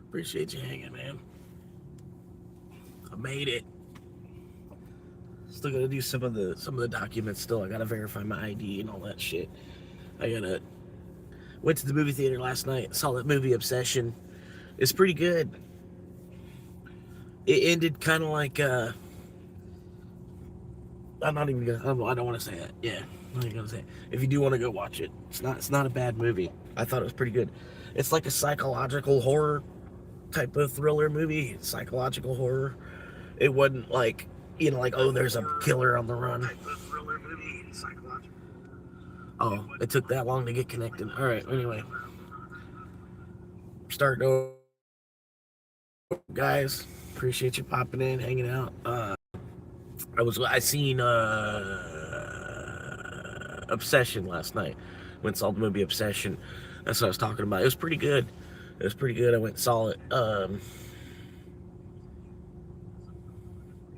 Appreciate you hanging, man. I made it. Still gotta do some of the documents. Still, I gotta verify my ID and all that shit. I gotta went to the movie theater last night. Saw that movie Obsession. It's pretty good. It ended kind of like I'm not even gonna. I don't want to say that. Yeah, I'm not even gonna say it. If you do want to go watch it, it's not a bad movie. I thought it was pretty good. It's like a psychological horror type of thriller movie. Psychological horror. It wasn't like, like, oh, there's a killer on the run. Oh, it took that long to get connected. All right. Anyway, starting over, guys. Appreciate you popping in, hanging out. I seen Obsession last night. Went and saw the movie Obsession. That's what I was talking about. It was pretty good. It was pretty good. I went and saw it.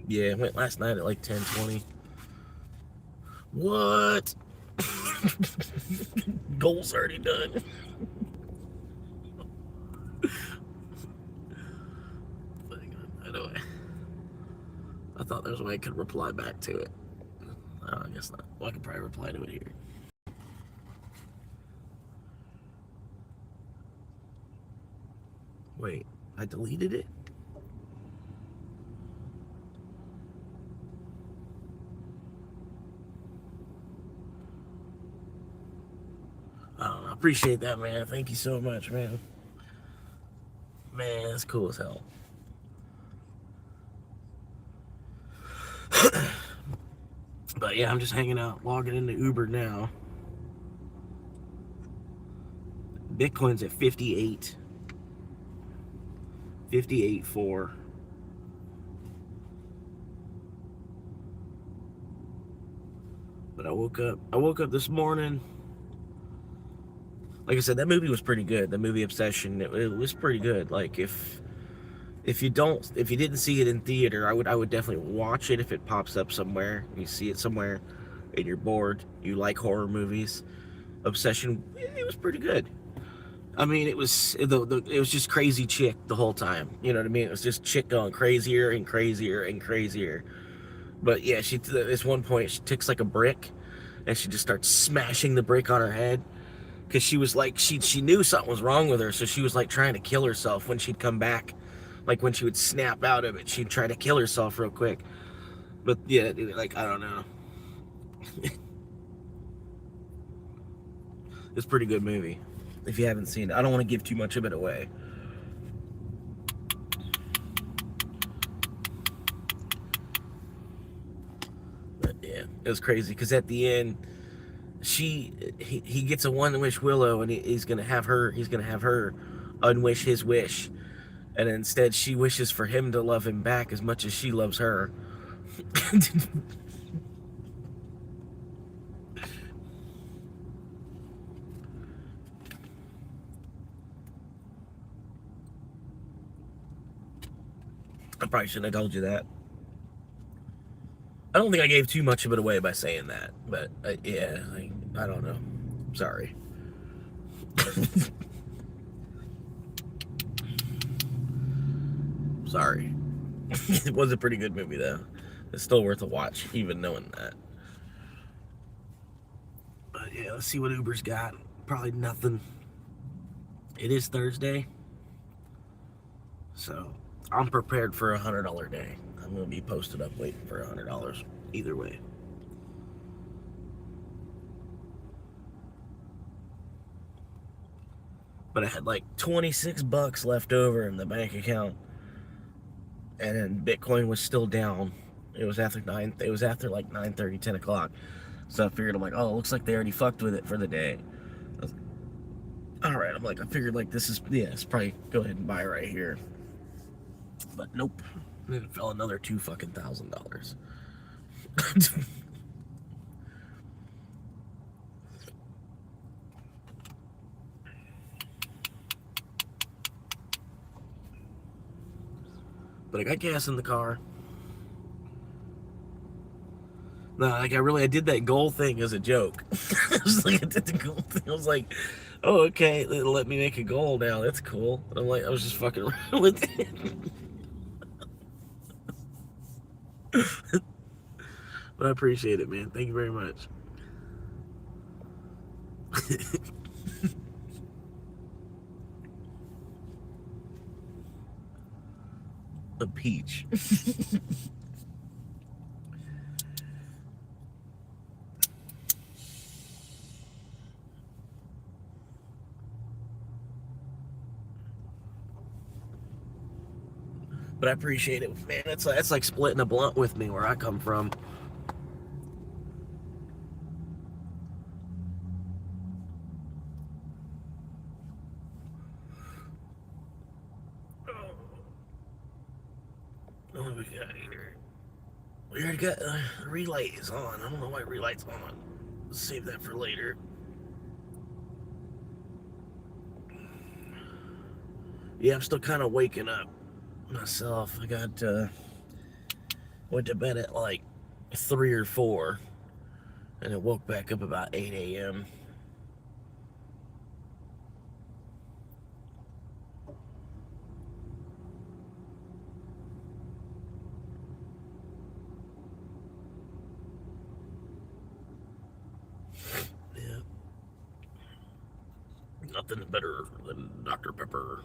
Yeah, I went last night at like 10:20. What? Goal's already done. Anyway, I thought there was a way I could reply back to it. Oh, I guess not. Well, I could probably reply to it here. Wait, I deleted it? I don't know. I appreciate that, man. Thank you so much, man. Man, that's cool as hell. But yeah, I'm just hanging out, logging into Uber now. Bitcoin's at 58. 58.4. But I woke up this morning. Like I said, that movie was pretty good. The movie Obsession, it was pretty good. Like if you didn't see it in theater, I would definitely watch it if it pops up somewhere. You see it somewhere and you're bored, you like horror movies. Obsession, it was pretty good. I mean, it was just crazy chick the whole time. You know what I mean? It was just chick going crazier and crazier and crazier. But yeah, at this one point she takes like a brick and she just starts smashing the brick on her head, because she was like, she knew something was wrong with her, so she was like trying to kill herself when she'd come back. Like when she would snap out of it, she'd try to kill herself real quick. But yeah, like, I don't know. It's a pretty good movie. If you haven't seen it, I don't want to give too much of it away. But yeah, it was crazy because at the end, he gets a one wish Willow, and he's gonna have her unwish his wish, and instead she wishes for him to love him back as much as she loves her. I probably shouldn't have told you that. I don't think I gave too much of it away by saying that, but yeah, I don't know. Sorry. Sorry. It was a pretty good movie, though. It's still worth a watch, even knowing that. But yeah, let's see what Uber's got. Probably nothing. It is Thursday, so I'm prepared for $100 day. I'm gonna be posted up waiting for $100 either way. But I had like 26 bucks left over in the bank account, and then Bitcoin was still down. It was after like 9:30, 10 o'clock. So I figured, I'm like, oh, it looks like they already fucked with it for the day. All right, I figured like it's probably go ahead and buy right here. But nope, it fell another $2,000. But I got gas in the car. No, like I did that goal thing as a joke. I was like, I did the goal thing. I was like, Oh, okay. They let me make a goal now. That's cool. I'm like, I was just fucking around with it. But I appreciate it, man. Thank you very much. A peach. But I appreciate it, man. That's like splitting a blunt with me where I come from. What do we got here? We already got relays on. I don't know why relay's on. Let's save that for later. Yeah, I'm still kind of waking up myself. I got went to bed at like 3 or 4, and it woke back up about 8 a.m. Yeah, nothing better than Dr. Pepper.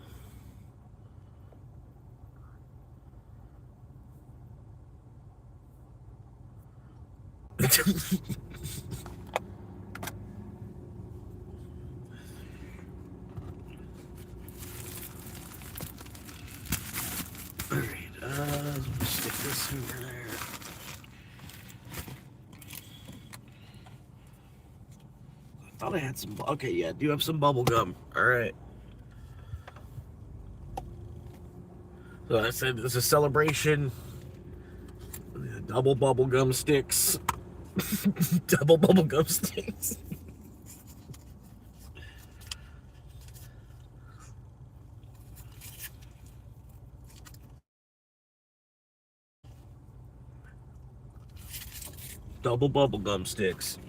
All right, stick this in there. I thought I had some. Okay, yeah, I do have some bubble gum. All right. So I said it's a celebration. Double bubble gum sticks. Double bubble gum sticks. Double bubble gum sticks.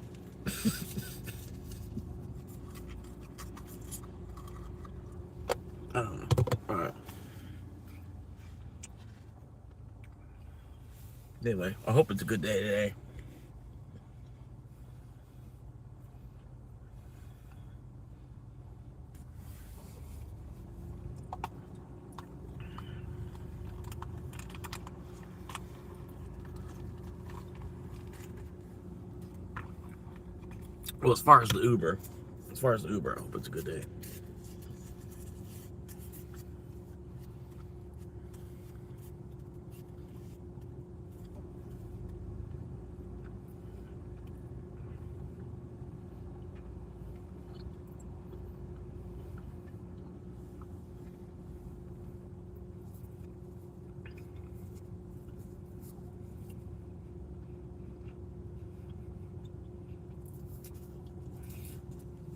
I don't know. All right. Anyway, I hope it's a good day today. Well, as far as the Uber, I hope it's a good day.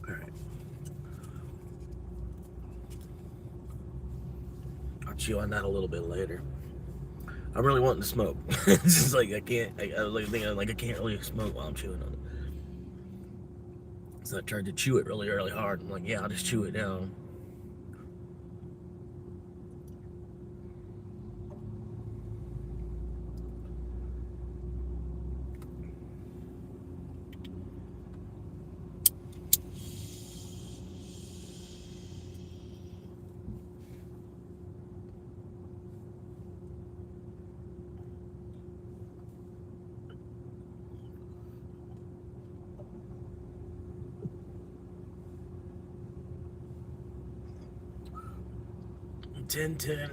All right. I'll chew on that a little bit later. I'm really wanting to smoke. It's just like I can't. I was like thinking like I can't really smoke while I'm chewing on it. So I tried to chew it really, really hard. I'm like, yeah, I'll just chew it down. Ten.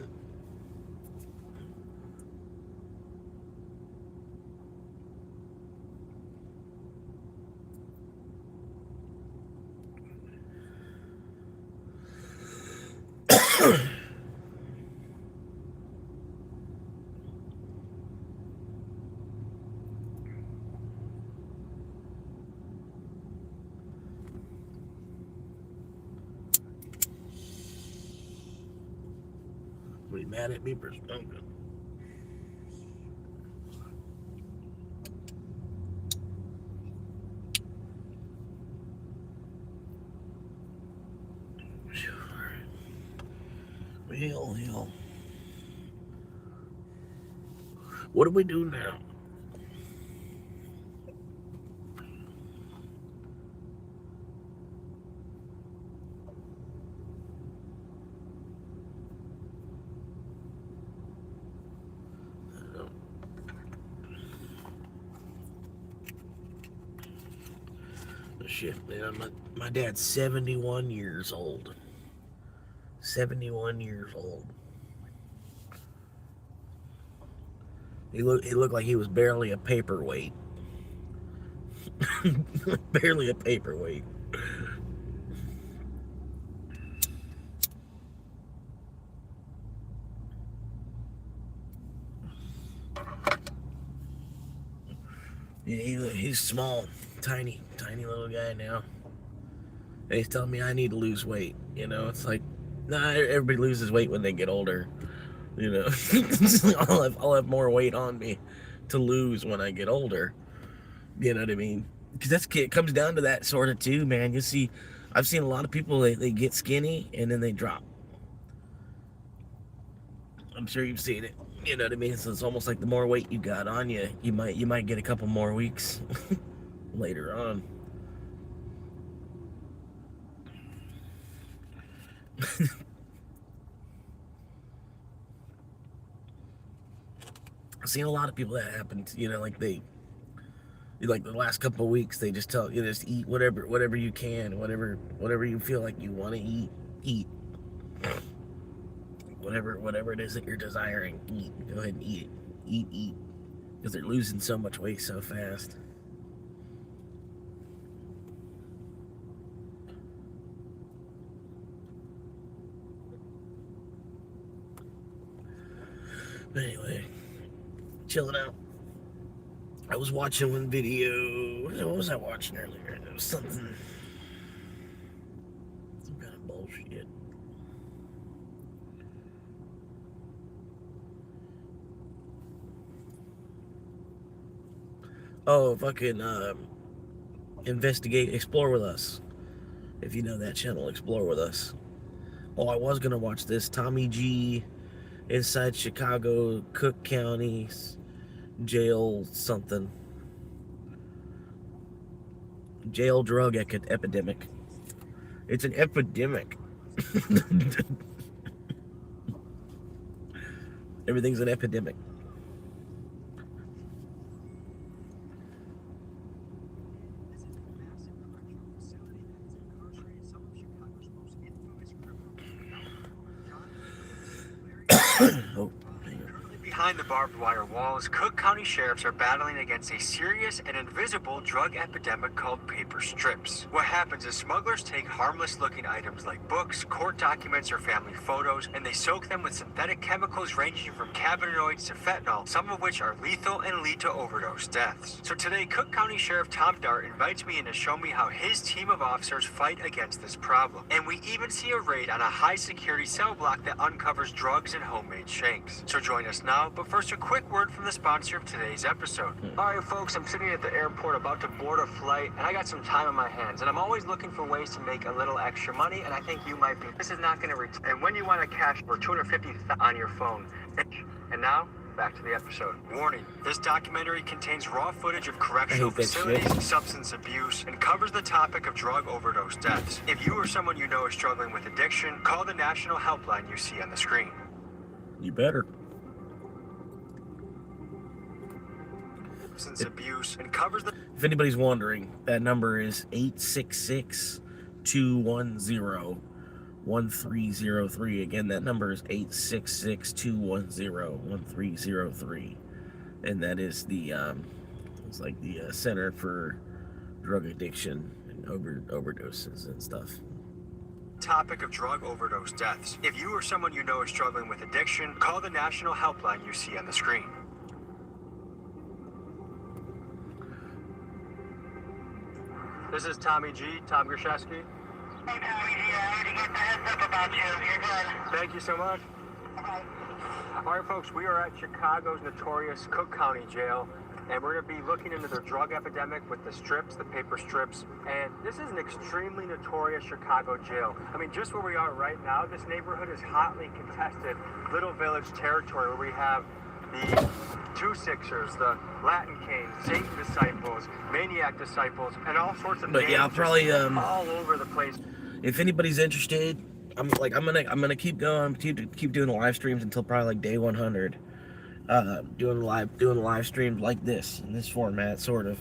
Are you mad at me for smoking? Hell. What do we do now? Shit, man. My dad's 71 years old. 71 years old. He looked like he was barely a paperweight. Barely a paperweight. Yeah, he's small, tiny little guy now. And he's telling me I need to lose weight. You know, it's like, nah, everybody loses weight when they get older. You know, I'll have more weight on me to lose when I get older. You know what I mean? Because it comes down to that sort of too, man. You see, I've seen a lot of people, they get skinny and then they drop. I'm sure you've seen it. You know what I mean? So it's almost like the more weight you got on you, you might get a couple more weeks later on. I've seen a lot of people that happened. You know, like the last couple of weeks, they just tell you just eat whatever you can, whatever you feel like you want to eat. Whatever it is that you're desiring, eat. Go ahead and eat it. Eat. Because they're losing so much weight so fast. But anyway, chilling out. I was watching one video. What was I watching earlier? It was some kind of bullshit. Oh, fucking Explore with Us. If you know that channel, Explore with Us. Oh, I was gonna watch this Tommy G inside Chicago, Cook County jail something. Jail drug epidemic. It's an epidemic. Everything's an epidemic. Oh. Behind the barbed wire walls, Cook County sheriffs are battling against a serious and invisible drug epidemic called paper strips. What happens is smugglers take harmless-looking items like books, court documents, or family photos, and they soak them with synthetic chemicals ranging from cannabinoids to fentanyl, some of which are lethal and lead to overdose deaths. So today, Cook County Sheriff Tom Dart invites me in to show me how his team of officers fight against this problem. And we even see a raid on a high-security cell block that uncovers drugs and homemade shanks. So join us now. But first, a quick word from the sponsor of today's episode. Alright folks, I'm sitting at the airport about to board a flight, and I got some time on my hands, and I'm always looking for ways to make a little extra money, and I think you might be. This is not going to return. And when you want to cash for $250 on your phone. And now, back to the episode. Warning, this documentary contains raw footage of correctional facilities, substance abuse, and covers the topic of drug overdose deaths. If you or someone you know is struggling with addiction, call the national helpline you see on the screen. You better. Abuse and covers the. If anybody's wondering, that number is 866-210-1303. Again, that number is 866-210-1303, and that is the it's like the Center for Drug Addiction and overdoses and stuff. Topic of drug overdose deaths. If you or someone you know is struggling with addiction, call the national helpline you see on the screen. This is Tommy G, Tom Grishevsky. Hey, Tommy G, I already get the heads up about you. You're good. Thank you so much. Okay. All right, folks, we are at Chicago's notorious Cook County Jail. and we're going to be looking into their drug epidemic with the strips, the paper strips. And this is an extremely notorious Chicago jail. I mean, just where we are right now, this neighborhood is hotly contested Little Village territory, where we have the Two Sixers, the Latin Kings, Satan disciples, Maniac disciples, and all sorts of But yeah, I'll names probably all over the place. if anybody's interested, I'm gonna keep going, keep doing the live streams until probably like day 100. Doing live streams like this in this format, sort of,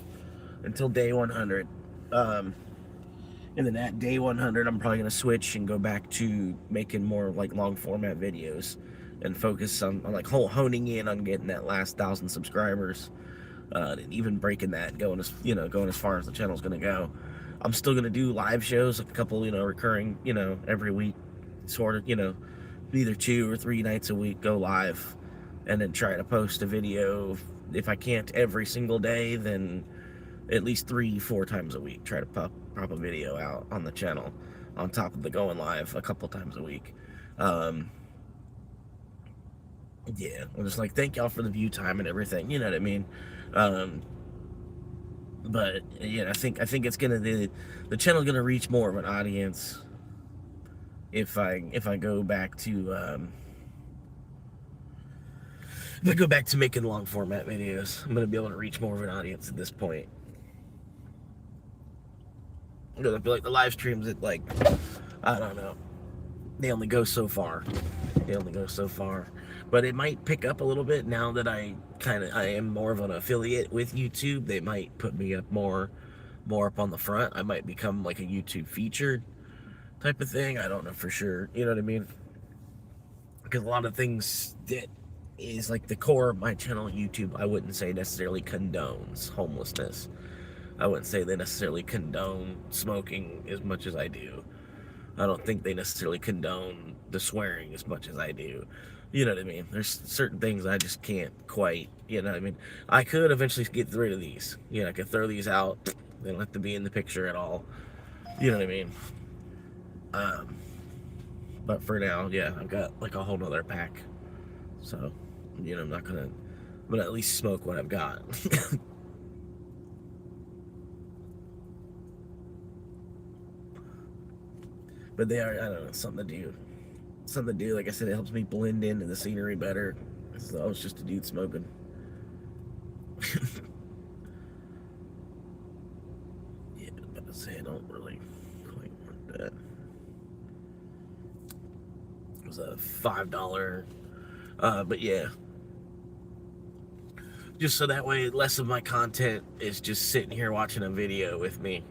until day 100. And then at day 100, I'm probably gonna switch and go back to making more like long format videos, and focus on like honing in on getting that last 1,000 subscribers, and even breaking that, going as far as the channel's gonna go. I'm still gonna do live shows, like a couple, recurring, every week, sort of, either 2 or 3 nights a week, go live, and then try to post a video. If I can't every single day, then at least 3-4 times a week, try to pop a video out on the channel, on top of the going live a couple times a week. Yeah, I'm just like, thank y'all for the view time and everything, you know what I mean? But yeah, I think it's gonna, the channel's gonna reach more of an audience if I go back to if I go back to making long format videos. I'm gonna be able to reach more of an audience at this point. Because I feel like the live streams, that, like, I don't know, they only go so far. But it might pick up a little bit now that I am more of an affiliate with YouTube. They might put me up more up on the front. I might become like a YouTube featured type of thing. I don't know for sure. You know what I mean? Because a lot of things that is like the core of my channel on YouTube, I wouldn't say necessarily condones homelessness. I wouldn't say they necessarily condone smoking as much as I do. I don't think they necessarily condone the swearing as much as I do. You know what I mean? There's certain things I just can't quite, you know what I mean? I could eventually get rid of these. I could throw these out. They don't have to be in the picture at all. You know what I mean? But for now, yeah, I've got like a whole nother pack. So, I'm not gonna, at least smoke what I've got. But they are, I don't know, something to do. Like I said, it helps me blend into the scenery better. So I was just a dude smoking. Yeah, but I say I don't really quite want that. It was a $5. But yeah, just so that way less of my content is just sitting here watching a video with me.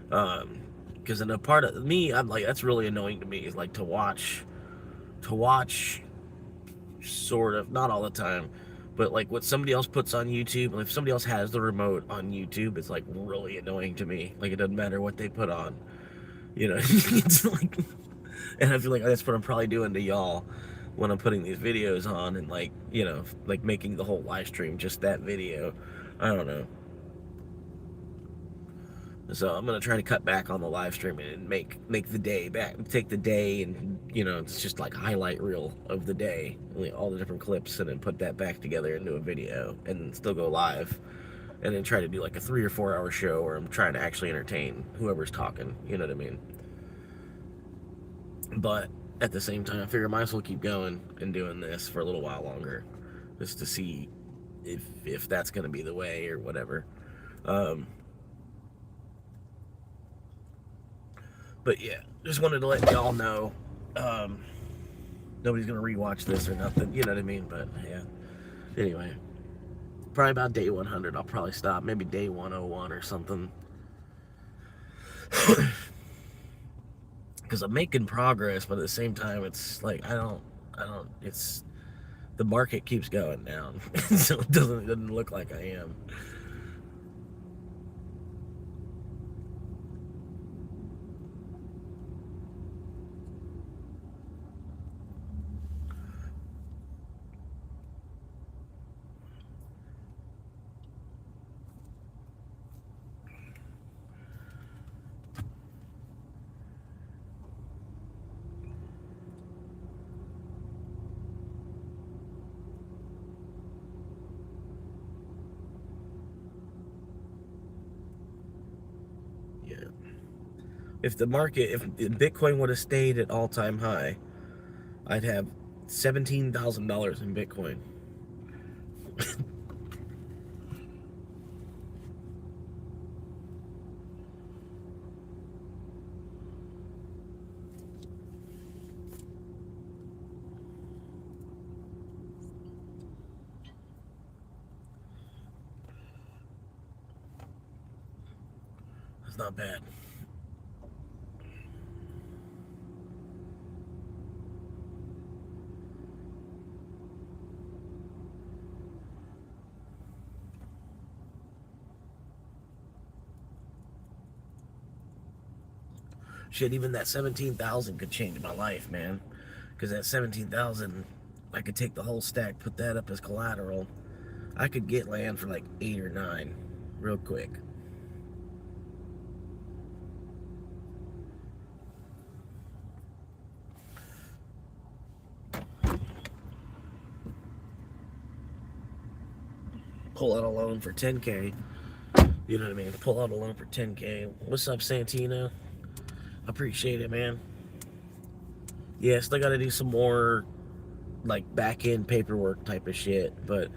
Because in a part of me, I'm like, that's really annoying to me, is like to watch sort of, not all the time, but like what somebody else puts on YouTube. If somebody else has the remote on YouTube, it's like really annoying to me. Like, it doesn't matter what they put on, it's like, and I feel like that's what I'm probably doing to y'all when I'm putting these videos on, and like, like making the whole live stream just that video. I don't know. So I'm gonna try to cut back on the live streaming and make the day back, take the day, and it's just like a highlight reel of the day, all the different clips, and then put that back together into a video, and still go live, and then try to do like a 3 or 4 hour show where I'm trying to actually entertain whoever's talking. You know what I mean? But at the same time, I figure I might as well keep going and doing this for a little while longer, just to see if that's gonna be the way or whatever. But yeah, just wanted to let y'all know. Nobody's gonna rewatch this or nothing, you know what I mean? But yeah. Anyway, probably about day 100, I'll probably stop. Maybe day 101 or something. Because I'm making progress, but at the same time, it's like it's the market keeps going down, so it doesn't look like I am. Yeah. If the market, if Bitcoin would have stayed at all-time high, I'd have $17,000 in Bitcoin. That's not bad. Shit, even that 17,000 could change my life, man. Because that 17,000, I could take the whole stack, put that up as collateral. I could get land for like 8 or 9 real quick. Pull out a loan for 10K. You know what I mean? Pull out a loan for 10K. What's up, Santino? Appreciate it, man. Yeah, still got to do some more like back end paperwork type of shit, but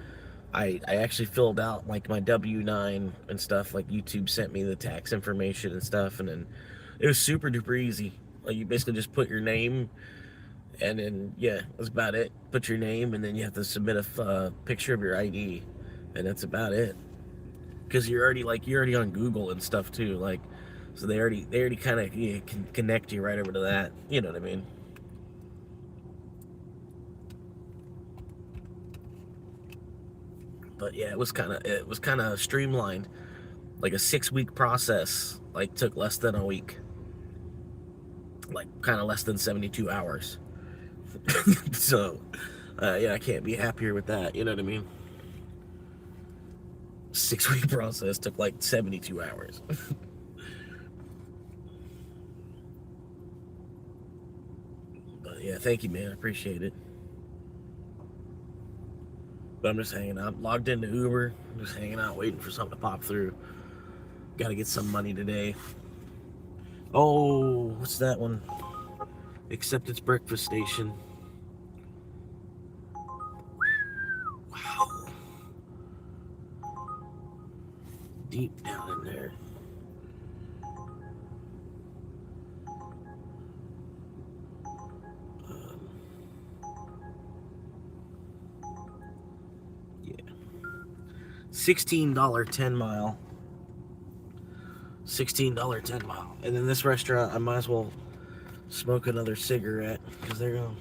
I actually filled out like my W-9 and stuff. Like YouTube sent me the tax information and stuff, and then it was super duper easy. Like you basically just put your name, and then yeah, that's about it. Put your name, and then you have to submit a picture of your ID, and that's about it. Because you're already on Google and stuff too, like, so they already kind of can connect you right over to that. You know what I mean? But yeah, it was kind of streamlined. Like a 6-week process, like took less than a week. Like kind of less than 72 hours. So, yeah, I can't be happier with that. You know what I mean? 6-week process took like 72 hours. But yeah, thank you, man. I appreciate it. But I'm just hanging out. I'm logged into Uber. I'm just hanging out, waiting for something to pop through. Got to get some money today. Oh, what's that one? Acceptance breakfast station. Wow. Deep down in there. Yeah. $16 10 mile. $16 10 mile. And then this restaurant, I might as well smoke another cigarette because they're going.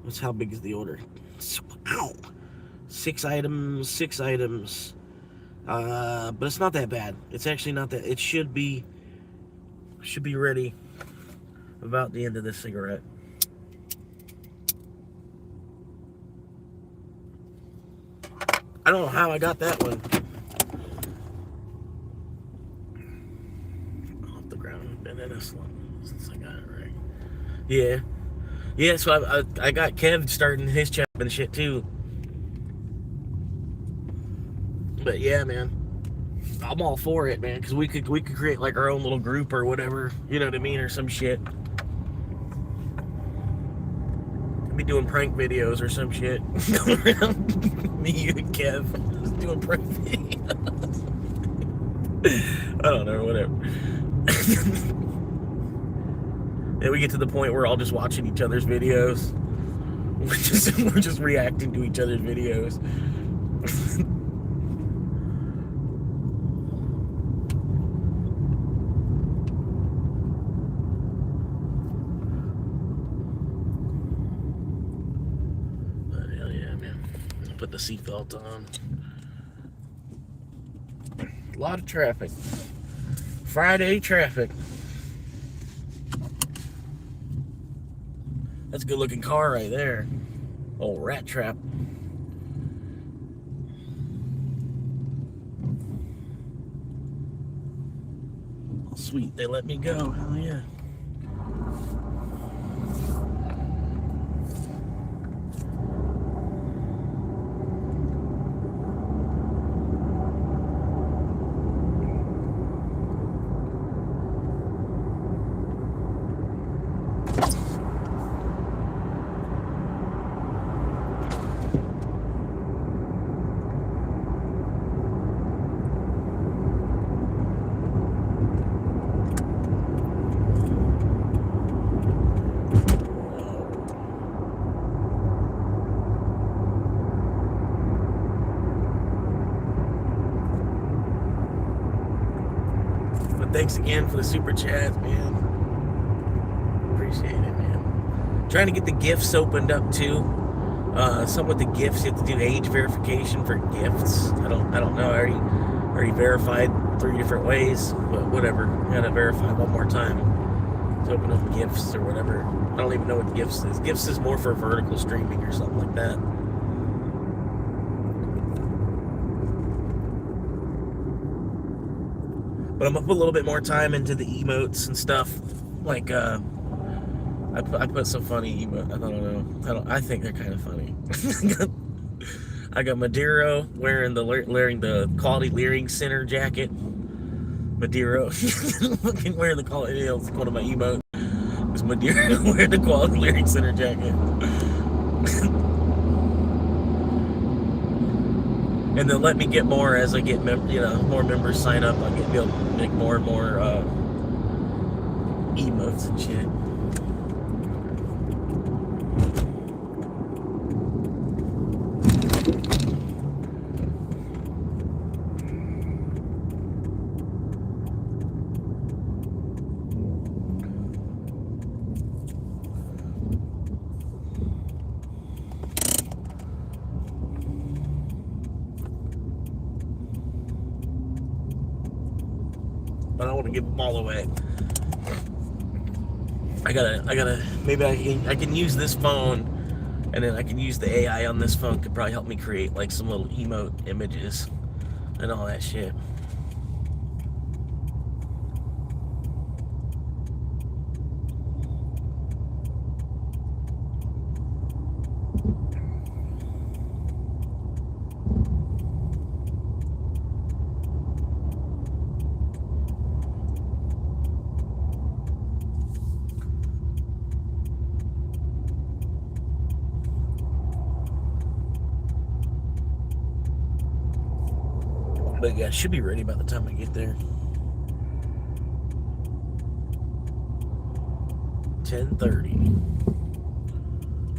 What's how big is the order? Ow! 6 items, 6 items. But it's not that bad. It's actually not that. It should be ready about the end of this cigarette. I don't know how I got that one off the ground, and then this one, since I got it right. Yeah. So I got Kev starting his chap and shit too. But yeah, man, I'm all for it, man, because we could create like our own little group or whatever, you know what I mean, or some shit. Be doing prank videos or some shit. Me, you, and Kev just doing prank videos. I don't know, whatever. And we get to the point where we're all just watching each other's videos. We're just reacting to each other's videos. Put the seatbelt on. A lot of traffic. Friday traffic. That's a good looking car right there. Old rat trap. Oh, sweet, they let me go. Hell yeah. thanks again for the super chats, man. Appreciate it, man. Trying to get the gifts opened up too. Some with the gifts, you have to do age verification for gifts. I don't know. I already verified 3 different ways, but whatever. Gotta verify one more time to open up gifts or whatever. I don't even know what gifts is. Gifts is more for vertical streaming or something like that. But I'm gonna put a little bit more time into the emotes and stuff. Like I put some funny emotes. I don't know. I think they're kind of funny. I got Maduro wearing the Quality Learning Center jacket. Maduro wearing the Quality. It's one of my emotes. It's Maduro wearing the Quality Learning Center jacket. And they'll let me get more as I get more members sign up. I'll be able to make more and more emotes and shit. But I don't want to give them all away. I gotta. Maybe I can use this phone, and then I can use the AI on this phone. Could probably help me create like some little emote images and all that shit. But yeah, I should be ready by the time I get there. 10:30.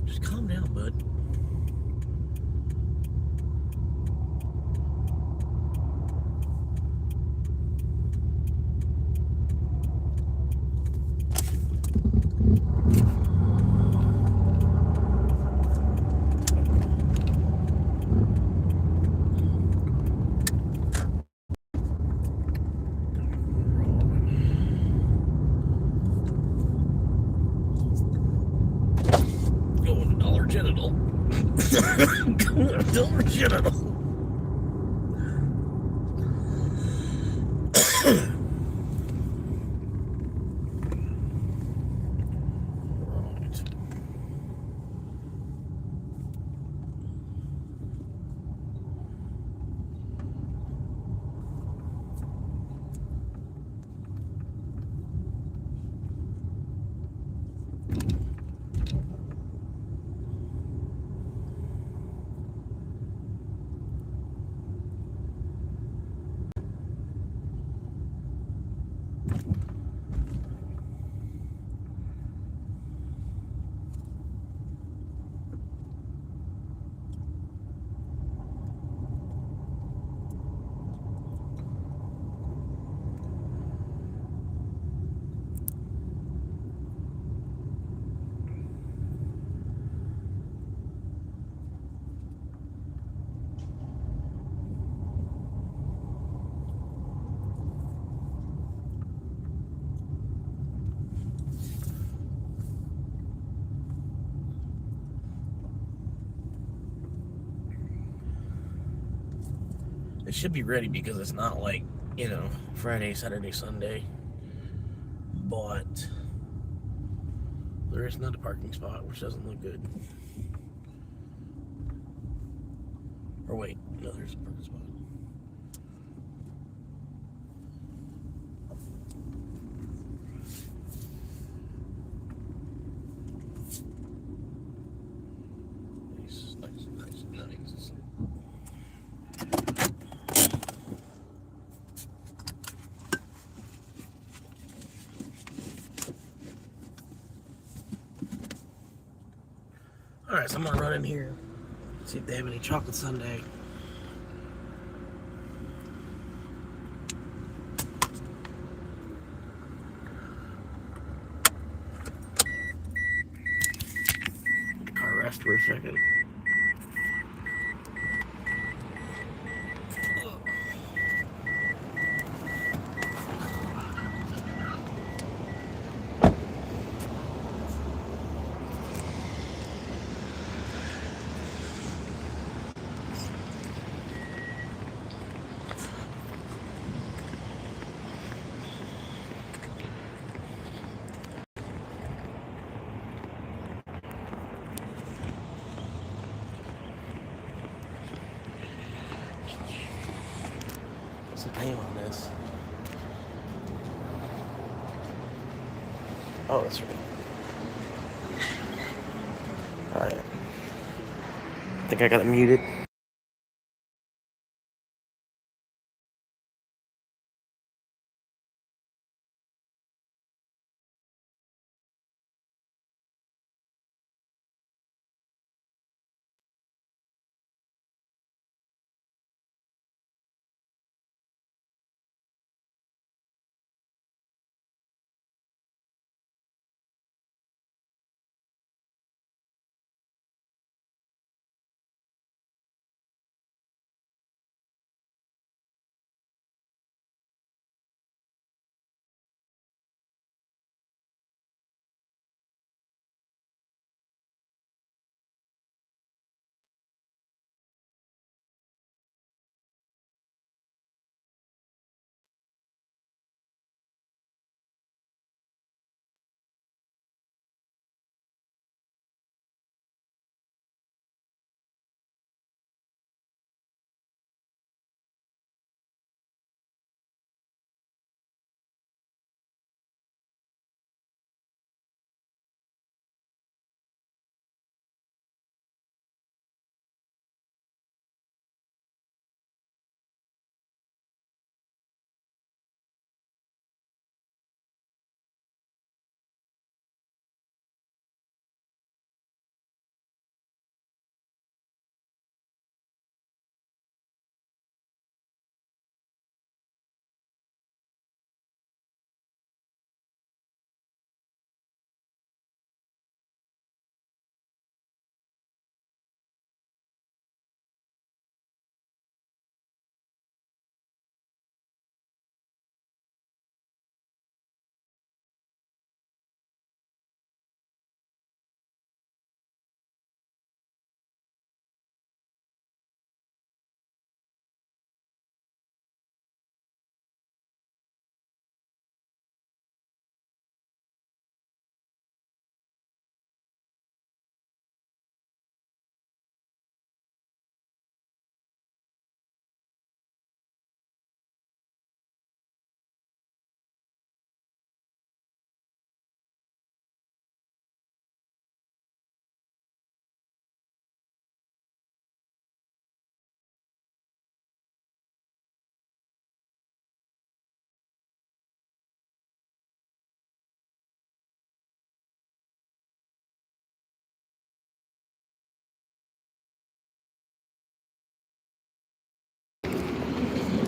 Just calm down, bud. It should be ready because it's not like, Friday, Saturday, Sunday. But there is not a parking spot, which doesn't look good. Or wait, no, there's a parking spot. Nice. Alright, so I'm gonna run in here, see if they have any chocolate sundae. fast for a second. What's the name on this? Oh, that's right. Alright. I think I got it muted.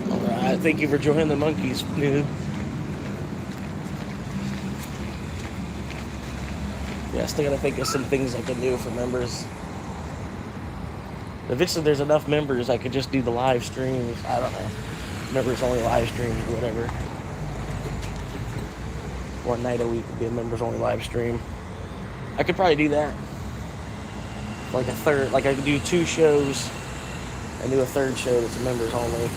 Alright, thank you for joining the monkeys, noob. Yeah, still gotta think of some things I can do for members. Eventually there's enough members I could just do the live streams. I don't know. Members only live streams or whatever. One night a week would be a members only live stream. I could probably do that. Like a third, like I could do 2 shows and do a third show that's members only.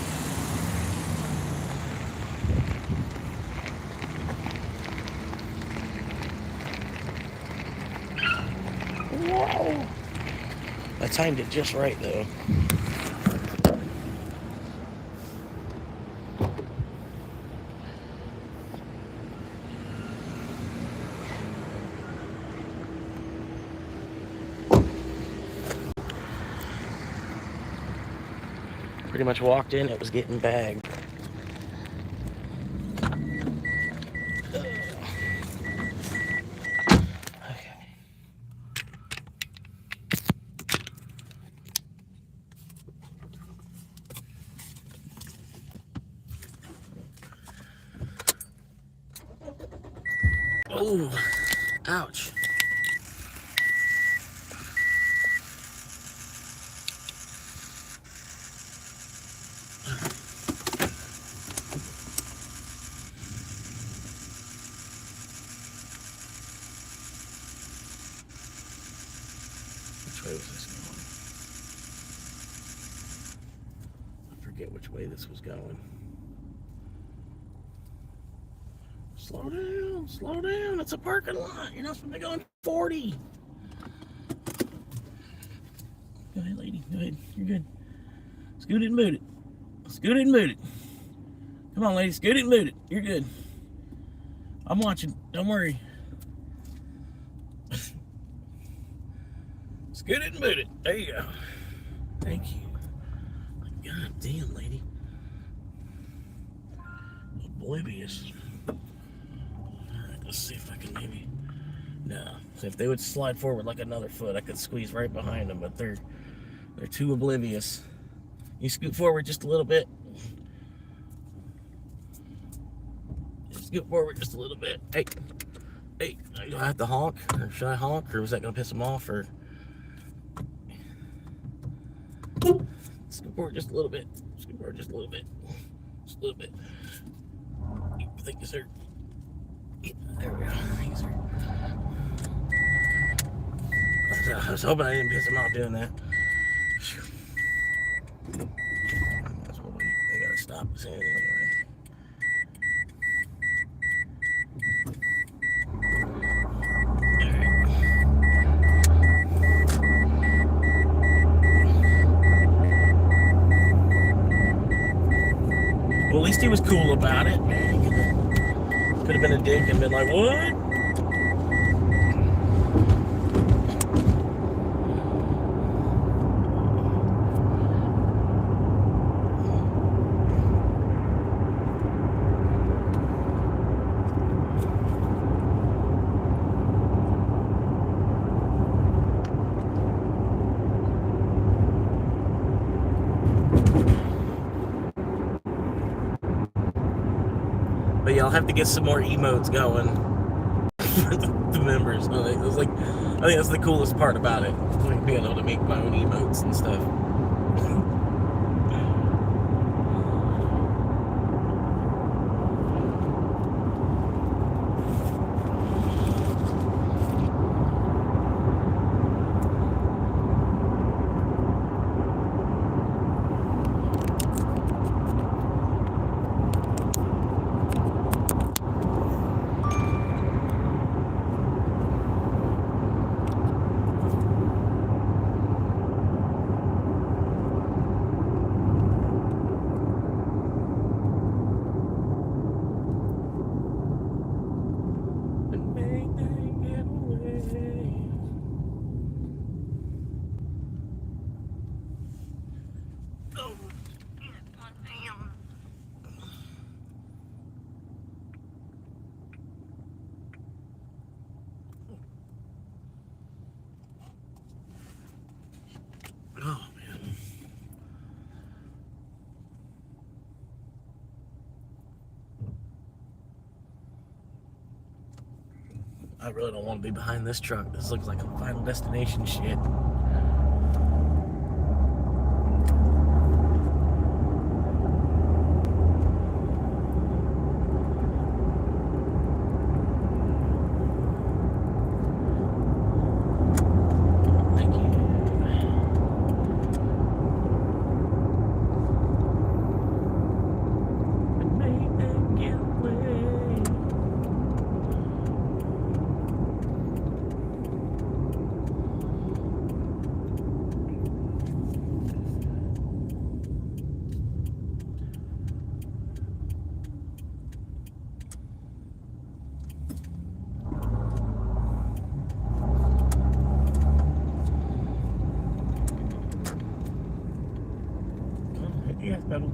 Whoa! I timed it just right though. Pretty much walked in, it was getting bagged. Oh, ouch. forget which way this was going. Slow down, slow down. It's a parking lot. You're not supposed to be going 40. Go ahead, lady. Go ahead. You're good. Scoot it and boot it. Scoot it and boot it. Come on, lady. Scoot it and boot it. You're good. I'm watching. Don't worry. Scoot it and boot it. There you go. Thank you. God damn, lady. Oblivious. Alright, let's see if I can maybe. No. So if they would slide forward like another foot, I could squeeze right behind them, but they're too oblivious. You scoot forward just a little bit. Scoot forward just a little bit. Hey. Hey, do I have to honk? Or should I honk? Or was that gonna piss them off? Or scoot forward just a little bit. Scoot forward just a little bit. Just a little bit. Thank you, sir. Yeah, there we go. Thank you, sir. I was hoping I didn't piss him off doing that. That's what they gotta stop saying anyway. Well, at least he was cool about it. Could have been a dick and been like, what? But yeah, I'll have to get some more emotes going for the members. I think that's the coolest part about it, like being able to make my own emotes and stuff. Oh, man. I really don't want to be behind this truck. This looks like a Final Destination shit. Yes, pedal.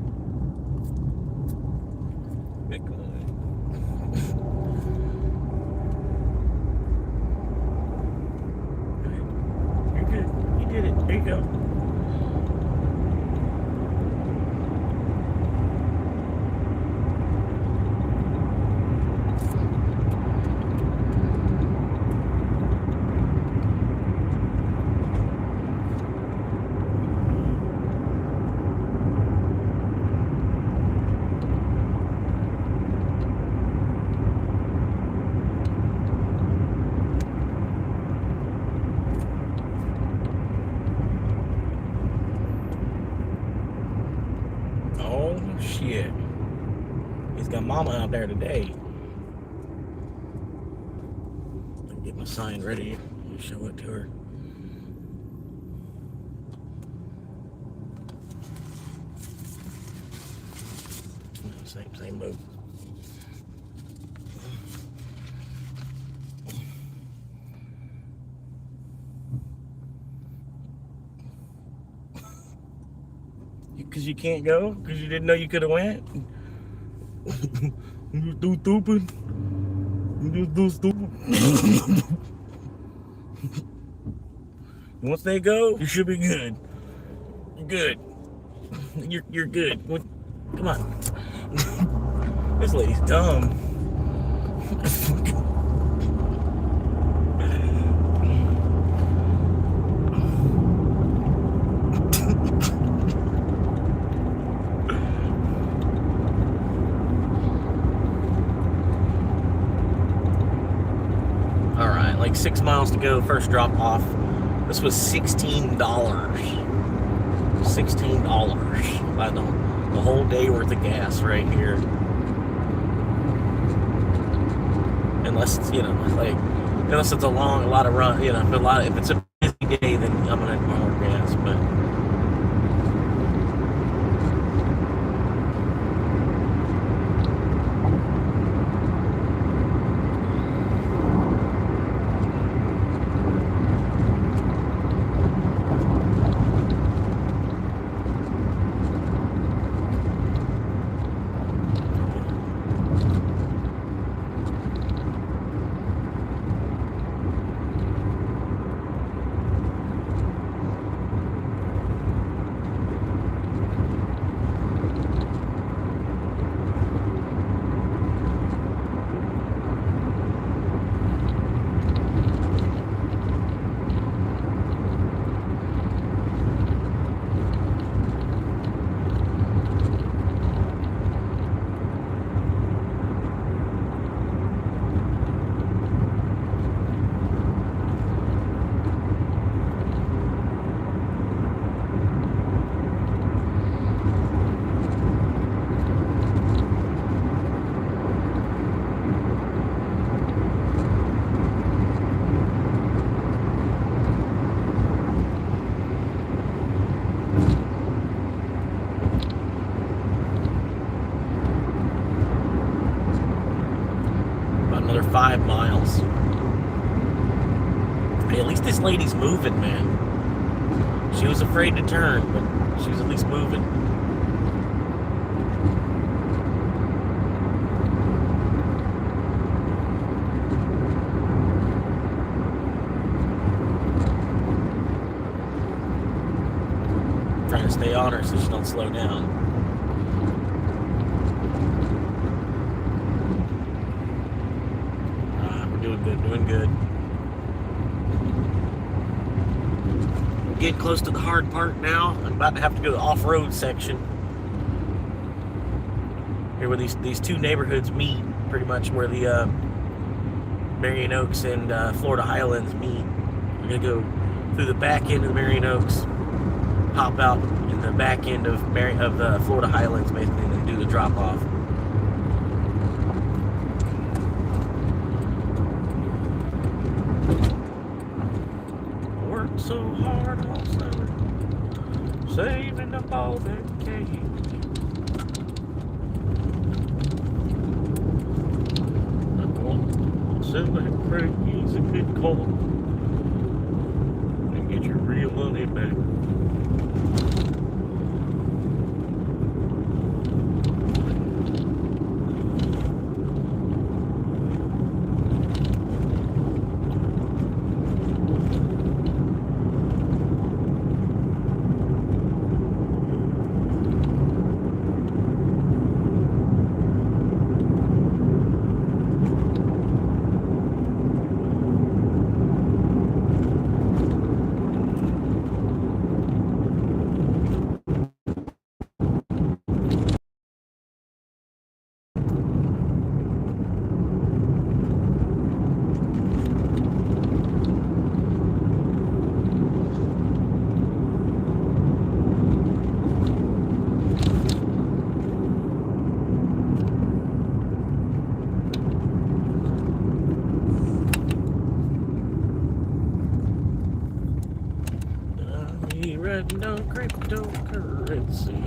You're good. You did it. There you go. Oh, shit. He's got mama out there today. I'll get my sign ready and show it to her. Same move. Because you can't go? Because you didn't know you could have went? You do stupid. You do stupid. Once they go, you should be good. You're good. You're good. Come on. This lady's dumb. All right, like 6 miles to go. First drop off. This was $16. $16. I know. The whole day worth of gas right here. Unless it's, unless it's a lot of run, if it's a busy day, then I'm gonna need more gas, but. Another 5 miles. Hey, at least this lady's moving, man. She was afraid to turn, but she was at least moving. Trying to stay on her so she don't slow down. Doing good. Getting close to the hard part now. I'm about to have to go to the off-road section. Here where these two neighborhoods meet, pretty much where the Marion Oaks and Florida Highlands meet. We're gonna go through the back end of the Marion Oaks, hop out in the back end of the Florida Highlands, basically, and then do the drop-off. So hard all summer, saving up all that cash. I'm going to sell that crazy good car and get your real money back. red, no cryptocurrency.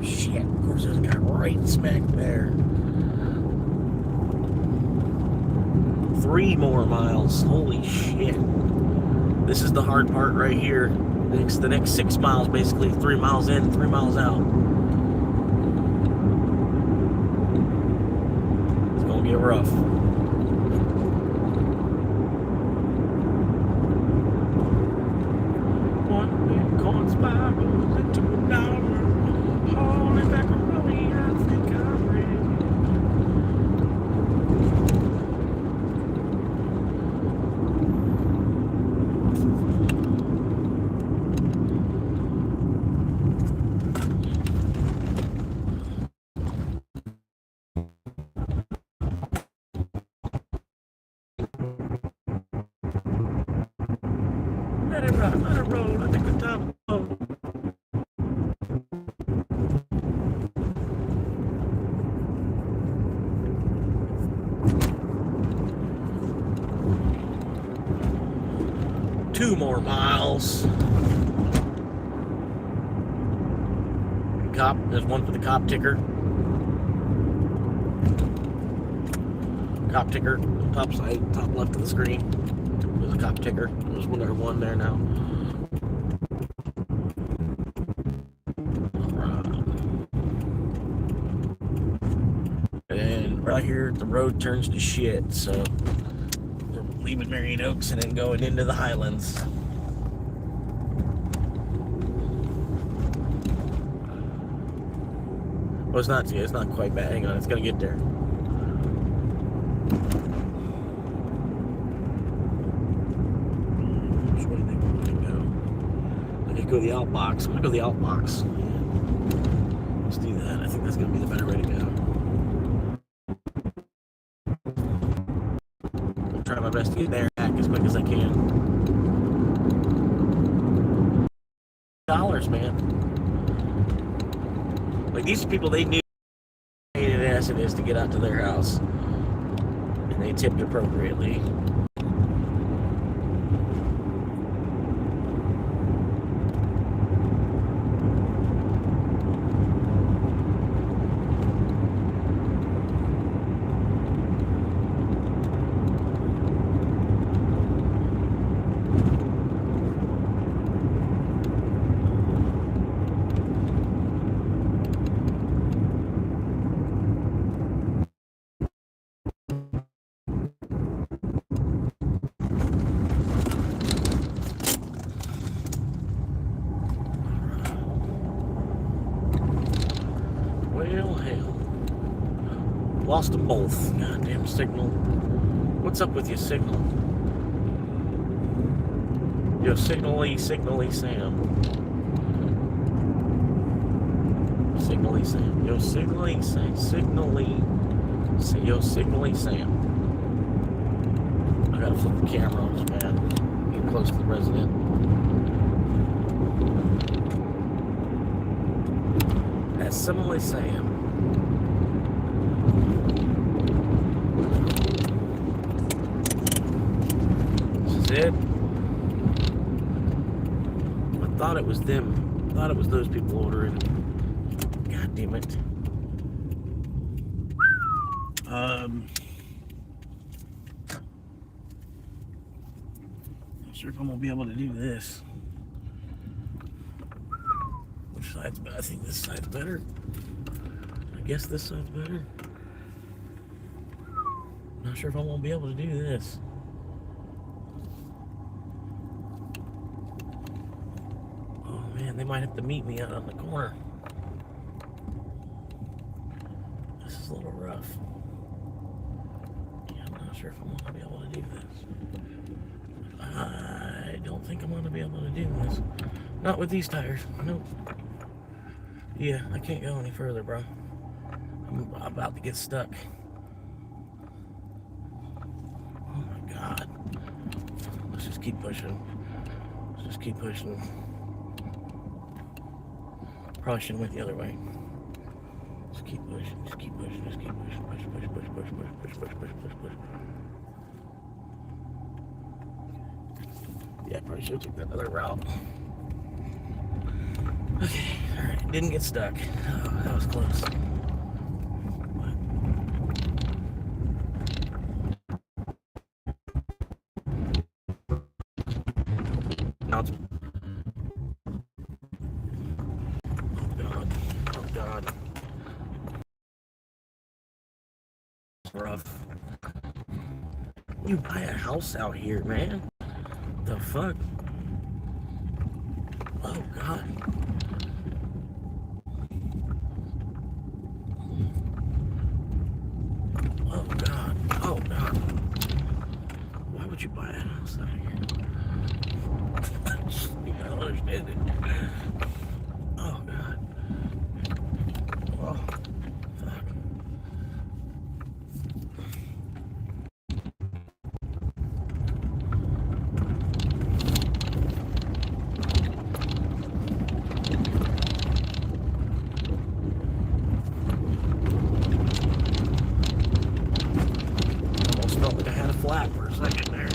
Shit, of course, there's a guy right smack there. 3 more miles. Holy shit. This is the hard part right here. The next 6 miles, basically 3 miles in, 3 miles out. It's gonna get rough. One Bitcoin spirals into $1. Holy macaroni, I think I'm ready. Let it roll, I think the top low. Two more miles. Cop, there's one for the cop ticker. Cop ticker, top side, top left of the screen. There's a cop ticker. There's one there now. And right here, the road turns to shit, so we're leaving Marion Oaks and then going into the Highlands. Well, it's not quite bad. Hang on, it's gonna get there. Which way do they want to go? I could go the outbox. I'm gonna go the outbox. Let's do that. I think that's gonna be the better way to go. I'll try my best to get there back as quick as I can. $, man. Like, these people, they knew how pain in the ass it is to get out to their house. And they tipped appropriately. Well, hell. Lost them both. Goddamn signal. What's up with your signal? Yo, signally Sam. Signally Sam. Yo, signally Sam. Yo, signally Sam. I gotta flip the camera on this man. Get close to the resident. That's similarly Sam. This is it. I thought it was them. I thought it was those people ordering. God damn it. Not sure if I'm gonna be able to do this. Which side's better? I think this side's better. I guess this side's better. Not sure if I'm gonna be able to do this. Oh man, they might have to meet me out on the corner. This is a little rough. Yeah, I'm not sure if I'm gonna be able to do this. I don't think I'm gonna be able to do this. Not with these tires. Nope. Yeah, I can't go any further, bro. I'm about to get stuck. Oh my God. Let's just keep pushing. Let's just keep pushing. Probably shouldn't went the other way. Just keep pushing. Just keep pushing. Just keep pushing. Push, push, push, push, push, push, push, push, push, push. Yeah, probably should have took that other route. Okay, alright. Didn't get stuck. Oh, that was close. Now it's... Oh god. Oh god. It's rough. You buy a house out here, man. The fuck? Oh god. Oh god. Oh god. Why would you buy a house out here? You don't understand it. Oh god. Oh fuck. Almost felt like I had a flat for a second there.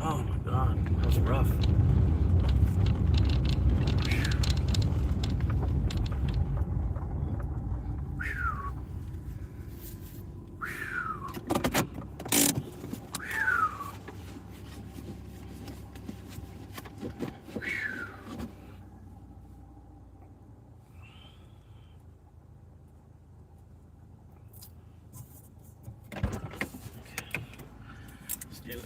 Oh my god, that was rough. Let's do it.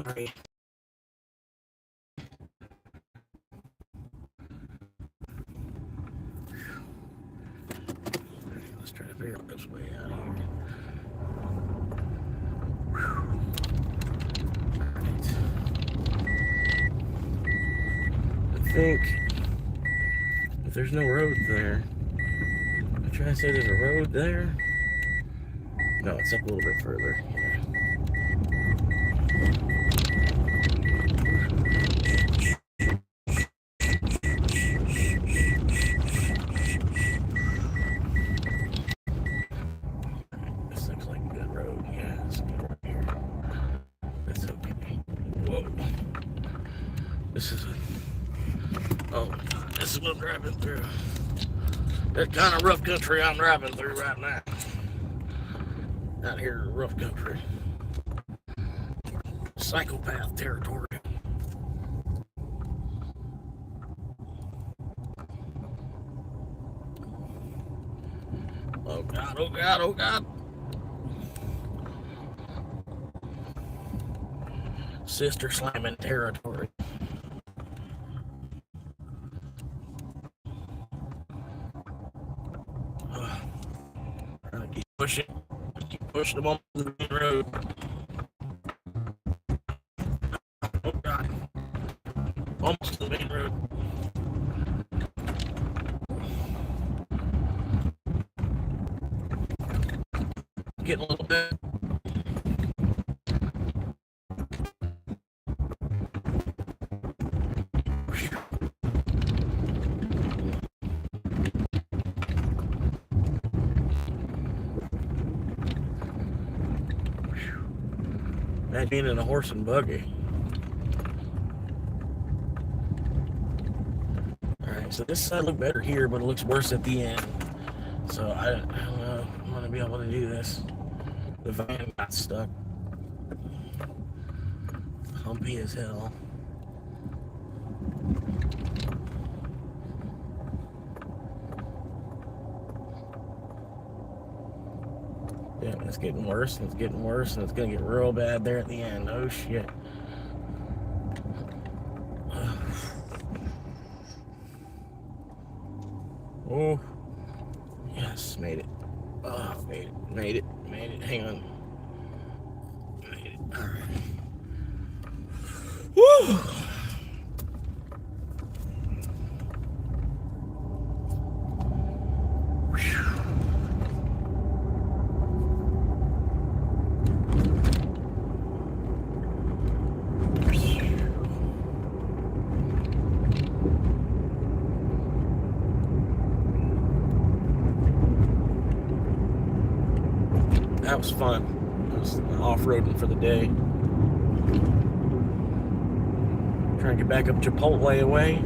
Sorry. Let's try to figure out this way out of here. Alright. I think if there's no road there, I'm trying to say there's a road there. No, it's up a little bit further. Yeah. This looks like a good road. Yeah, it's good right here. That's okay. Whoa. This is oh my god, this is what I'm driving through. That kind of rough country I'm driving through right now. Out here in rough country. Psychopath territory. Oh god, oh god, oh god. Sister slamming territory. Keep pushing. Keep pushing them on the main road. Oh god. Almost to the main road. Getting a little bit. That being in a horse and buggy. So this side looked better here, but it looks worse at the end. So I don't know if I'm gonna be able to do this. The van got stuck. Humpy as hell. Yeah, it's getting worse, and it's getting worse, and it's gonna get real bad there at the end. Oh shit. Oh, yes, made it. Oh, made it. Hang on. Made it. All right. Woo! That was fun. I was off-roading for the day. Trying to get back up Chipotle away.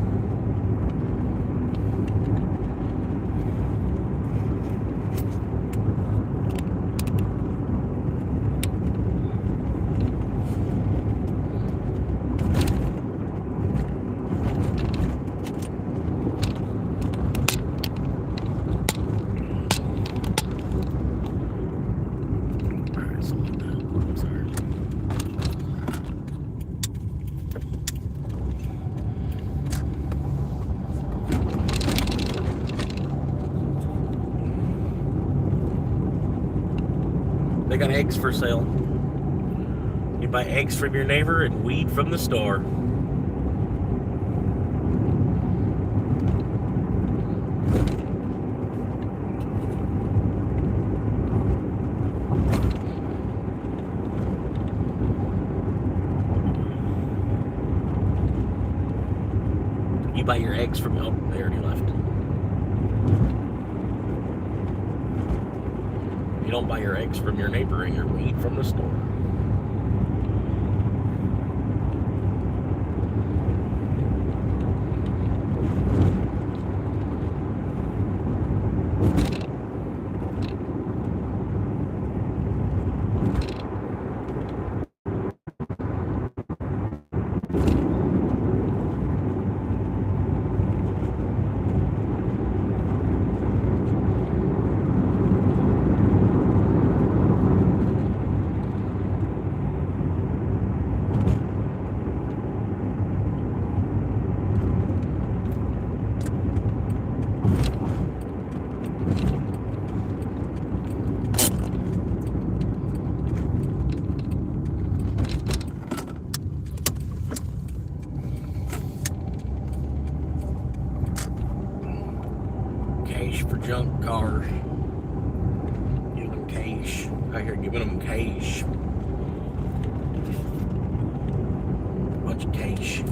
They got eggs for sale. You buy eggs from your neighbor and weed from the store. You buy your eggs from, oh, they already left. You don't buy your eggs from your neighbor and your weed from the store. For junk cars. Give them cash. Out here giving them cash. Bunch of cash.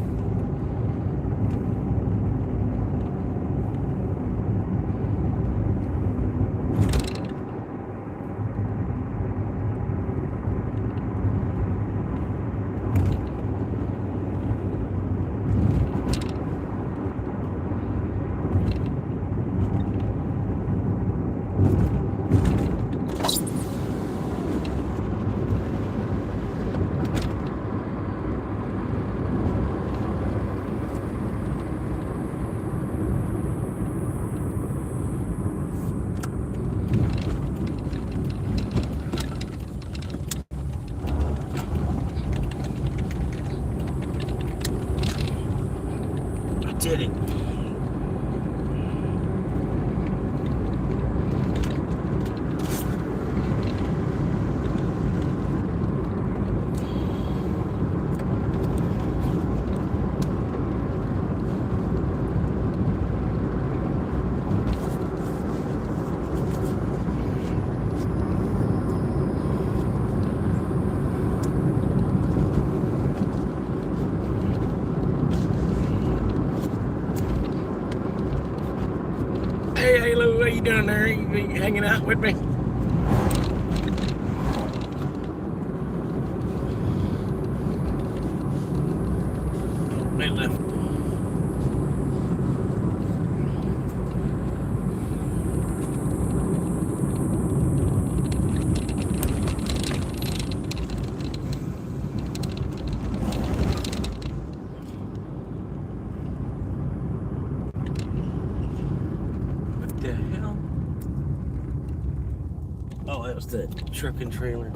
Did it. Hey Lou, what you doing there? You hanging out with me? They left. that was the truck and trailer.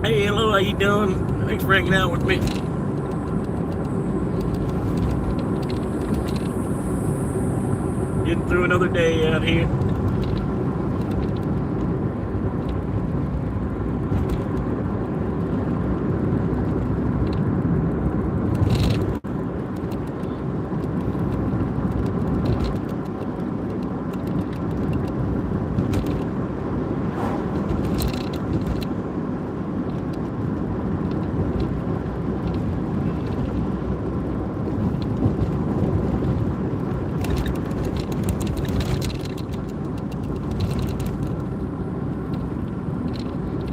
Hey, hello, how you doing? Thanks for hanging out with me. Getting through another day out here.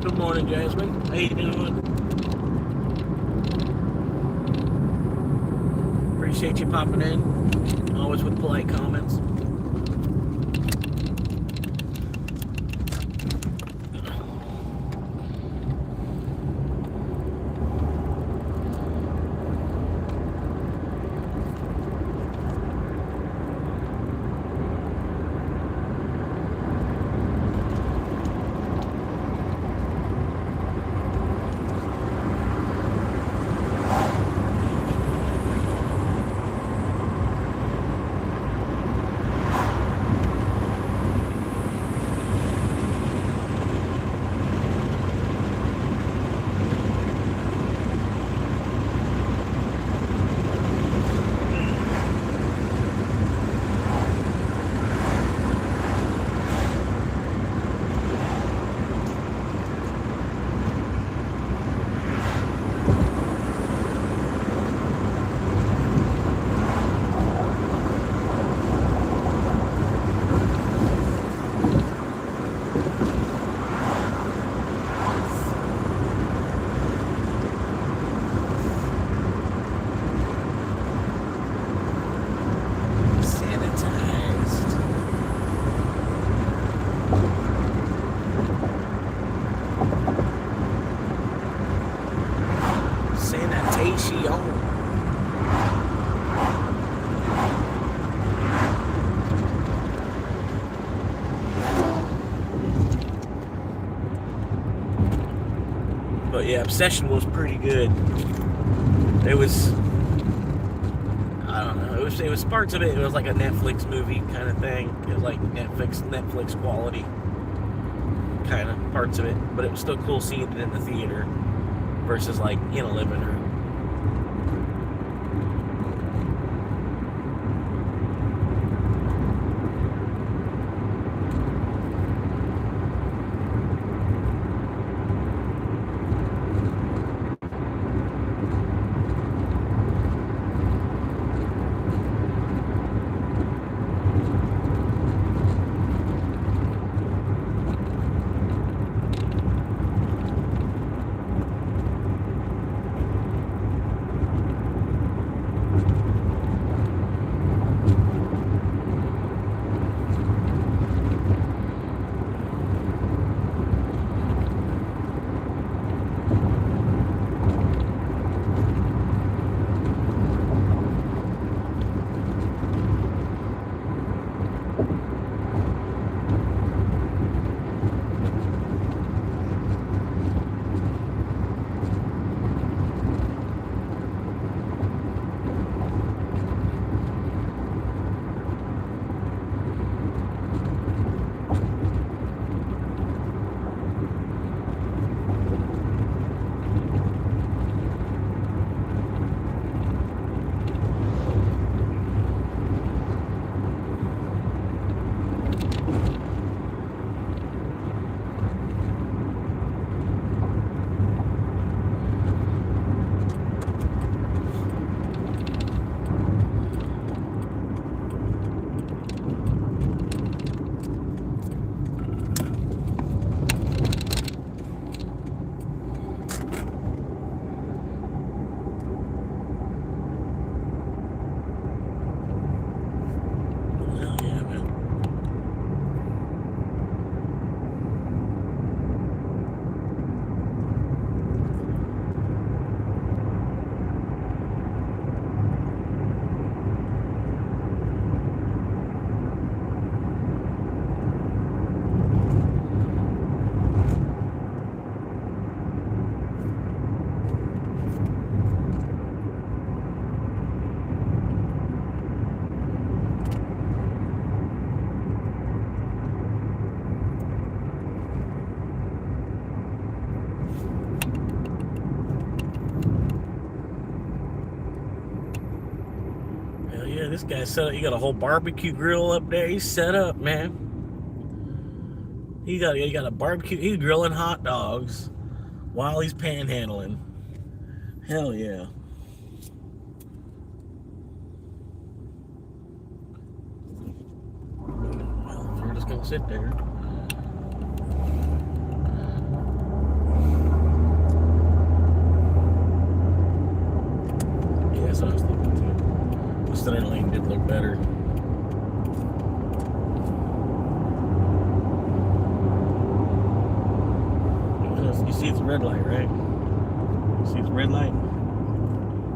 Good morning, Jasmine. How you doing? Appreciate you popping in. Always with polite comments. But yeah, Obsession was pretty good. It was, I don't know, it was parts of it. It was like a Netflix movie kind of thing. It was like Netflix quality kind of parts of it. But it was still cool seeing it in the theater versus like in a living room. this guy set up. You got a whole barbecue grill up there. He's set up, man. He got a barbecue. He's grilling hot dogs while he's panhandling. Hell yeah. Well, we're just gonna sit there. Yeah, that's what I was thinking too. The center lane did look better. You see it's a red light, right? You see it's a red light?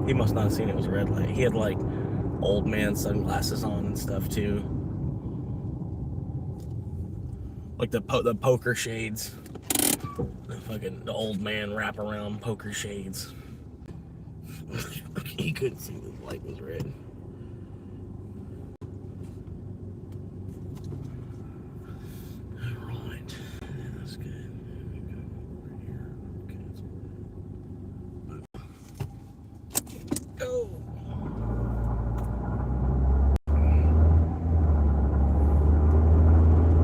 He must not have seen it was a red light. He had like old man sunglasses on and stuff too. Like the poker shades. The old man wraparound poker shades. He couldn't see the light was red. Alright. That's good. Go.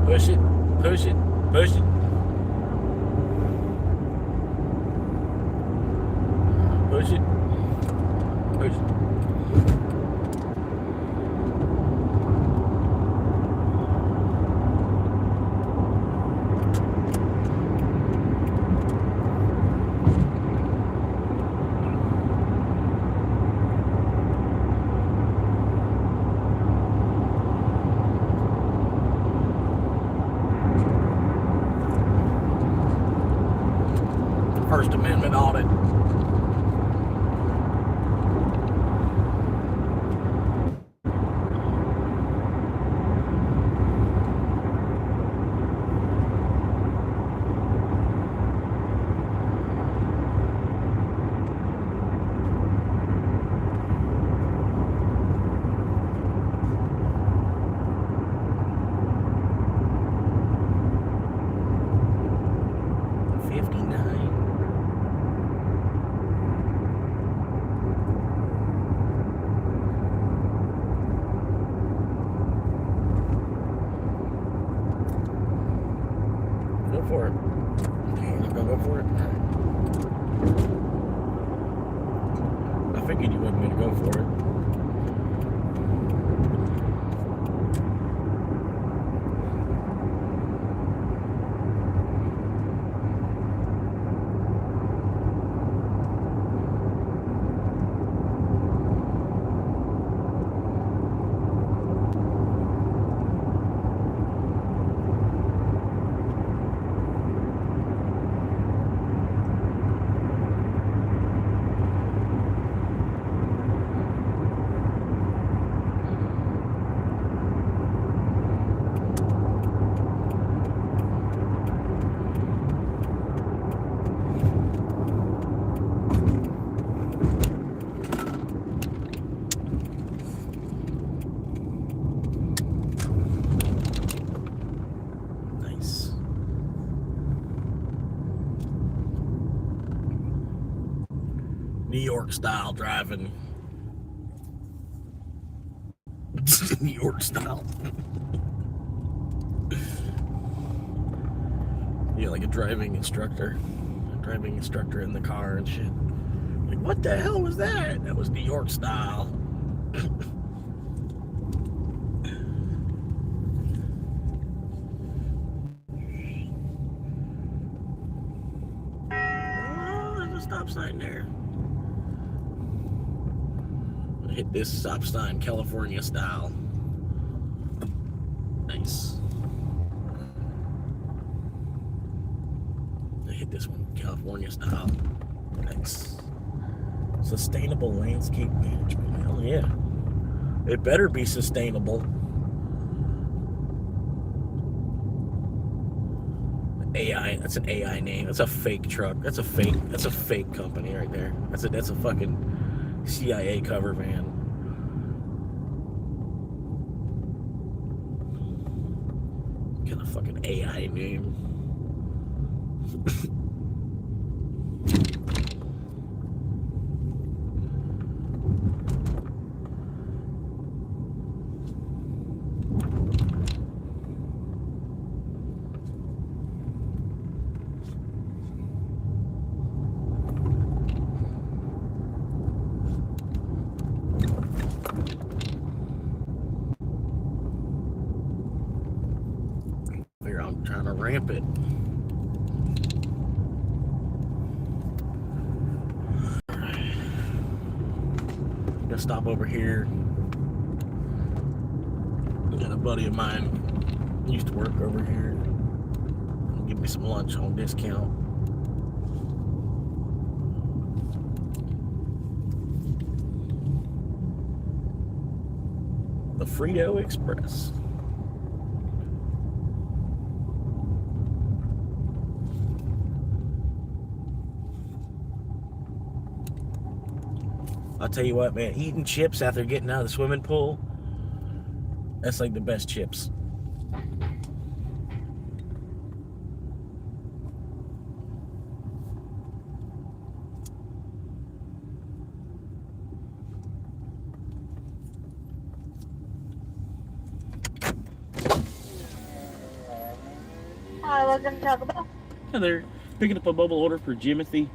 Push it, push it, push it. Push it, push it. First Amendment audit. Go for it. Okay, you're not gonna go for it? I figured you wasn't gonna go for it. New York style driving. New York style. Yeah, like a driving instructor. A driving instructor in the car and shit. Like, what the hell was that? That was New York style. Oh, there's a stop sign there. Hit this stop sign California style. Nice. I hit this one California style. Nice. Sustainable landscape management. Hell yeah. It better be sustainable. AI, that's an AI name. That's a fake truck. That's a fake company right there. That's a fucking CIA cover van. Kind of fucking AI name. I'm trying to ramp it. Alright. I'm gonna stop over here. I got a buddy of mine used to work over here. Give me some lunch on discount. The Frito Express. I'll tell you what, man, eating chips after getting out of the swimming pool, that's like the best chips. Hi, welcome to Taco Bell. Hi there. Picking up a mobile order for Jimothy.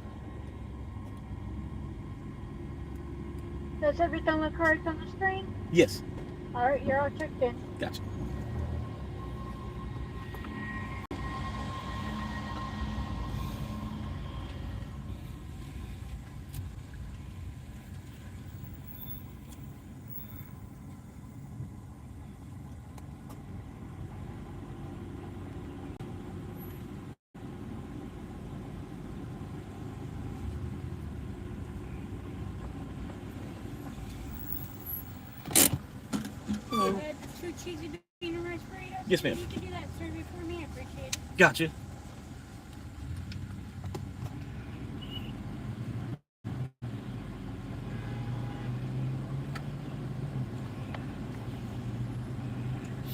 Does everything look correct on the screen? Yes. Alright, you're all checked in. Gotcha. You had 2 cheesy bean and rice burritos? Yes, ma'am. You can do that survey for me. I appreciate it. Gotcha.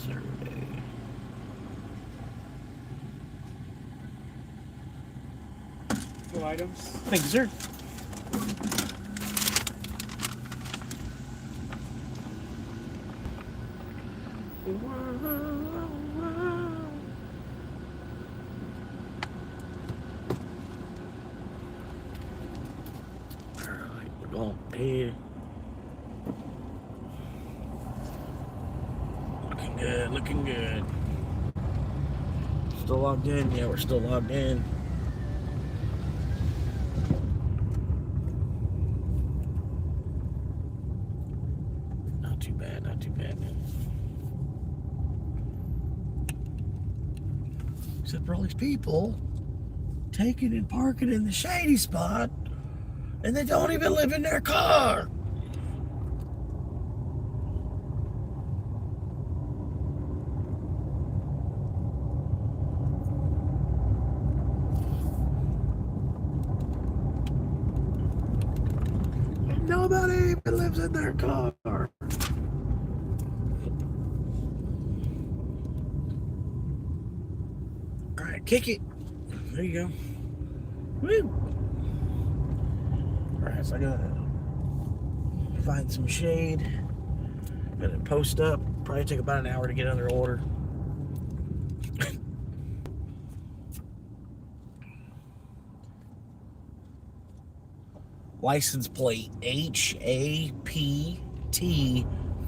Saturday. Two items. Thank you, sir. Alright, we're going here. Looking good, looking good. Still logged in? Yeah, we're still logged in. Not too bad, not too bad. Except for all these people taking and parking in the shady spot, and they don't even live in their car. Nobody even lives in their car. All right, kick it. There you go. Woo. All right, so I gotta find some shade. Gotta post up. Probably take about an hour to get another order. License plate HAPT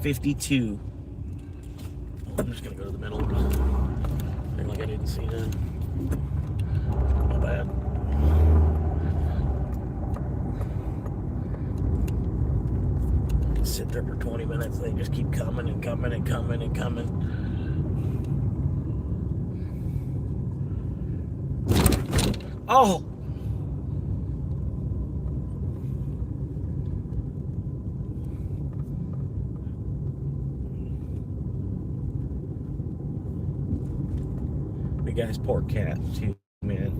52. I'm just gonna go to the middle. Act like I didn't see that. My bad. Sit there for 20 minutes. They just keep coming and coming and coming and coming. Oh! Big guy's poor cat, too, man.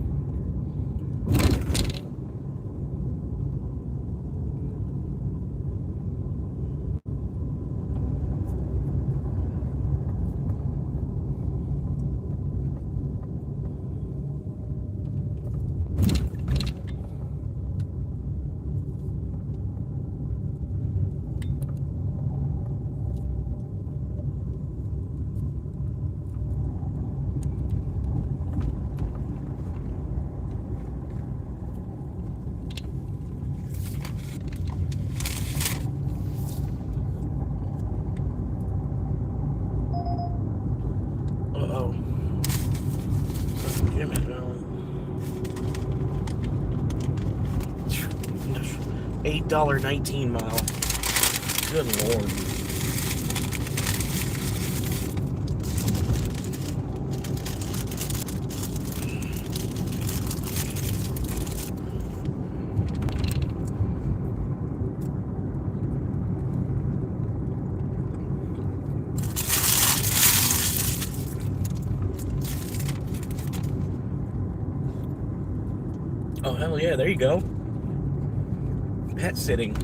Jimmyville. $8.19 mile. Good Lord. Oh, hell yeah, there you go. Pet sitting.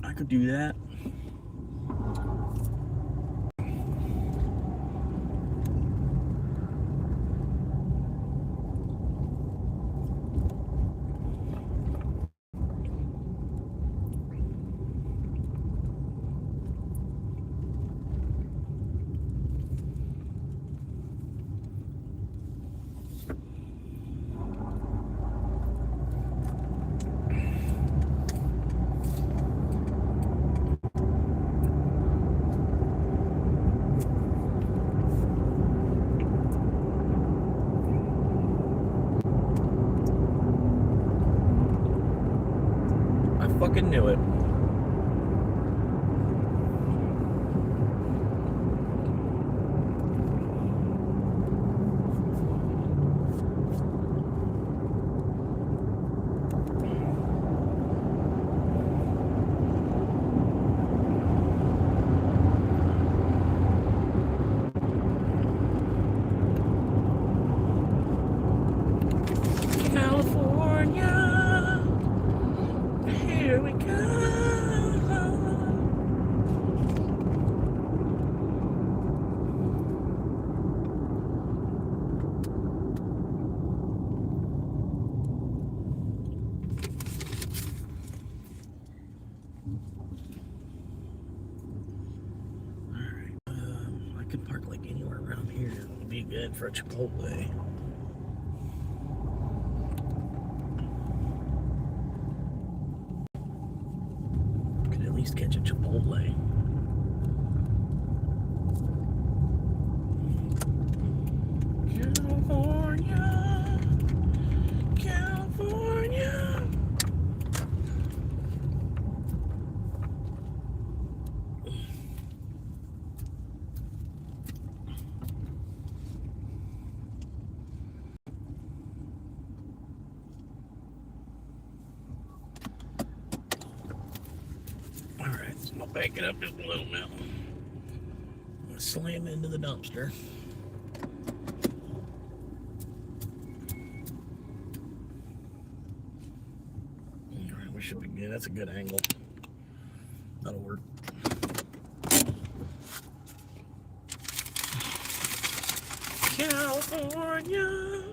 I could do that. I fucking knew it. California, here we go. I could park like anywhere around here. It'd be good for a Chipotle. Could at least catch a Chipotle. California, California. Alright, so I'll back it up just a little bit. Slam into the dumpster. Alright, we should be good. That's a good angle. That'll work. California.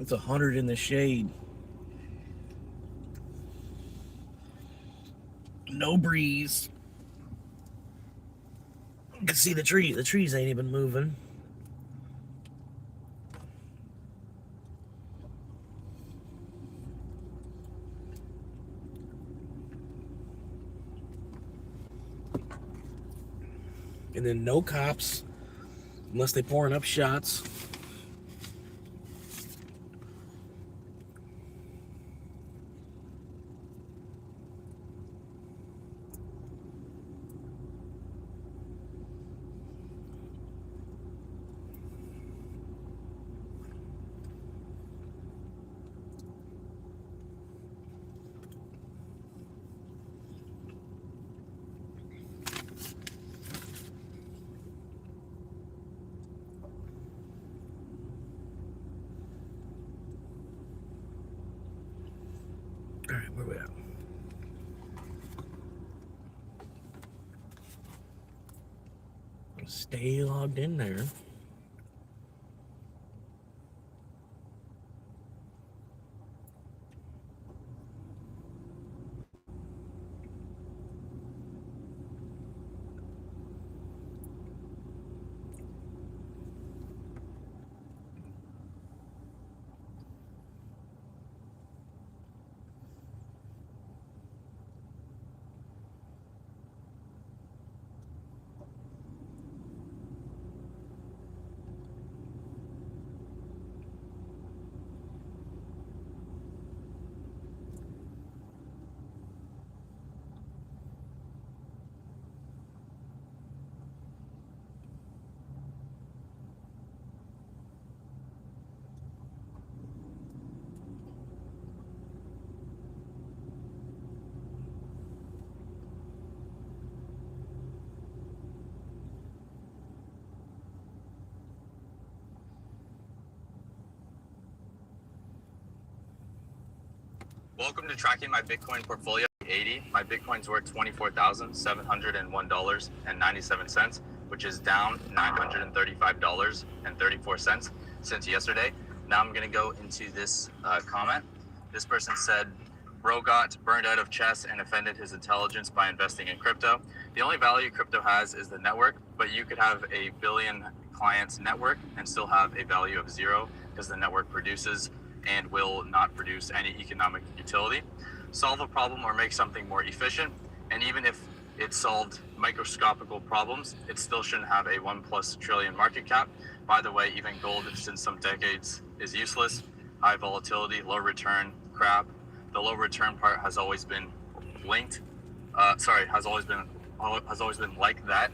It's 100 in the shade. No breeze. You can see the tree. The trees ain't even moving. And then no cops, unless they pouring up shots. Where we at? Stay logged in there. Welcome to tracking my Bitcoin portfolio. 80. My Bitcoin's worth $24,701.97, which is down $935.34 since yesterday. Now I'm going to go into this comment. This person said, Bro got burned out of chess and offended his intelligence by investing in crypto. The only value crypto has is the network, but you could have a billion clients network and still have a value of zero because the network produces and will not produce any economic utility. Solve a problem or make something more efficient, and even if it solved microscopical problems, it still shouldn't have a 1+ trillion market cap. By the way, even gold since some decades is useless. High volatility, low return, crap. The low return part has always been linked. Has always been like that.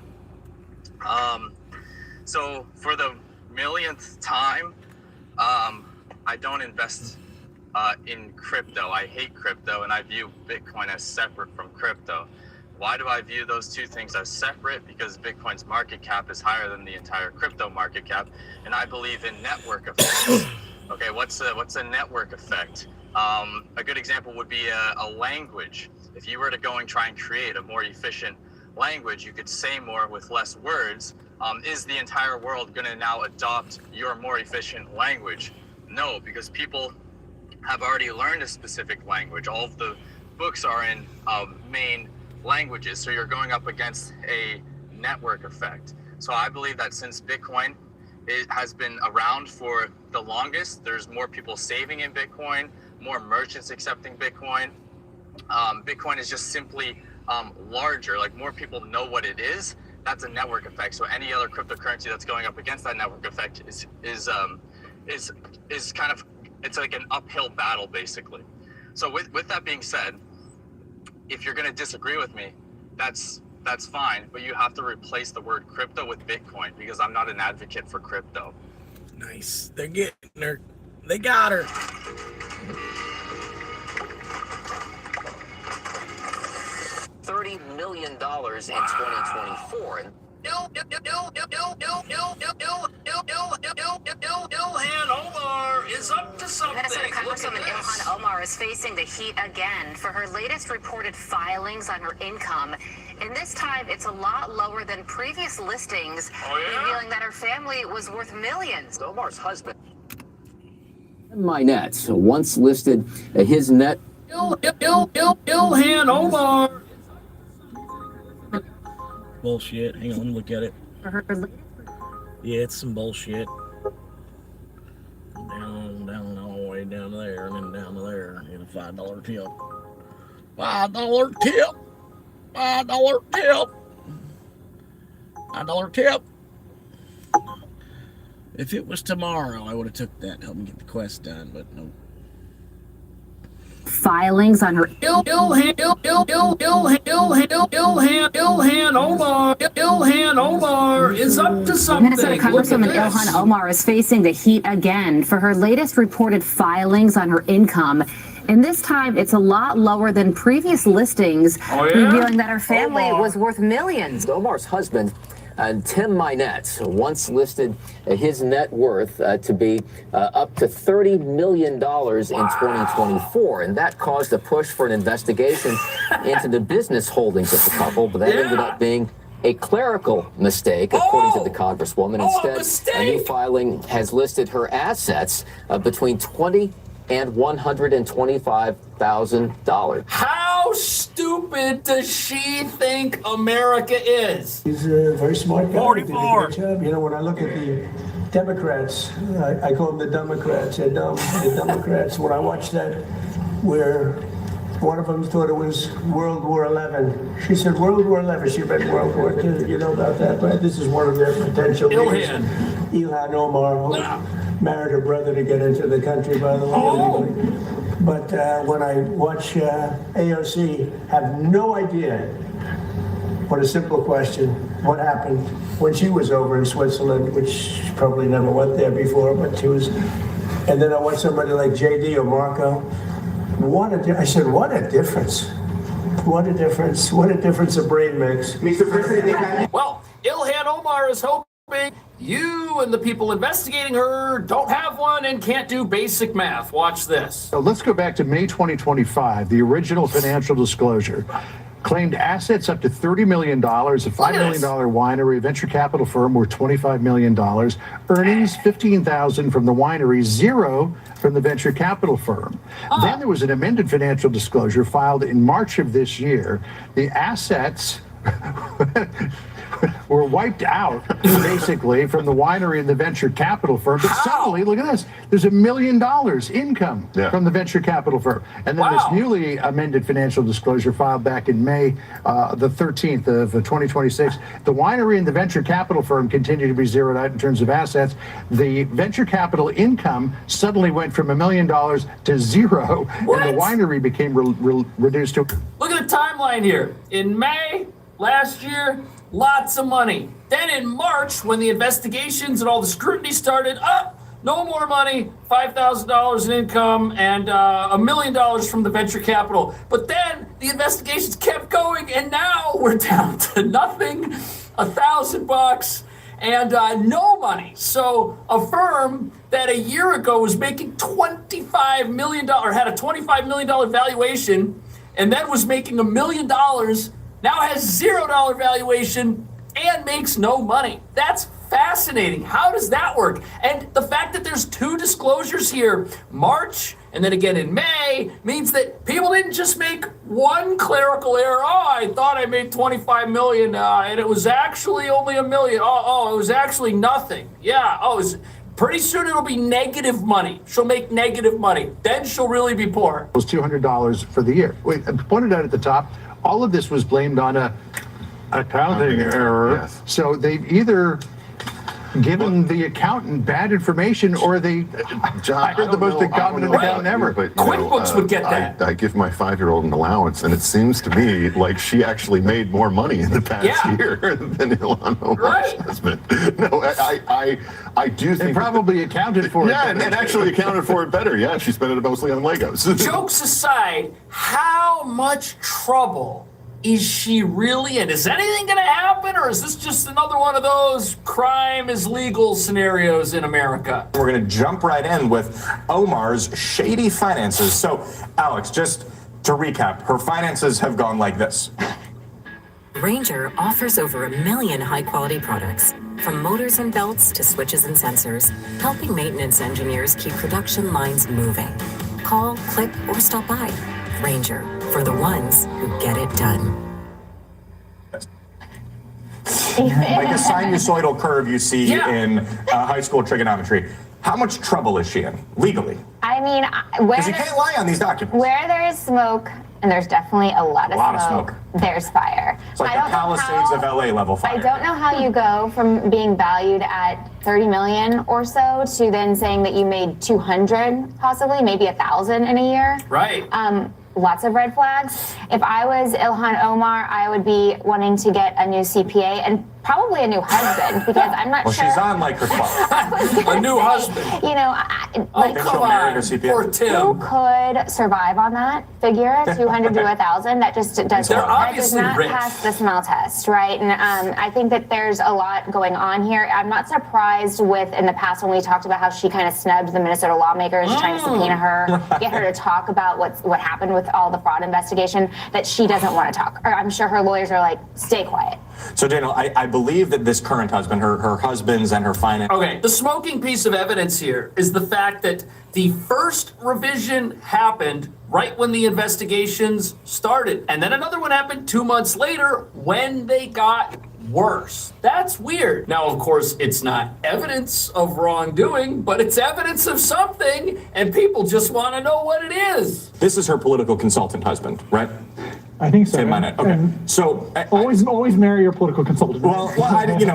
So for the millionth time, I don't invest in crypto. I hate crypto, and I view Bitcoin as separate from crypto. Why do I view those two things as separate? Because Bitcoin's market cap is higher than the entire crypto market cap, and I believe in network effects. Okay, what's a network effect? A good example would be a language. If you were to go and try and create a more efficient language, you could say more with less words. Is the entire world going to now adopt your more efficient language? No, because people have already learned a specific language. All of the books are in main languages, so you're going up against a network effect. So I believe that since Bitcoin has been around for the longest, there's more people saving in Bitcoin, more merchants accepting Bitcoin. Bitcoin is just simply larger, like more people know what it is. That's a network effect. So any other cryptocurrency that's going up against that network effect is kind of, it's like an uphill battle basically. So with that being said, if you're going to disagree with me, that's fine, but you have to replace the word crypto with Bitcoin, because I'm not an advocate for crypto. Nice. They're getting her. They got her. $30 million in 2024. Ilhan Omar is up to something. Minnesota Congresswoman Ilhan Omar is facing the heat again for her latest reported filings on her income. And this time, it's a lot lower than previous listings, revealing that her family was worth millions. Omar's husband. My net once listed his net. Ilhan Omar. Bullshit. Hang on, look at it. Yeah, it's some bullshit. Down all the way down there, and then down to there. Get a $5 tip. $5 tip. $5 tip. $5 tip. If it was tomorrow, I would have took that to help me get the quest done, but nope. Filings on her Ilhan Omar is up to something. Minnesota Congresswoman Ilhan Omar is facing the heat again for her latest reported filings on her income. And this time, it's a lot lower than previous listings, revealing that her family was worth millions. Omar's husband Tim Minette once listed his net worth to be up to $30 million in 2024, and that caused a push for an investigation into the business holdings of the couple, but that ended up being a clerical mistake, according to the Congresswoman. Instead, a new filing has listed her assets between $20,000 and $125,000. How stupid does she think America is? He's a very smart guy. 44. Did a great job. You know, when I look at the Democrats, I call them the Democrats. They're dumb. The Democrats. When I watched that, where one of them thought it was World War XI. She said World War XI. She read World War II. You know about that, right? This is one of their potential leaders. Ilhan Omar, who married her brother to get into the country, by the way. But when I watch AOC, have no idea. What a simple question. What happened when she was over in Switzerland, which she probably never went there before, but she was. And then I watch somebody like JD or Marco. I said, what a difference. What a difference. What a difference a brain makes. Mr. President. Well, Ilhan Omar is hoping you and the people investigating her don't have one and can't do basic math. Watch this. So let's go back to May 2025. The original financial disclosure claimed assets up to $30 million, a $5 million winery, venture capital firm worth $25 million, earnings $15,000 from the winery, $0 from the venture capital firm. Then there was an amended financial disclosure filed in March of this year. The assets were wiped out, basically, from the winery and the venture capital firm. But suddenly, look at this, there's $1 million income from the venture capital firm. And then this newly amended financial disclosure filed back in May the 13th of 2026. The winery and the venture capital firm continue to be zeroed out in terms of assets. The venture capital income suddenly went from $1 million to $0, and the winery became reduced to... Look at the timeline here. In May last year, lots of money. Then in March, when the investigations and all the scrutiny started, no more money, $5,000 in income, and $1 million from the venture capital. But then the investigations kept going, and now we're down to nothing, $1,000, and no money. So a firm that a year ago was making $25 million, or had a $25 million valuation, and then was making $1 million, now has $0 valuation and makes no money. That's fascinating. How does that work? And the fact that there's two disclosures here, March and then again in May, means that people didn't just make one clerical error. I thought I made $25 million and it was actually only $1 million. It was actually nothing. Pretty soon it'll be negative money. She'll make negative money. Then she'll really be poor. It was $200 for the year. I pointed out at the top, all of this was blamed on a accounting error. Yes. So they've either given the accountant bad information, or they hired the most incompetent accountant ever. But, QuickBooks would get that. I give my 5-year-old an allowance, and it seems to me like she actually made more money in the past year than Ilhan Omar's husband. No, I do think... They probably accounted for it. Yeah, and actually accounted for it better. Yeah, she spent it mostly on Legos. Jokes aside, how much trouble is she really in? Is anything going to happen, or is this just another one of those crime is legal scenarios in America? We're going to jump right in with Omar's shady finances. So, Alex, just to recap, her finances have gone like this. Ranger offers over 1 million high-quality products, from motors and belts to switches and sensors, helping maintenance engineers keep production lines moving. Call, click, or stop by. Ranger, for the ones who get it done. Like a sinusoidal curve you see in high school trigonometry. How much trouble is she in, legally? I mean, because you can't lie on these documents. Where there is smoke, and there's definitely a lot of smoke, there's fire. It's like the Palisades of LA level fire. I don't know how you go from being valued at 30 million or so to then saying that you made 200, possibly, maybe 1,000 in a year. Right. Lots of red flags. If I was Ilhan Omar, I would be wanting to get a new CPA and probably a new husband, because I'm not Well, sure. she's on like her 12. A new husband. You know, like, come on, poor Tim. who could survive on that figure, 200 to 1,000? That just does, They're that does obviously not rich. pass the smell test, right? And I think that there's a lot going on here. I'm not surprised with, in the past, when we talked about how she kind of snubbed the Minnesota lawmakers trying to subpoena her, get her to talk about what happened with all the fraud investigation, that she doesn't want to talk. Or I'm sure her lawyers are like, stay quiet. So, Daniel, I believe that this current husband, her husbands and her finance. Okay, the smoking piece of evidence here is the fact that the first revision happened right when the investigations started. And then another one happened 2 months later when they got worse. That's weird. Now, of course, it's not evidence of wrongdoing, but it's evidence of something, and people just want to know what it is. This is her political consultant husband, right? I think so. Same minute. Okay. So Always marry your political consultant. Well,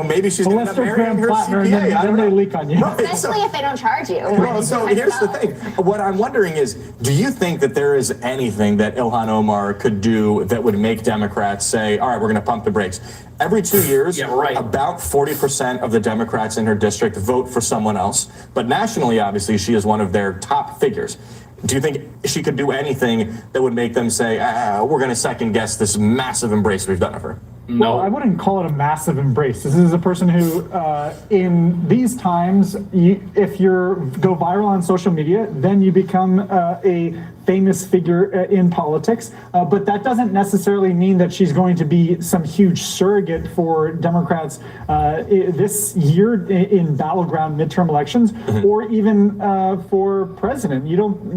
maybe she's going to marry her Plattner, CPA. and then they leak on you. Right, Especially if they don't charge you. Well, so here's the thing. What I'm wondering is, do you think that there is anything that Ilhan Omar could do that would make Democrats say, all right, we're going to pump the brakes? Every 2 years, about 40% of the Democrats in her district vote for someone else. But nationally, obviously, she is one of their top figures. Do you think she could do anything that would make them say, we're going to second guess this massive embrace we've done of her? No, well, I wouldn't call it a massive embrace. This is a person who, in these times, if you go viral on social media, then you become a famous figure in politics. But that doesn't necessarily mean that she's going to be some huge surrogate for Democrats this year in battleground midterm elections, or even for president.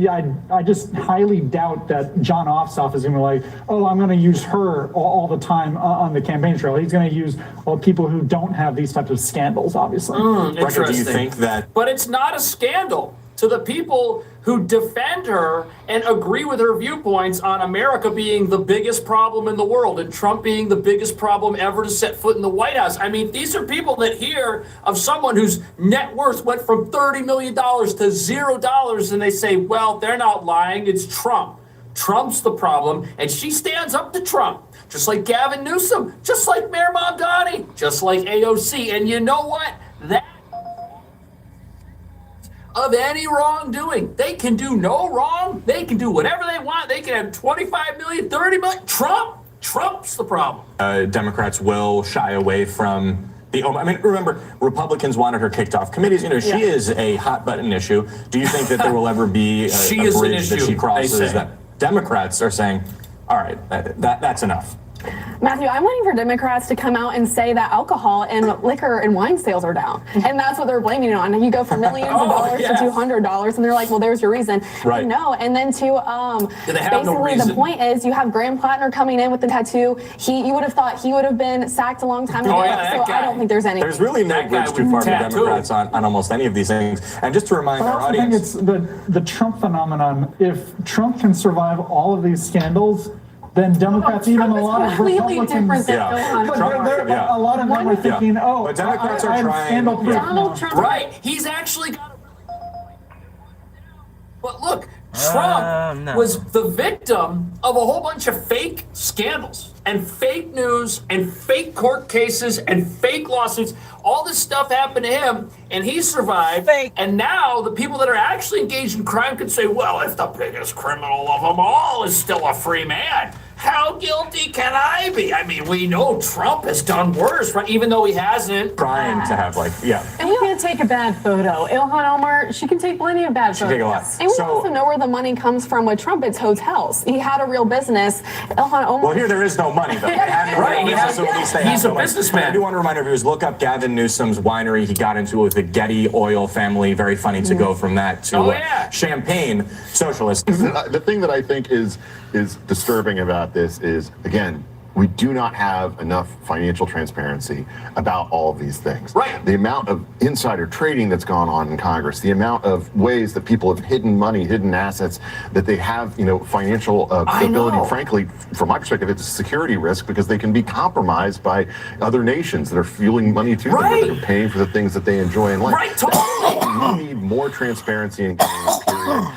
I just highly doubt that John Ossoff is going to like, oh, I'm going to use her all the time on the campaign trail. He's going to use people who don't have these types of scandals, obviously. Rucker, do you think that? But it's not a scandal to the people who defend her and agree with her viewpoints on America being the biggest problem in the world and Trump being the biggest problem ever to set foot in the White House. I mean, these are people that hear of someone whose net worth went from $30 million to $0, and they say, well, they're not lying, it's Trump. Trump's the problem, and she stands up to Trump. Just like Gavin Newsom, just like Mayor Mamdani, just like AOC. And you know what? That of any wrongdoing. They can do no wrong. They can do whatever they want. They can have 25 million, 30 million. Trump's the problem. Democrats will shy away from remember, Republicans wanted her kicked off committees. She is a hot button issue. Do you think that there will ever be a bridge that she crosses that Democrats are saying, all right, that's enough? Matthew, I'm waiting for Democrats to come out and say that alcohol and liquor and wine sales are down. And that's what they're blaming it on. You go from millions of dollars to $200, and they're like, well, there's your reason. Right. No, and then basically the point is you have Graham Plattner coming in with the tattoo. You would have thought he would have been sacked a long time ago. So I don't think there's anything. There's really no bridge too far for Democrats on almost any of these things. And just to remind our audience. I think it's the Trump phenomenon. If Trump can survive all of these scandals, then Democrats, even a lot of Republicans, a lot of them are thinking, but Democrats are trying. Donald Trump, right? He's actually got. But look, Trump was the victim of a whole bunch of fake scandals and fake news and fake court cases and fake lawsuits. All this stuff happened to him, and he survived. And now the people that are actually engaged in crime could say, well, if the biggest criminal of them all is still a free man, how guilty can I be? I mean, we know Trump has done worse, right? Even though he hasn't. Trying to have And we can't take a bad photo. Ilhan Omar, she can take plenty of bad photos. She can take a lot. And we also know where the money comes from with Trump. It's hotels. He had a real business. Ilhan Omar. Well, here there is no money, though. They had no real business, so at least they He's have a no businessman. money. I do want to remind our viewers, look up Gavin Newsom's winery. He got into it with the Getty oil family. Very funny to go from that to champagne socialist. The thing that I think is disturbing about this is, again, we do not have enough financial transparency about all of these things. Right. The amount of insider trading that's gone on in Congress, the amount of ways that people have hidden money, hidden assets, that they have, financial ability. Frankly, from my perspective, it's a security risk because they can be compromised by other nations that are fueling money to them, that are paying for the things that they enjoy in life. Right, totally. We need more transparency in government, period.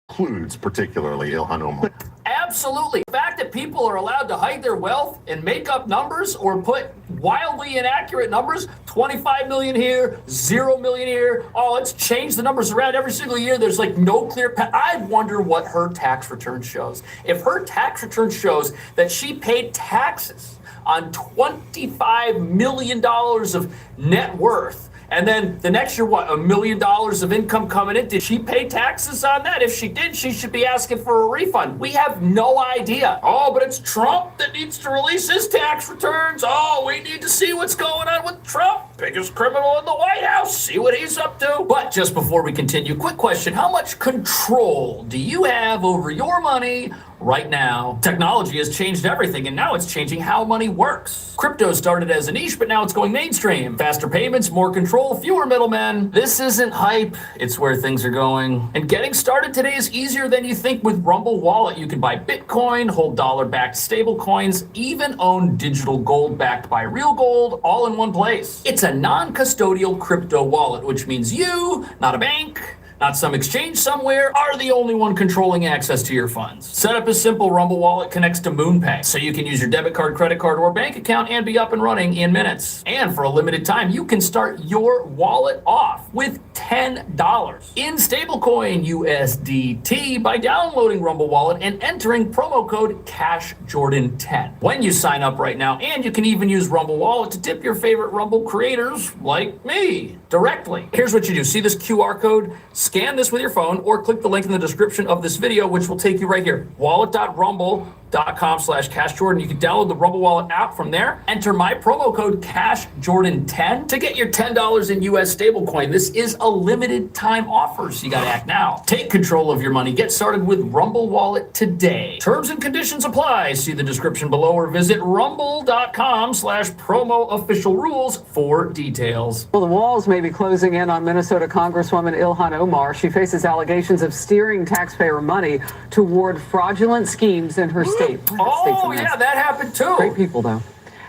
Includes particularly Ilhan Omar. Absolutely. The fact that people are allowed to hide their wealth and make up numbers or put wildly inaccurate numbers, 25 million here, 0 million here. Oh, let's change the numbers around every single year. There's like no clear path. I wonder what her tax return shows. If her tax return shows that she paid taxes on $25 million of net worth, and then the next year, what, $1 million of income coming in? Did she pay taxes on that? If she did, she should be asking for a refund. We have no idea. Oh, but it's Trump that needs to release his tax returns. Oh, we need to see what's going on with Trump, biggest criminal in the White House, see what he's up to. But just before we continue, quick question. How much control do you have over your money right now? Technology has changed everything, and now it's changing how money works. Crypto started as a niche, but now it's going mainstream. Faster payments, more control, fewer middlemen. This isn't hype, it's where things are going. And getting started today is easier than you think with Rumble Wallet. You can buy Bitcoin, hold dollar-backed stable coins, even own digital gold backed by real gold, all in one place. It's a non-custodial crypto wallet, which means you, not a bank, not some exchange somewhere, are the only one controlling access to your funds. Setup is simple. Rumble Wallet connects to MoonPay, so you can use your debit card, credit card, or bank account and be up and running in minutes. And for a limited time, you can start your wallet off with $10 in stablecoin USDT by downloading Rumble Wallet and entering promo code CashJordan10 when you sign up right now. And you can even use Rumble Wallet to tip your favorite Rumble creators like me directly. Here's what you do. See this QR code? Scan this with your phone or click the link in the description of this video, which will take you right here. wallet.rumble.com/CashJordan. You can download the Rumble Wallet app from there. Enter my promo code CashJordan10 to get your $10 in US stablecoin. This is a limited time offer, so you got to act now. Take control of your money. Get started with Rumble Wallet today. Terms and conditions apply. See the description below or visit rumble.com/promo-official-rules for details. Well, the walls may be closing in on Minnesota Congresswoman Ilhan Omar. She faces allegations of steering taxpayer money toward fraudulent schemes in her state. Oh, yeah, that happened too. Great people, though.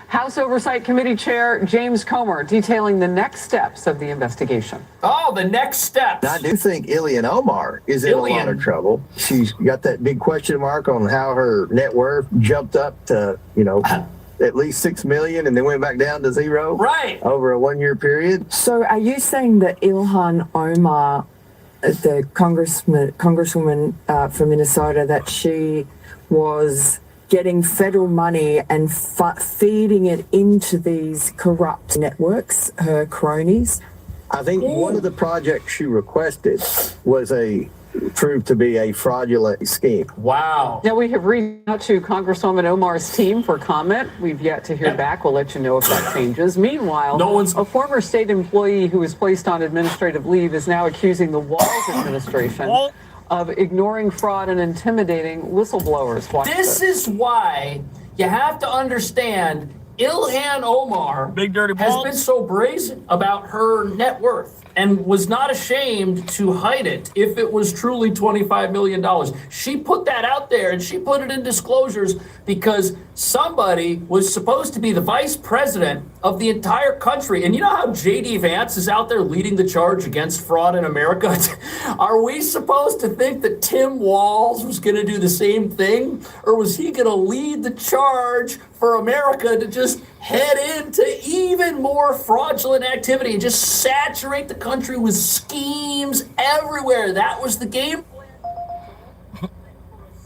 House Oversight Committee Chair James Comer detailing the next steps of the investigation. Oh, the next steps. I do think Ilhan Omar is in a lot of trouble. She's got that big question mark on how her net worth jumped up to, at least $6 million and then went back down to zero. Right. Over a 1-year period. So are you saying that Ilhan Omar, the congresswoman from Minnesota, that she was getting federal money and feeding it into these corrupt networks, her cronies? I think one of the projects she requested was proved to be a fraudulent scheme. Wow. Now, we have reached out to Congresswoman Omar's team for comment. We've yet to hear back. We'll let you know if that changes. Meanwhile, a former state employee who was placed on administrative leave is now accusing the Walz administration of ignoring fraud and intimidating whistleblowers. Watch This is why you have to understand Ilhan Omar has been so brazen about her net worth and was not ashamed to hide it if it was truly $25 million. She put that out there and she put it in disclosures because somebody was supposed to be the vice president of the entire country. And you know how J.D. Vance is out there leading the charge against fraud in America? Are we supposed to think that Tim Walz was going to do the same thing? Or was he going to lead the charge for America to just head into even more fraudulent activity and just saturate the country with schemes everywhere? That was the game plan.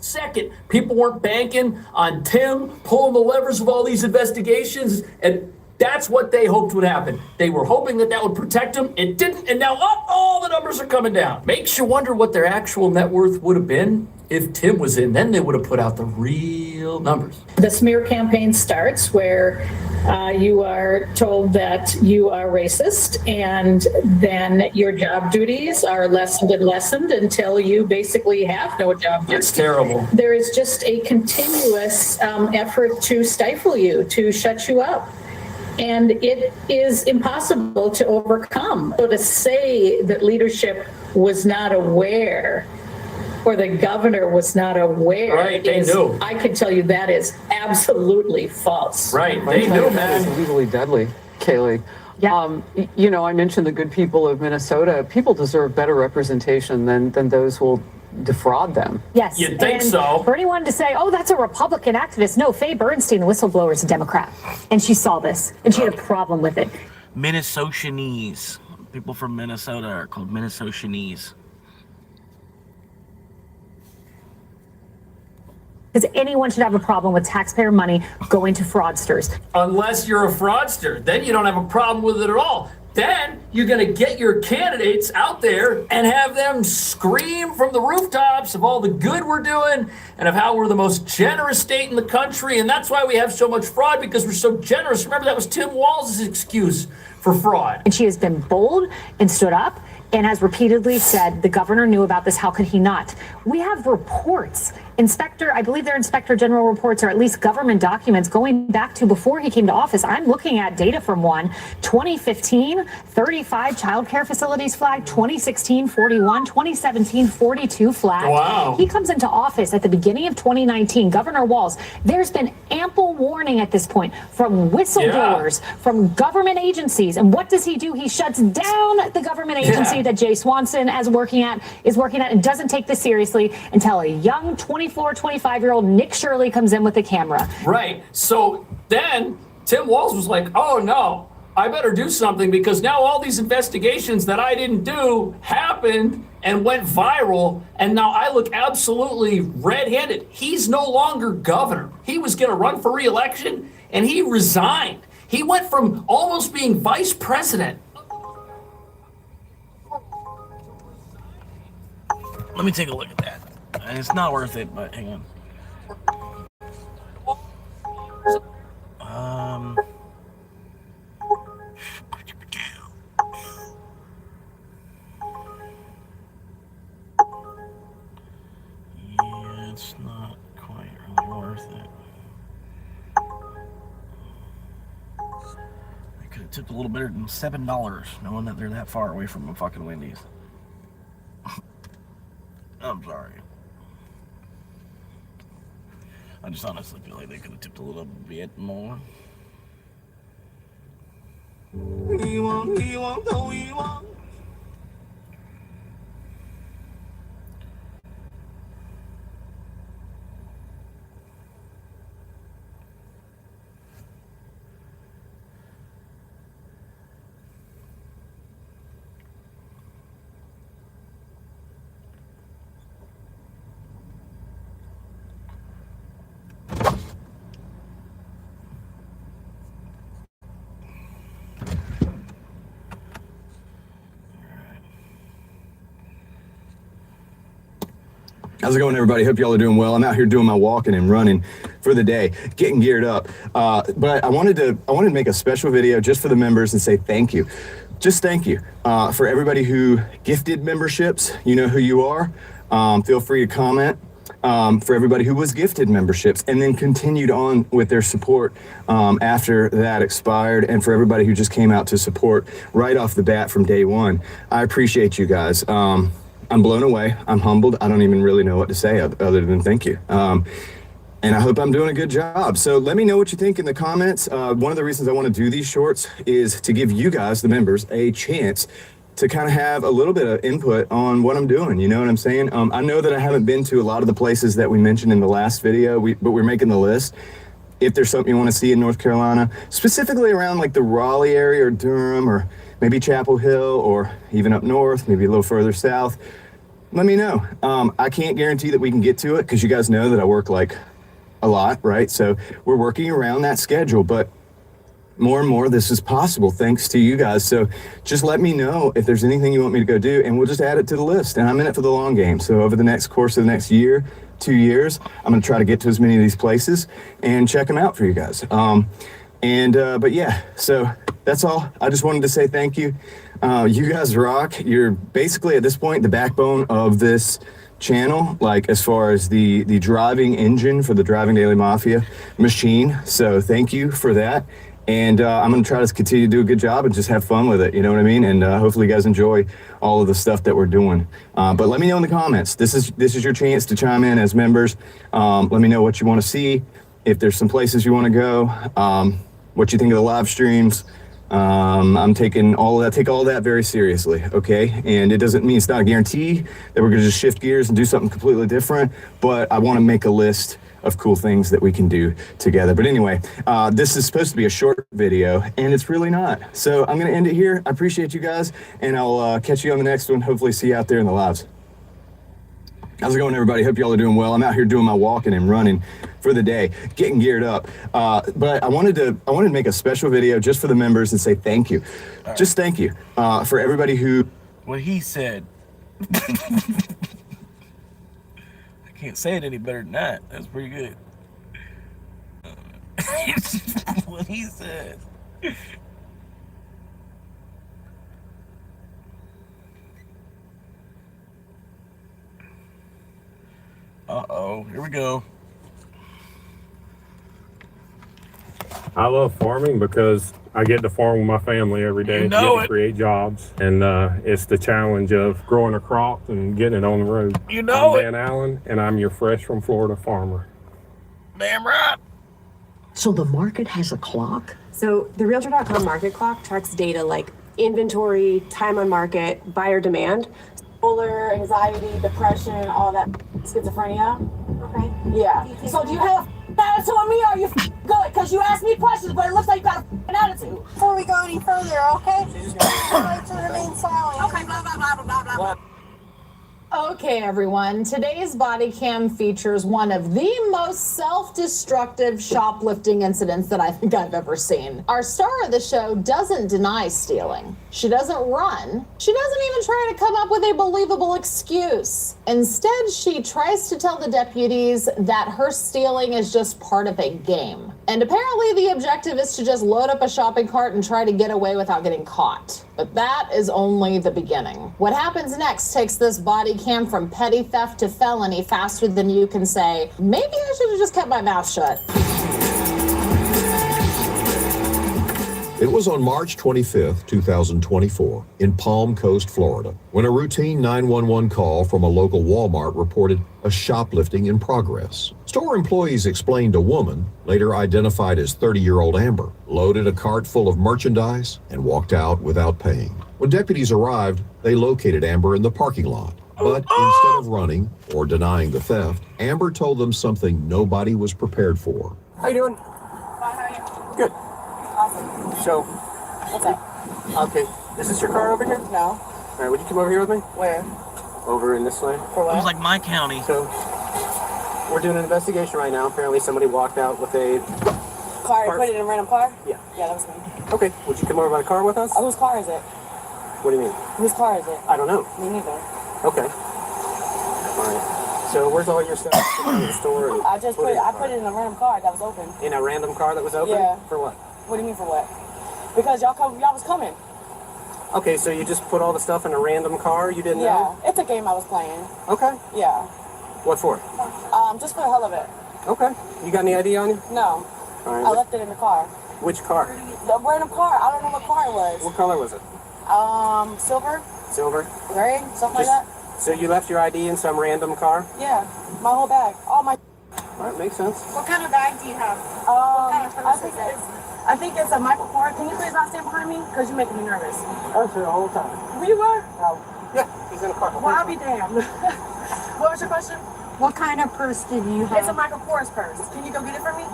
Second, people weren't banking on Tim pulling the levers of all these investigations, and that's what they hoped would happen. They were hoping that would protect them. It didn't, and now all the numbers are coming down. Makes you wonder what their actual net worth would have been if Tim was in. Then they would have put out the real numbers. The smear campaign starts where you are told that you are racist, and then your job duties are lessened and lessened until you basically have no job duties. It's terrible. There is just a continuous effort to stifle you, to shut you up. And it is impossible to overcome. So to say that leadership was not aware or the governor was not aware, right, they knew. I can tell you that is absolutely false. Right, they knew, man. It's legally deadly, Kaylee. Yeah. I mentioned the good people of Minnesota. People deserve better representation than those who will defraud them. Yes. You'd think and so. For anyone to say, oh, that's a Republican activist. No, Faye Bernstein, the whistleblower, is a Democrat. And she saw this, and she had a problem with it. Minnesotanese. People from Minnesota are called Minnesotanese. Because anyone should have a problem with taxpayer money going to fraudsters. Unless you're a fraudster, then you don't have a problem with it at all. Then you're going to get your candidates out there and have them scream from the rooftops of all the good we're doing and of how we're the most generous state in the country. And that's why we have so much fraud, because we're so generous. Remember, that was Tim Walz's excuse for fraud. And she has been bold and stood up and has repeatedly said the governor knew about this. How could he not? We have reports. I believe they're Inspector General reports, or at least government documents going back to before he came to office. I'm looking at data from 2015, 35 childcare facilities flagged, 2016, 41, 2017, 42 flagged. Wow. He comes into office at the beginning of 2019, Governor Walz. There's been ample warning at this point from whistleblowers, from government agencies. And what does he do? He shuts down the government agency that Jay Swanson is working at and doesn't take this seriously until a young 24, 25-year-old Nick Shirley comes in with a camera. Right. So then Tim Walz was like, oh no, I better do something, because now all these investigations that I didn't do happened and went viral, and now I look absolutely red-handed. He's no longer governor. He was going to run for re-election, and he resigned. He went from almost being vice president. Let me take a look at that. It's not worth it, but hang on. Yeah, it's not quite really worth it. I could have tipped a little better than $7, knowing that they're that far away from a fucking Wendy's. I'm sorry. I just honestly feel like they could have tipped a little bit more. How's it going, everybody? Hope y'all are doing well. I'm out here doing my walking and running for the day, getting geared up. But I wanted to make a special video just for the members and say thank you. Just thank you for everybody who gifted memberships. You know who you are. Feel free to comment. For everybody who was gifted memberships and then continued on with their support after that expired, and for everybody who just came out to support right off the bat from day one. I appreciate you guys. I'm blown away. I'm humbled. I don't even really know what to say other than thank you. And I hope I'm doing a good job. So let me know what you think in the comments. One of the reasons I want to do these shorts is to give you guys, the members, a chance to kind of have a little bit of input on what I'm doing. You know what I'm saying? I know that I haven't been to a lot of the places that we mentioned in the last video, but we're making the list. If there's something you want to see in North Carolina, specifically around like the Raleigh area or Durham or maybe Chapel Hill or even up north, maybe a little further south, let me know. I can't guarantee that we can get to it because you guys know that I work like a lot, right? So we're working around that schedule, but more and more this is possible thanks to you guys. So just let me know if there's anything you want me to go do, and we'll just add it to the list. And I'm in it for the long game. So over the next course of the next year, 2 years, I'm going to try to get to as many of these places and check them out for you guys. But yeah, so that's all. I just wanted to say thank you. You guys rock. You're basically at this point the backbone of this channel, like as far as the driving engine for the Driving Daily Mafia machine. So thank you for that. And I'm going to try to continue to do a good job and just have fun with it. You know what I mean? And hopefully you guys enjoy all of the stuff that we're doing. But let me know in the comments. This is your chance to chime in as members. Let me know what you want to see. If there's some places you want to go, what you think of the live streams, I'm taking all that, take all that very seriously, okay? And it doesn't mean it's not a guarantee that we're gonna just shift gears and do something completely different, but I wanna make a list of cool things that we can do together. But anyway, this is supposed to be a short video, and it's really not. So I'm gonna end it here. I appreciate you guys, and I'll catch you on the next one. Hopefully see you out there in the lives. How's it going, everybody? Hope y'all are doing well. I'm out here doing my walking and running for the day, getting geared up. But I wanted to make a special video just for the members and say thank you. Just thank you for everybody who. What he said. I can't say it any better than that. That's pretty good. What he said. Uh-oh, here we go. I love farming because I get to farm with my family every day. You know get to create jobs, and it's the challenge of growing a crop and getting it on the road. You know I'm Dan Allen, and I'm your fresh from Florida farmer. Damn right. So the market has a clock? So the Realtor.com market clock tracks data like inventory, time on market, buyer demand, solar, anxiety, depression, all that, schizophrenia. Okay. Yeah. So do you have an attitude on me, or are you good? Because you asked me questions, but it looks like you got an attitude. Before we go any further, okay? Try to remain silent. Okay, blah, blah, blah, blah, blah, blah. Okay, everyone. Today's body cam features one of the most self-destructive shoplifting incidents that I think I've ever seen. Our star of the show doesn't deny stealing. She doesn't run. She doesn't even try to come up with a believable excuse. Instead, she tries to tell the deputies that her stealing is just part of a game. And apparently the objective is to just load up a shopping cart and try to get away without getting caught. But that is only the beginning. What happens next takes this body cam from petty theft to felony faster than you can say, maybe I should have just kept my mouth shut. It was on March 25th, 2024, in Palm Coast, Florida, when a routine 911 call from a local Walmart reported a shoplifting in progress. Store employees explained a woman, later identified as 30-year-old Amber, loaded a cart full of merchandise and walked out without paying. When deputies arrived, they located Amber in the parking lot. But instead of running or denying the theft, Amber told them something nobody was prepared for. How you doing? Good. So, what's up? Okay, Is this your car over here? No. all right, would you come over here with me? Where? Over in this lane. For what? It was like my county. So, we're doing an investigation right now. Apparently somebody walked out with a... Car? You put it in a random car? Yeah. Yeah, that was me. Okay, would you come over by the car with us? Whose car is it? What do you mean? Whose car is it? I don't know. Me neither. Okay. All right. So where's all your stuff in the store? And I just put it in a random car that was open. In a random car that was open? Yeah. For what? What do you mean for what? Because y'all was coming. Okay, so you just put all the stuff in a random car you didn't know? Yeah, it's a game I was playing. Okay. Yeah. What for? Just for the hell of it. Okay. You got any ID on you? No. All right. I left it in the car. Which car? The random car. I don't know what car it was. What color was it? Silver, Silver? gray, something like that. So you left your ID in some random car? Yeah, my whole bag, all my. All right, makes sense. What kind of bag do you have? What kind of purse is it? I think it's a Michael Kors. Can you please not stand behind me? Because you're making me nervous. I was here the whole time. Where you were? Yeah, he's in a car. Well, I'll be damned. What was your question? What kind of purse did you have? It's a Michael Kors purse. Can you go get it for me?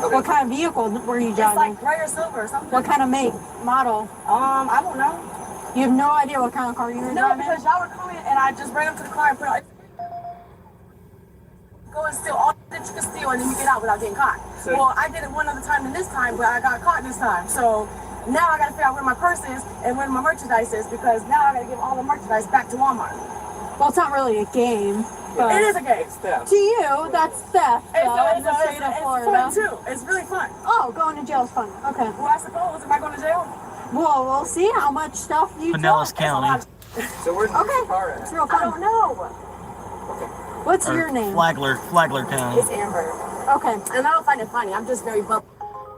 Okay. What kind of vehicle were you driving? It's like gray or silver or something. What kind of make, model? I don't know. You have no idea what kind of car you were No, driving? because y'all were coming and I just ran up to the car and put it. Go and steal all that you can steal and then you get out without getting caught. So, well, I did it one other time than this time, but I got caught this time. So now I gotta figure out where my purse is and where my merchandise is because now I gotta give all the merchandise back to Walmart. Well, it's not really a game. But It is a game. to you, that's theft. It's in the state of Florida. fun too. It's really fun. Oh, going to jail is fun. Okay. Well, I suppose. Am I going to jail? Well, we'll see how much stuff you Pinellas took. County. So where's Okay. your car at? It's real fun. I don't know. What's Or your name? Flagler County. It's Amber. Okay. And I don't find it funny. I'm just very bummed.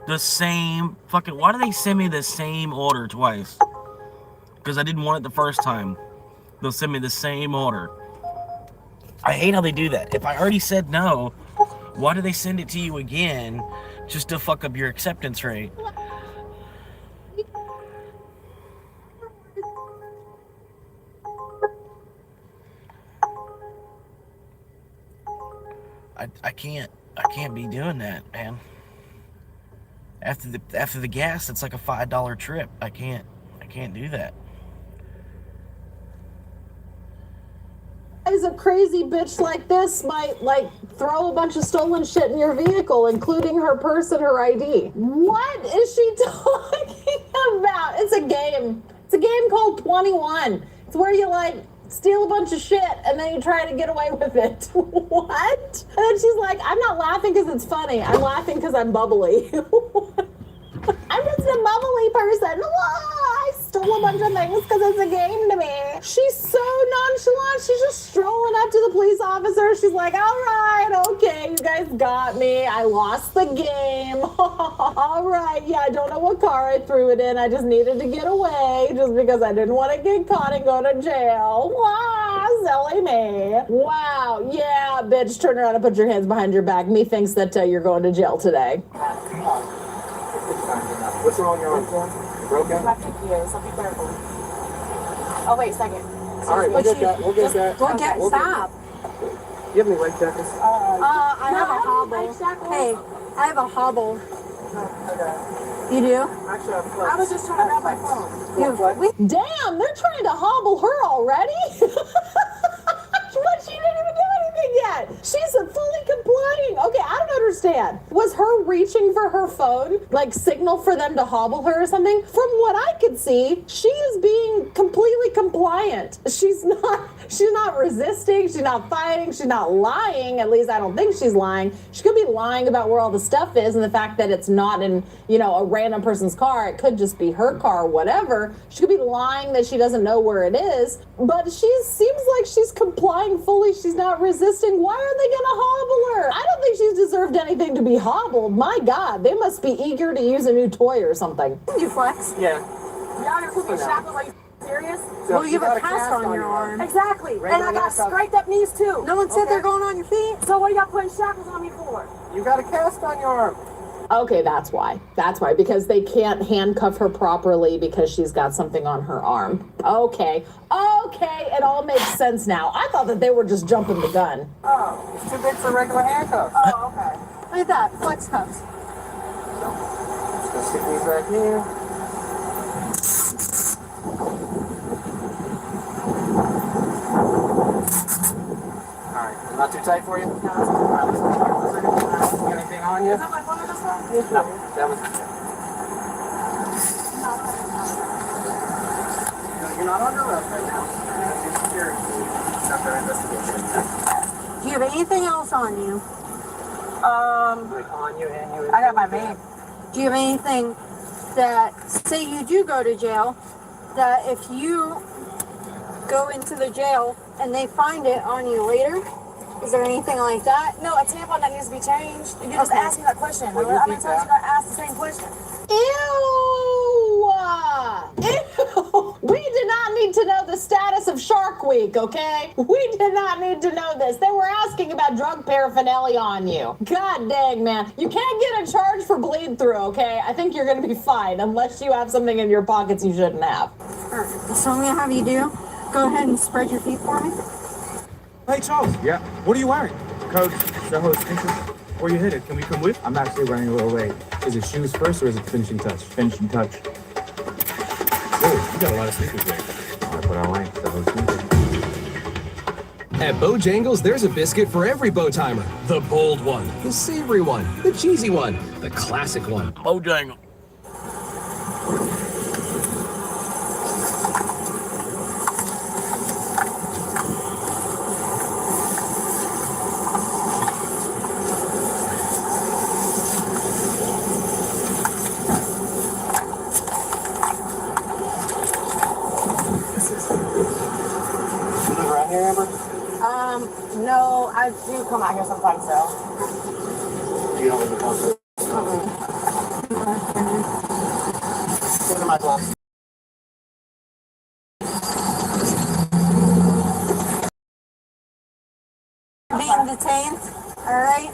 The same fucking. Why do they send me the same order twice? Because I didn't want it the first time. They'll send me the same order. I hate how they do that. If I already said no, why do they send it to you again just to fuck up your acceptance rate? I can't be doing that, man. After the gas, it's like a $5 trip. I can't do that. Is a crazy bitch like this might like throw a bunch of stolen shit in your vehicle, including her purse and her ID. What is she talking about? It's a game. It's a game called 21. It's where you like steal a bunch of shit and then you try to get away with it. What? And then she's like, I'm not laughing because it's funny. I'm laughing because I'm bubbly. I'm just a bubbly person. I stole a bunch of things because it's a game to me. She's so nonchalant. She's just strolling up to the police officer. She's like, all right, okay, you guys got me. I lost the game. All right, yeah, I don't know what car I threw it in. I just needed to get away just because I didn't want to get caught and go to jail. Wow, silly me. Wow, yeah, bitch, turn around and put your hands behind your back. Me thinks that you're going to jail today. What's wrong with your arm? Broken? My pinky is, so be careful. Oh, wait a second. All right, we'll get that. We'll get that. Stop. You have any leg jackets? I have a hobble. Hey, I have a hobble. You do? Actually, I was just trying to grab my phone. Damn, they're trying to hobble her already? But she didn't even do anything yet. She's fully complying. Okay, I don't understand. Was her reaching for her phone like signal for them to hobble her or something? From what I could see, she is being completely compliant. She's not resisting. She's not fighting. She's not lying. At least I don't think she's lying. She could be lying about where all the stuff is and the fact that it's not in, a random person's car. It could just be her car or whatever. She could be lying that she doesn't know where it is. But she seems like she's complying fully. She's not resisting. Why are they going to hobble her? I don't think she's deserved anything to be hobbled. My God, they must be eager to use a new toy or something. Can you flex? Yeah. Y'all gonna put me in shackles? Are you serious? So Well, you have a cast on your arm. Exactly. Regular And I got cast on- scraped up knees too. No one said they're going on your feet. So what are y'all putting shackles on me for? You got a cast on your arm. Okay, that's why. That's why, because they can't handcuff her properly because she's got something on her arm. Okay, it all makes sense now. I thought that they were just jumping the gun. Oh, it's too big for regular handcuffs. Oh, okay. Look at that, flex cuffs. Just gonna stick these right here. Alright, not too tight for you? No, anything on you? Is that my phone this one? No, that was You're not under arrest right now. You're security. Not their investigation. Do you have anything else on you? Like on you and you. I got my vape. Do you have anything that, say you do go to jail, that if you go into the jail and they find it on you later, is there anything like that? No, a tampon that needs to be changed. You just Okay. asked me that question. Well, How you many keep times that. you gotta ask the same question? Ew! Ew! We did not need to know the status of Shark Week, okay? We did not need to know this. They were asking about drug paraphernalia on you. God dang, man. You can't get a charge for bleed through, okay? I think you're gonna be fine unless you have something in your pockets you shouldn't have. Alright, so I'm gonna have you go ahead and spread your feet for me. Hey, Charles. Yeah. What are you wearing? Coat, Soho sneakers. Where you headed? Can we come with? I'm actually running a little late. Is it shoes first or is it finishing touch? Finishing touch. Oh, you got a lot of sneakers there. That's what I like. Soho sneakers. At Bojangles, there's a biscuit for every Bowtimer. The bold one, the savory one, the cheesy one, the classic one. Bojangle. You live around here, Amber? No, I do come out here sometimes, though. You don't live in Tulsa? Those are my glasses. Being detained, alright?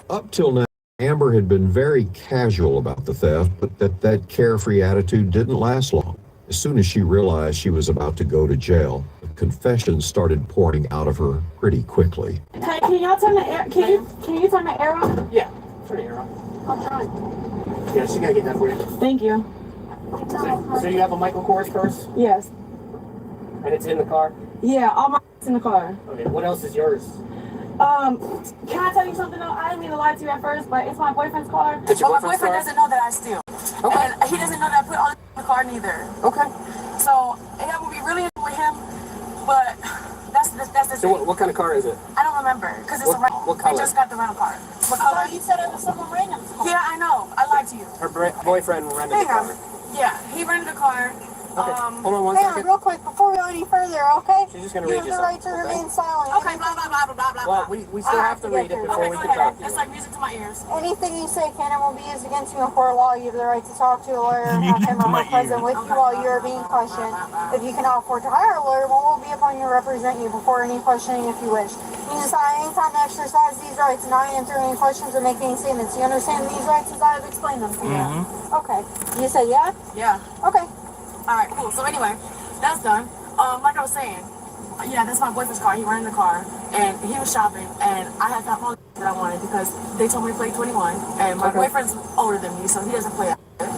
Up till now, Amber had been very casual about the theft, but that carefree attitude didn't last long. As soon as she realized she was about to go to jail, the confessions started pouring out of her pretty quickly. Hey, can y'all turn the air? Can you turn the air on? Yeah, turn the air on. I'm trying. Yeah, she gotta get that for you. Thank you. So you have a Michael Kors purse, Yes. and it's in the car? Yeah, all my in the car. Okay, what else is yours? Can I tell you something though? I didn't mean to lie to you at first, but it's my boyfriend's car. It's your but my boyfriend's boyfriend car? doesn't know that I steal. Okay. And he doesn't know that I put all in the car neither. Okay. So I would be really annoyed with him, but that's the So thing. what kind of car is it? I don't remember because it's What- a rental. what color? We just got the rental car. What color? You said it was someone random. Yeah, I know. I lied to you. Her boyfriend rented the Hang on. car. Yeah, he rented a car. Okay. Hold on one Hang on, second. real quick, before we go any further, okay? She's just gonna you read have you the right to something, okay? remain silent. Okay, blah, blah, blah, blah, blah, blah. Well, we still have to read it before we can talk to It's you. like music to my ears. Anything you say can and will be used against you in court of law. You have the right to talk to a lawyer and have him or her present with you while you are being questioned. If you cannot afford to hire a lawyer, one will be upon you to represent you before any questioning if you wish. You decide any time to exercise these rights, not answer any questions or make any statements. You understand these rights as I have explained them to you? Okay. You said yeah? Yeah. Okay. Alright, cool. So anyway, that's done. Like I was saying, yeah, that's my boyfriend's car. He rented the car, and he was shopping, and I had found all that I wanted because they told me to play 21, and my boyfriend's older than me, so he doesn't play that good.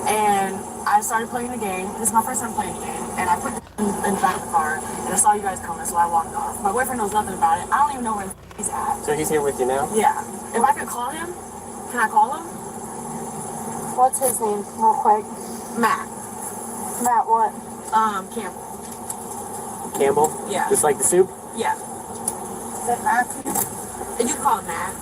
And I started playing the game. This is my first time playing the game, and I put it in the back of the car, and I saw you guys coming, so I walked off. My boyfriend knows nothing about it. I don't even know where he's at. So he's here with you now? Yeah. If I could call him, can I call him? What's his name, real quick? Matt. Matt what? Campbell. Campbell? Yeah. Just like the soup? Yeah. Is that Matthew? You can call him Matt.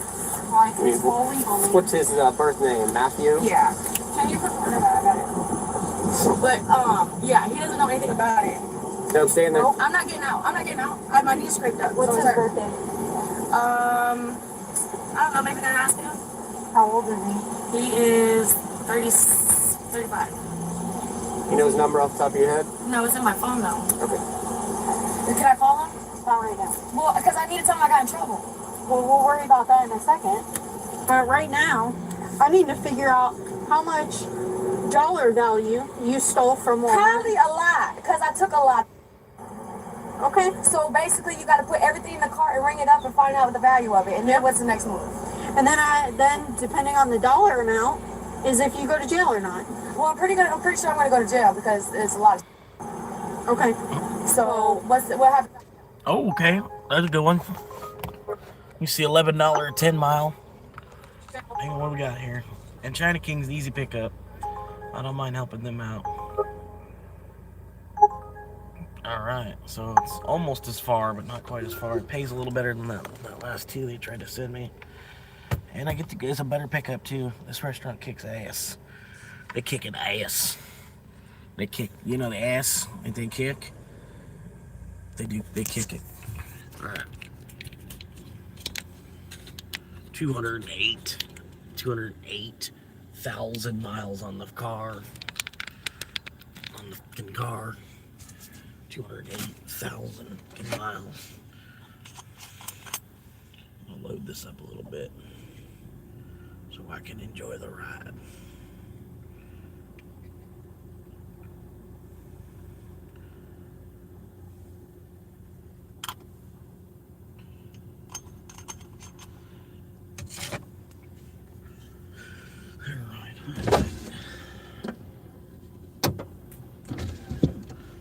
Like I mean, his full legal name? what's his birth name? Matthew? Yeah. Can you put I got it. But yeah, he doesn't know anything about it. No, I'm staying there. Nope, I'm not getting out. I'm not getting out. I have my knees scraped up. What's his birthday? I don't know, maybe I can ask him. How old is he? He is 35. You know his number off the top of your head? No, it's in my phone though. Okay. Can I call him? Not right now. Well, because I need to tell him I got in trouble. Well, we'll worry about that in a second. But right now, I need to figure out how much dollar value you stole from Walmart. Probably a lot, because I took a lot. Okay. So basically, you got to put everything in the cart and ring it up and find out the value of it, and then what's the next move? And then depending on the dollar amount, is if you go to jail or not. Well, I'm pretty sure I'm going to go to jail because it's a lot of. Okay. So what happened? Oh, okay. That's a good one. You see $11 10 mile. Hang on, what we got here? And China King's easy pickup. I don't mind helping them out. Alright, so it's almost as far, but not quite as far. It pays a little better than that last two they tried to send me. And I get to get a better pickup too. This restaurant kicks ass. They kicking ass. They kick, you know the ass that they kick? They kick it. Alright. 208,000 miles on the car. On the fucking car. 208,000 miles. I'll load this up a little bit so I can enjoy the ride.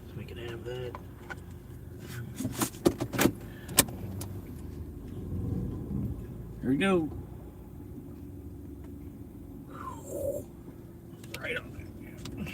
So we can have that. Here we go. Right on there.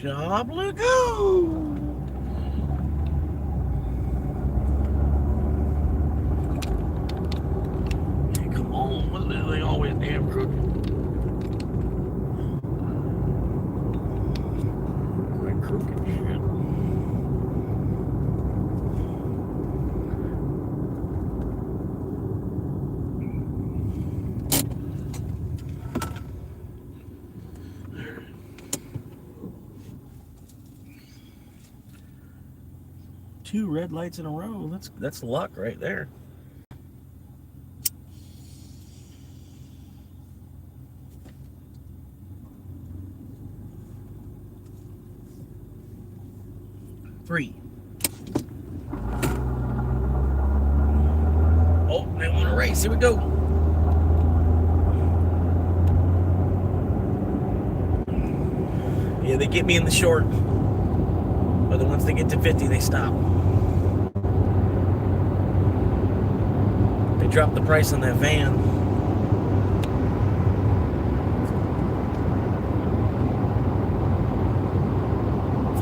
Shop Lagoon. Hey, come on, what are they always damn crooked? 2 red lights in a row. That's luck right there. Three. Oh, they want to race. Here we go. Yeah, they get me in the short. But then once they get to 50, they stop. They dropped the price on that van.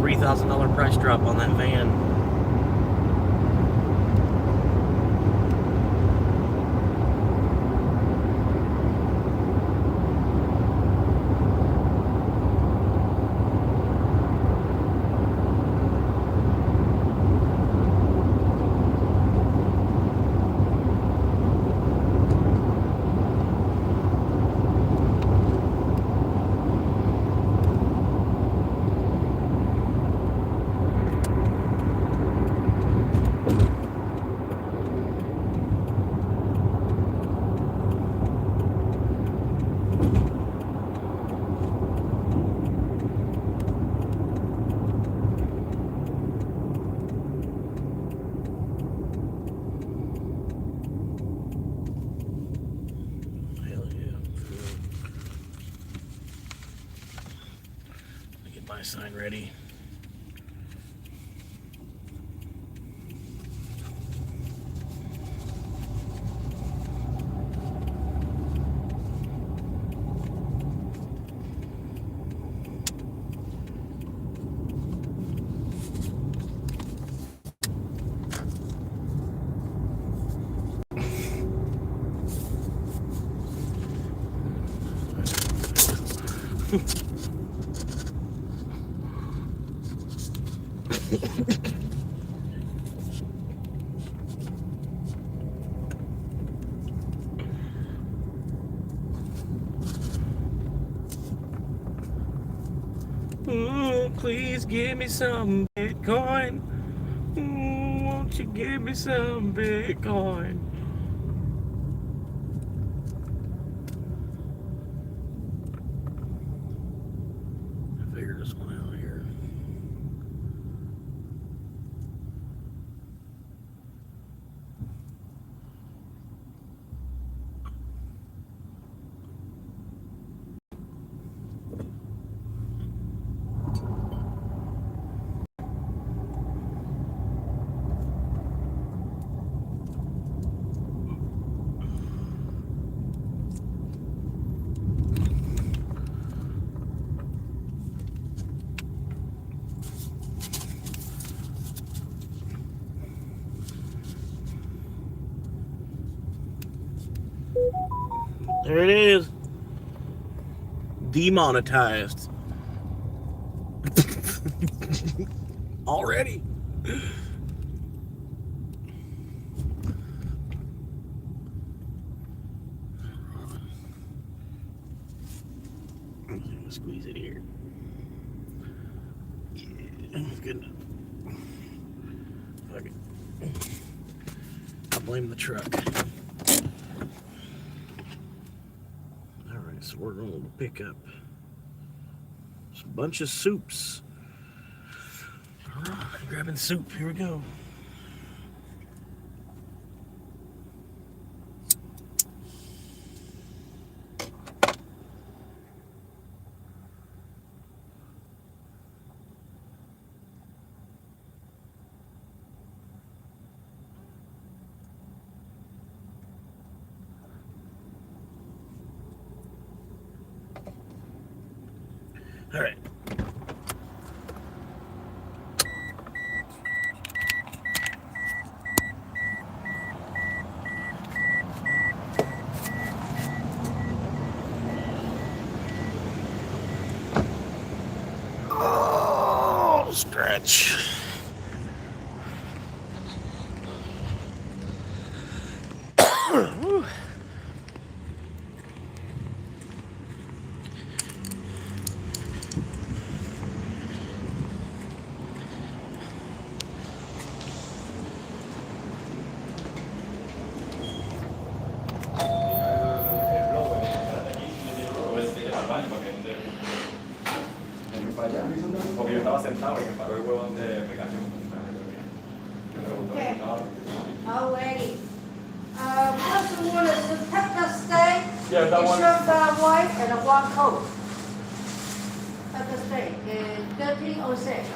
$3,000 price drop on that van. Sign ready. Please give me some Bitcoin. Won't you give me some Bitcoin? I figured this one out here. There it is. Demonetized. Already. Squeeze it here. Yeah, good enough. Fuck it. I'll blame the truck. Alright, so we're going to pick up a bunch of soups. Alright, grabbing soup. Here we go. All right. Oh, stretch. allá, porque yo estaba sentado y me paró el huevón de aplicación. Okay. Alrighty. Person one is the pepper steak. Yeah, that one. Shrimp fried white and a one coke. Pepper steak is 1306.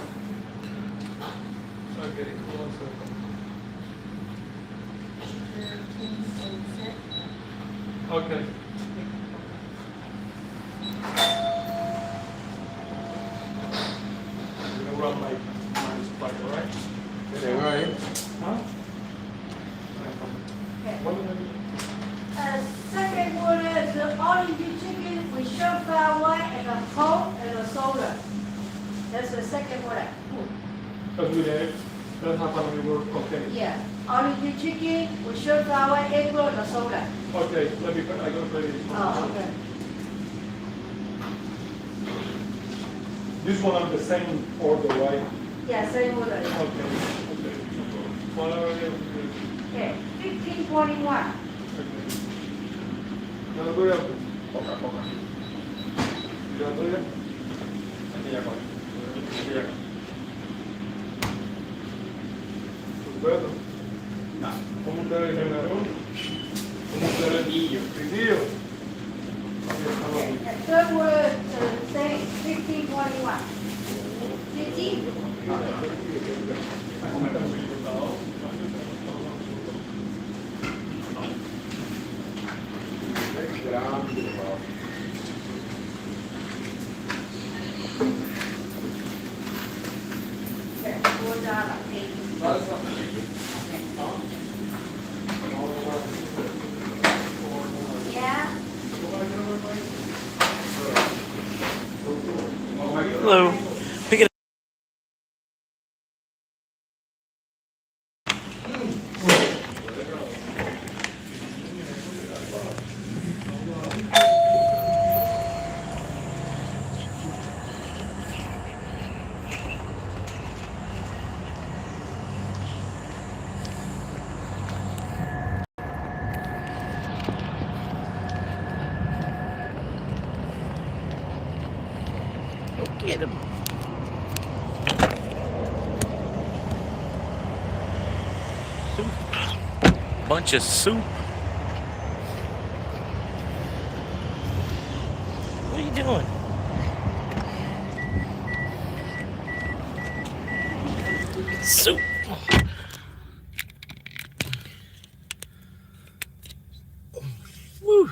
Okay, hold on a second. 1306. Okay. You're gonna run my spike, all right? Okay, all right. Huh? Second one is the all-you-can chicken with shrimp fried white and a coke and a soda. That's the second one. That's good, eh? That's not how we work, okay. Yeah, all-you-can chicken with shrimp fried white, egg roll, and a soda. Okay, let me, I gotta play this one. Oh, okay. This one on the same order, right? Yeah, same order. Okay, okay. One hour, Okay, 1521. no, voy a... Poca. ¿Y la tuya? Aquí ya, aquí ya. Bueno, ¿cómo ustedes generaron? ¿Cómo ustedes niños? ¿Niños? The third word, say 1521. 15? Okay, $4. Yeah. Hello. Pick it up. Go get him. Bunch of soup. What are you doing? Soup. Woo.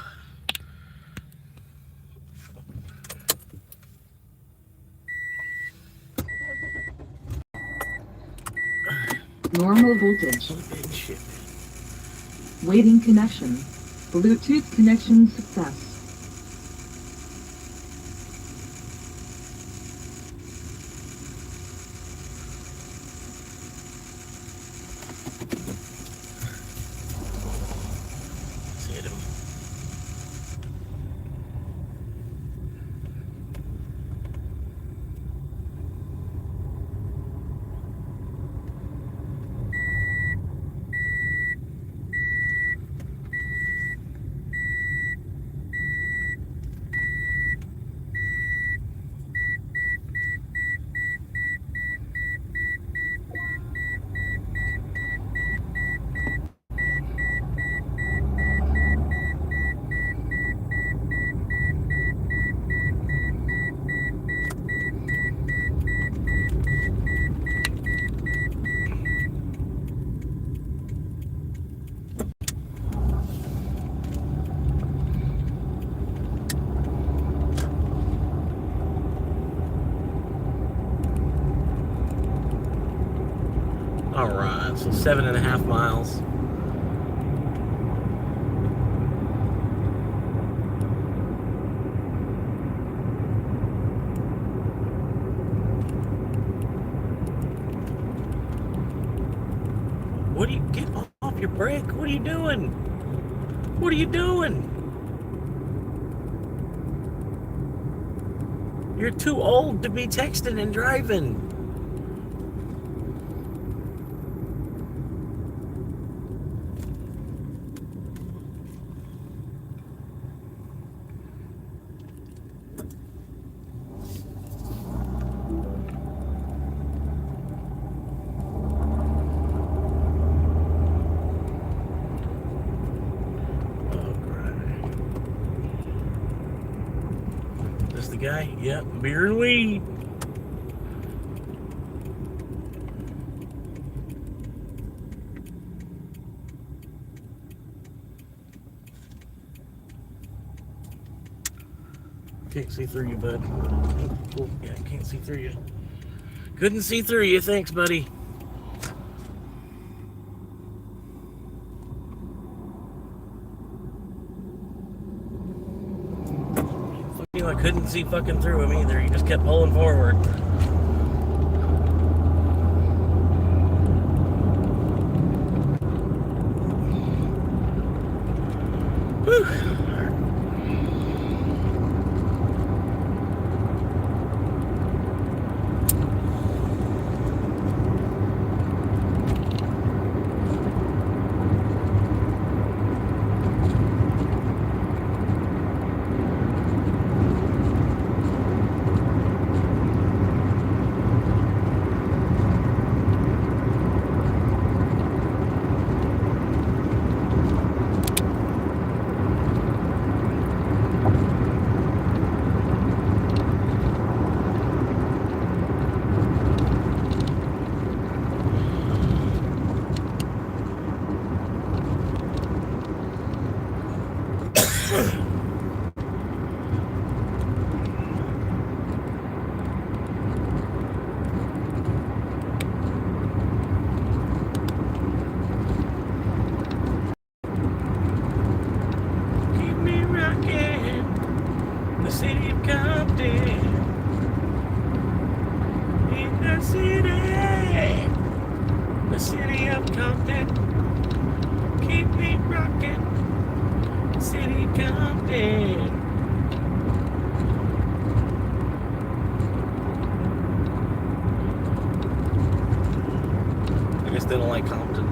Normal voltage. Waiting connection. Bluetooth connection success. Hit him. All right, so 7.5 miles. What are you get off your brake? What are you doing? What are you doing? You're too old to be texting and driving. the guy. Yep, beer and weed. Can't see through you, bud. Oh, yeah, can't see through you. Couldn't see through you. Thanks, buddy. You know, I couldn't see fucking through him either. He just kept pulling forward. Whew. They don't like Compton.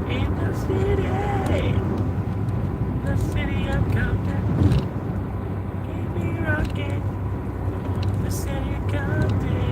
In the city of Compton, keep me rocking, the city of Compton.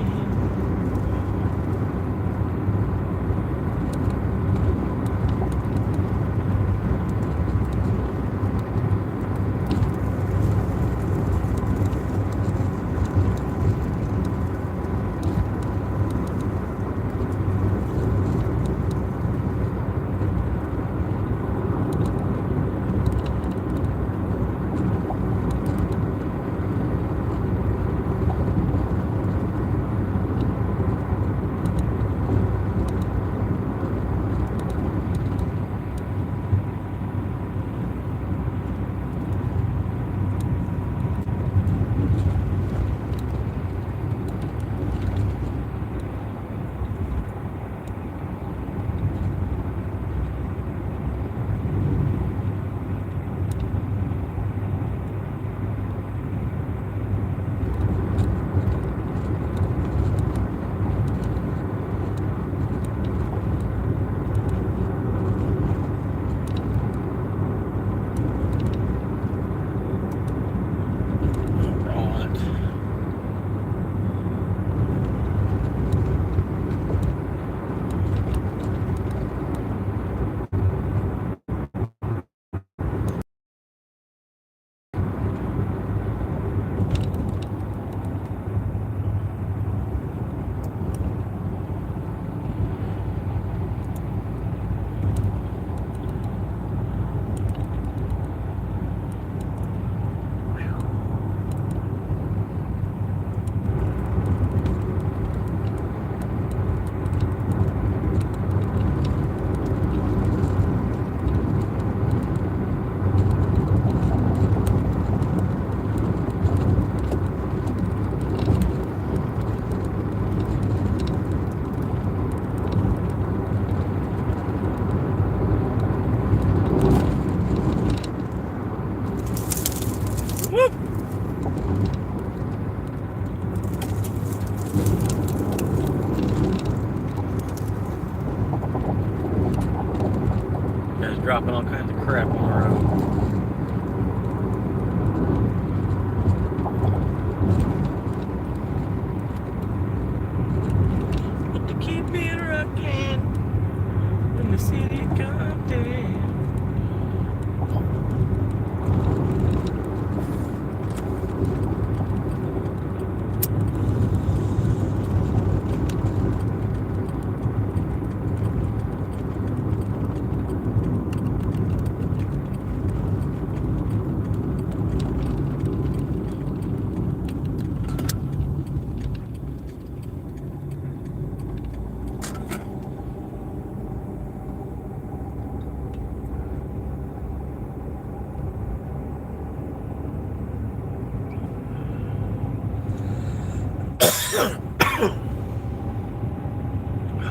Dropping all kinds of crap on the road. But to keep me rocking in the city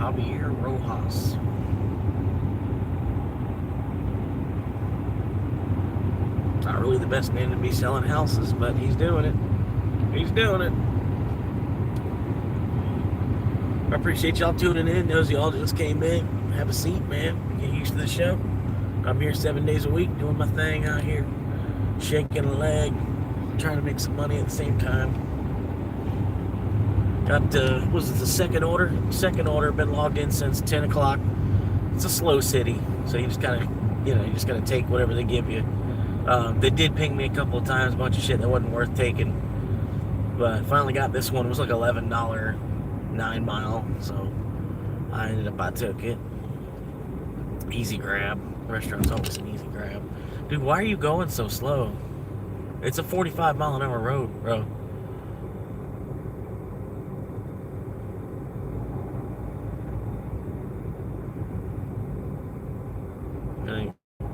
Javier Rojas. Not really the best name to be selling houses, but he's doing it. He's doing it. I appreciate y'all tuning in. Those of y'all just came in, have a seat, man. Get used to the show. I'm here 7 days a week doing my thing out here, shaking a leg, trying to make some money at the same time. Got was it the second order? Second order. Been logged in since 10 o'clock. It's a slow city, so you just gotta, you just gotta take whatever they give you. They did ping me a couple of times, a bunch of shit that wasn't worth taking, but finally got this one. It was like $11, 9 mile, so I took it. Easy grab. The restaurant's always an easy grab. Dude, why are you going so slow? It's a 45-mile-an-hour road, bro.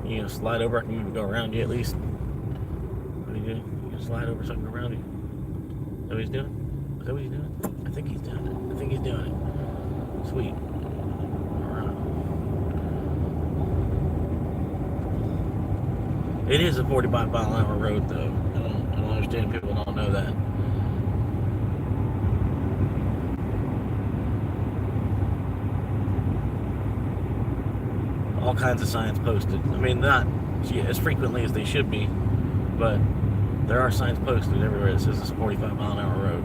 You gonna slide over? I can even go around you at least. What are you doing? You gonna slide over so I can go around you? Is that what he's doing? Is that what he's doing? I think he's doing it. I think he's doing it. Sweet. It is a 45-mile-an-hour road, though. I don't understand people don't know that. All kinds of signs posted. I mean, not as frequently as they should be, but there are signs posted everywhere that says it's a 45-mile-an-hour road.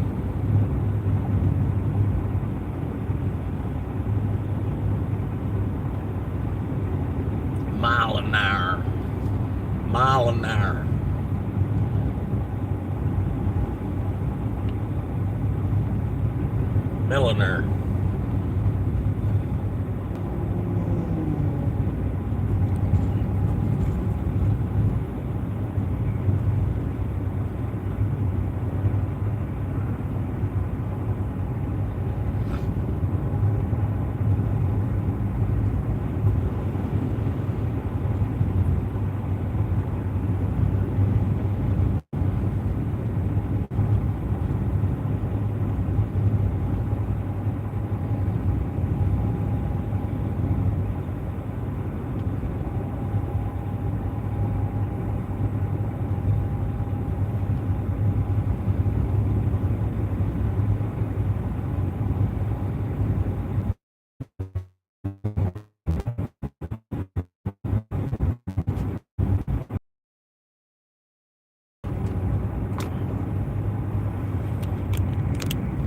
Mile an hour. Mile an hour. Milliner.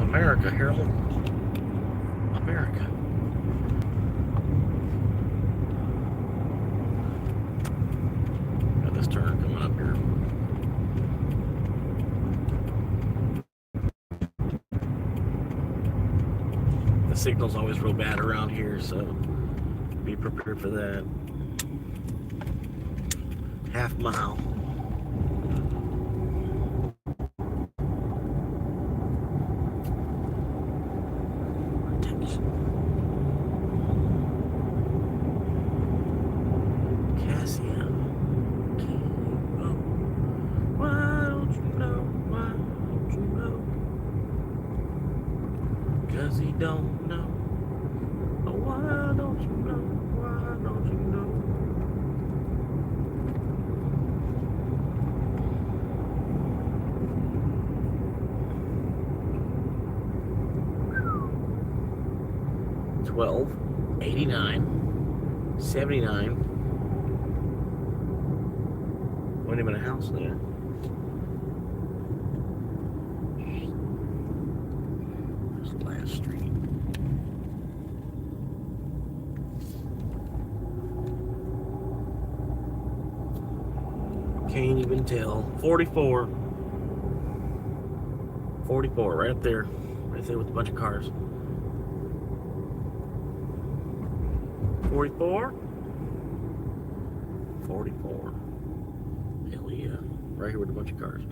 America, Harold. America. Got this turn coming up here. The signal's always real bad around here, so be prepared for that. Half mile. Don't know. Oh, why don't you know? Why don't you know? $12, $89, $79. Wasn't even a house there. There's the last street. Can't even tell. 44. 44, right up there. Right there with a bunch of cars. 44. 44. Hell yeah. Right here with a bunch of cars.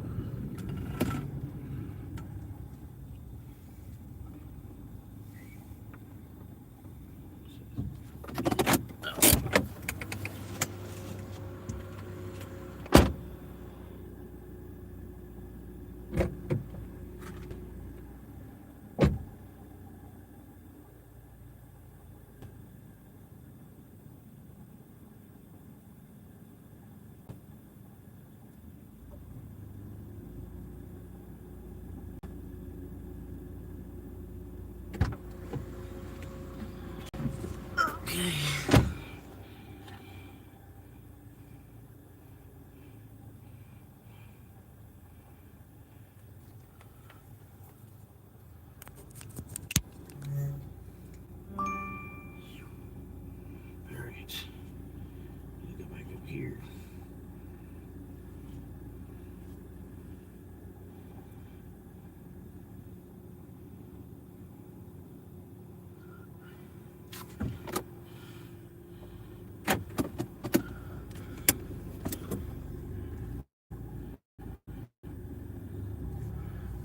Okay. Alright. Go back up here.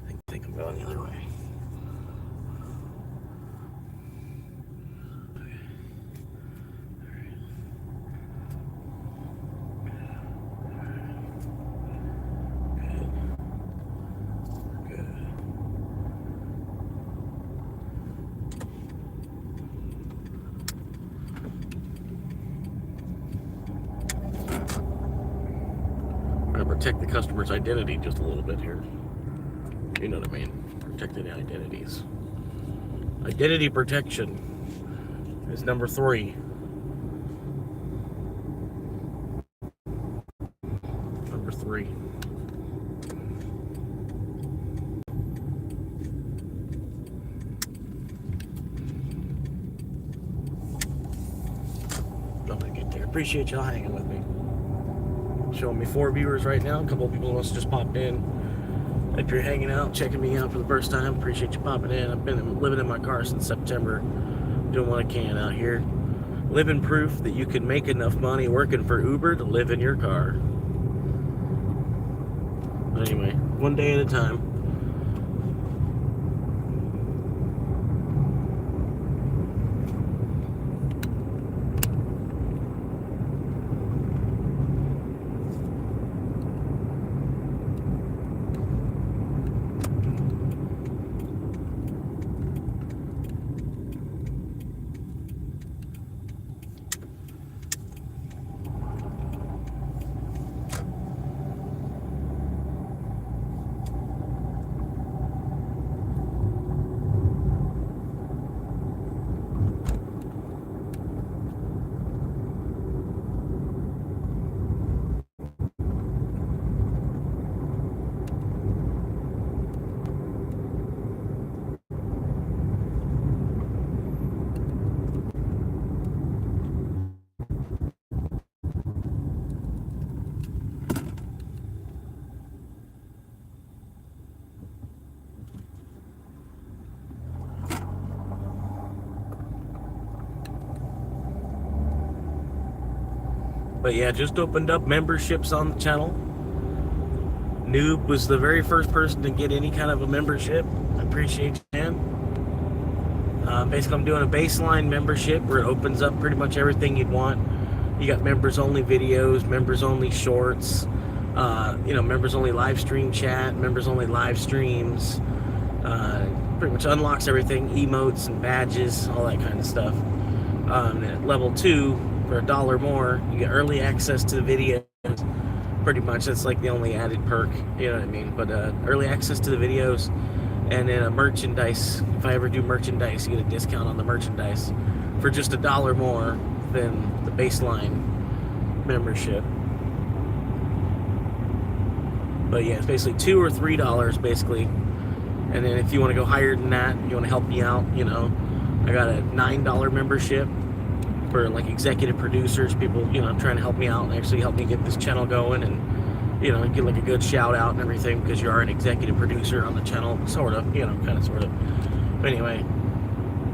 I think I'm going the other way. Protect the customer's identity just a little bit here. You know what I mean? Protecting the identities. Identity protection is number 3. Number 3. I'm gonna get there. Appreciate y'all hanging with me. Showing me 4 viewers right now. A couple of people must have just popped in. If you're hanging out, checking me out for the first time, appreciate you popping in. I've been living in my car since September, doing what I can out here. Living proof that you can make enough money working for Uber to live in your car. But anyway, one day at a time. But yeah, just opened up memberships on the channel. Noob was the very first person to get any kind of a membership. I appreciate you, man. Basically, I'm doing a baseline membership where it opens up pretty much everything you'd want. You got members-only videos, members-only shorts, members-only live stream chat, members-only live streams. Pretty much unlocks everything, emotes and badges, all that kind of stuff. At level 2, for $1 more, you get early access to the videos. Pretty much, that's like the only added perk, you know what I mean? But early access to the videos, and then a merchandise. If I ever do merchandise, you get a discount on the merchandise for just $1 more than the baseline membership. But yeah, it's basically $2 or $3 basically. And then if you want to go higher than that, you want to help me out, I got a $9 membership for like executive producers, people, trying to help me out and actually help me get this channel going and, get like a good shout out and everything because you are an executive producer on the channel, sort of, kind of, sort of. But anyway,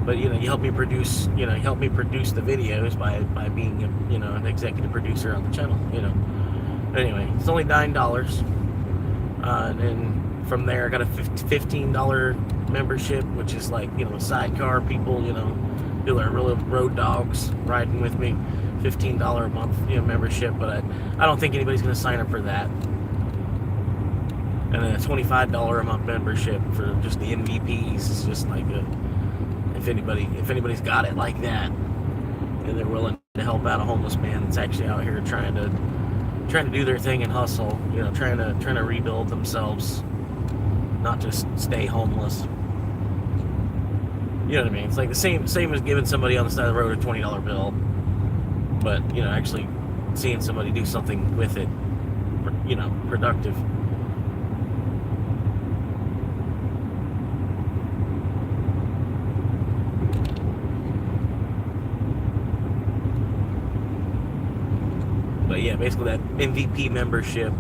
you help me produce, help me produce the videos by being, an executive producer on the channel, Anyway, it's only $9. And then from there, I got a $15 membership, which is like, sidecar people, people are real road dogs riding with me. $15 a month, membership, but I don't think anybody's going to sign up for that. And then a $25 a month membership for just the MVPs. It's just like if anybody's got it like that, and they're willing to help out a homeless man that's actually out here trying to do their thing and hustle, trying to rebuild themselves, not just stay homeless. You know what I mean? It's like the same as giving somebody on the side of the road a $20 bill, but you know, actually seeing somebody do something with it, you know, productive. But yeah, basically that MVP membership,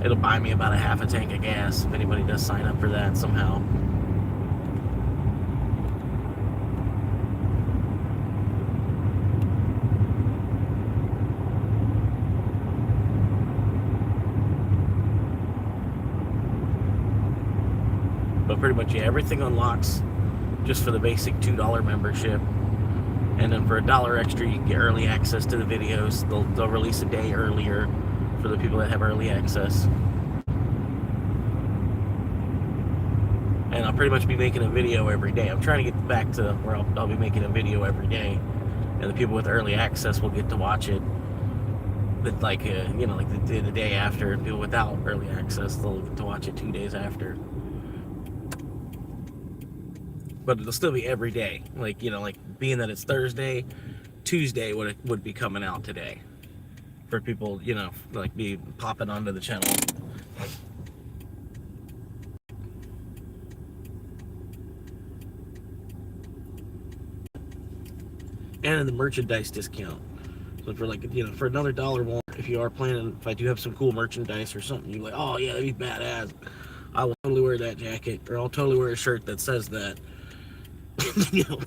it'll buy me about a half a tank of gas if anybody does sign up for that somehow. But pretty much, yeah, everything unlocks just for the basic $2 membership. And then for $1 extra, you can get early access to the videos. They'll release a day earlier for the people that have early access. And I'll pretty much be making a video every day. I'm trying to get back to where I'll be making a video every day. And the people with early access will get to watch it. But like, you know, like the day after. People without early access, they'll get to watch it 2 days after. But it'll still be every day. Like, you know, like being that it's Thursday, Tuesday would be coming out today. For people, you know, like be popping onto the channel. And the merchandise discount. So for like, you know, for another $1 more, if you are planning, if I do have some cool merchandise or something, you're like, oh yeah, that'd be badass. I will totally wear that jacket, or I'll totally wear a shirt that says that. You know,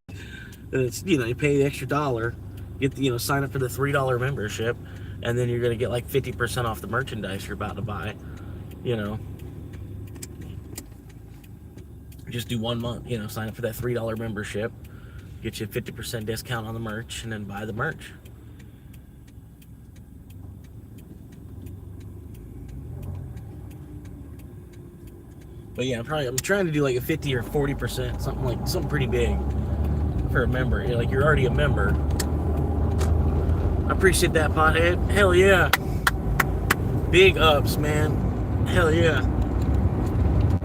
and it's, you know, you pay the extra $1, get the, you know, sign up for the $3 membership, and then you're gonna get like 50% off the merchandise you're about to buy. You know, just do 1 month. You know, sign up for that $3 membership, get you a 50% discount on the merch, and then buy the merch. But yeah, I'm trying to do like a 50 or 40%, something pretty big for a member. You know, like you're already a member. I appreciate that, pothead. Hell yeah. Big ups, man. Hell yeah.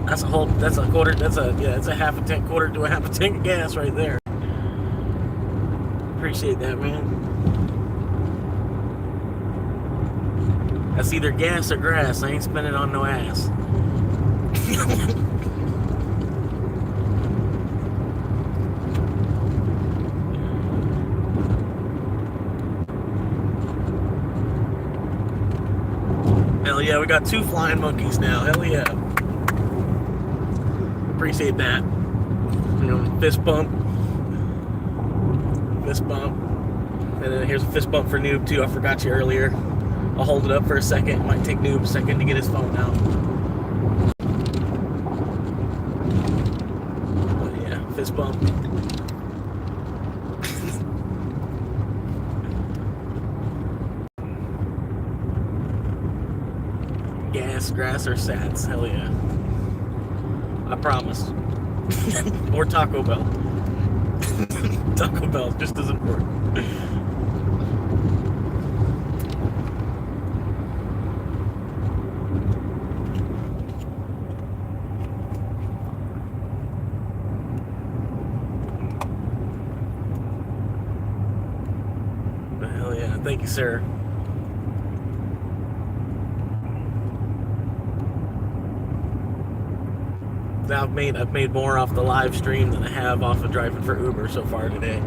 That's a half a tank, quarter to a half a tank of gas right there. Appreciate that, man. That's either gas or grass. I ain't spending on no ass. Hell yeah, we got 2 flying monkeys now. Hell yeah. Appreciate that. You know, fist bump. Fist bump. And then here's a fist bump for Noob too. I forgot you earlier. I'll hold it up for a second. It might take Noob a second to get his phone out. But yeah, fist bump. Gas, grass, or sats. Hell yeah. I promise. Or Taco Bell. Taco Bell is just as important. But hell yeah. Thank you, sir. I've made more off the live stream than I have off of driving for Uber so far today.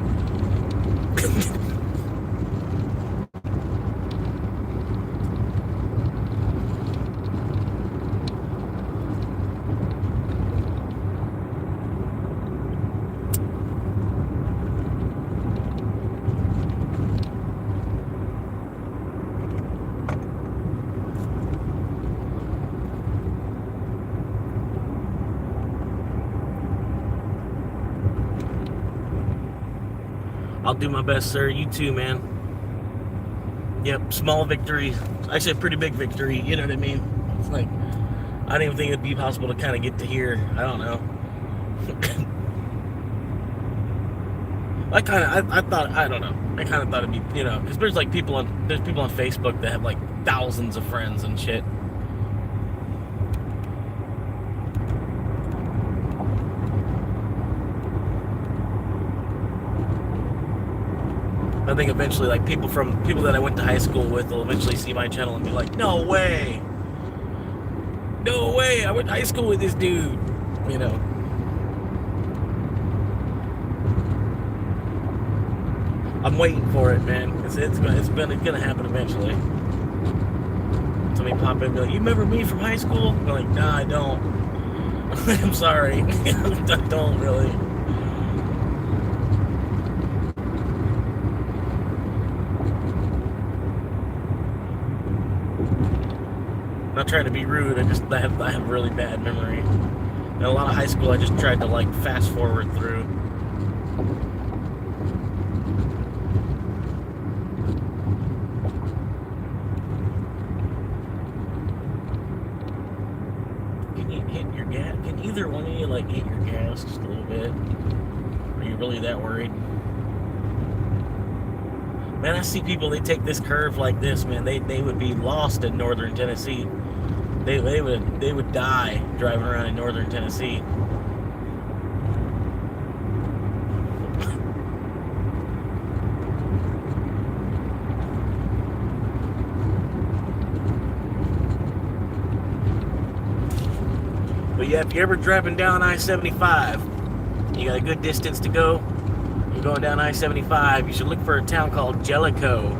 I'll do my best, sir. You too, man. Yep, small victory. Actually, a pretty big victory. You know what I mean? It's like, I didn't even think it'd be possible to kind of get to here. I don't know. I don't know. I kind of thought it'd be, you know, because there's people on Facebook that have like thousands of friends and shit. I think eventually, like people that I went to high school with will eventually see my channel and be like, no way, I went to high school with this dude, you know. I'm waiting for it, man. It's gonna happen eventually. Somebody pop in and be like, you remember me from high school? I'm like, nah, I don't. I'm sorry. I don't really. I'm not trying to be rude, I have a really bad memory. And a lot of high school I just tried to like fast forward through. Can you hit your gas? Can either one of you like hit your gas just a little bit? Are you really that worried? Man, I see people, they take this curve like this, man, they would be lost in northern Tennessee. They would die driving around in northern Tennessee. But yeah, if you're ever driving down I-75, you got a good distance to go, you're going down I-75, you should look for a town called Jellicoe.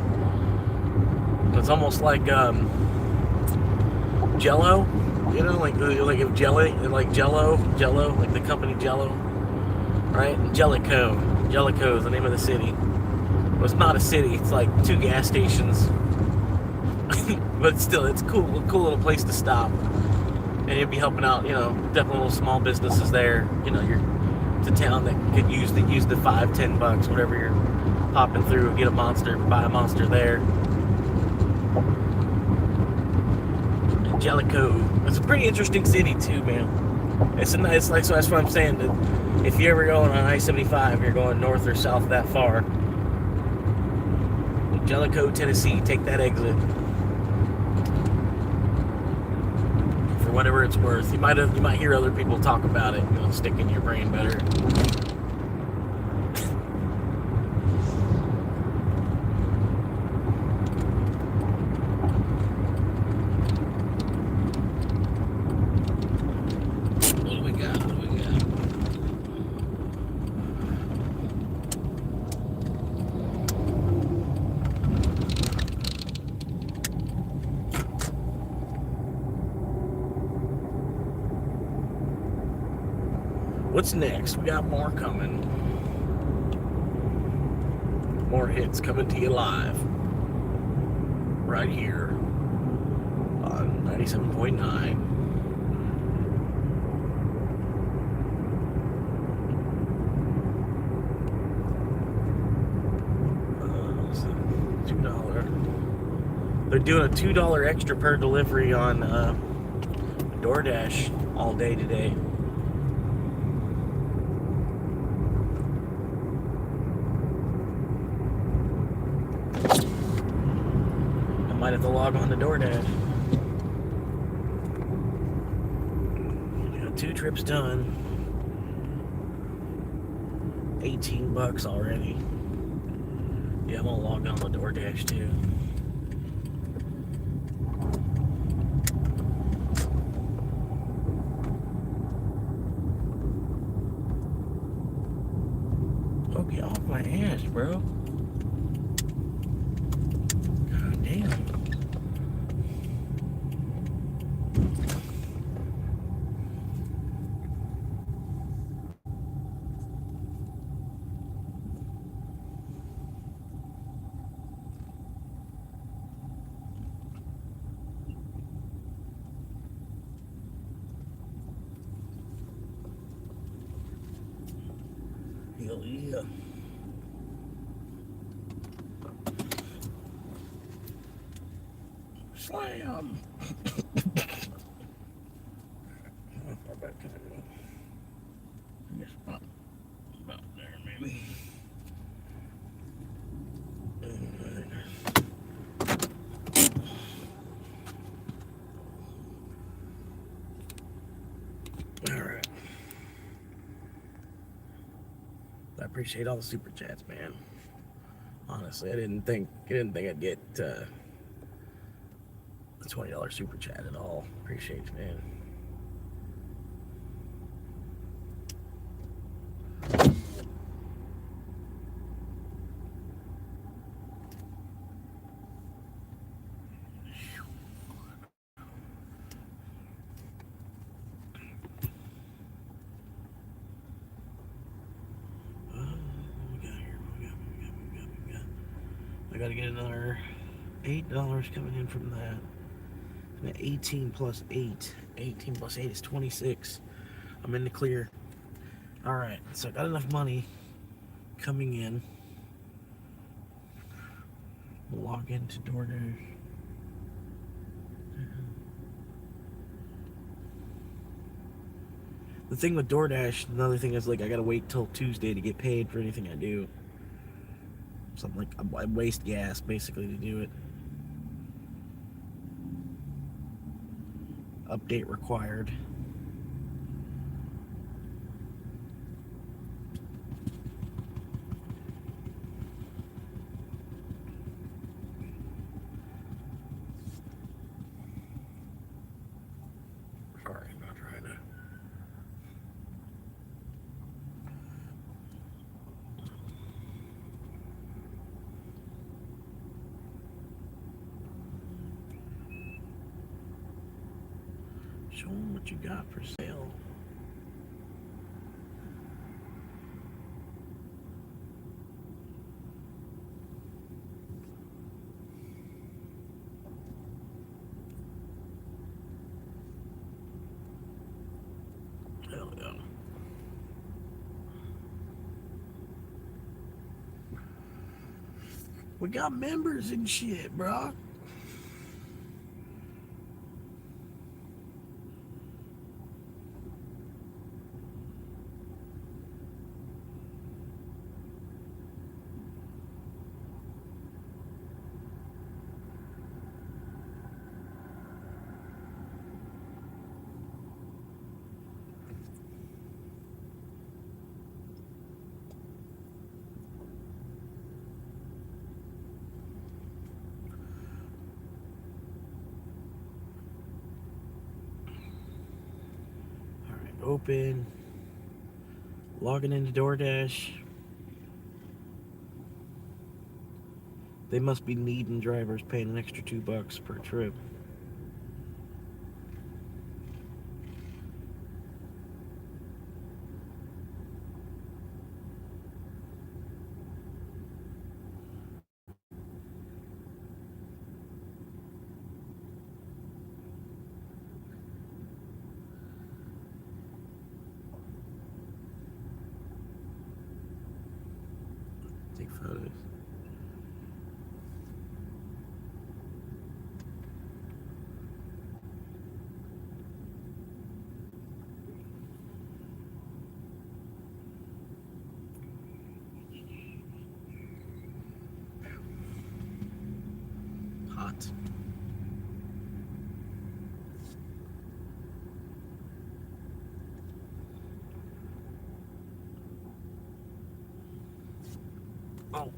It's almost like Jello, you know, like if jelly, like Jello, like the company Jello, right? Jellicoe is the name of the city. Well, it's not a city, it's like 2 gas stations. But still, it's cool little place to stop. And you'd be helping out, you know, definitely little small businesses there. You know, it's a town that could use the $5-10, whatever you're popping through, get a monster, buy a monster there. Jellicoe. It's a pretty interesting city too, man. It's like, so that's what I'm saying. That if you're ever going on I-75, you're going north or south that far, Jellicoe, Tennessee, take that exit. For whatever it's worth, you might hear other people talk about it. It'll stick in your brain better. What's next? We got more coming. More hits coming to you live. Right here on 97.9. $2. They're doing a $2 extra per delivery on DoorDash all day today. Might have to log on to DoorDash. Got 2 trips done. $18 already. Yeah, I'm gonna log on to DoorDash too. Oh, get off my ass, bro. God damn. Hell yeah. Slam. How far back can I go? I guess about there, maybe. All right. I appreciate all the super chats, man. Honestly, I didn't think I'd get a $20 super chat at all. Appreciate you, man. I gotta get another $8 coming in from that. And 18 plus 8. 18 plus 8 is 26. I'm in the clear. Alright, so I got enough money coming in. Log into DoorDash. The thing with DoorDash, another thing is, like, I gotta wait till Tuesday to get paid for anything I do. So I'm like, I waste gas basically to do it. Update required. Sorry, I'm not trying to. Show them what you got for sale. Hell yeah. We got members and shit, bro. Open, logging into DoorDash. They must be needing drivers paying an extra $2 per trip. Take photos. Hot. Oh.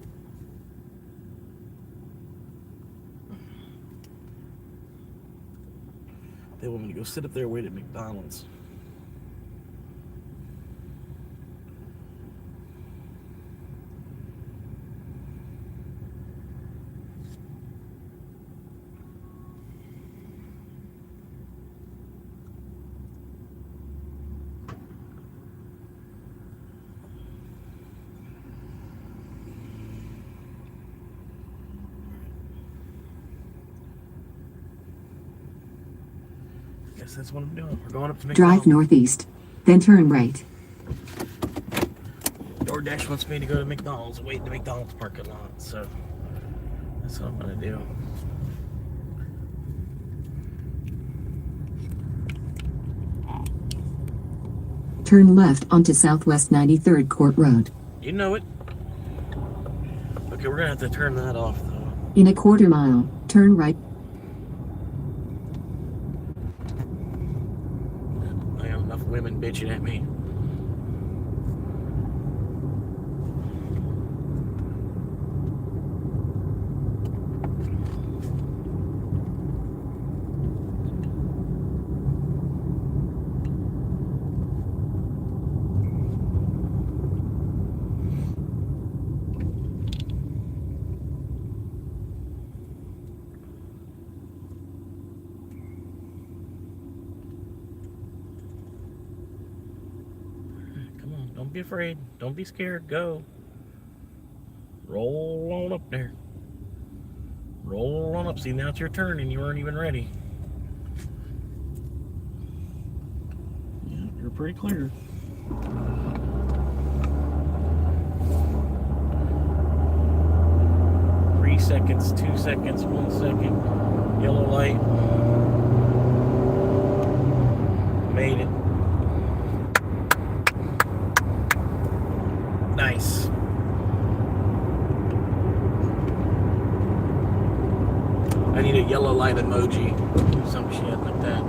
They want me to go sit up there and wait at McDonald's. Guess that's what I'm doing. We're going up to McDonald's. Drive northeast, then turn right. DoorDash wants me to go to McDonald's, wait in the McDonald's parking lot, so that's what I'm gonna do. Turn left onto Southwest 93rd Court Road. You know it. Okay, we're gonna have to turn that off though. In a quarter mile, turn right. I got enough women bitching at me. Don't be afraid. Don't be scared. Go. Roll on up there. Roll on up. See, now it's your turn and you weren't even ready. Yeah, you're pretty clear. Seconds, 2 seconds, 1 second, yellow light, made it. Nice. I need a yellow light emoji, some shit like that.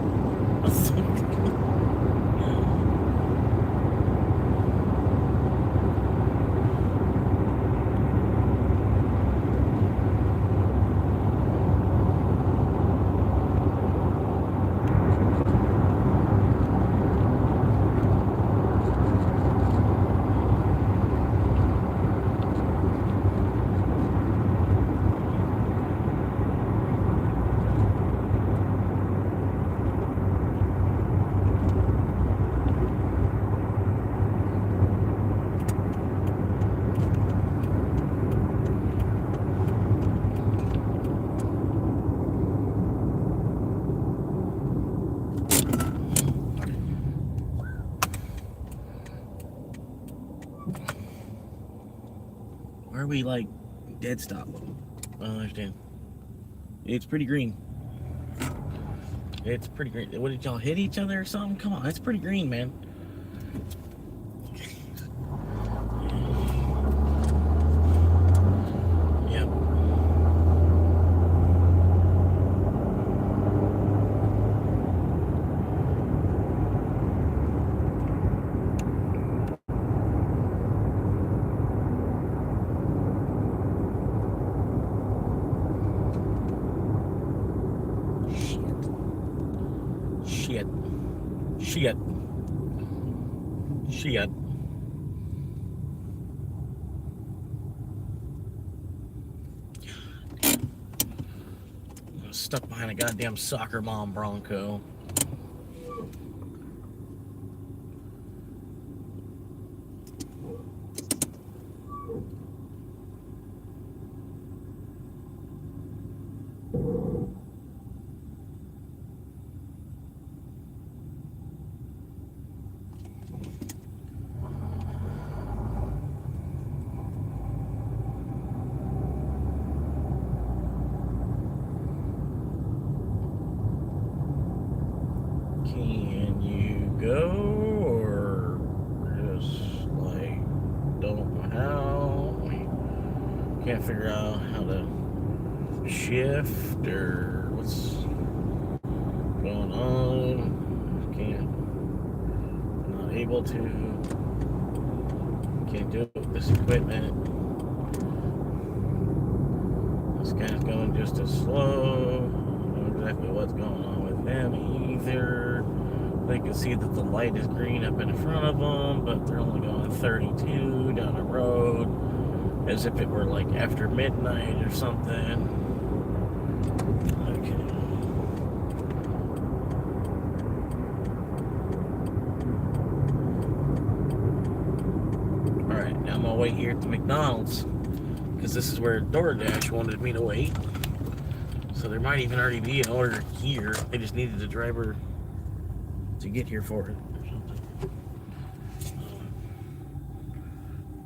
Why are we like dead stop? I don't understand. It's pretty green. It's pretty green. What, did y'all hit each other or something? Come on, it's pretty green, man. Yep. Shit. I'm stuck behind a goddamn soccer mom Bronco. Can you go, or just like don't know how? We can't figure out how to shift or what's going on. Not able to. Can't do it with this equipment. This guy's going just as slow. I don't know exactly what's going on with them either. They can see that the light is green up in front of them, but they're only going 32 down the road, as if it were like after midnight or something. Okay. Alright, now I'm gonna wait here at the McDonald's, because this is where DoorDash wanted me to wait. So there might even already be an order here. They just needed a driver to get here for it or something.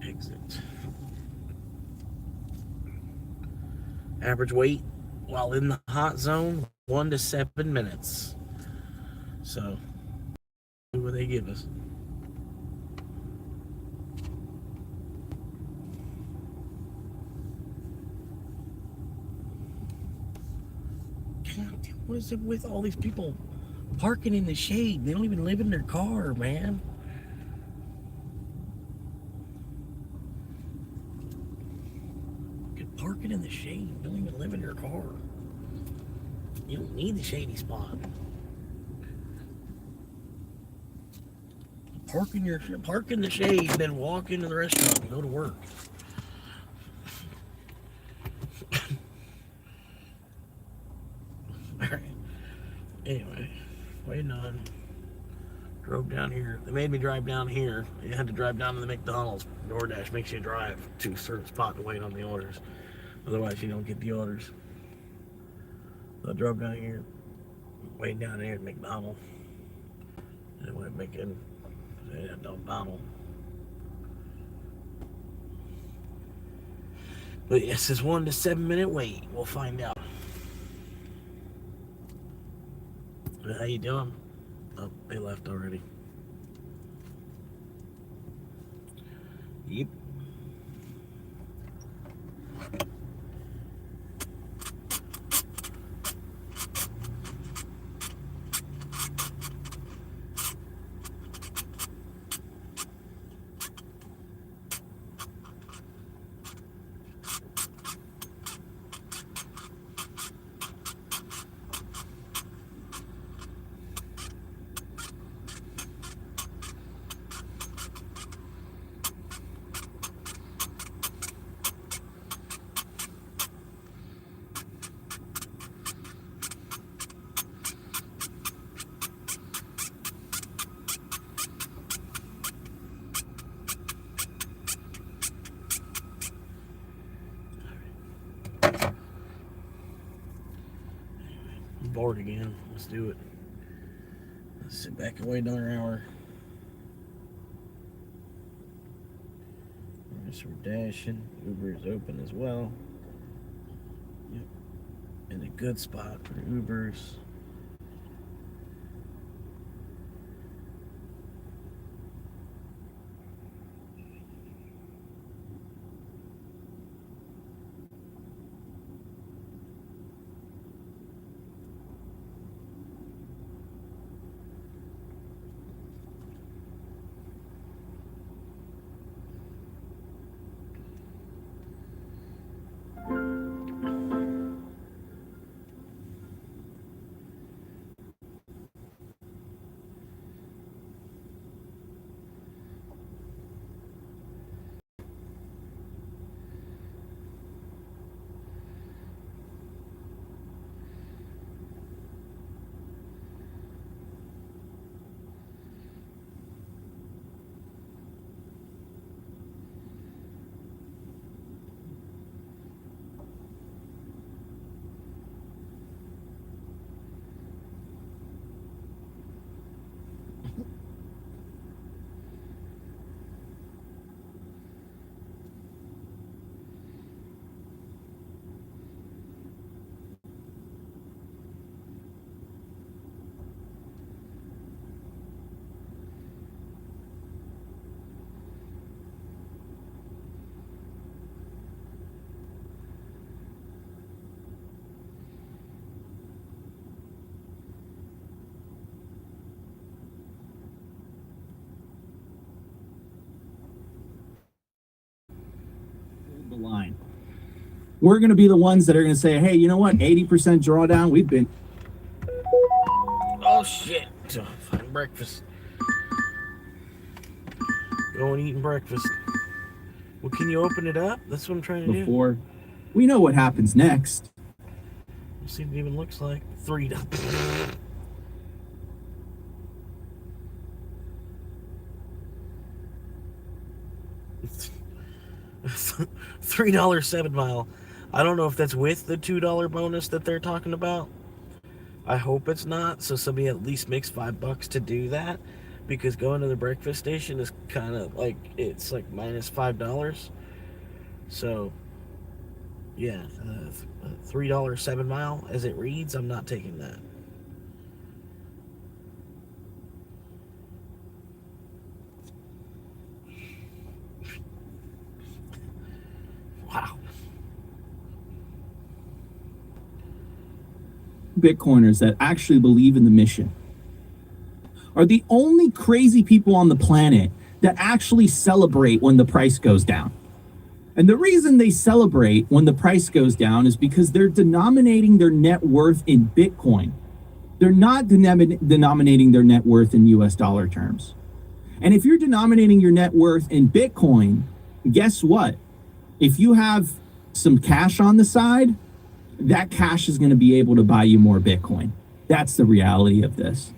Exit. Average wait while in the hot zone, 1 to 7 minutes. So, see what they give us. What is it with all these people parking in the shade? They don't even live in their car, man. Get parking in the shade. You don't even live in your car. You don't need the shady spot. Park in the shade, then walk into the restaurant and go to work. Alright. Anyway, waiting on Drove down here. They made me drive down here. You had to drive down to the McDonald's. DoorDash makes you drive to a certain spot to wait on the orders. Otherwise, you don't get the orders. So I drove down here, waiting down there at McDonald's. And I went making McDonald's. But yes, it's 1 to 7 minute wait. We'll find out. How you doing? Oh, they left already. Yep. Bored again. Let's do it. Let's sit back and wait another hour. So we're dashing. Uber is open as well. Yep. In a good spot for Ubers. The line. We're going to be the ones that are going to say, hey, you know what? 80% drawdown. We've been. Oh shit. Fucking breakfast. Going eating breakfast. Well, can you open it up? That's what I'm trying to do. Before we know what happens next. Let's see what it even looks like. $3. $3 7 mile. I don't know if that's with the $2 bonus that they're talking about. I hope it's not, so somebody at least makes $5 to do that, because going to the breakfast station is kind of like, it's like minus $5. So yeah, $3 7 mile as it reads, I'm not taking that. Wow. Bitcoiners that actually believe in the mission are the only crazy people on the planet that actually celebrate when the price goes down. And the reason they celebrate when the price goes down is because they're denominating their net worth in Bitcoin. They're not denominating their net worth in US dollar terms. And if you're denominating your net worth in Bitcoin, guess what? If you have some cash on the side, that cash is going to be able to buy you more Bitcoin. That's the reality of this.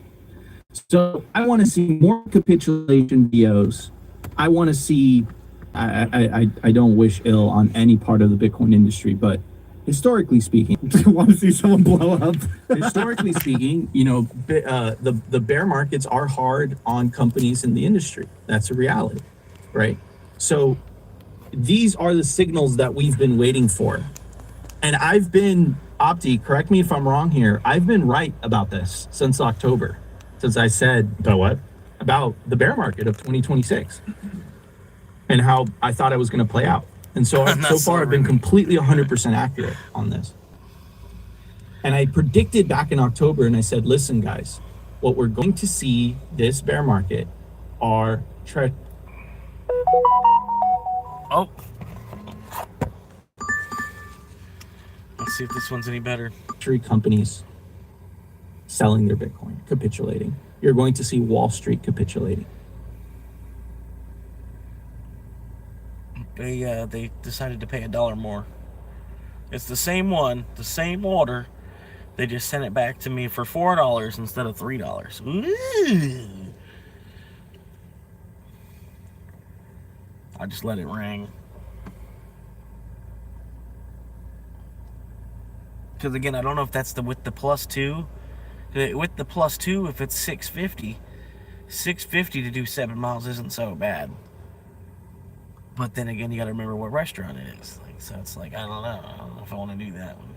So I want to see more capitulation videos. I want to see, I don't wish ill on any part of the Bitcoin industry, but historically speaking, I want to see someone blow up. Historically speaking, you know, the bear markets are hard on companies in the industry. That's a reality, right? So these are the signals that we've been waiting for. And I've been, Opti, correct me if I'm wrong here, I've been right about this since October. Since I said, about what? About the bear market of 2026 and how I thought it was going to play out. And so so far I've been completely 100% accurate on this. And I predicted back in October and I said, listen, guys, what we're going to see this bear market are Oh. Let's see if this one's any better. Companies selling their Bitcoin, capitulating. You're going to see Wall Street capitulating. They decided to pay $1 more. It's the same one, the same order. They just sent it back to me for $4 instead of $3. Ooh. I just let it ring. Because again, I don't know if that's with the +2. With the +2, if it's 650, 650 to do 7 miles isn't so bad. But then again, you got to remember what restaurant it is. Like, so it's like, I don't know if I want to do that one.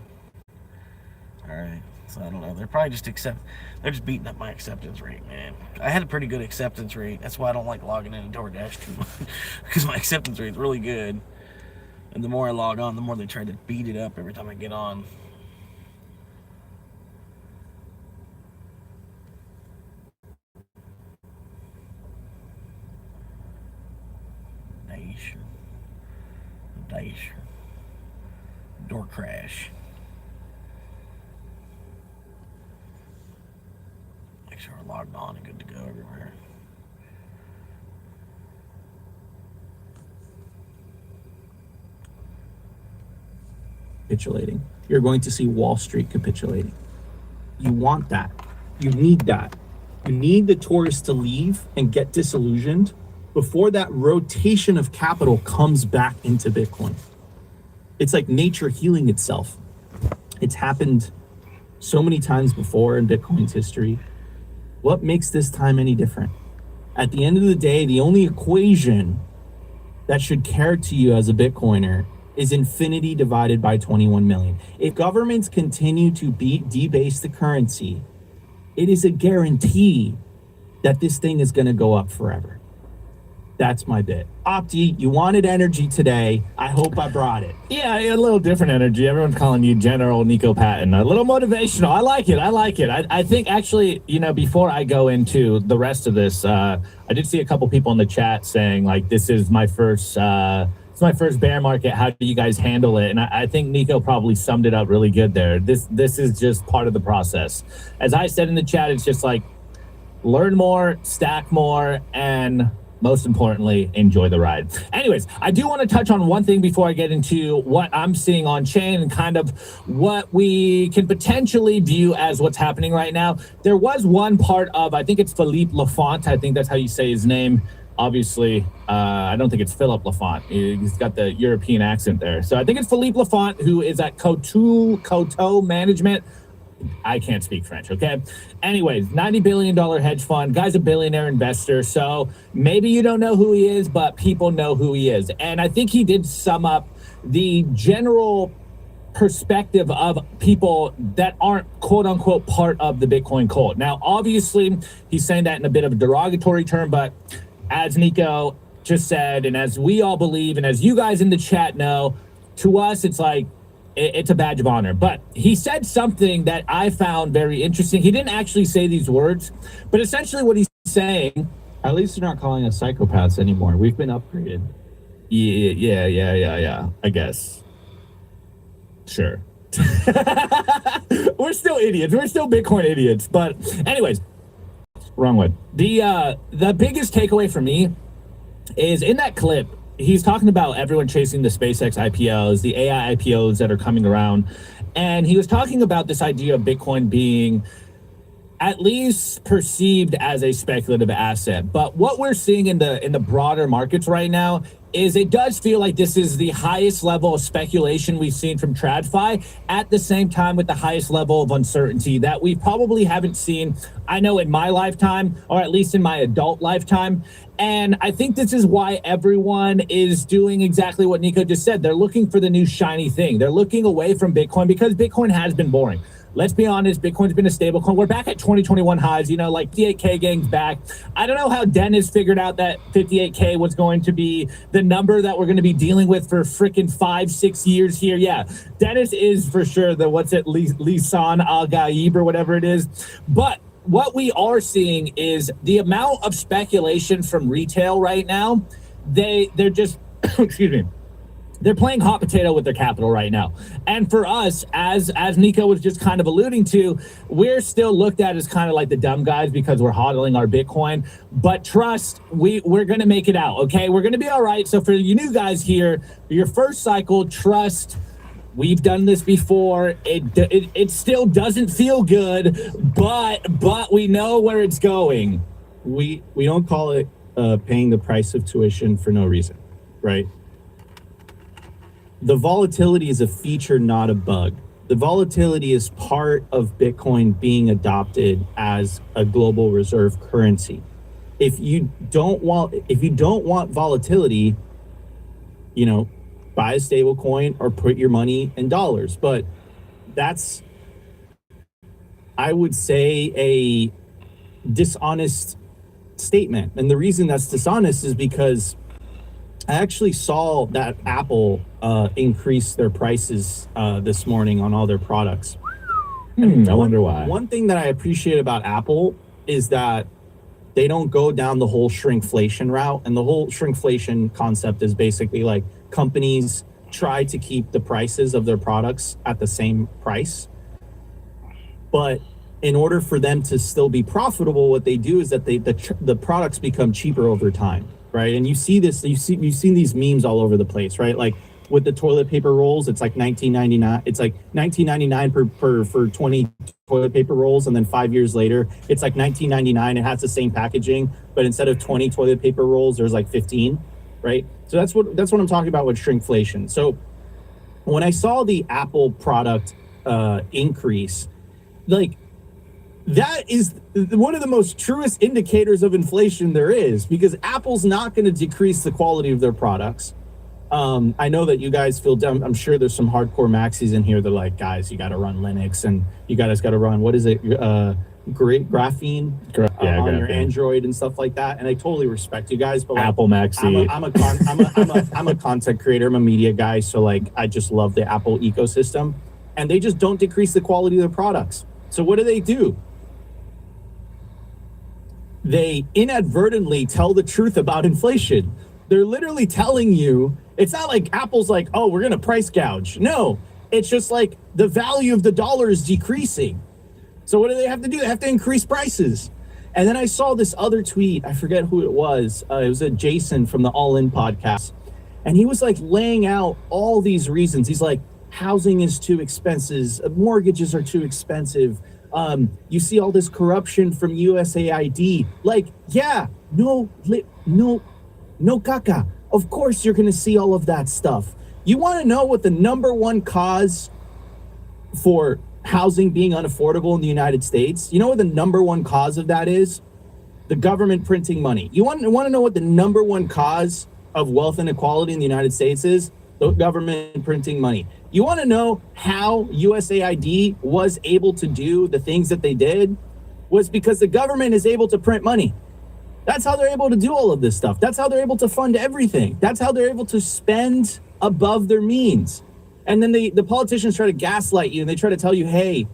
All right, so I don't know. They're probably just they're just beating up my acceptance rate, man. I had a pretty good acceptance rate. That's why I don't like logging into DoorDash too much, because my acceptance rate is really good. And the more I log on, the more they try to beat it up every time I get on. Door crash. Make sure we're logged on and good to go everywhere. Capitulating. You're going to see Wall Street capitulating. You want that. You need that. You need the tourists to leave and get disillusioned before that rotation of capital comes back into Bitcoin. It's like nature healing itself. It's happened so many times before in Bitcoin's history. What makes this time any different? At the end of the day, the only equation that should care to you as a Bitcoiner is infinity divided by 21 million. If governments continue to debase the currency, it is a guarantee that this thing is going to go up forever. That's my bit. Opti, you wanted energy today. I hope I brought it. Yeah, a little different energy. Everyone's calling you General Nico Patton. A little motivational. I like it. I think actually, you know, before I go into the rest of this, I did see a couple people in the chat saying like, this is my first, it's my first bear market. How do you guys handle it? And I think Nico probably summed it up really good there. This is just part of the process. As I said in the chat, it's just like learn more, stack more, and most importantly, enjoy the ride. Anyways, I do want to touch on one thing before I get into what I'm seeing on chain and kind of what we can potentially view as what's happening right now. There was one part of, I think it's Philippe Lafont. I think that's how you say his name. Obviously, I don't think it's Philip Lafont. He's got the European accent there. So I think it's Philippe Lafont, who is at Coteau Management. I can't speak French, okay? Anyways, $90 billion hedge fund. Guy's a billionaire investor, so maybe you don't know who he is, but people know who he is. And I think he did sum up the general perspective of people that aren't quote-unquote part of the Bitcoin cult. Now, obviously, he's saying that in a bit of a derogatory term, but as Nico just said, and as we all believe, and as you guys in the chat know, to us, it's like, it's a badge of honor. But he said something that I found very interesting. He didn't actually say these words, but essentially what he's saying, at least they're not calling us psychopaths anymore. We've been upgraded. Yeah, I guess. Sure. We're still idiots. We're still Bitcoin idiots. But anyways, wrong one. The biggest takeaway for me is in that clip, he's talking about everyone chasing the SpaceX IPOs, the AI IPOs that are coming around. And he was talking about this idea of Bitcoin being at least perceived as a speculative asset. But what we're seeing in the broader markets right now is it does feel like this is the highest level of speculation we've seen from TradFi, at the same time with the highest level of uncertainty that we probably haven't seen, I know, in my lifetime, or at least in my adult lifetime. And I think this is why everyone is doing exactly what Nico just said. They're looking for the new shiny thing. They're looking away from Bitcoin because Bitcoin has been boring. Let's be honest, Bitcoin's been a stable coin. We're back at 2021 highs, like 58K gang's back. I don't know how Dennis figured out that 58K was going to be the number that we're going to be dealing with for freaking 5-6 years here. Yeah, Dennis is for sure the Lisan Al-Gaib or whatever it is. But what we are seeing is the amount of speculation from retail right now. They're just, excuse me, they're playing hot potato with their capital right now. And for us, as Nico was just kind of alluding to, we're still looked at as kind of like the dumb guys because we're hodling our Bitcoin. But trust, we're going to make it out, okay? We're going to be all right. So for you new guys here, your first cycle, trust, we've done this before. It still doesn't feel good, but we know where it's going. We don't call it paying the price of tuition for no reason, right? The volatility is a feature, not a bug. The volatility is part of Bitcoin being adopted as a global reserve currency. If you don't want volatility, buy a stable coin or put your money in dollars. But that's, I would say, a dishonest statement. And the reason that's dishonest is because I actually saw that Apple increase their prices this morning on all their products. I wonder why. One thing that I appreciate about Apple is that they don't go down the whole shrinkflation route. And the whole shrinkflation concept is basically like companies try to keep the prices of their products at the same price. But in order for them to still be profitable, what they do is that the products become cheaper over time. Right. And you see this, you've seen these memes all over the place, right? Like with the toilet paper rolls, it's like $19.99. It's like $19.99 for 20 toilet paper rolls. And then 5 years later, it's like $19.99. It has the same packaging, but instead of 20 toilet paper rolls, there's like 15, right? So that's what I'm talking about with shrinkflation. So when I saw the Apple product increase, like, that is one of the most truest indicators of inflation there is, because Apple's not going to decrease the quality of their products. I know that you guys feel dumb. I'm sure there's some hardcore maxis in here that are like, guys, you got to run Linux and you guys got to run, what is it? Graphene on your Android and stuff like that. And I totally respect you guys, but like, Apple Maxi. I'm a content creator. I'm a media guy. So like, I just love the Apple ecosystem, and they just don't decrease the quality of their products. So what do? They inadvertently tell the truth about inflation. They're literally telling you, it's not like Apple's like, oh, we're going to price gouge. No, it's just like the value of the dollar is decreasing. So what do they have to do? They have to increase prices. And then I saw this other tweet. I forget who it was. It was a Jason from the All In podcast. And he was like laying out all these reasons. He's like, housing is too expensive. Mortgages are too expensive. You see all this corruption from USAID. Like, yeah, no caca. Of course you're going to see all of that stuff. You want to know what the number one cause for housing being unaffordable in the United States? You know what the number one cause of that is? The government printing money. You want to know what the number one cause of wealth inequality in the United States is? The government printing money. You want to know how USAID was able to do the things that they did? Was because the government is able to print money. That's how they're able to do all of this stuff. That's how they're able to fund everything. That's how they're able to spend above their means. And then the politicians try to gaslight you, and they try to tell you, hey,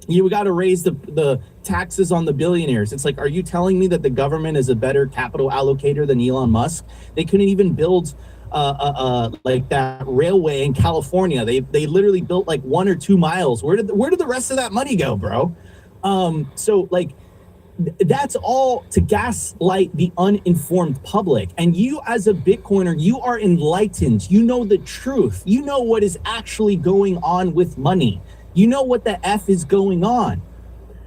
you got to raise the taxes on the billionaires. It's like, are you telling me that the government is a better capital allocator than Elon Musk? They couldn't even build like that railway in California. They literally built like 1 or 2 miles. Where did the rest of that money go, bro? So like, that's all to gaslight the uninformed public. And you as a Bitcoiner, you are enlightened. You know the truth. You know what is actually going on with money. You know what the F is going on.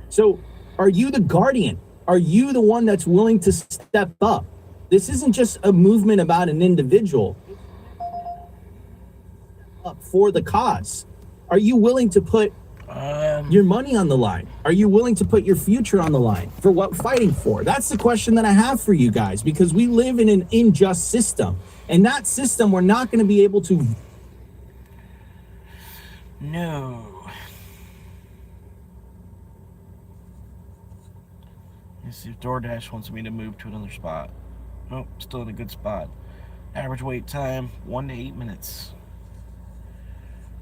So Are you the guardian? Are you the one that's willing to step up? This isn't just a movement about an individual. Up for the cause. Are you willing to put your money on the line? Are you willing to put your future on the line for what we're fighting for? That's the question that I have for you guys, because we live in an unjust system, and that system we're not going to be able to. No. Let's see if DoorDash wants me to move to another spot. Nope, still in a good spot. Average wait time 1 to 8 minutes.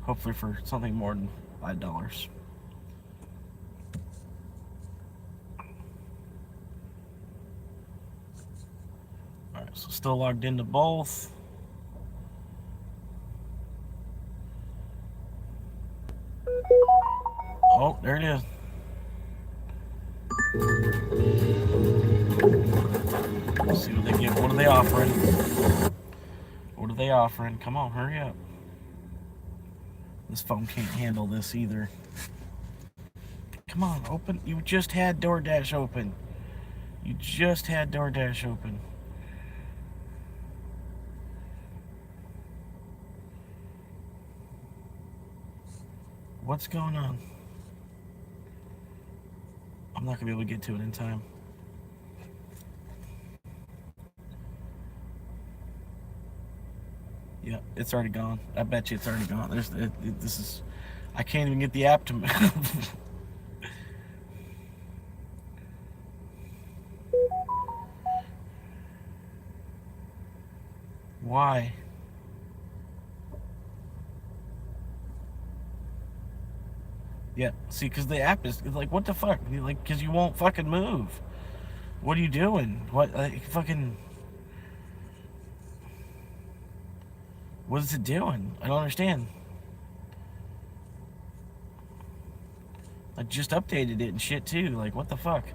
Hopefully for something more than $5. Alright, so still logged into both. Oh, there it is. Let's see what they get. What are they offering? What are they offering? Come on, hurry up. This phone can't handle this either. Come on, open. You just had DoorDash open. You just had DoorDash open. What's going on? I'm not gonna be able to get to it in time. Yeah, it's already gone. I bet you it's already gone. This is. I can't even get the app to move. Why? Yeah, see, because the app is like, what the fuck? Like, because you won't fucking move. What are you doing? What, fucking. What is it doing? I don't understand. I just updated it and shit too. Like, what the fuck?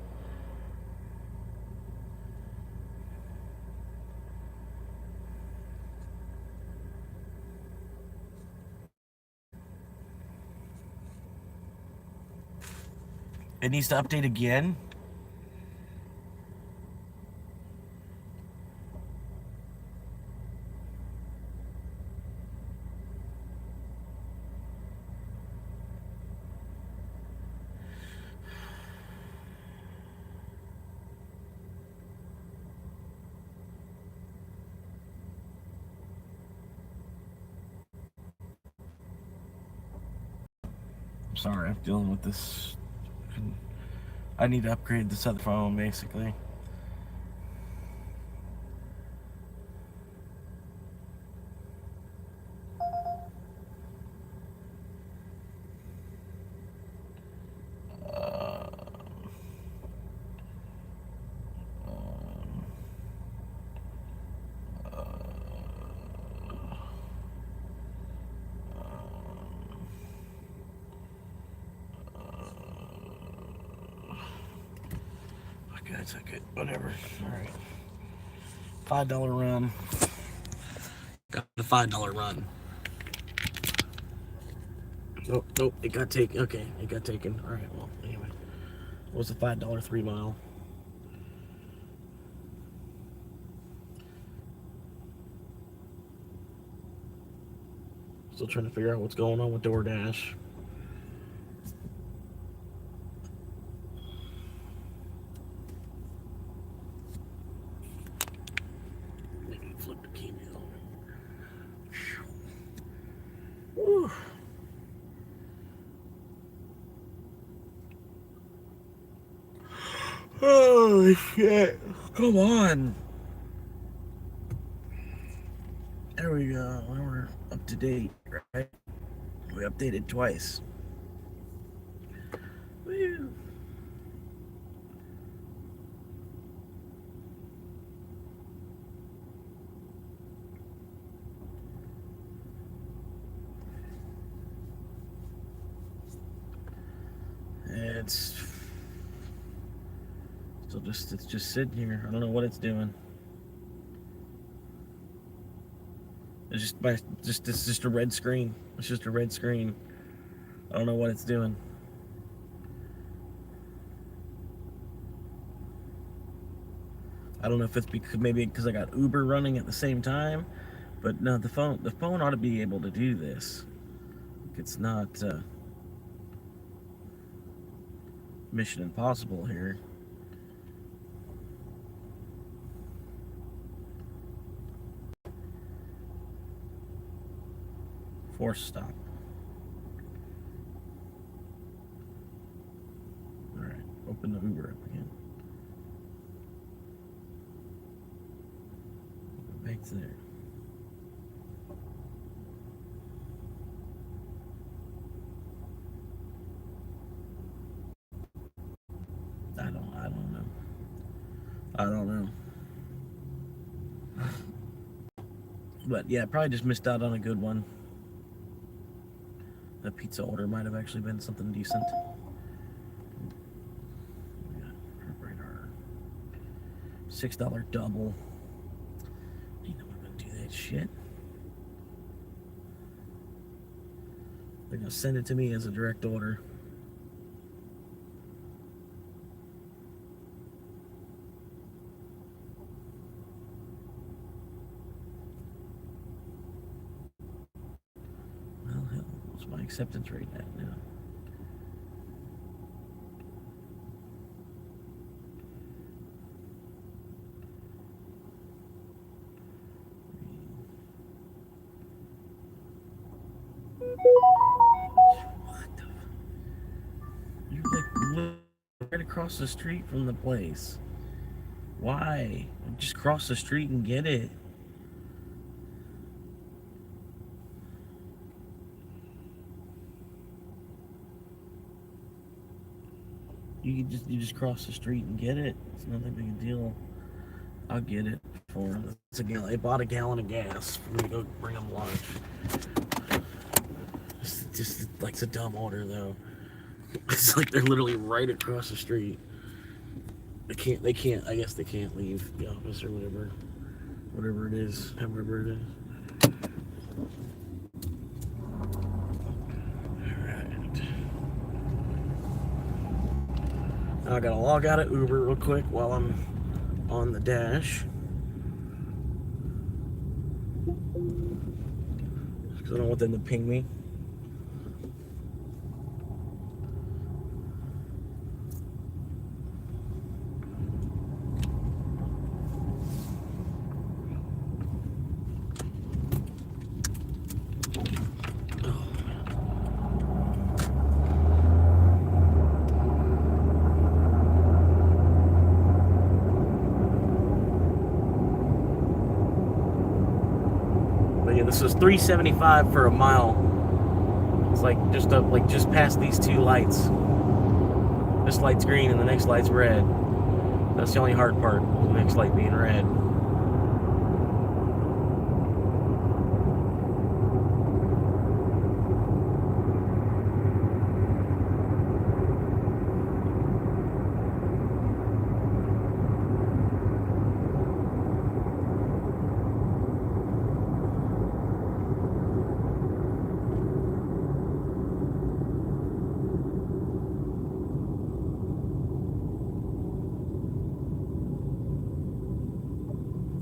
It needs to update again? Sorry, I'm dealing with this. I need to upgrade this other phone, basically. Okay, I took it. Whatever. Alright. $5 run. Got the $5 run. Nope, nope, it got taken. Okay, it got taken. Alright, well, anyway. What was the $5 3 mile? Still trying to figure out what's going on with DoorDash. Maybe flip the key wheel. Whew. Holy shit. Come on. There we go. We're up to date, right? We updated twice. Woo. It's just sitting here. I don't know what it's doing. It's just a red screen. It's just a red screen. I don't know what it's doing. I don't know if it's maybe because I got Uber running at the same time, but no, the phone ought to be able to do this. It's not Mission Impossible here. Force stop. All right, open the Uber up again. Go back to there. I don't know. But yeah, probably just missed out on a good one. The pizza order might have actually been something decent. We got our $6 double. You know I'm gonna do that shit. They're gonna send it to me as a direct order. Well, hell, what's my acceptance rate at now? What the? You like right across the street from the place. Why? Just cross the street and get it. You just cross the street and get it. It's not that big a deal. I'll get it for it's a gallon. I bought a gallon of gas for me to go bring them lunch. It's just like it's a dumb order though. It's like they're literally right across the street. They can't. I guess they can't leave the office or whatever it is, however it is. Now I gotta log out of Uber real quick while I'm on the dash. Because I don't want them to ping me. This is $3.75 for a mile. It's like just past these two lights. This light's green and the next light's red. That's the only hard part. The next light being red.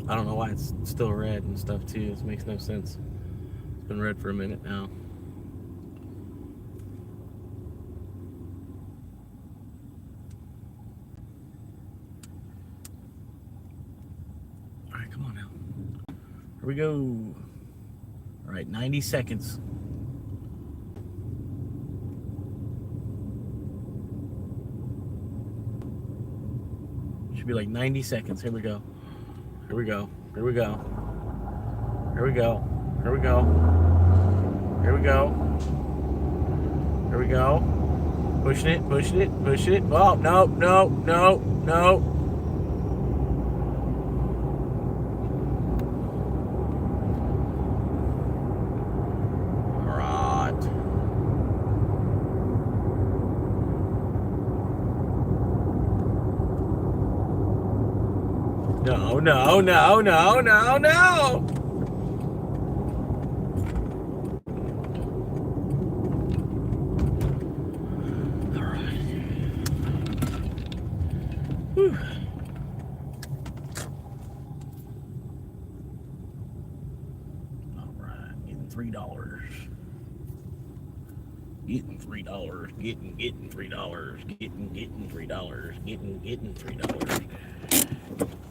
I don't know why it's still red and stuff too. This makes no sense. It's been red for a minute now. All right, come on now. Here we go. All right, 90 seconds. Should be like 90 seconds. Here we go. Here we go. Here we go. Here we go. Here we go. Here we go. Here we go. Pushing it, pushing it, pushing it. Oh, no, no, no, no. No, no, no, no, no, no! Alright. Getting $3. Getting $3. Getting $3. Getting $3.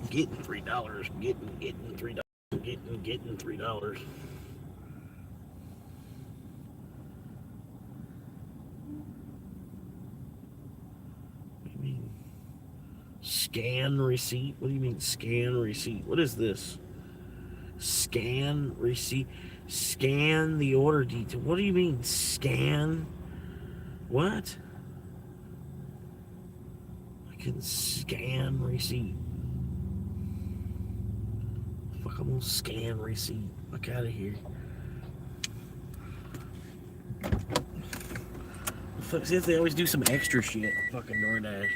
Getting $3. Getting $3. Getting $3. What do you mean? Scan receipt? What do you mean scan receipt? What is this? Scan receipt? Scan the order detail. What do you mean scan? What? I can scan receipt. Fuck, I'm gonna scan receipt. Fuck out of here. Fuck, since they always do some extra shit. Fucking DoorDash.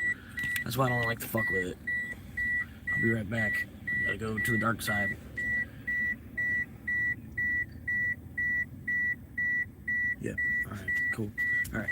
That's why I don't like to fuck with it. I'll be right back. I gotta go to the dark side. Yep. Alright, cool. Alright.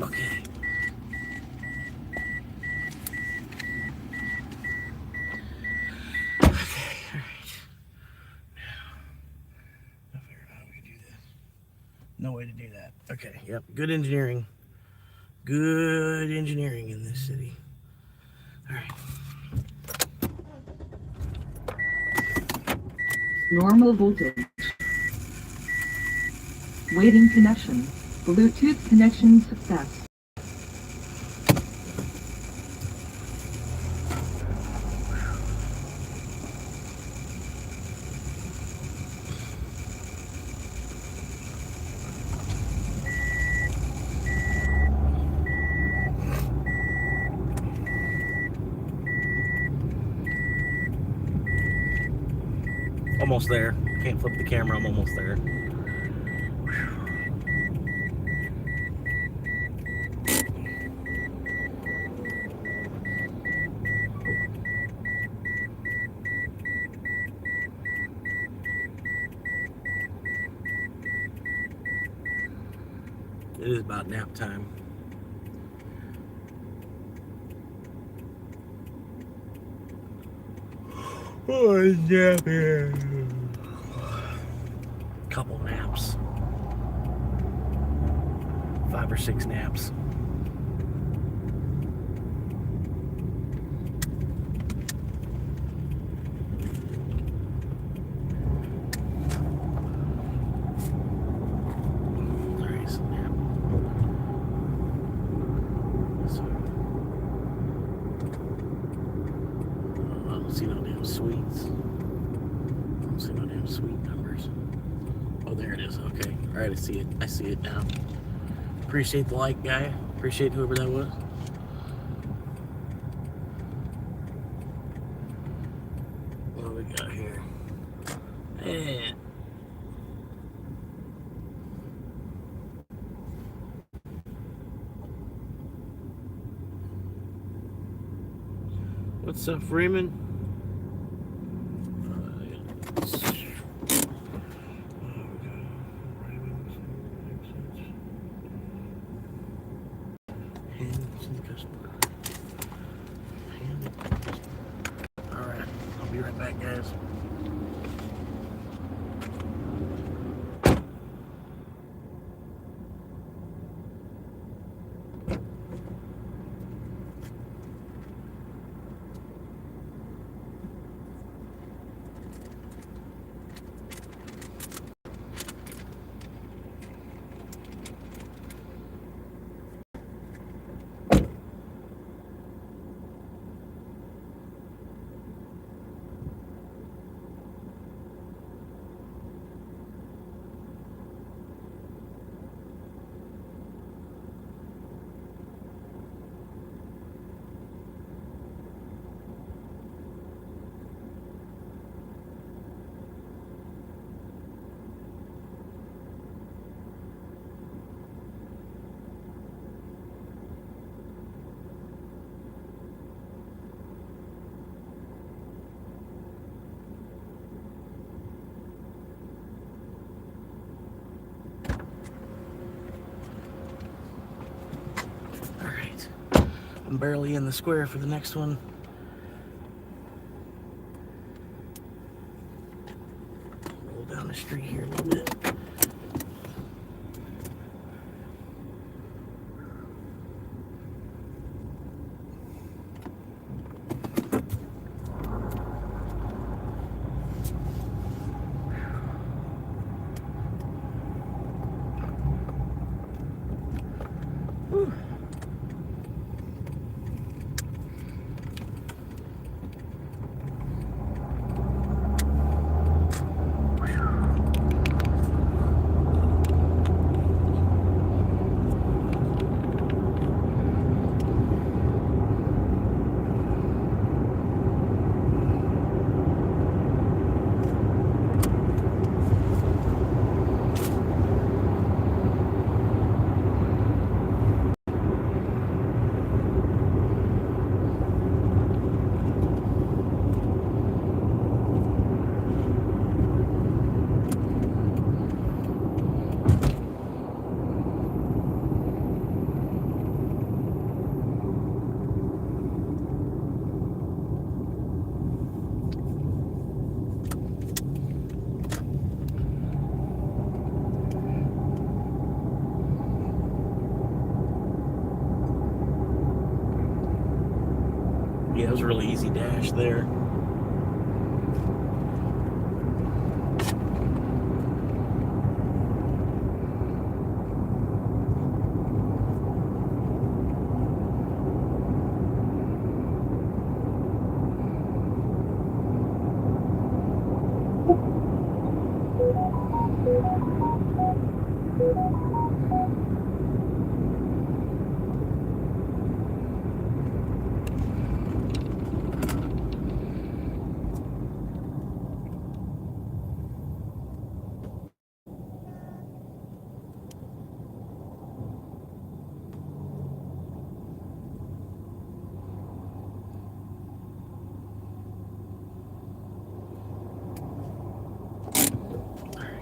Okay. No way to do that. Okay, yep. Good engineering. Good engineering in this city. Alright. Normal voltage. Waiting connection. Bluetooth connection success. Almost there. Can't flip the camera. I'm almost there. It is about nap time. Oh, nap here. Couple naps. 5 or 6 naps. See no damn sweets. I don't see no damn sweet numbers. Oh, there it is. Okay. All right, I see it. I see it now. Appreciate the like, guy. Appreciate whoever that was. What do we got here? And what's up, Freeman? Alright, I'll be right back, guys. I'm barely in the square for the next one. Roll down the street here a little bit. Whew. Yeah, it was a really easy dash there.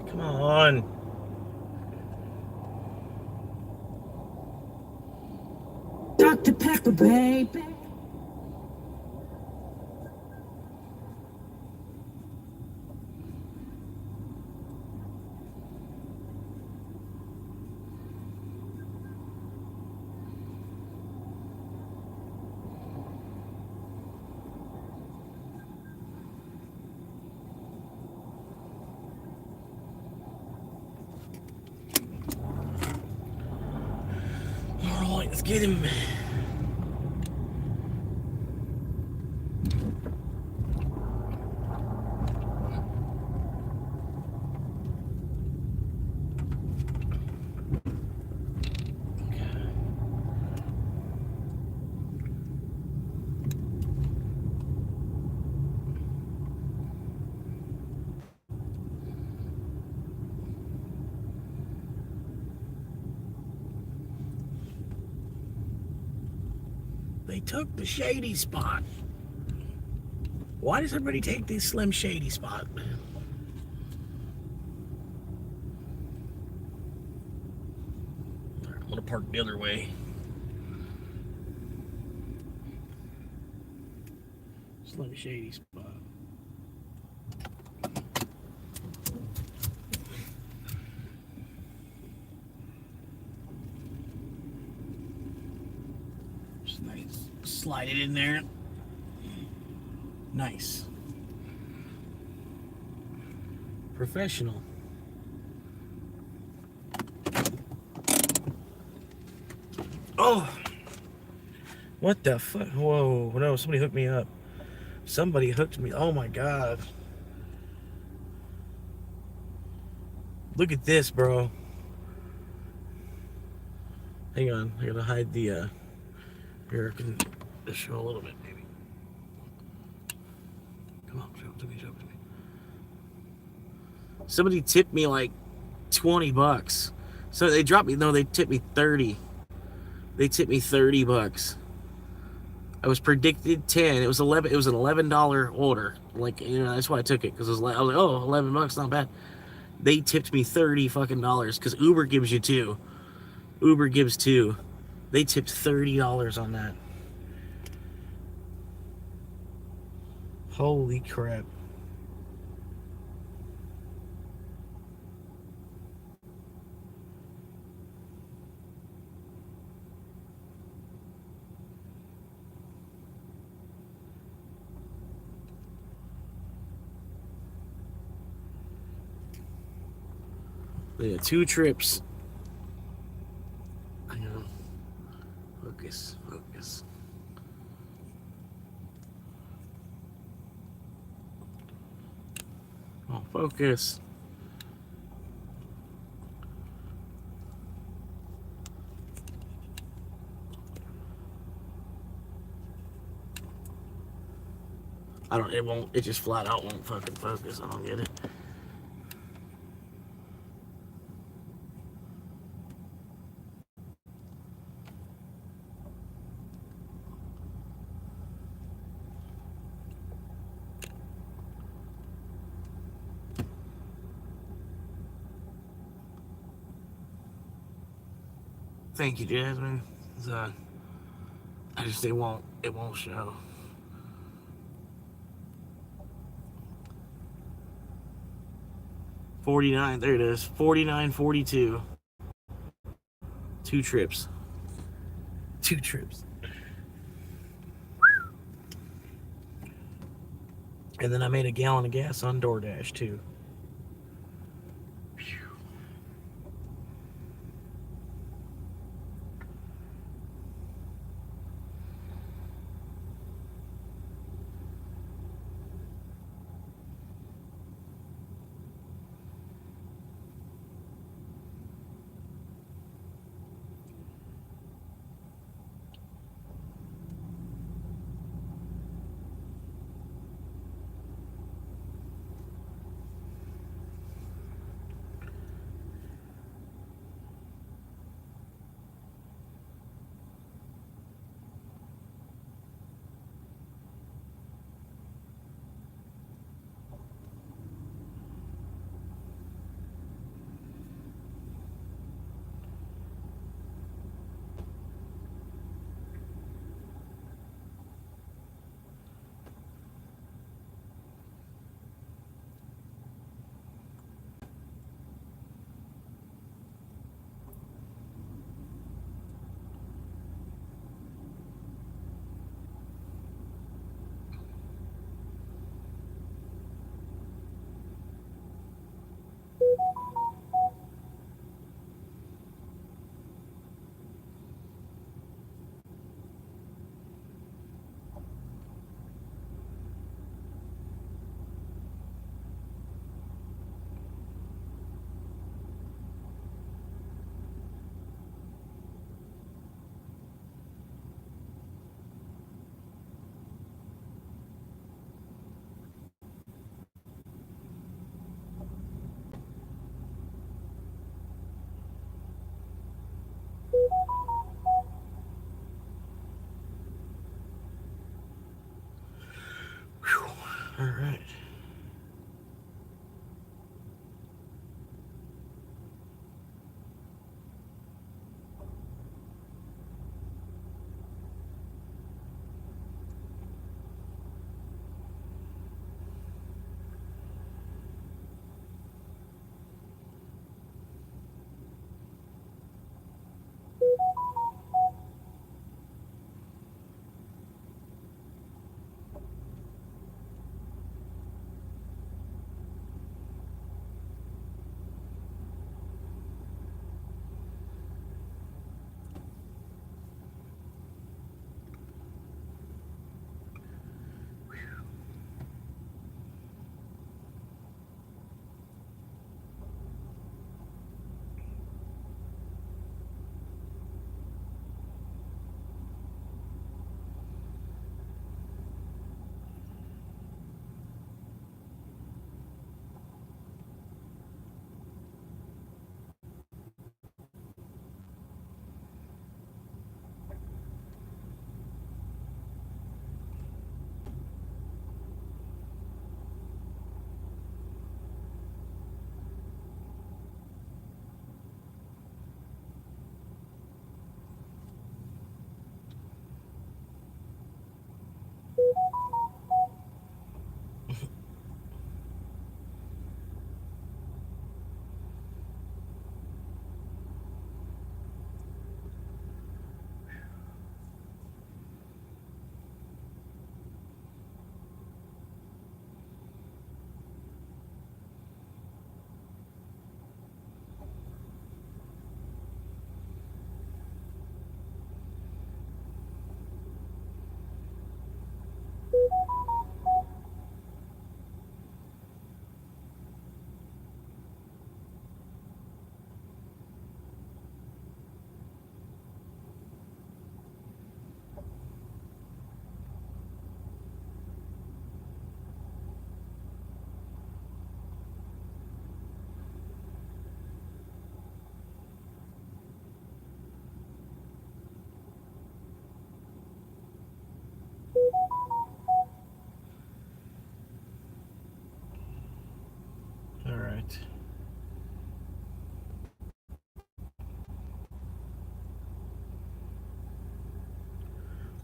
Come on. Dr. Pepper, baby. All right, let's get him. They took the shady spot. Why does everybody take this Slim Shady spot? I'm gonna park the other way. Slim Shady spot. Just nice. Slide it in there. Nice. Professional. Oh! What the fuck? Whoa, no, somebody hooked me up. Somebody hooked me. Oh my god. Look at this, bro. Hang on, I gotta hide the, here, I can just show a little bit, maybe. Come on, show it to me, show it to me. Somebody tipped me like 20 bucks. So they dropped me, no, they tipped me 30. They tipped me 30 bucks. I was predicted 10. It was 11. It was an $11 order. Like, you know, that's why I took it, because I was like, oh, 11 bucks, not bad. They tipped me 30 fucking dollars, because Uber gives you 2. Uber gives 2. They tipped $30 on that. Holy crap. Yeah, 2 trips. Hang on. Focus. Oh, focus. It just flat out won't fucking focus. I don't get it. Thank you, Jasmine. It won't show. $49, there it is. $49.42. 2 trips. 2 trips. And then I made a gallon of gas on DoorDash too.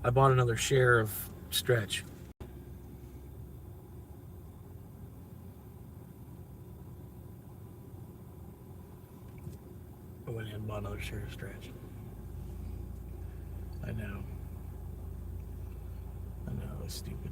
I bought another share of Stretch. I went ahead and bought another share of Stretch. I know. It's stupid.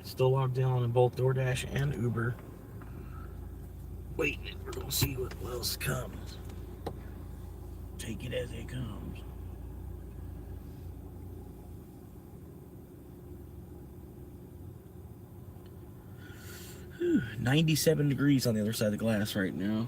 Still logged in on both DoorDash and Uber. Waiting. We're gonna see what else comes. Take it as it comes. Whew, 97 degrees on the other side of the glass right now.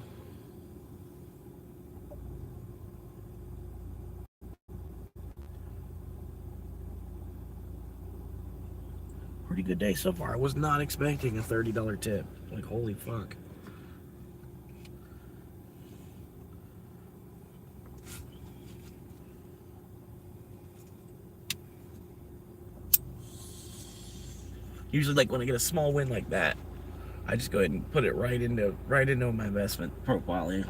Pretty good day so far. I was not expecting a $30 tip. Like, holy fuck. Usually, like, when I get a small win like that, I just go ahead and put it right into my investment portfolio.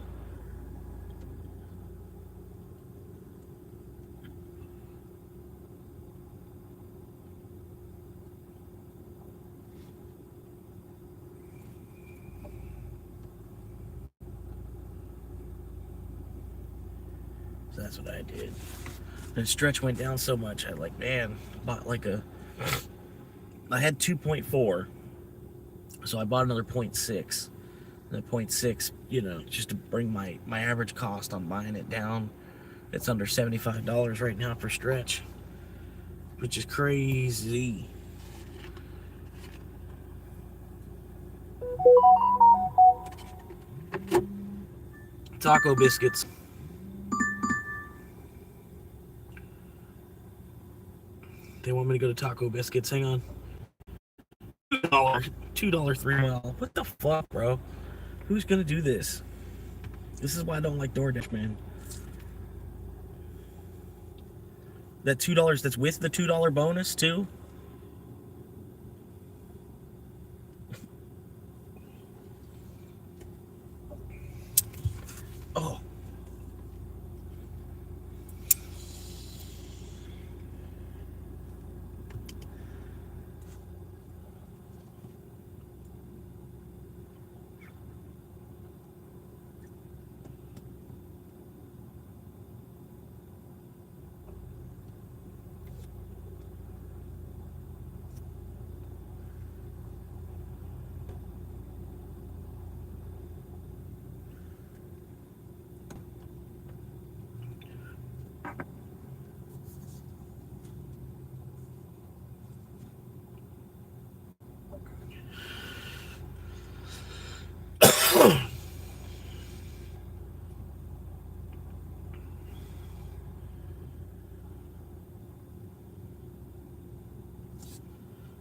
So that's what I did. And Stretch went down so much, I bought like I had 2.4, so I bought another 0.6. And the 0.6, just to bring my average cost on buying it down. It's under $75 right now for Stretch, which is crazy. Taco biscuits. They want me to go to Taco Biscuits. Hang on. $2 3-mile. What the fuck, bro? Who's gonna do this? This is why I don't like DoorDash, man. That $2, that's with the $2 bonus too? Oh.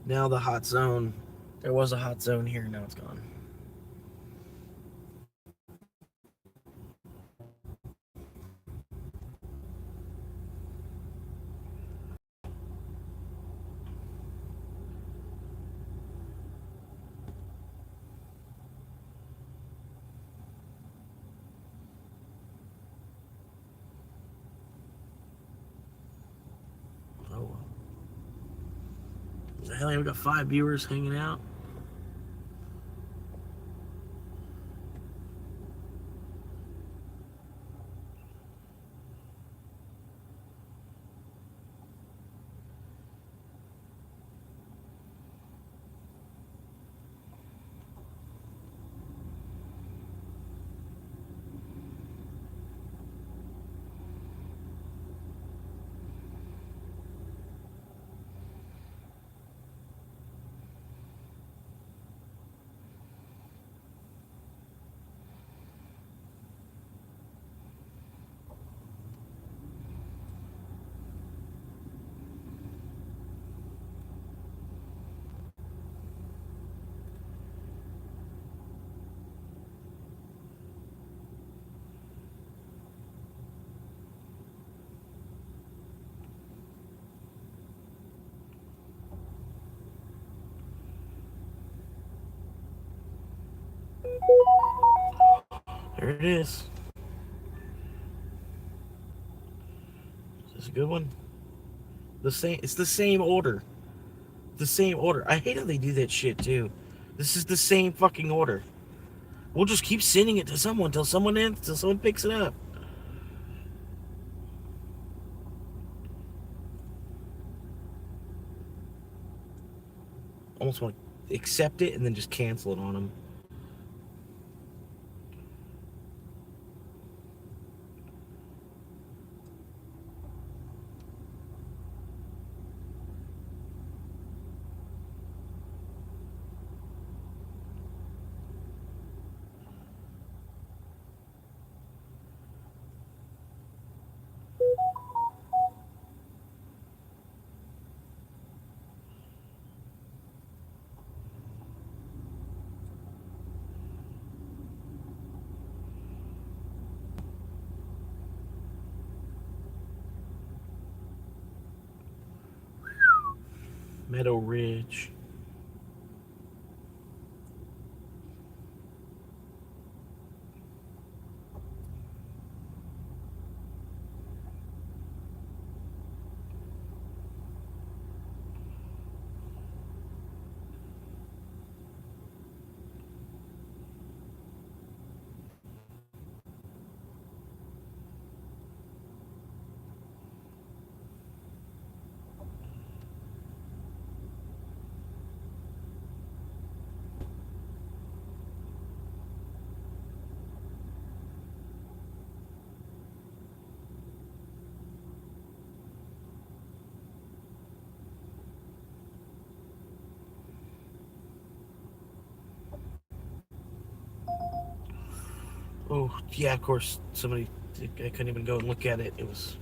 Now the hot zone. There was a hot zone here, now it's gone. Oh well. The hell, we got 5 viewers hanging out. There it is. Is this a good one? It's the same order. The same order. I hate how they do that shit too. This is the same fucking order. We'll just keep sending it to someone till someone picks it up. Almost want to accept it and then just cancel it on them. Meadow Ridge. Oh, yeah, of course, I couldn't even go and look at it. It was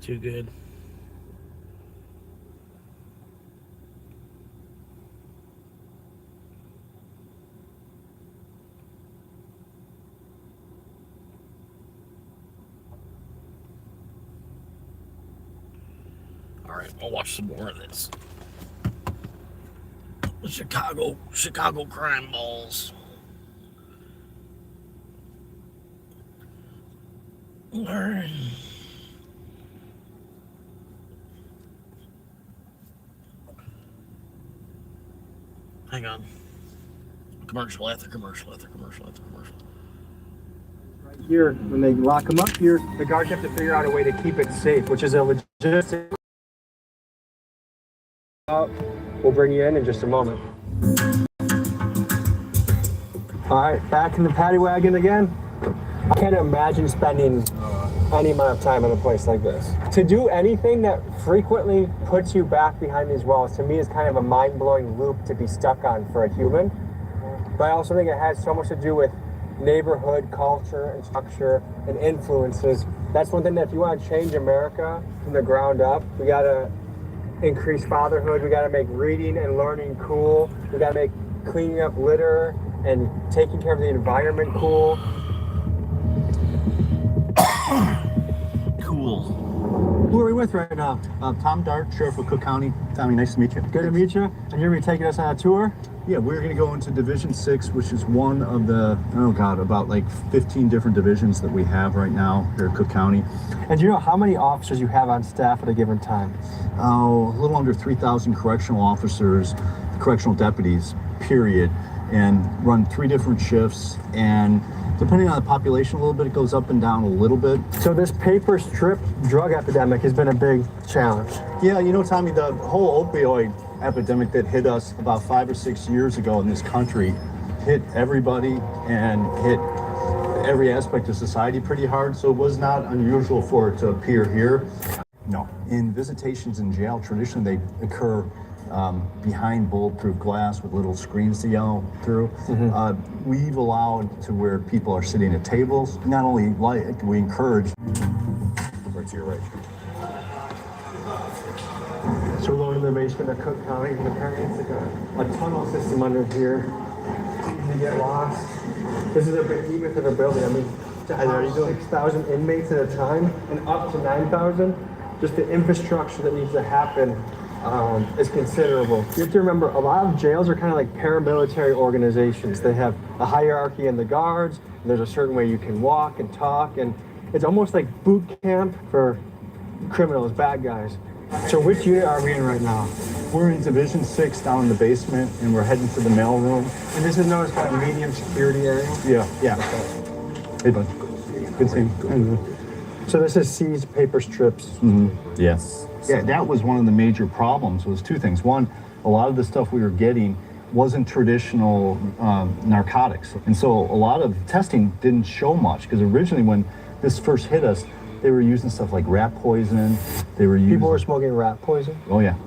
too good. All right, I'll watch some more of this. The Chicago crime balls. All right. Hang on. Commercial after commercial after commercial after commercial. Right here, when they lock them up here, the guards have to figure out a way to keep it safe, which is a logistic. We'll bring you in just a moment. All right, back in the paddy wagon again. I can't imagine spending any amount of time in a place like this. To do anything that frequently puts you back behind these walls, to me, is kind of a mind-blowing loop to be stuck on for a human. But I also think it has so much to do with neighborhood, culture, and structure, and influences. That's one thing that if you want to change America from the ground up, we gotta increase fatherhood, we gotta make reading and learning cool, we gotta make cleaning up litter and taking care of the environment cool. Cool. Who are we with right now? Tom Dart, Sheriff of Cook County. Tommy, nice to meet you. Good to meet you. And you're going to be taking us on a tour? Yeah, we're going to go into Division 6, which is one of the, about like 15 different divisions that we have right now here at Cook County. And do you know how many officers you have on staff at a given time? Oh, a little under 3,000 correctional officers, correctional deputies, period, and run 3 different shifts. And depending on the population a little bit, it goes up and down a little bit. So this paper strip drug epidemic has been a big challenge. Yeah, Tommy, the whole opioid epidemic that hit us about 5 or 6 years ago in this country hit everybody and hit every aspect of society pretty hard. So it was not unusual for it to appear here. No. In visitations in jail, traditionally they occur behind bulletproof glass with little screens to yell through. Mm-hmm. We've allowed to where people are sitting at tables. Not only we encourage. Right to your right. So we're going to the basement of Cook County, and apparently it's like a tunnel system under here. You get lost. This is a behemoth of a building. I mean, to house 6,000 inmates at a time and up to 9,000, just the infrastructure that needs to happen is considerable. You have to remember, a lot of jails are kind of like paramilitary organizations. They have a hierarchy in the guards, There's a certain way you can walk and talk, and it's almost like boot camp for criminals, bad guys. So which unit are we in right now? We're in Division 6 down in the basement, and we're heading to the mail room. And this is known as kind of medium security area? Yeah. Hey, bud. Good seeing you. So this is seized paper strips. Yes. Yeah, that was one of the major problems, was two things. One, a lot of the stuff we were getting wasn't traditional narcotics. And so a lot of testing didn't show much, because originally when this first hit us, they were using stuff like rat poison. People were smoking rat poison? Oh, yeah.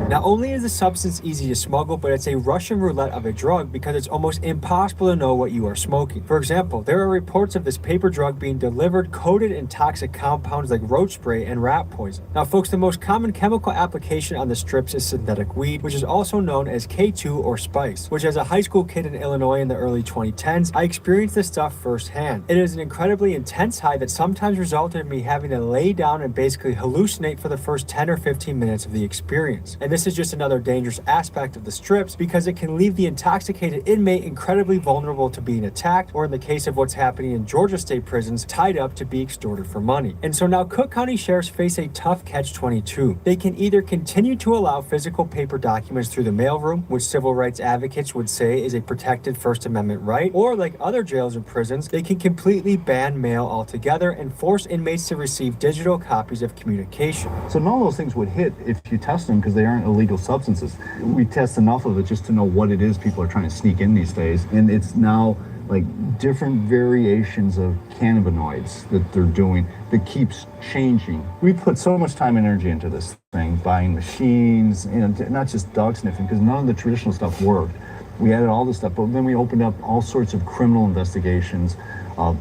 Not only is the substance easy to smuggle, but it's a Russian roulette of a drug because it's almost impossible to know what you are smoking. For example, there are reports of this paper drug being delivered coated in toxic compounds like roach spray and rat poison. Now, folks, the most common chemical application on the strips is synthetic weed, which is also known as K2 or spice, which as a high school kid in Illinois in the early 2010s, I experienced this stuff firsthand. It is an incredibly intense high that sometimes resulted in me having to lay down and basically hallucinate for the first 10 or 15 minutes of the experience. And this is just another dangerous aspect of the strips because it can leave the intoxicated inmate incredibly vulnerable to being attacked, or in the case of what's happening in Georgia state prisons, tied up to be extorted for money. And so now Cook County sheriffs face a tough catch-22. They can either continue to allow physical paper documents through the mailroom, which civil rights advocates would say is a protected First Amendment right, or like other jails and prisons, they can completely ban mail altogether and force inmates to receive digital copies of communication. So none of those things would hit if you test them because they aren't illegal substances. We test enough of it just to know what it is people are trying to sneak in these days. And it's now like different variations of cannabinoids that they're doing that keeps changing. We put so much time and energy into this thing, buying machines, not just dog sniffing, because none of the traditional stuff worked. We added all this stuff, but then we opened up all sorts of criminal investigations,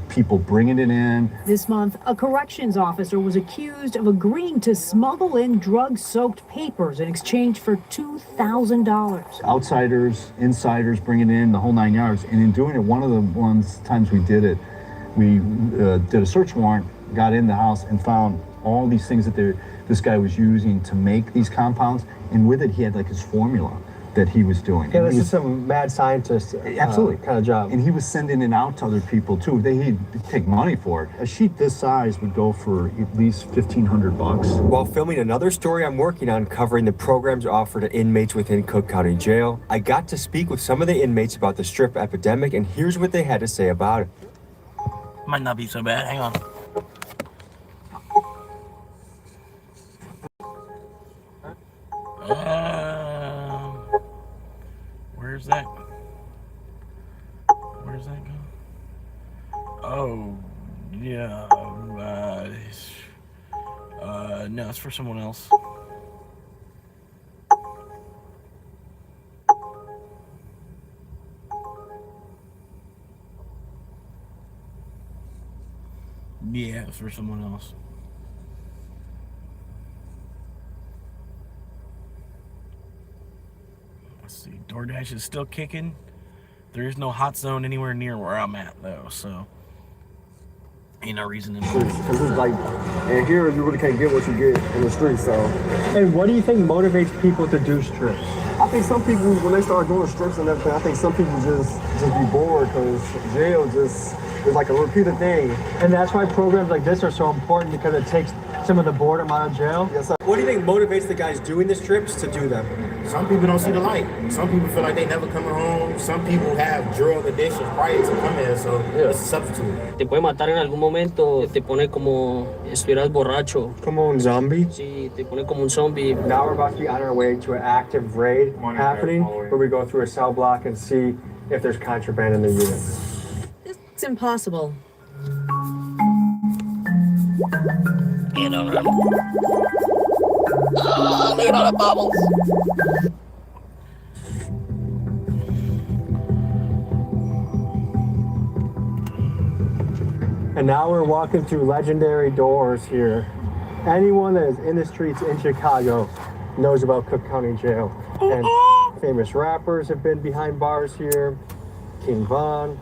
people bringing it in. This month, a corrections officer was accused of agreeing to smuggle in drug-soaked papers in exchange for $2,000. Outsiders, insiders, bringing it in, the whole 9 yards. And in doing it, one of the times we did it, we did a search warrant, got in the house and found all these things that this guy was using to make these compounds. And with it, he had like his formula that he was doing. Yeah, this is some mad scientist absolutely kind of job. And he was sending it out to other people too. He'd take money for it. A sheet this size would go for at least $1,500. While filming another story I'm working on covering the programs offered to inmates within Cook County Jail, I got to speak with some of the inmates about the strip epidemic, and here's what they had to say about it. Might not be so bad. Hang on. Where's that? Where's that go? Oh, yeah. No, it's for someone else. Yeah, it's for someone else. Let's see. DoorDash is still kicking. There is no hot zone anywhere near where I'm at, though, so ain't no reason to move. Because it's like, and here you really can't get what you get in the streets, so. And what do you think motivates people to do strips? I think some people, when they start doing strips and everything, I think some people just be bored because jail just is like a repeated thing. And that's why programs like this are so important, because it takes some of the boredom out of jail. Yes, sir. What do you think motivates the guys doing the strips to do them? Some people don't see the light. Some people feel like they never coming home. Some people have drug addictions prior to coming here, so it's a substitute. Te puede matar en algún momento, te pone como estuvieras borracho. Como un zombie? Sí, te pone como un zombie. Now we're about to be on our way to an active raid happening, where we go through a cell block and see if there's contraband in the unit. It's impossible. Get over it. Oh, look at all the bubbles. And now we're walking through legendary doors here. Anyone that is in the streets in Chicago knows about Cook County Jail. And famous rappers have been behind bars here. King Von,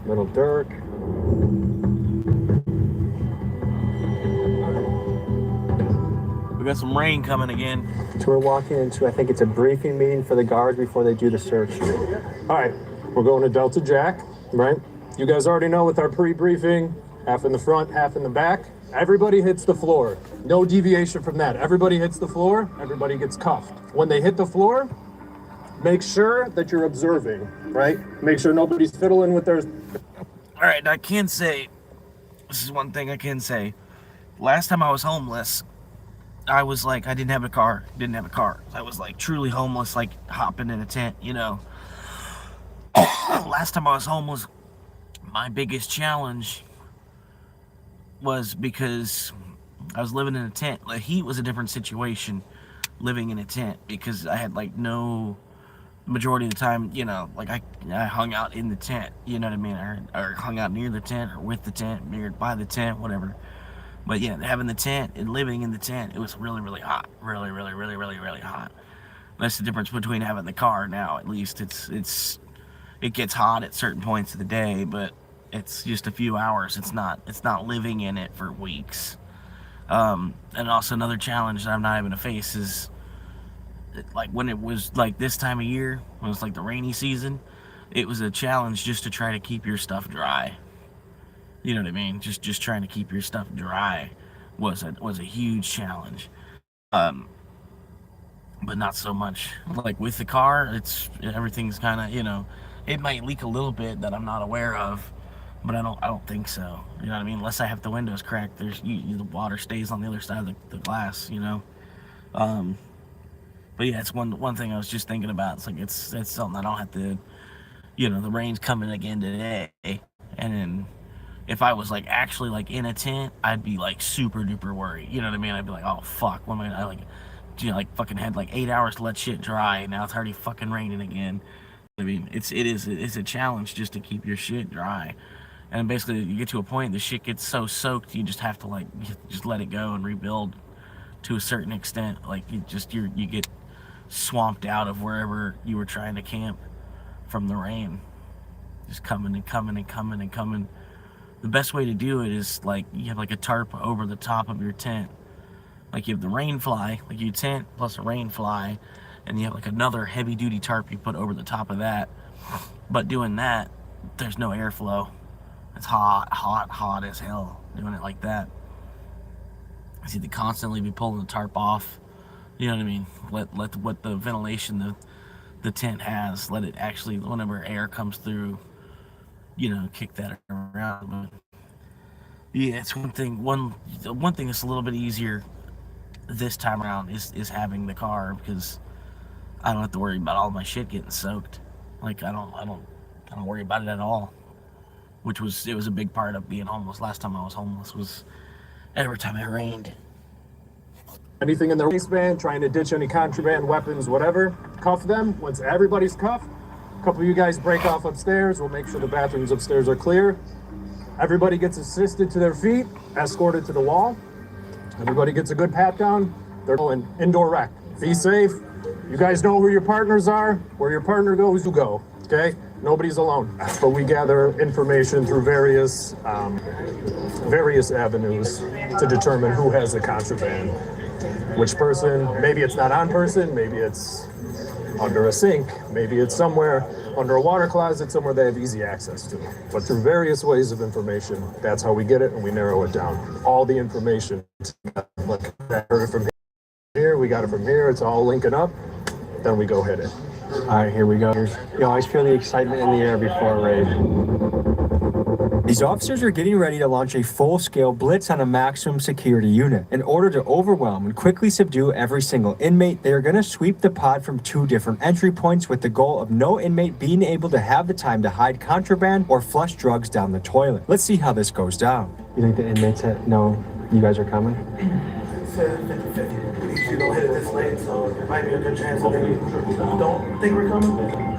Little Dirk. We got some rain coming again. So we're walking into, I think it's a briefing meeting for the guards before they do the search. All right, we're going to Delta Jack, right? You guys already know with our pre-briefing, half in the front, half in the back. Everybody hits the floor. No deviation from that. Everybody hits the floor, everybody gets cuffed. When they hit the floor, make sure that you're observing, right? Make sure nobody's fiddling with their... All right, I can say, this is one thing I can say. Last time I was homeless, I was like, I didn't have a car. I was like truly homeless, like hopping in a tent, you know. Last time I was homeless, my biggest challenge was because I was living in a tent. The heat was a different situation living in a tent because I had like no, majority of the time, you know, like I hung out in the tent, you know what I mean, or hung out near the tent or with the tent, near by the tent, whatever. But yeah, having the tent and living in the tent, it was really, really hot, really hot. That's the difference between having the car now. At least it gets hot at certain points of the day, but it's just a few hours. It's not living in it for weeks. And also another challenge that I'm not having to face is like when it was like this time of year, when it was like the rainy season, it was a challenge just to try to keep your stuff dry. You know what I mean? Just trying to keep your stuff dry was a huge challenge. But not so much like with the car. Everything's kind of, you know, it might leak a little bit that I'm not aware of, but I don't think so. You know what I mean? Unless I have the windows cracked, the water stays on the other side of the glass, you know. But yeah, it's one thing I was just thinking about. It's like it's something I don't have to, you know, the rain's coming again today, and then if I was like actually like in a tent, I'd be like super duper worried. You know what I mean? I'd be like, oh fuck, what am I like, you know, like fucking had like 8 hours to let shit dry, and now it's already fucking raining again. I mean, it's a challenge just to keep your shit dry, and basically you get to a point the shit gets so soaked you just have to like just let it go and rebuild to a certain extent. Like you get swamped out of wherever you were trying to camp from the rain, just coming and coming and coming and coming. The best way to do it is like you have like a tarp over the top of your tent. Like you have the rain fly, like your tent plus a rain fly, and you have like another heavy duty tarp you put over the top of that. But doing that, there's no airflow. It's hot as hell doing it like that. So you have to constantly be pulling the tarp off. You know what I mean? Let what the ventilation the tent has, let it actually, whenever air comes through, you know, kick that around. But yeah, it's one thing that's a little bit easier this time around is having the car, because I don't have to worry about all my shit getting soaked. Like I don't worry about it at all. It was a big part of being homeless. Last time I was homeless was every time it rained. Anything in their waistband, trying to ditch any contraband, weapons, whatever, cuff them. Once everybody's cuffed, a couple of you guys break off upstairs. We'll make sure the bathrooms upstairs are clear. Everybody gets assisted to their feet, escorted to the wall. Everybody gets a good pat down. They're going indoor rec. Be safe. You guys know where your partners are. Where your partner goes, you go. Okay? Nobody's alone. But we gather information through various avenues to determine who has the contraband. Which person, maybe it's not on person, maybe it's under a sink, maybe it's somewhere under a water closet, somewhere they have easy access to. But through various ways of information, that's how we get it and we narrow it down. All the information, like I heard it from here, we got it from here, it's all linking up, then we go hit it. All right, here we go. You always feel the excitement in the air before a raid. These officers are getting ready to launch a full-scale blitz on a maximum security unit. In order to overwhelm and quickly subdue every single inmate, they are going to sweep the pod from 2 different entry points with the goal of no inmate being able to have the time to hide contraband or flush drugs down the toilet. Let's see how this goes down. You think the inmates know you guys are coming? 50-50. You don't hit it this late, so it might be a good chance that they don't think we're coming.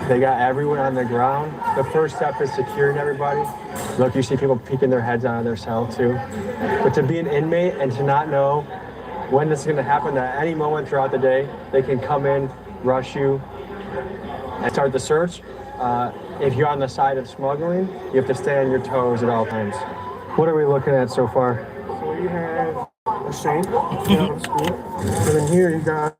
They got everyone on the ground. The first step is securing everybody. Look, you see people peeking their heads out of their cell too. But to be an inmate and to not know when this is going to happen, at any moment throughout the day, they can come in, rush you, and start the search. If you're on the side of smuggling, you have to stay on your toes at all times. What are we looking at so far? So you have a shank, you have a screw, and then here you got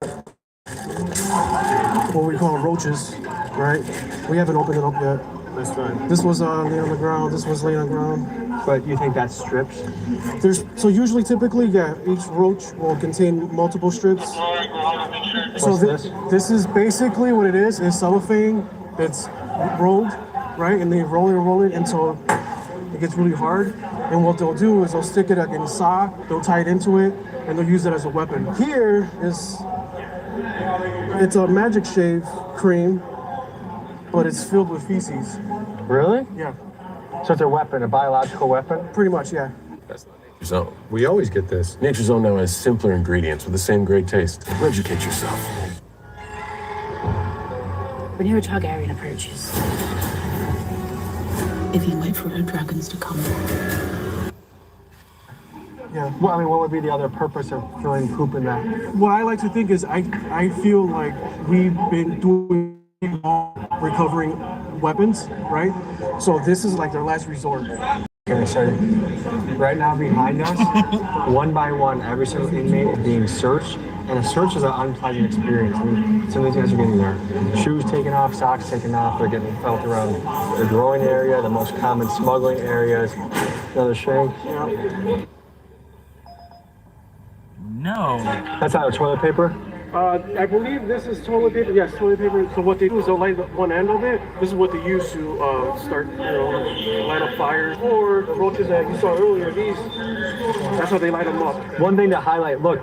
what we call roaches, right? We haven't opened it up yet. That's fine. This was laying on the ground. This was laying on the ground. But you think that's strips? So usually, typically, yeah, each roach will contain multiple strips. So this is basically what it is. It's cellophane that's rolled, right? And they roll it until it gets really hard. And what they'll do is they'll stick it in a sock, they'll tie it into it, and they'll use it as a weapon. Here it's a magic shave cream, but it's filled with feces. Really? Yeah. So it's a weapon, a biological weapon? Pretty much, yeah. That's not Nature's Own. We always get this. Nature's Own now has simpler ingredients with the same great taste. Educate yourself. When you're a Targaryen approaches, if you wait for the dragons to come. Yeah. Well, I mean, what would be the other purpose of throwing poop in that? What I like to think is I feel like we've been doing recovering weapons, right? So this is like their last resort. Okay, so right now behind us, one by one, every single inmate is being searched, and a search is an unpleasant experience. I mean, some of these guys are getting their shoes taken off, socks taken off, they're getting felt around the groin area, the most common smuggling areas. Another shank. Yeah. No. That's out of toilet paper? I believe this is toilet paper. Yes, toilet paper. So what they do is they'll light one end of it. This is what they use to start, light up fires. Or the roaches that you saw earlier, that's how they light them up. One thing to highlight, look,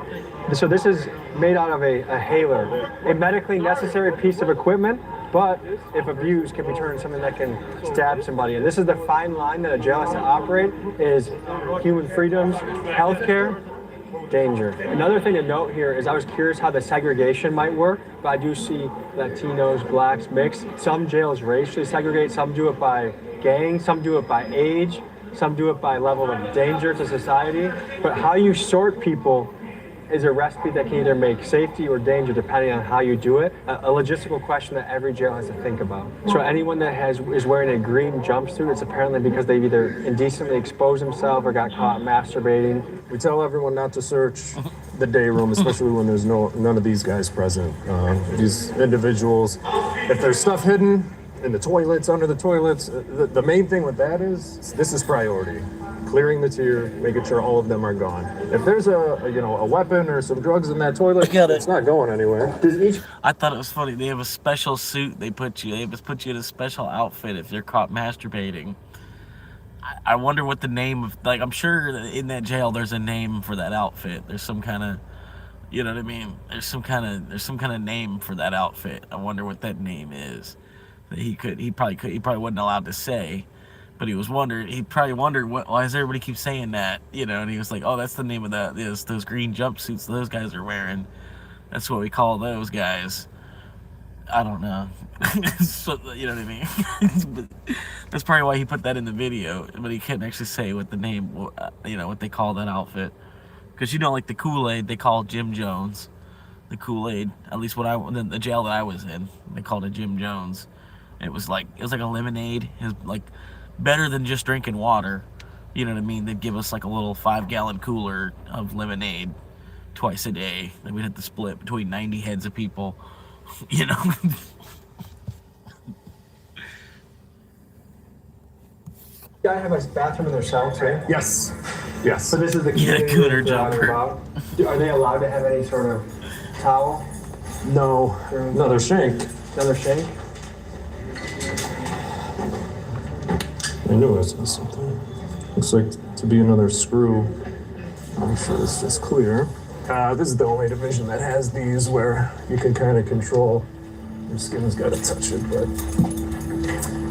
so this is made out of a hailer, a medically necessary piece of equipment, but if abused, can be turned into something that can stab somebody. And this is the fine line that a jail has to operate, is human freedoms, healthcare, danger. Another thing to note here is I was curious how the segregation might work, but I do see Latinos, blacks, mixed. Some jails racially segregate, some do it by gang, some do it by age, some do it by level of danger to society. But how you sort people is a recipe that can either make safety or danger depending on how you do it. A logistical question that every jail has to think about. So anyone that is wearing a green jumpsuit, it's apparently because they've either indecently exposed themselves or got caught masturbating. We tell everyone not to search the day room, especially when there's none of these guys present. These individuals, if there's stuff hidden in the toilets, under the toilets, the main thing with that is this is priority. Clearing the tier, making sure all of them are gone. If there's a weapon or some drugs in that toilet, it's not going anywhere. I thought it was funny. They have a special suit. They put you in a special outfit if you're caught masturbating. I wonder what the name of, like, I'm sure in that jail there's a name for that outfit. There's some kind of, you know what I mean? There's some kind of name for that outfit. I wonder what that name is. That he probably wasn't allowed to say. But he probably wondered why does everybody keep saying that, and he was like, oh, that's the name of those green jumpsuits those guys are wearing. That's what we call those guys. I don't know. So, you know what I mean? But that's probably why he put that in the video, but he couldn't actually say what the name, what they call that outfit. Because, like the Kool-Aid, they call Jim Jones. The Kool-Aid, at least the jail that I was in, they called it Jim Jones. It was like a lemonade. It was like better than just drinking water. You know what I mean? They'd give us like a little 5-gallon cooler of lemonade twice a day. Then we'd have to split between 90 heads of people. Guy have a bathroom in their cell too? Yes. So this is the cooler jumper. Are they allowed to have any sort of towel? No. Another shank. Another shank? I knew I saw something. Looks like to be another screw. I'm sure this is clear. This is the only division that has these where you can kind of control. Your skin's got to touch it, but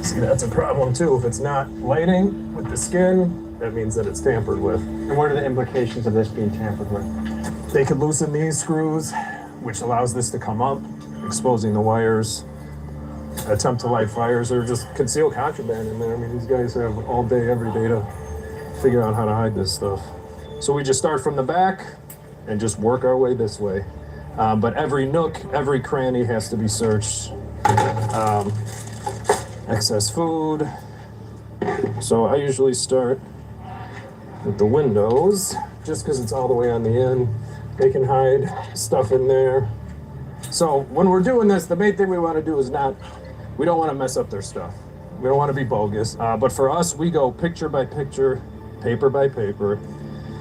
see, that's a problem too. If it's not lighting with the skin, that means that it's tampered with. And what are the implications of this being tampered with? They could loosen these screws, which allows this to come up, exposing the wires. Attempt to light fires or just conceal contraband in there. I mean, these guys have all day, every day to figure out how to hide this stuff. So we just start from the back and just work our way this way. But every nook, every cranny has to be searched Excess food. So I usually start with the windows, just because it's all the way on the end. They can hide stuff in there. So when we're doing this, the main thing we want to do is we don't want to mess up their stuff. We don't want to be bogus. But for us, we go picture by picture, paper by paper.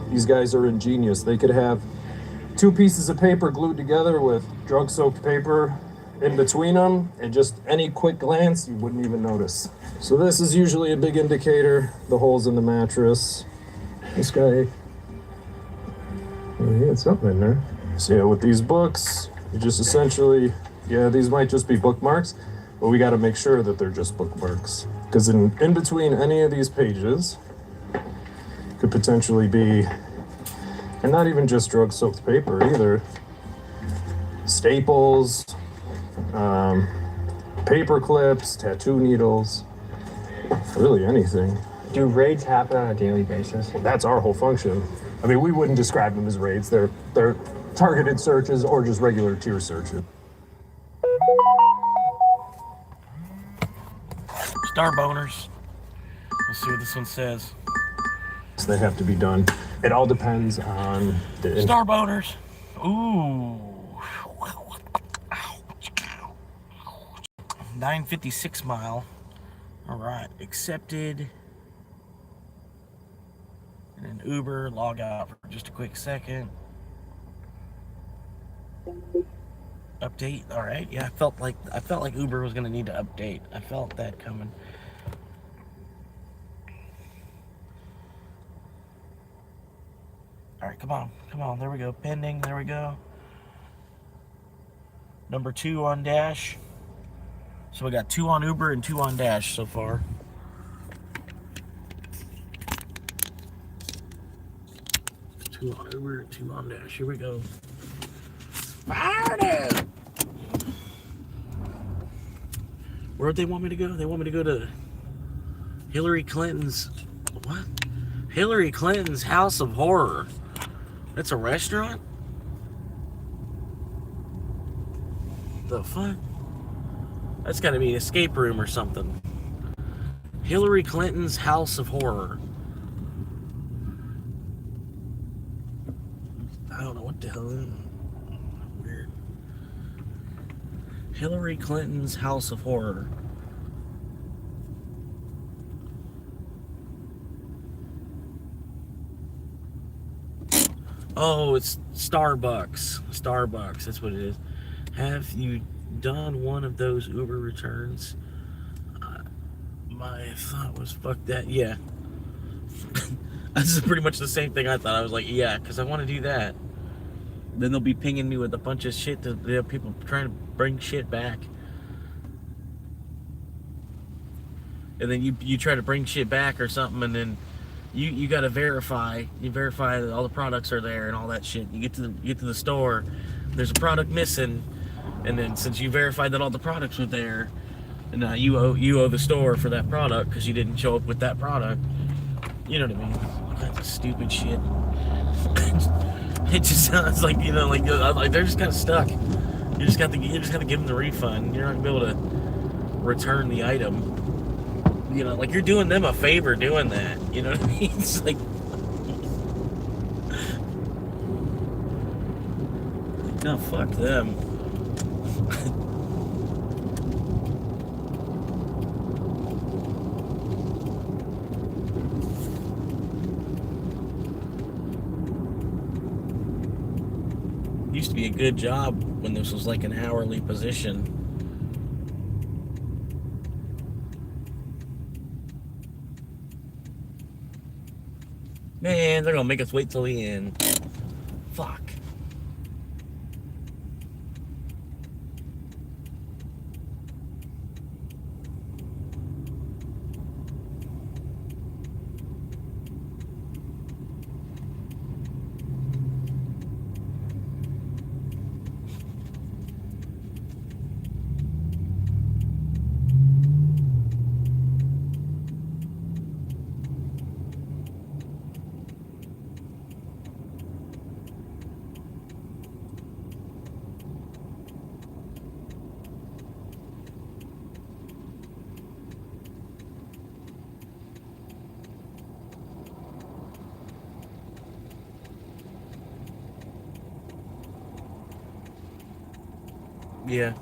These guys are ingenious. They could have 2 pieces of paper glued together with drug-soaked paper in between them, and just any quick glance, you wouldn't even notice. So this is usually a big indicator, the holes in the mattress. This guy, he had something in there. So yeah, with these books, you just essentially, these might just be bookmarks, but we got to make sure that they're just bookmarks. Because in between any of these pages could potentially be, and not even just drug-soaked paper either, staples, paper clips, tattoo needles, really anything. Do raids happen on a daily basis? That's our whole function. I mean, we wouldn't describe them as raids. They're targeted searches or just regular tier searches. Star boners. Let's see what this one says. So they have to be done. It all depends on the Star boners. Ooh. 956 mile. All right, accepted. And then Uber, log out for just a quick second. Update. All right. Yeah, I felt like Uber was gonna need to update. I felt that coming. All right, come on. There we go. Pending. There we go. Number 2 on Dash. So we got 2 on Uber and 2 on Dash so far. Two on Uber, 2 on Dash. Here we go. Where'd they want me to go? They want me to go to Hillary Clinton's, what? Hillary Clinton's House of Horror. That's a restaurant? The fuck? That's gotta be an escape room or something. Hillary Clinton's House of Horror. I don't know what the hell. Weird. Hillary Clinton's House of Horror. Oh, it's Starbucks. Starbucks, that's what it is. Have you done one of those Uber returns? My thought was, fuck that. Yeah. This is pretty much the same thing I thought. I was like, yeah, because I want to do that. Then they'll be pinging me with a bunch of shit to people trying to bring shit back. And then you try to bring shit back or something, and then you got to verify. You verify that all the products are there and all that shit. You get to the store, there's a product missing, and then since you verified that all the products were there, and now you owe the store for that product because you didn't show up with that product. You know what I mean? All kinds of stupid shit. It just sounds like, you know, like they're just kind of stuck. You just got to give them the refund. You're not gonna be able to return the item. You know, like you're doing them a favor doing that. You know what I mean? It's like, no, fuck them. Used to be a good job when this was like an hourly position. Man, they're gonna make us wait till the end. Fuck. Yeah.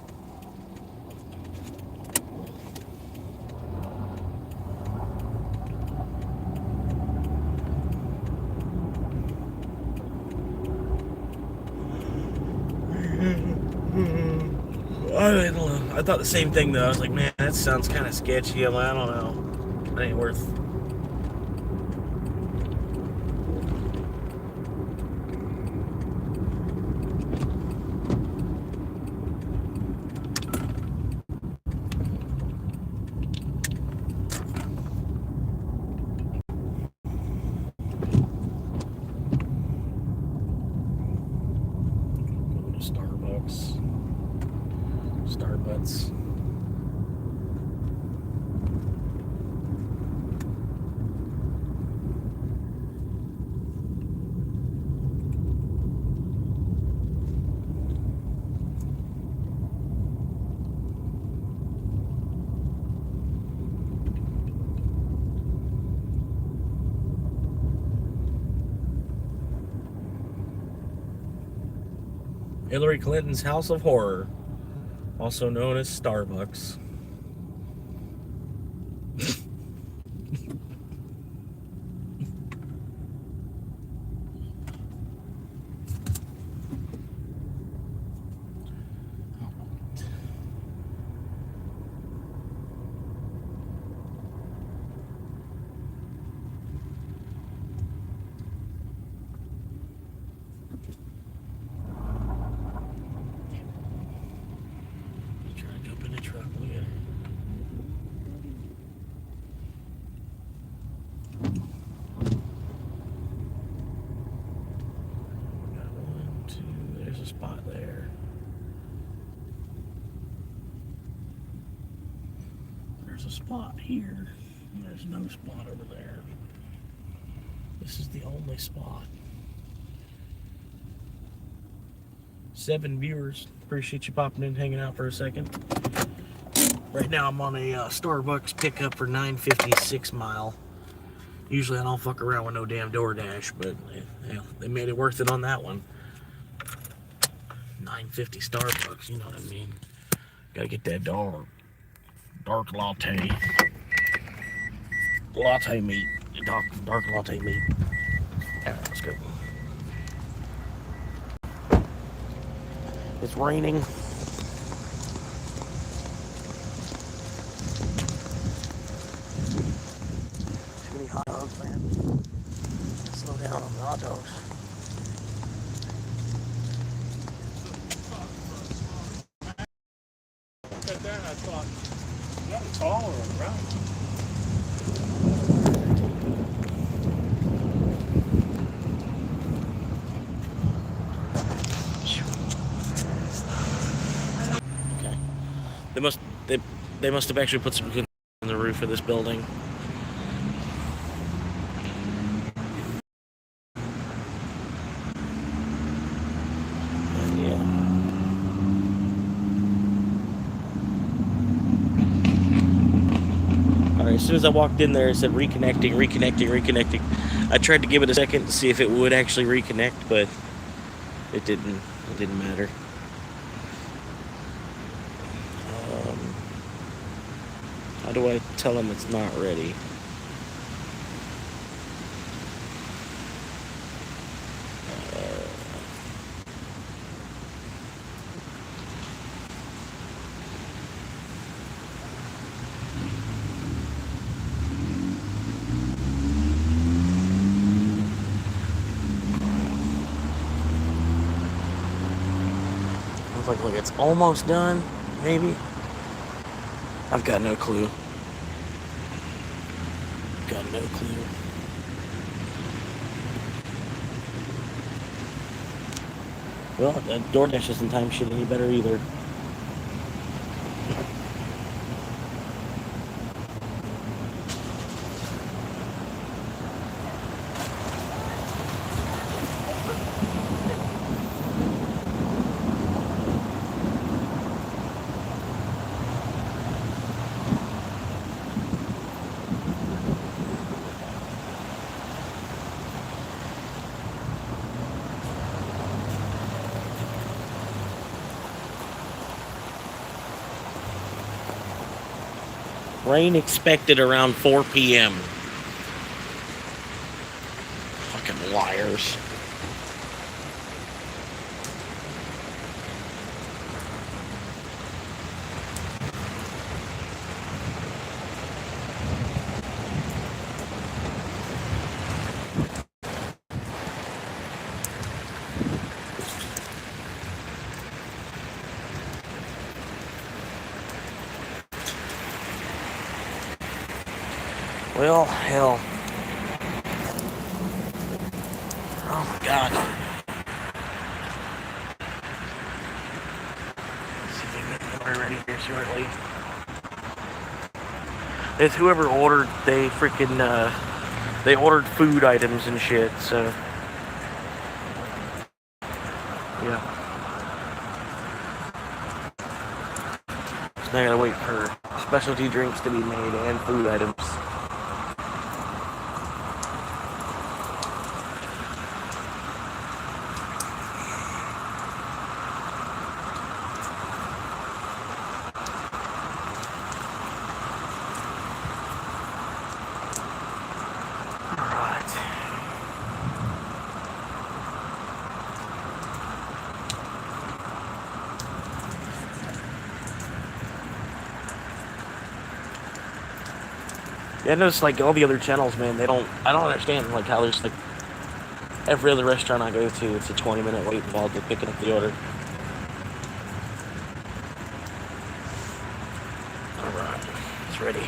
I don't know. I thought the same thing though. I was like, man, that sounds kind of sketchy. I'm like, I don't know. It ain't worth. Going to Starbucks. Starbucks. Hillary Clinton's House of Horror, also known as Starbucks. Trying to jump in the truck. Look at it. Got 1, 2. There's a spot there. There's a spot here. There's no spot over there. This is the only spot. 7 viewers. Appreciate you popping in, hanging out for a second. Right now I'm on a Starbucks pickup for $9.50 6 mile. Usually I don't fuck around with no damn DoorDash, but they made it worth it on that one. $9.50 Starbucks, you know what I mean. Gotta get that dark latte. Latte meat. Dark latte meat. Alright, let's go. It's raining. Too many hot dogs, man. Slow down on the hot dogs. At that, I thought, nothing taller around. Okay. They must have actually put some good on the roof of this building. As soon as I walked in there, it said reconnecting. I tried to give it a second to see if it would actually reconnect, but it didn't. It didn't matter. How do I tell them it's not ready? Look, it's almost done, maybe? I've got no clue. Got no clue. Well, that DoorDash isn't time shit any better either. Rain expected around 4 p.m. Fucking liars. Well, hell. Oh my God. Let's see if we can get the order ready here shortly. It's whoever ordered, they freaking, they ordered food items and shit, so. Yeah. So now I gotta wait for specialty drinks to be made and food items. Yeah, I noticed like all the other channels, man, I don't understand like how there's like every other restaurant I go to, it's a 20-minute wait while they're picking up the order. Alright, it's ready.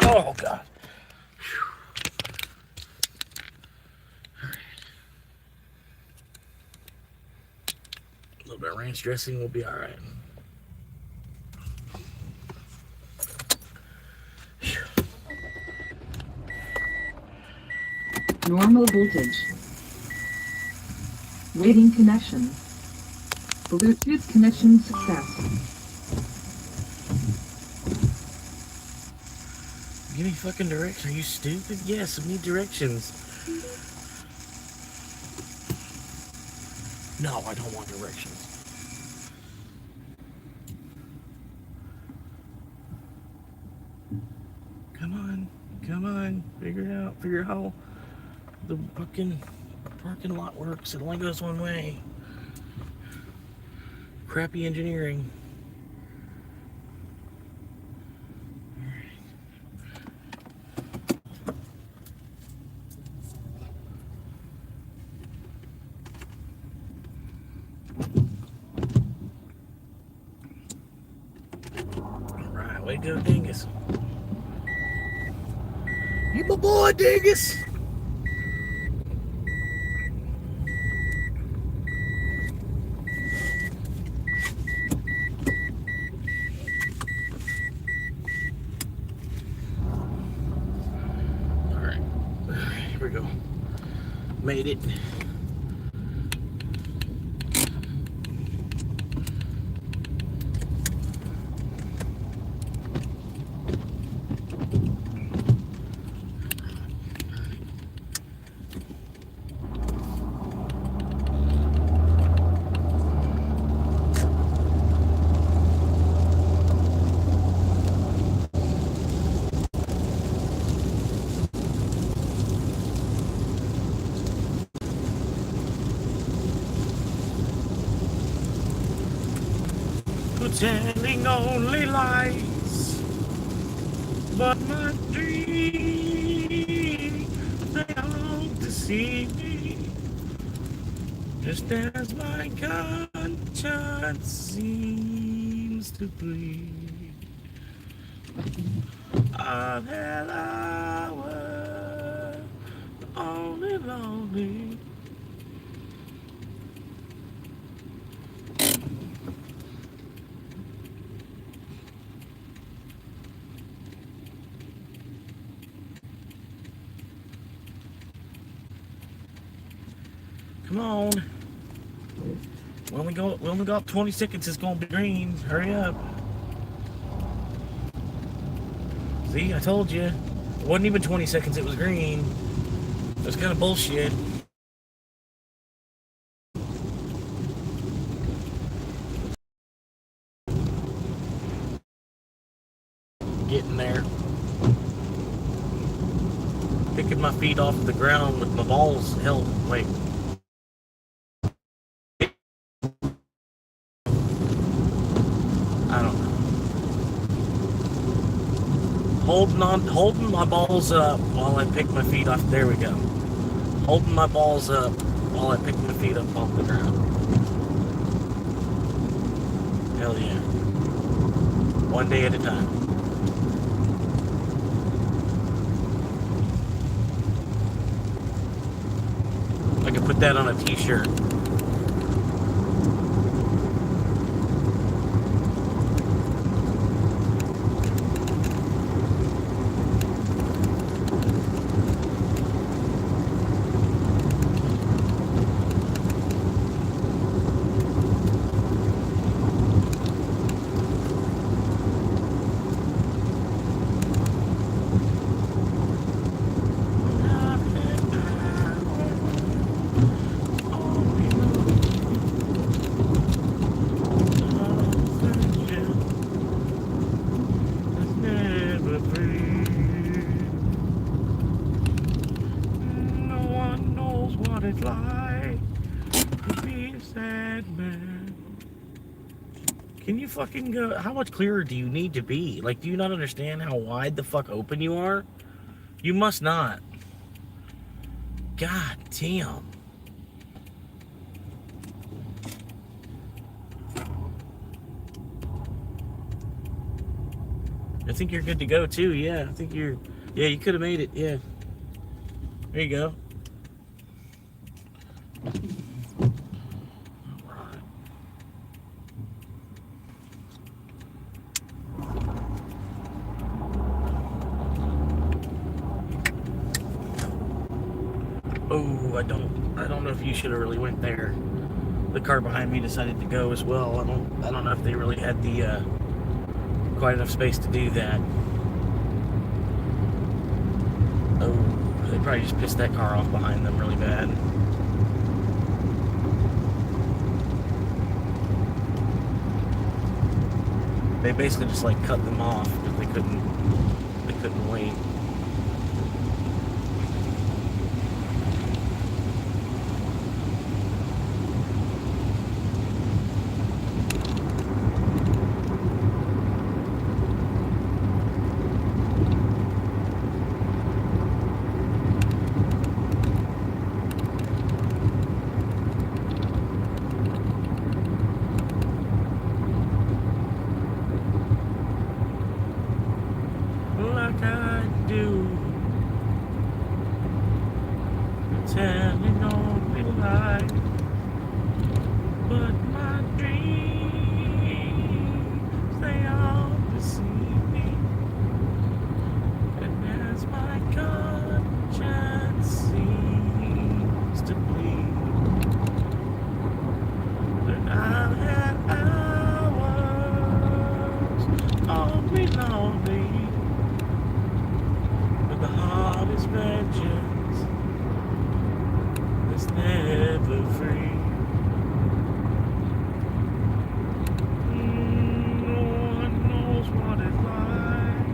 Oh, God. A little bit of ranch dressing will be all right. Normal voltage. Waiting connection. Bluetooth connection success. Give me fucking directions. Are you stupid? Yes, I need directions. No, I don't want directions. Come on, figure it out. Figure out how the fucking parking lot works. It only goes one way. Crappy engineering. Alright, way to go, Dingus. You my boy, Dingus. Alright, here we go. Made it. Telling only lies, but my dreams, they all deceive me, just as my conscience seems to bleed. I've had hours lonely. Come on. We only got 20 seconds. It's gonna be green. Hurry up. See, I told you. It wasn't even 20 seconds. It was green. That's kind of bullshit. Getting there. Picking my feet off the ground with my balls held. Wait. I don't know. Holding my balls up while I pick my feet off. There we go. Holding my balls up while I pick my feet up off the ground. Hell yeah. One day at a time. I can put that on a t-shirt. Can you fucking go? How much clearer do you need to be? Like, do you not understand how wide the fuck open you are? You must not. God damn. I think you're good to go too. Yeah, I think you're. Yeah, you could have made it. Yeah. There you go. Oh, I don't know if you should have really went there. The car behind me decided to go as well. I don't know if they really had the quite enough space to do that. Oh, they probably just pissed that car off behind them really bad. They basically just like cut them off because they couldn't wait. Like I do, telling only lies, but my dreams, they all deceive me, and as my conscience seems to bleed, that I've had hours only lonely. The heart is vengeance, it's never free. No one knows what it's like,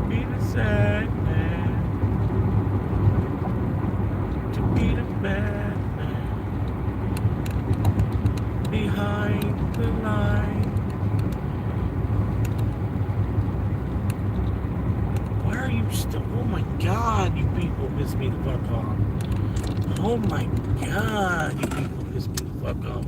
being a sad man, to be the bad man, behind the line. Still, oh my god, you people piss me the fuck off. Oh my god, you people piss me the fuck off.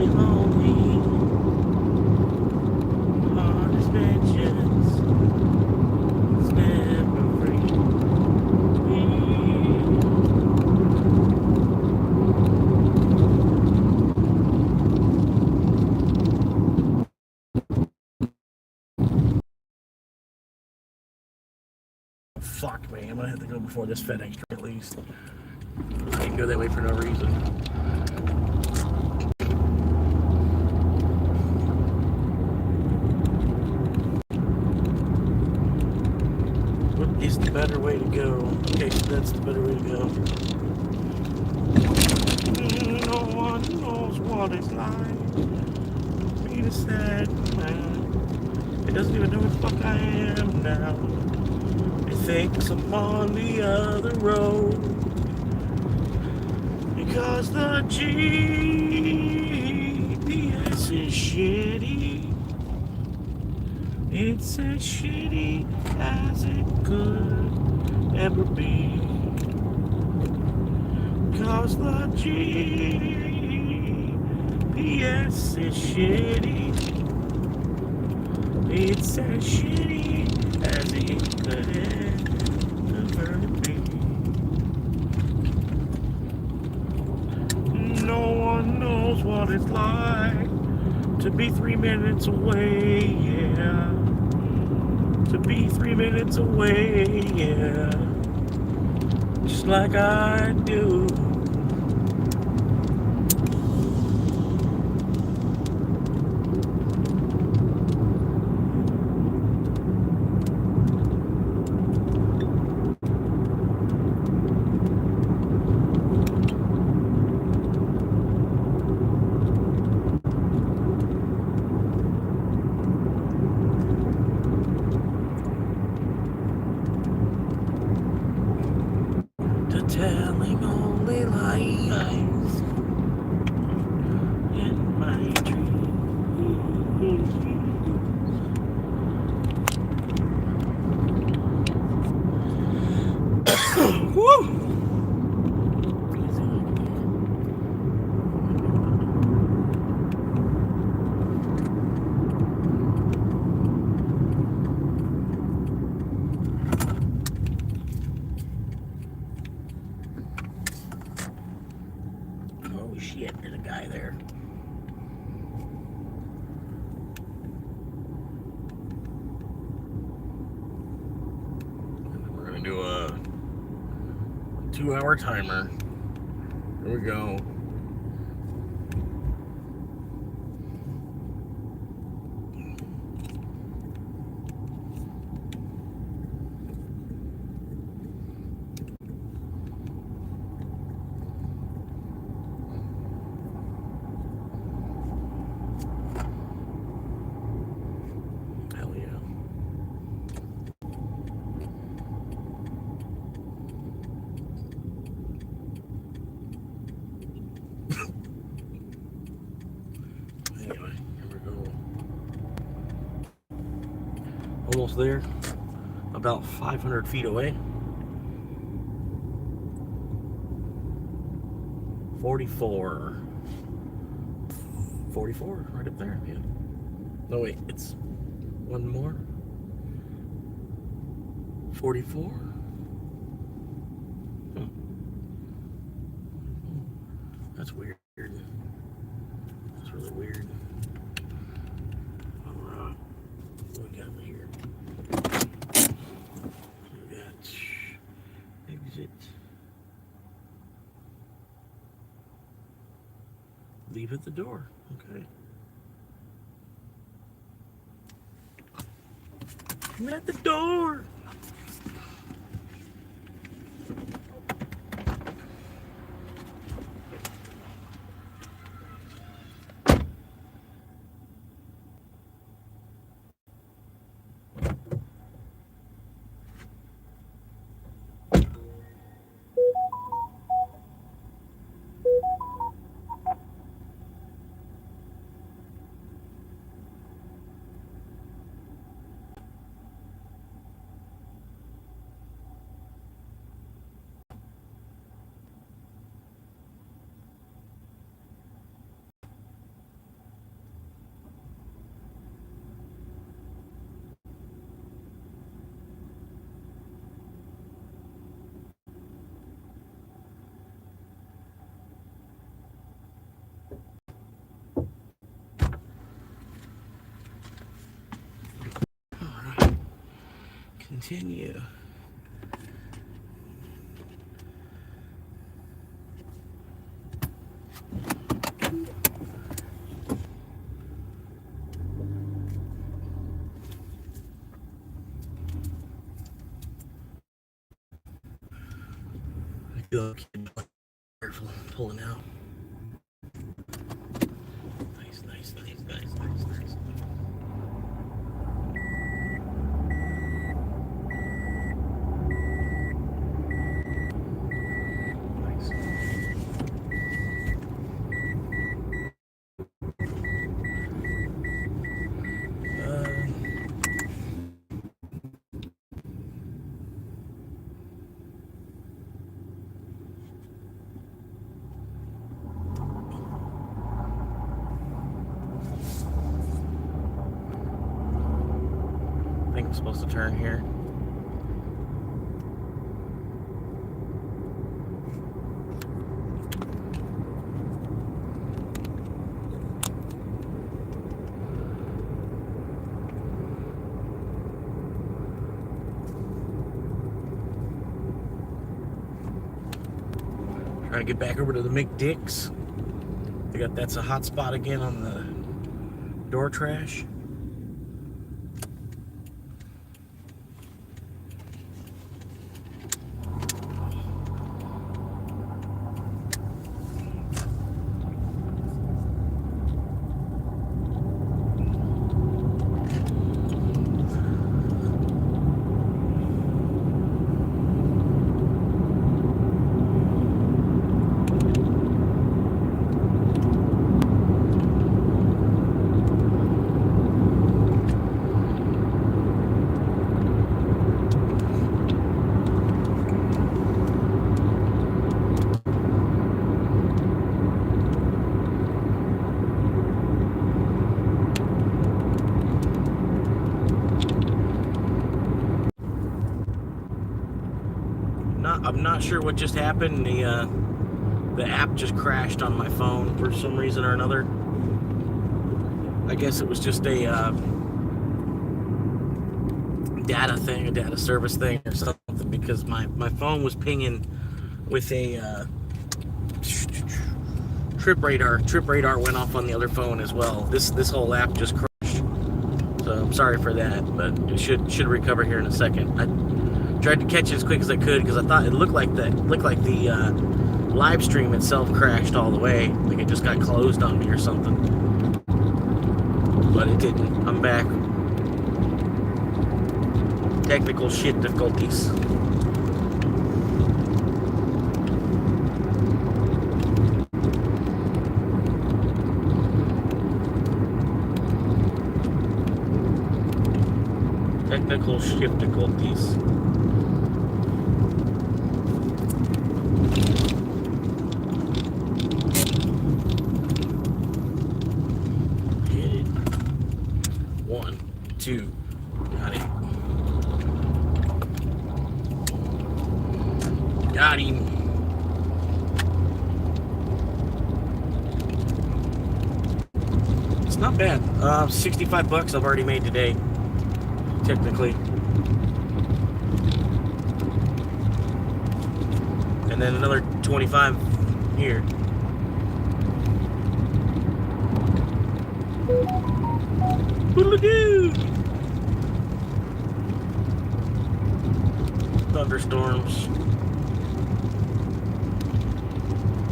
lonely, lonely. Hardest vengeance. It's never free. Fuck me, I'm gonna have to go before this FedEx truck at least. I can't go that way for no reason. What is the better way to go? Okay, so that's the better way to go. No one knows what it's like to be the sad man. It doesn't even know what the fuck I am now. It thinks I'm on the other road because the GPS is shitty. It's as shitty as it could ever be. Cause the GPS is shitty. It's as shitty as it could ever be. No one knows what it's like to be 3 minutes away, yeah. To be 3 minutes away, yeah. Just like I do. To telling only lies in my dreams. Woo! Oh shit, there's a guy there. We're gonna do a 2-hour timer. Here we go. Hell yeah. Anyway, here we go. Almost there. About 500 feet away. 44. 44, right up there, yeah. No, wait, it's one more. 44. That's weird. That's really weird. Alright. What we got here? We got exit. Leave at the door. Okay. I'm at the door. Continue. Good. Careful pulling out. Nice. I think I'm supposed to turn here. Trying to get back over to the McDick's. That's a hot spot again on the door trash. I'm not sure what just happened. The app just crashed on my phone for some reason or another. I guess it was just a data thing, a data service thing or something, because my phone was pinging with a trip radar. Trip radar went off on the other phone as well. This whole app just crashed. So I'm sorry for that, but it should recover here in a second. I tried to catch it as quick as I could because I thought it looked like the live stream itself crashed all the way, like it just got closed on me or something. But it didn't. I'm back. Technical shit difficulties. Technical shit difficulties. Hit it. 1, 2. Got it. Got him. It's not bad. $65 I've already made today. Technically. And then another 25 here. Whoodle-doo! Thunderstorms.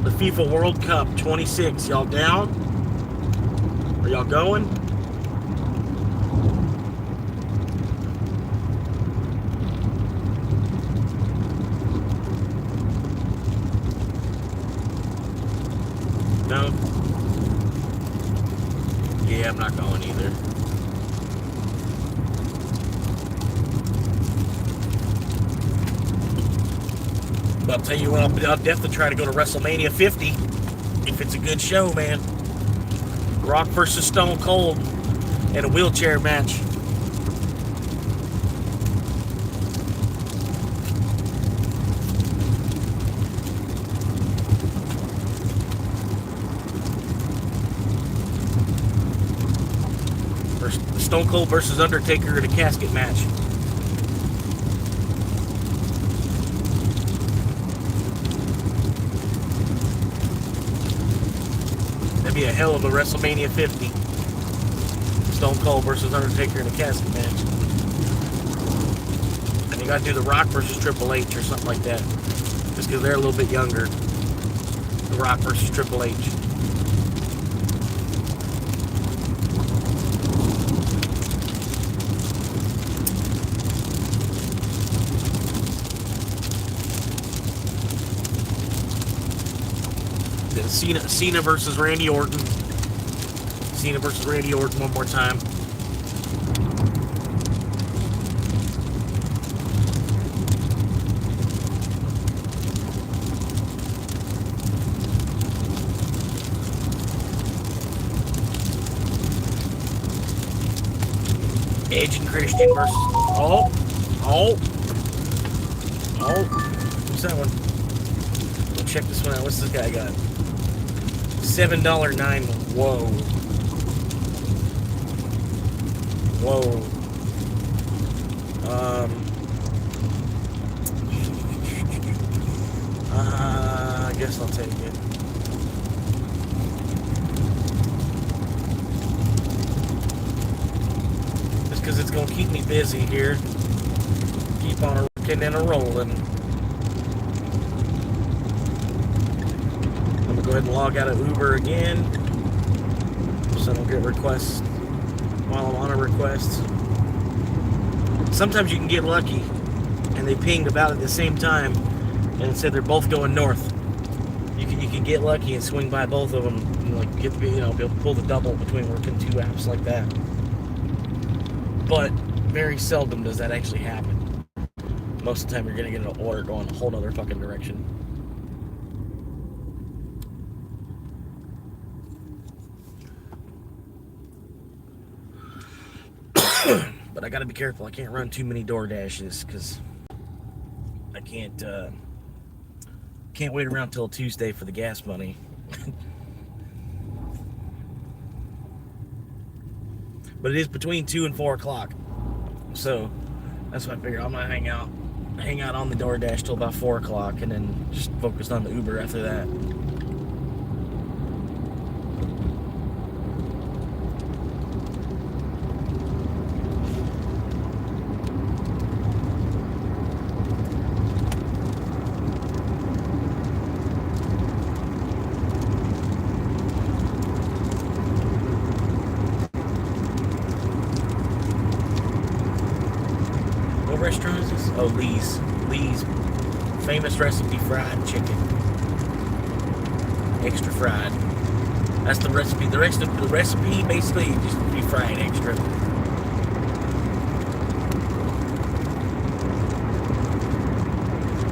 The FIFA World Cup 26. Y'all down? Are y'all going? No? Yeah, I'm not going either. But I'll tell you what, I'll definitely try to go to WrestleMania 50 if it's a good show, man. Rock versus Stone Cold in a wheelchair match. Stone Cold versus Undertaker in a casket match. be a hell of a WrestleMania 50. Stone Cold versus Undertaker in a casket match. And you gotta do The Rock versus Triple H or something like that. Just because they're a little bit younger. The Rock versus Triple H. Cena versus Randy Orton. Cena versus Randy Orton one more time. Edge and Christian versus... What's that one? We'll check this one out. What's this guy got? $7.09. Whoa. I guess I'll take it. Just because it's going to keep me busy here. Keep on rocking and rolling. I'm going to go ahead and log out of Uber again, so I don't get requests while I'm on a request. Sometimes you can get lucky, and they pinged about at the same time, and it said they're both going north. You can get lucky and swing by both of them, and like get be able to pull the double between working two apps like that. But very seldom does that actually happen. Most of the time, you're gonna get an order going a whole other fucking direction. But I gotta be careful. I can't run too many DoorDashes because I can't wait around till Tuesday for the gas money. But it is between 2 and 4 o'clock, so that's why I figure I'm gonna hang out on the DoorDash till about 4 o'clock, and then just focus on the Uber after that. Restaurant is this? Oh, Lee's famous recipe fried chicken, extra fried. That's the recipe. The recipe basically just be fried extra.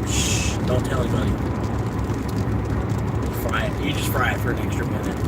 Shh! Don't tell anybody. Fry it. You just fry it for an extra minute.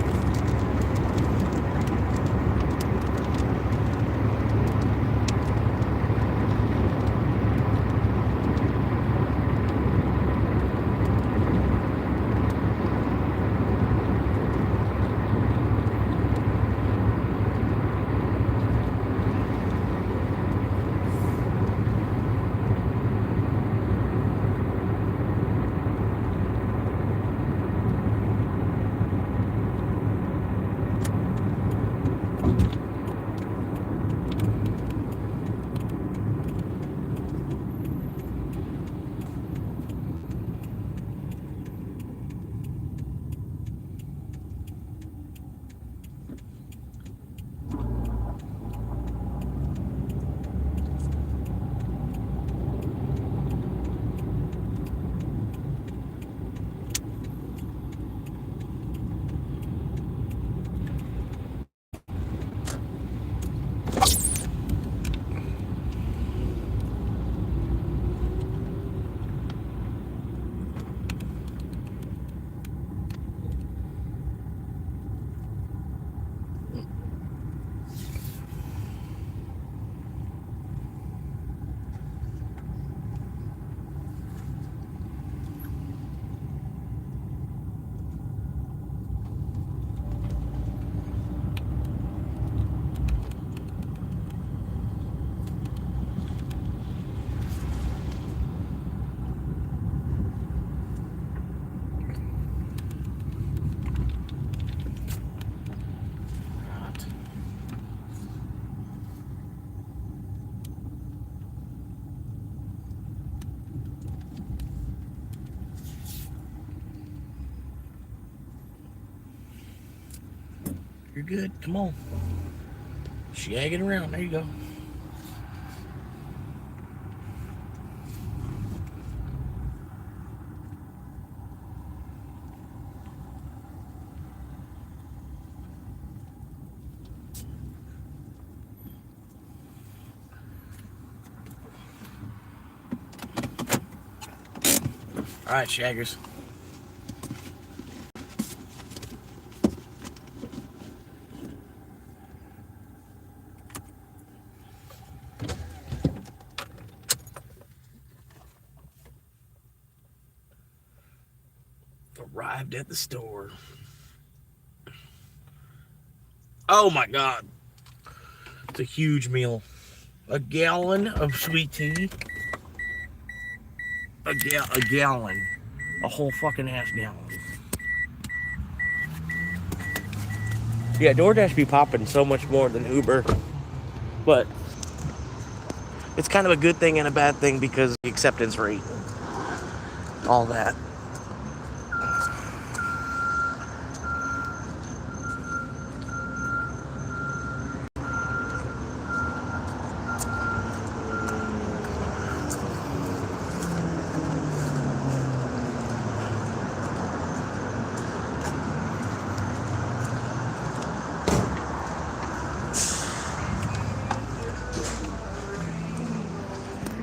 good. Come on. Shag it around. There you go. All right, shaggers. Arrived at the store. Oh my God. It's a huge meal. A gallon of sweet tea. A gallon. A whole fucking half gallon. Yeah, DoorDash be popping so much more than Uber. But it's kind of a good thing and a bad thing because the acceptance rate. All that.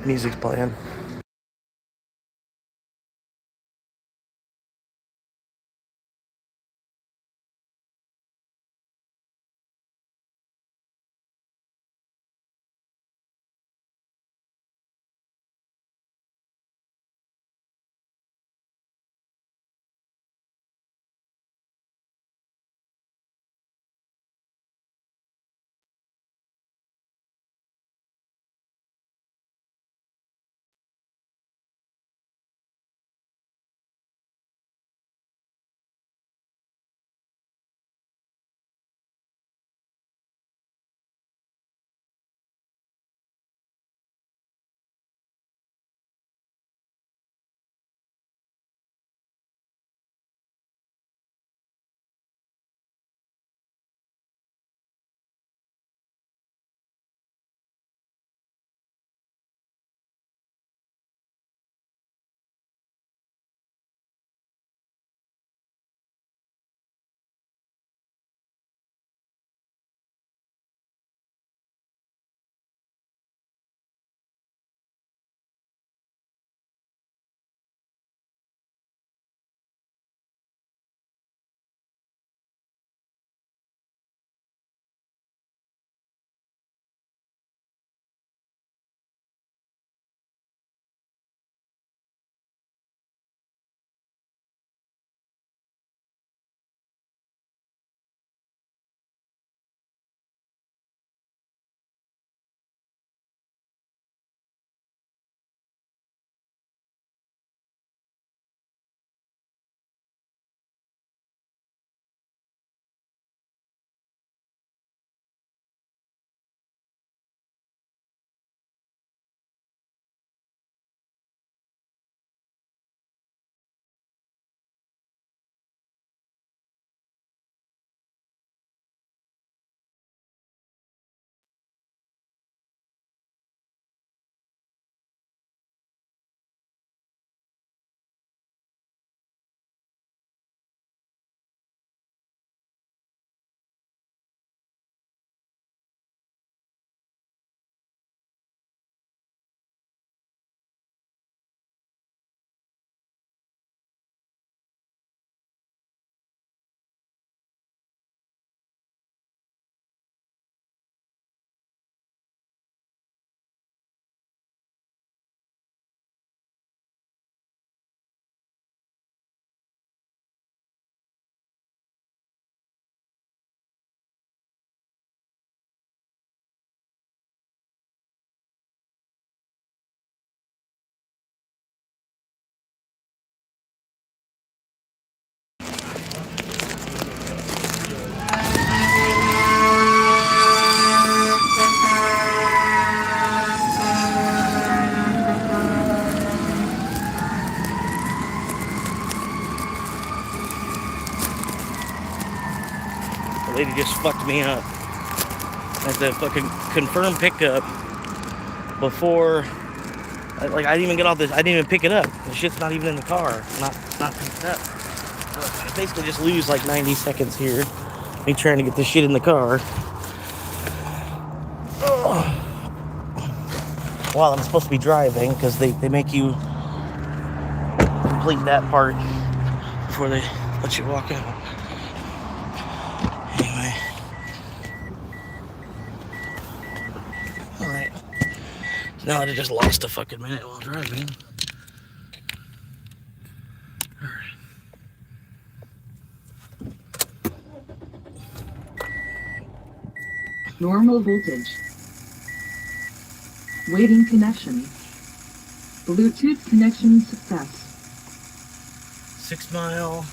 Music's playing. just fucked me up. I had to fucking confirm pickup before, I didn't even get all this. I didn't even pick it up. The shit's not even in the car. Not picked up. So I basically just lose like 90 seconds here. Me trying to get this shit in the car. While I'm supposed to be driving, because they make you complete that part before they let you walk out. Anyway. Alright. Now I just lost a fucking minute while driving. Alright. Normal voltage. Waiting connection. Bluetooth connection success. 6 Mile.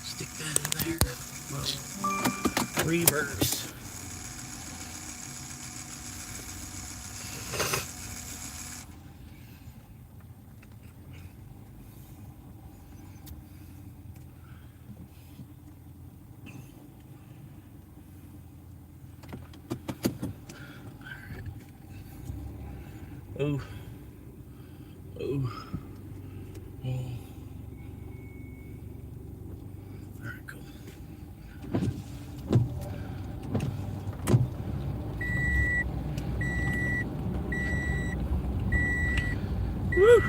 Stick that in there. Reverse. Ooh. Ooh. Oh. Alright, cool. Woo!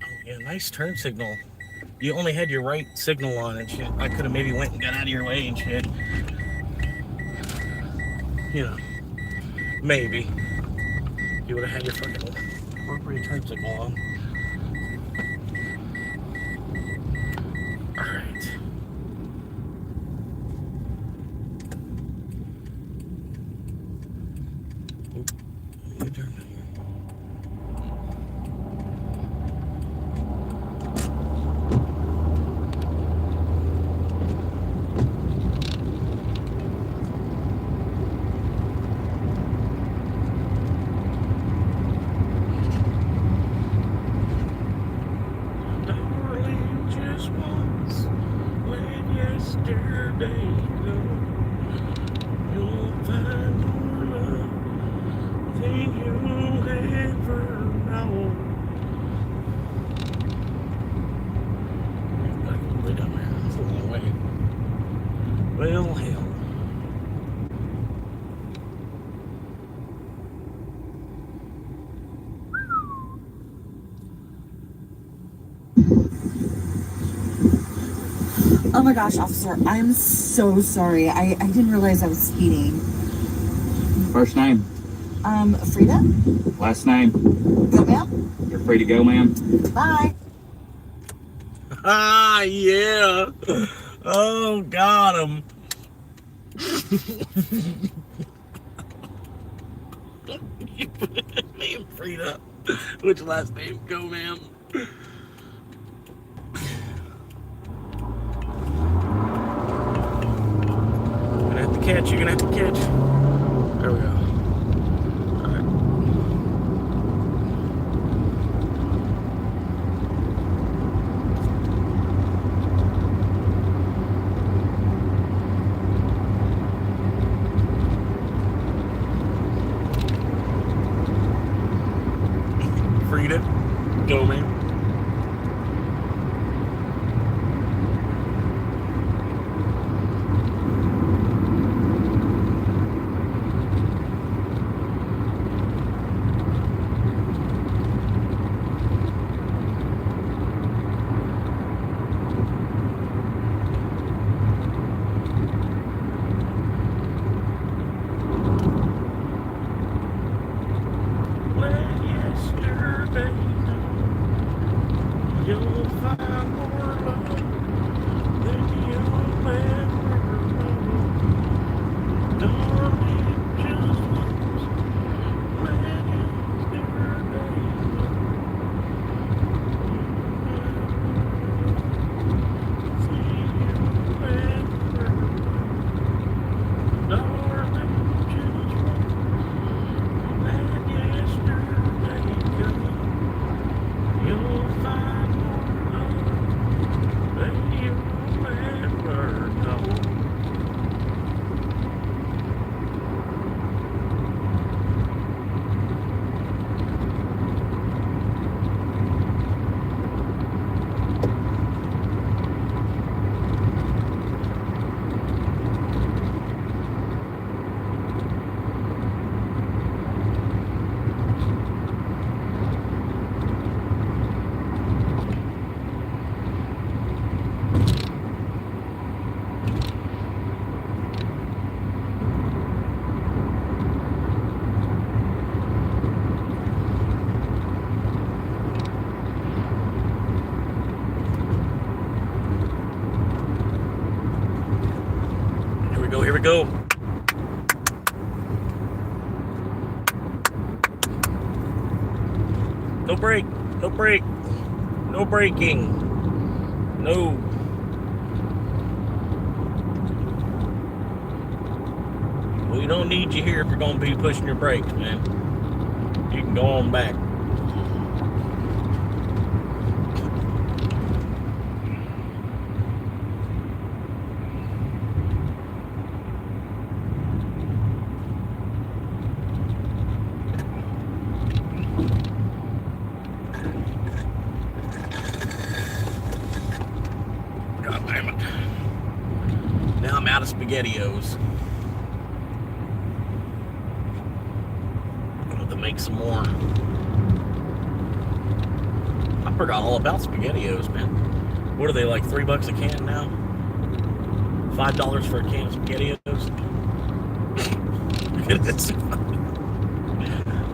Oh yeah, nice turn signal. You only had your right signal on and shit. I could have maybe went and got out of your way and shit. You know, maybe. You would have had your fucking appropriate turn signal on. Alright. Good turn. Well, hell. Oh my gosh, officer, I'm so sorry. I didn't realize I was speeding. First name? Frida? Last name? Go, ma'am. You're free to go, ma'am. Bye. Ah, yeah. Oh, got him. Name Frida. Which last name? Go, ma'am. You're gonna have to catch. You're gonna have to catch. There we go. Frida, go, man. You'll find more love than you'll ever know. Darling, just once, let yesterday see you ever. Darling, just once, let yesterday go. You'll find we go. No brake. No brake. No braking. No. We don't need you here if you're going to be pushing your brakes, man. You can go on back. God damn it. Now I'm out of SpaghettiOs. I'm going to make some more. I forgot all about SpaghettiOs, man. What are they, like $3 a can now? $5 for a can of SpaghettiOs?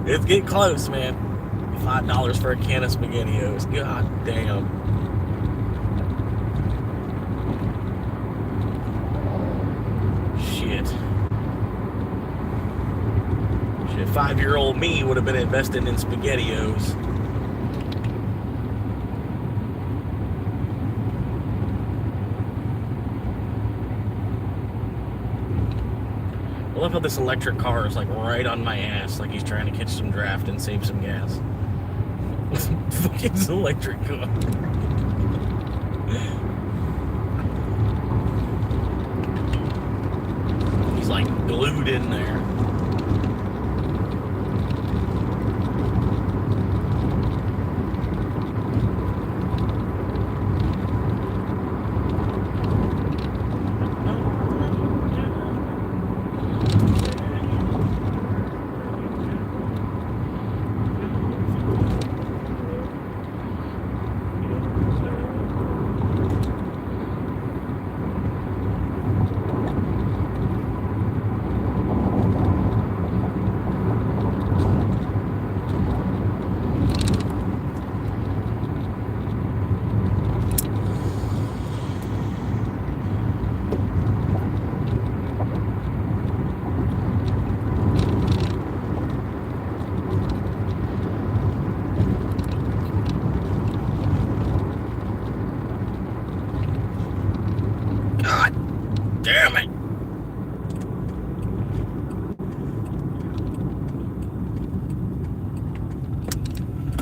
It's getting close, man. $5 for a can of SpaghettiOs. God damn. Shit. 5-year-old me would have been investing in SpaghettiOs. I love how this electric car is like right on my ass, like he's trying to catch some draft and save some gas. Fucking electric car. He's like glued in there. Damn it!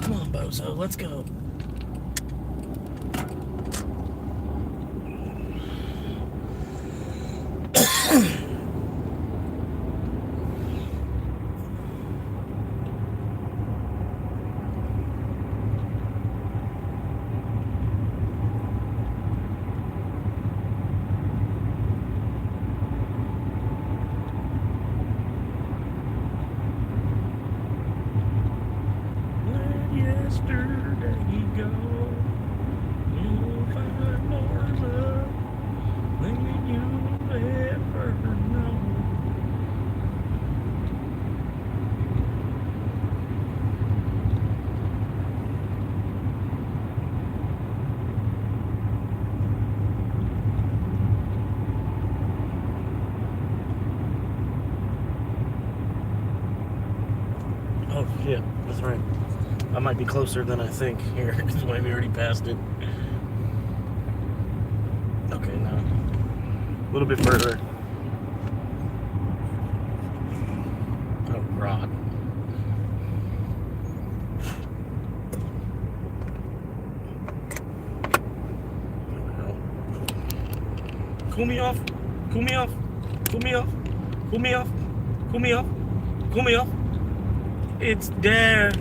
Come on, Bozo, let's go. Yesterday go, you'll find more love than you've ever known. Oh shit, that's right. I might be closer than I think here, because we maybe already passed it. Okay, now a little bit further. Oh God. Cool me off. Cool me off. Cool me off. Cool me off. Cool me off. Cool me off. It's there.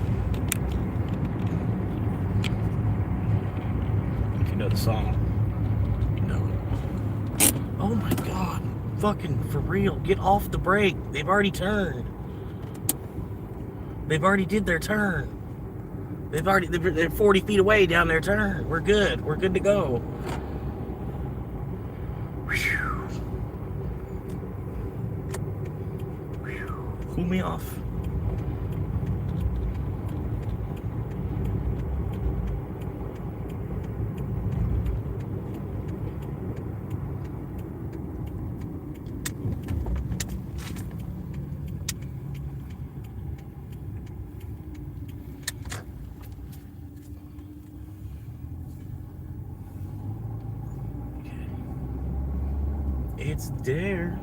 If you know the song, you know it. Oh my God. Fucking for real. Get off the brake. They've already turned. They've already did their turn. They're 40 feet away down their turn. We're good. We're good to go. Cool me off. It's there.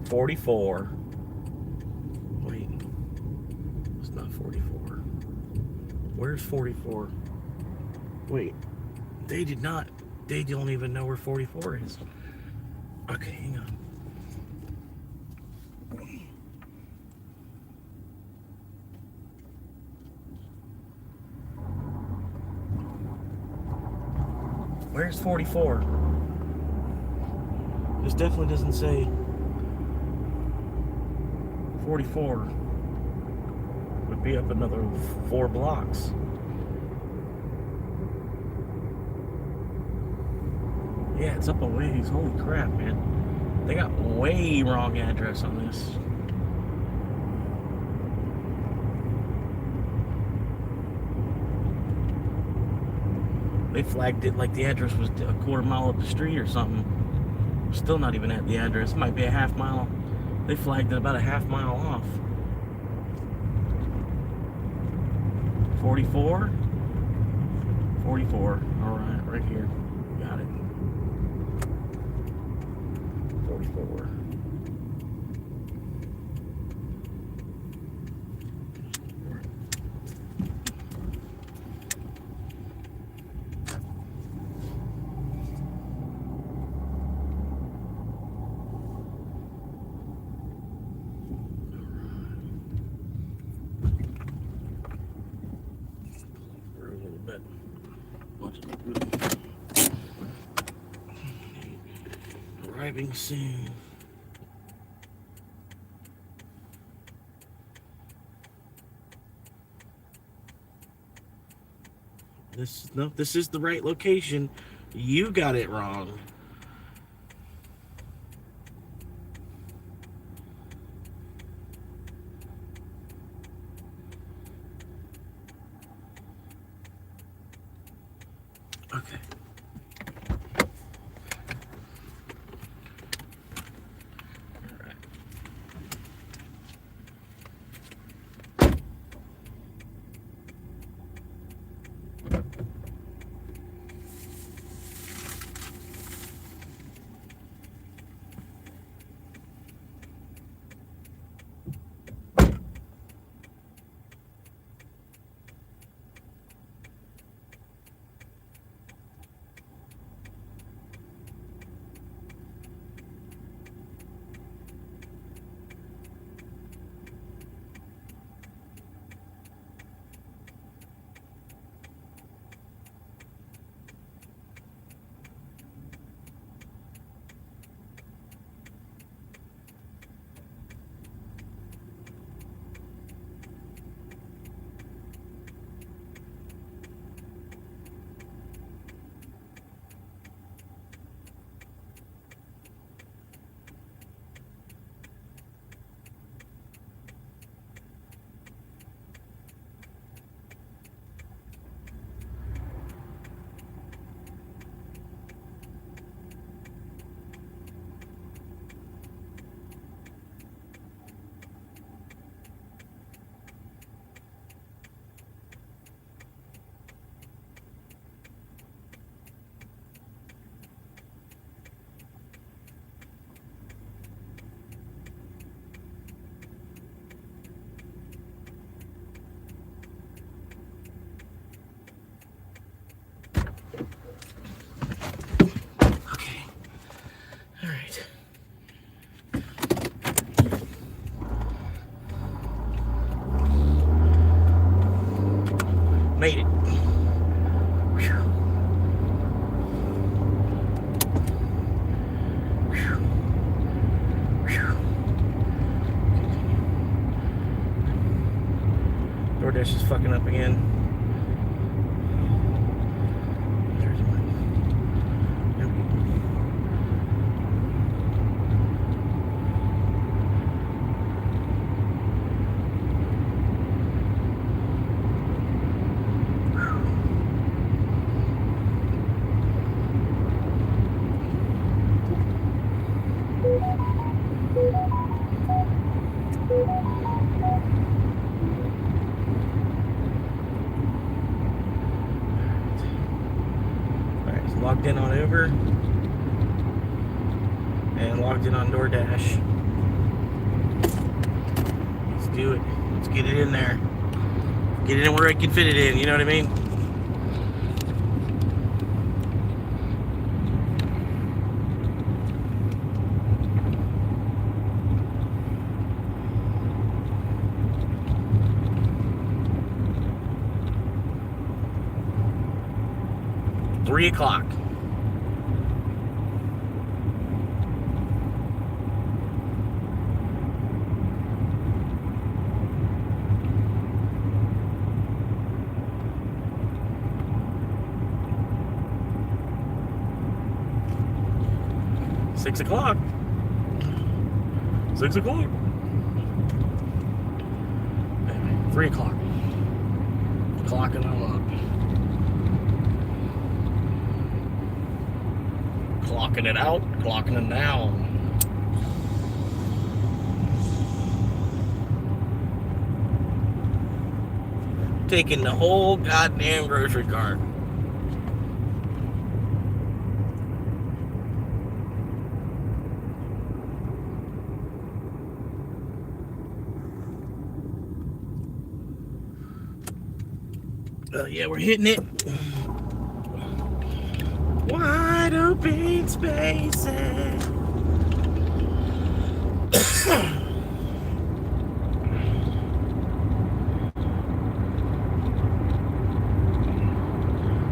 44. Wait. It's not 44. Where's 44? Wait. They don't even know where 44 is. Okay, hang on. Where's 44? This definitely doesn't say 44. Would be up another 4 blocks. Yeah, it's up a ways. Holy crap, man. They got way wrong address on this. They flagged it like the address was a quarter mile up the street or something. Still not even at the address. It might be a half mile. They flagged it about a half mile off. 44? 44. Alright, right here. Got it. 44. Arriving soon. This is the right location. You got it wrong. Okay. Made it. Whew. Whew. Whew. DoorDash is fucking up again. Logged in on Uber. and logged in on DoorDash. Let's do it. Let's get it in there. Get it in where I can fit it in, you know what I mean? Three o'clock. Six o'clock. 6 o'clock. 3 o'clock. Clocking them up. Clocking it out, clocking them down. Taking the whole goddamn grocery cart. Yeah, we're hitting it. Wide open spaces. So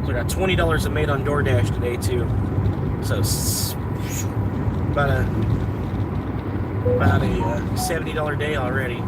I got $20 I made on DoorDash today too. So about a $70 day already.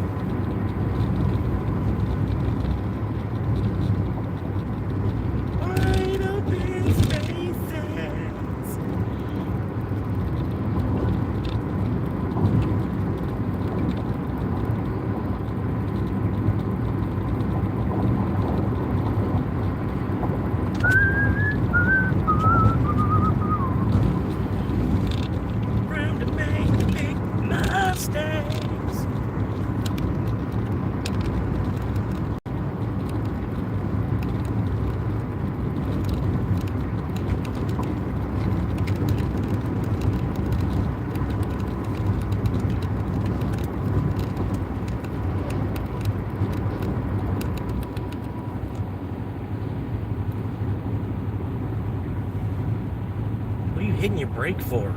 Hitting your brake for?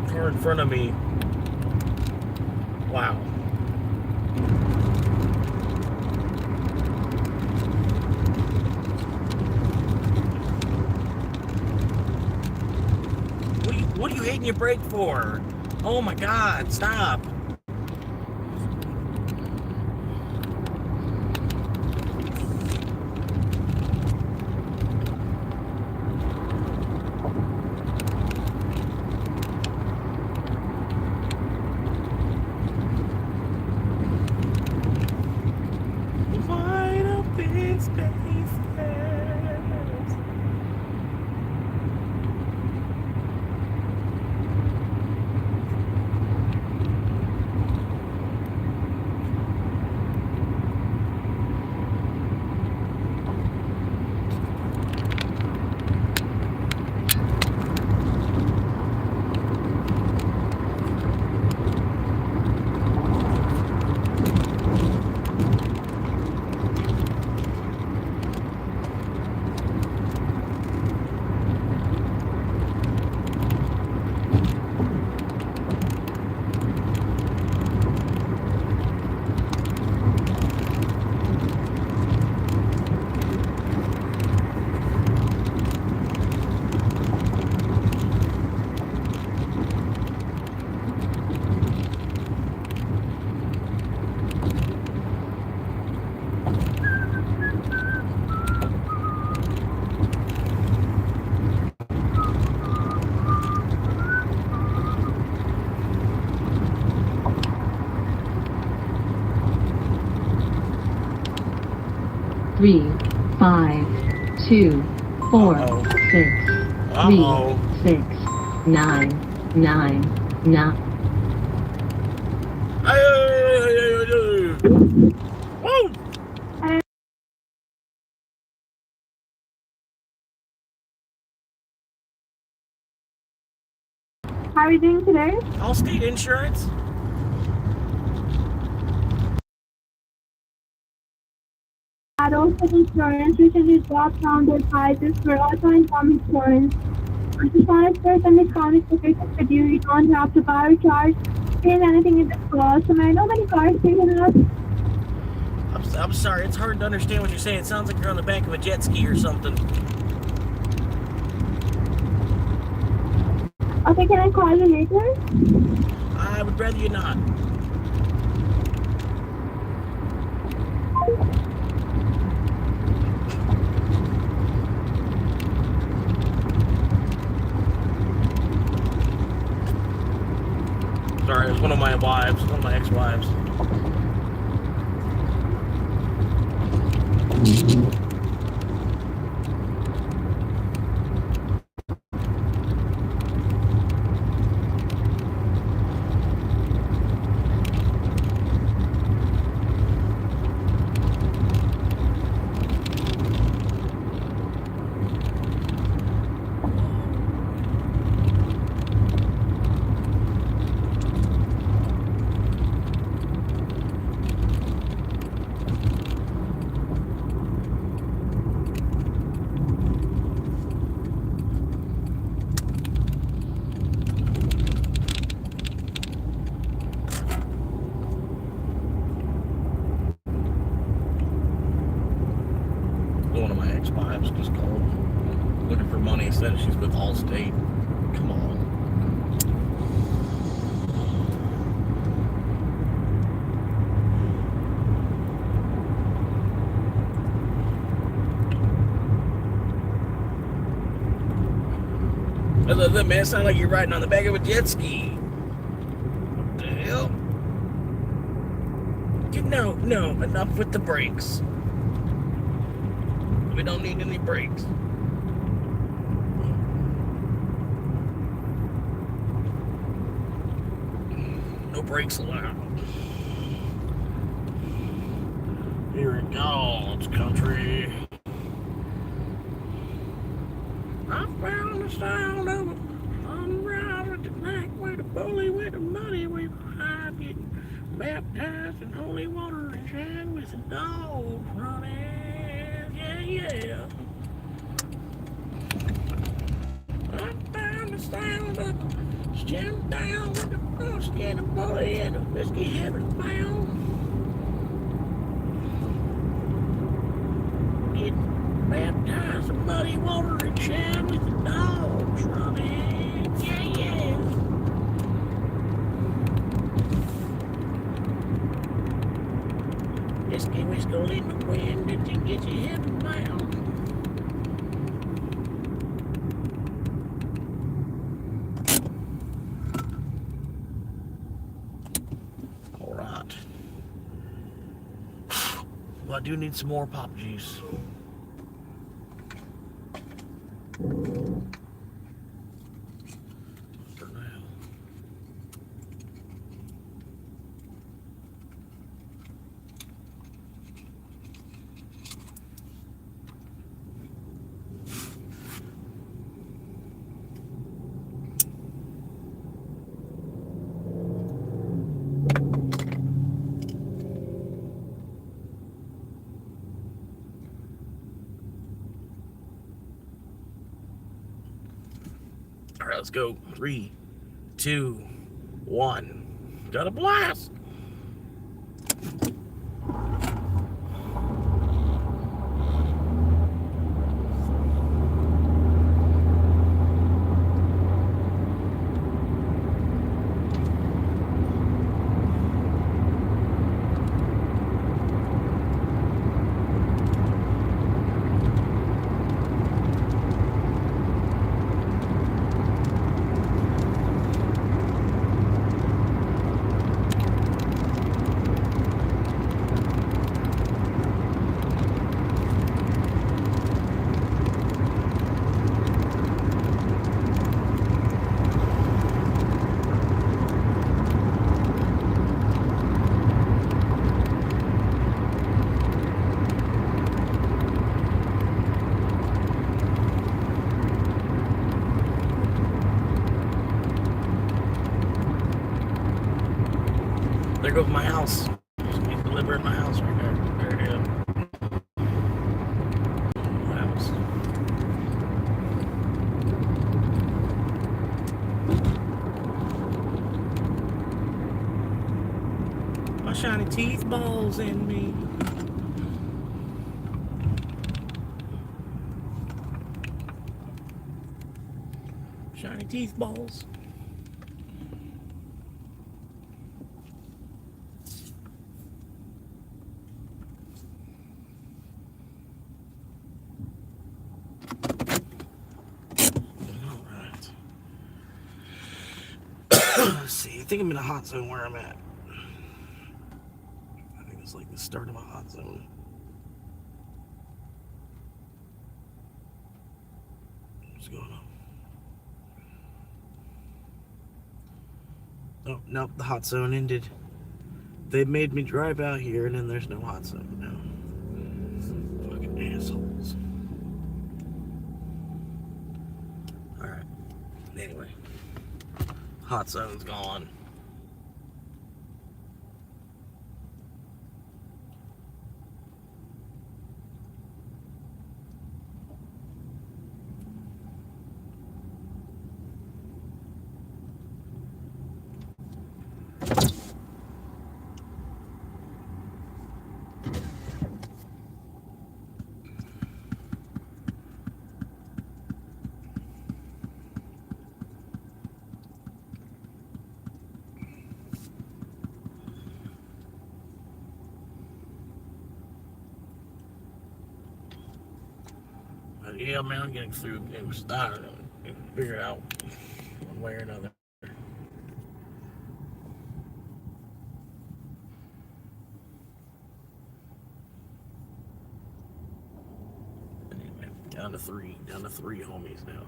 Car in front of me. Wow. What are you hitting your brake for? Oh my God, stop. Three, 5, 2, 4, 6, 3, 6, 9, 9. How are you doing today? Allstate Insurance. Allstate Insurance recently dropped down their prices for auto and home insurance. I just wanted to share some discounted quotations with you. You don't have to buy or charge, pay anything in the call. So may I know many cars taken up? I'm sorry, it's hard to understand what you're saying. It sounds like you're on the back of a jet ski or something. Okay, can I call you later? I would rather you not. Sorry, it was one of my wives, one of my ex-wives. One of my ex-wives just called looking for money, said she's with Allstate. Come on. Look, man, it sounds like you're riding on the back of a jet ski. What the hell? No, enough with the brakes. We don't need any brakes. No brakes allowed. Here it goes, country. I found the sound of it on the ride with the night with the bully with the money we ride, getting baptized in holy water and shine with the dogs running. Yeah. I found the sound of it, stand down with the busk and the bully and the whiskey heaven bound. Getting baptized in muddy water and shine with the dogs running. Yeah. Whiskey whistle in the wind, it can get you heaven bound. All right. Well, I do need some more pop juice. For now. All right, let's go. 3, 2, 1. Got a blast. goes my house. He's delivering my house right there. There it is. House. My shiny teeth balls in me. Shiny teeth balls. Let's see. I think I'm in a hot zone where I'm at. I think it's like the start of a hot zone. What's going on? Oh, nope, the hot zone ended. They made me drive out here and then there's no hot zone now. Fucking assholes. Alright. Anyway. Hot zone's gone. But yeah, man, I'm getting through games. I don't know. Figure it out one way or another. Anyway, down to three homies now.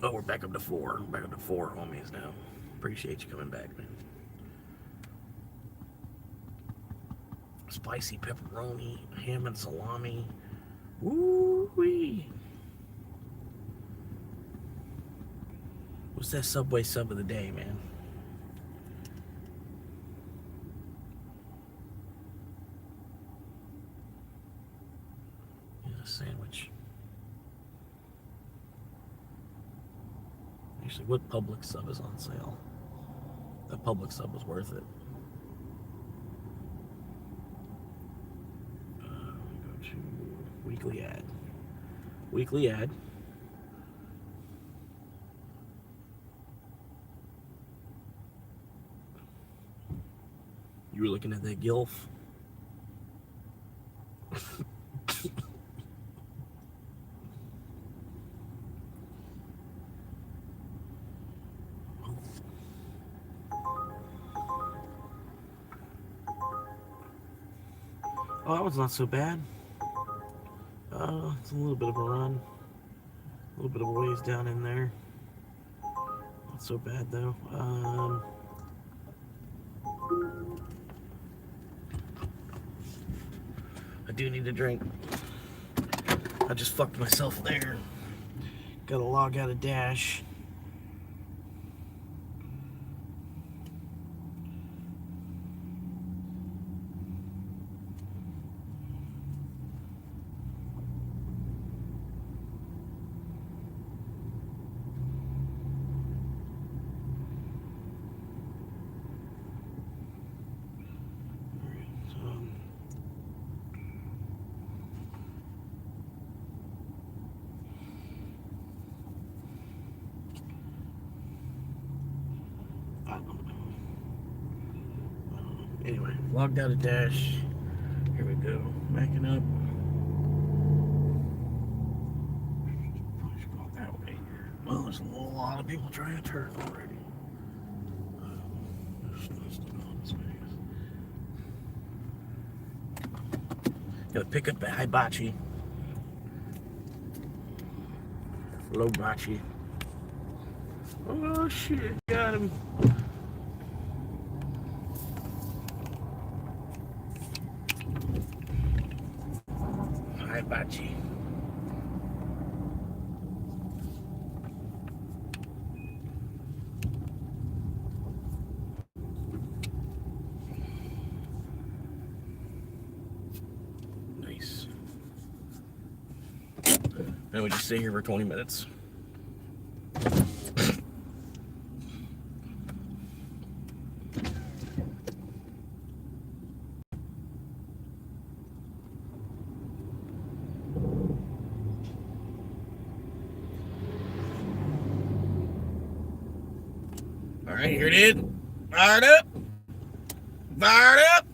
Oh, we're back up to four. Back up to four homies now. Appreciate you coming back, man. Spicy pepperoni, ham and salami. Woo-wee. What's that Subway sub of the day, man? Here's a sandwich. Actually, what Publix sub is on sale? That Publix sub was worth it. Go to weekly ad. Weekly ad. You were looking at that gilf. Oh, that was not so bad. It's a little bit of a run. A little bit of a ways down in there. Not so bad though. I do need a drink. I just fucked myself there. Gotta log out of Dash. Anyway, logged out of Dash. Here we go. Backing up. Probably should go that way. Well, there's a lot of people trying to turn already. Gotta pick up the hibachi. Low bachi. Oh shit, got him. Hibachi. And we just sit here for 20 minutes. All right, here it is. Fired up. Fired up.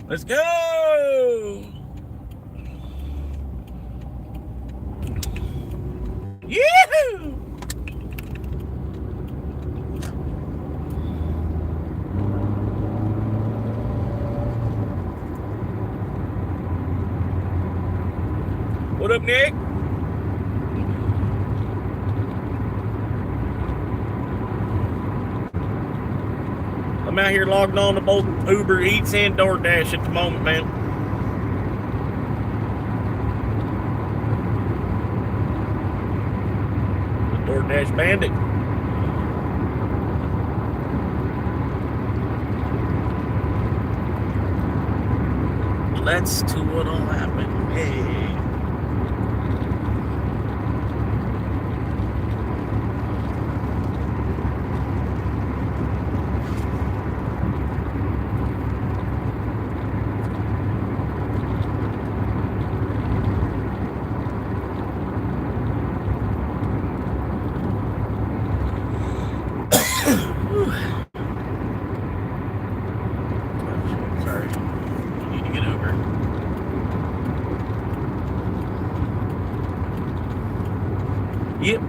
Let's go. Yee-hoo! What up, Nick? I'm out here logged on to both Uber Eats and DoorDash at the moment, man. The DoorDash bandit. Let's to what all happened. Hey. Sorry. I need to get over. Yep.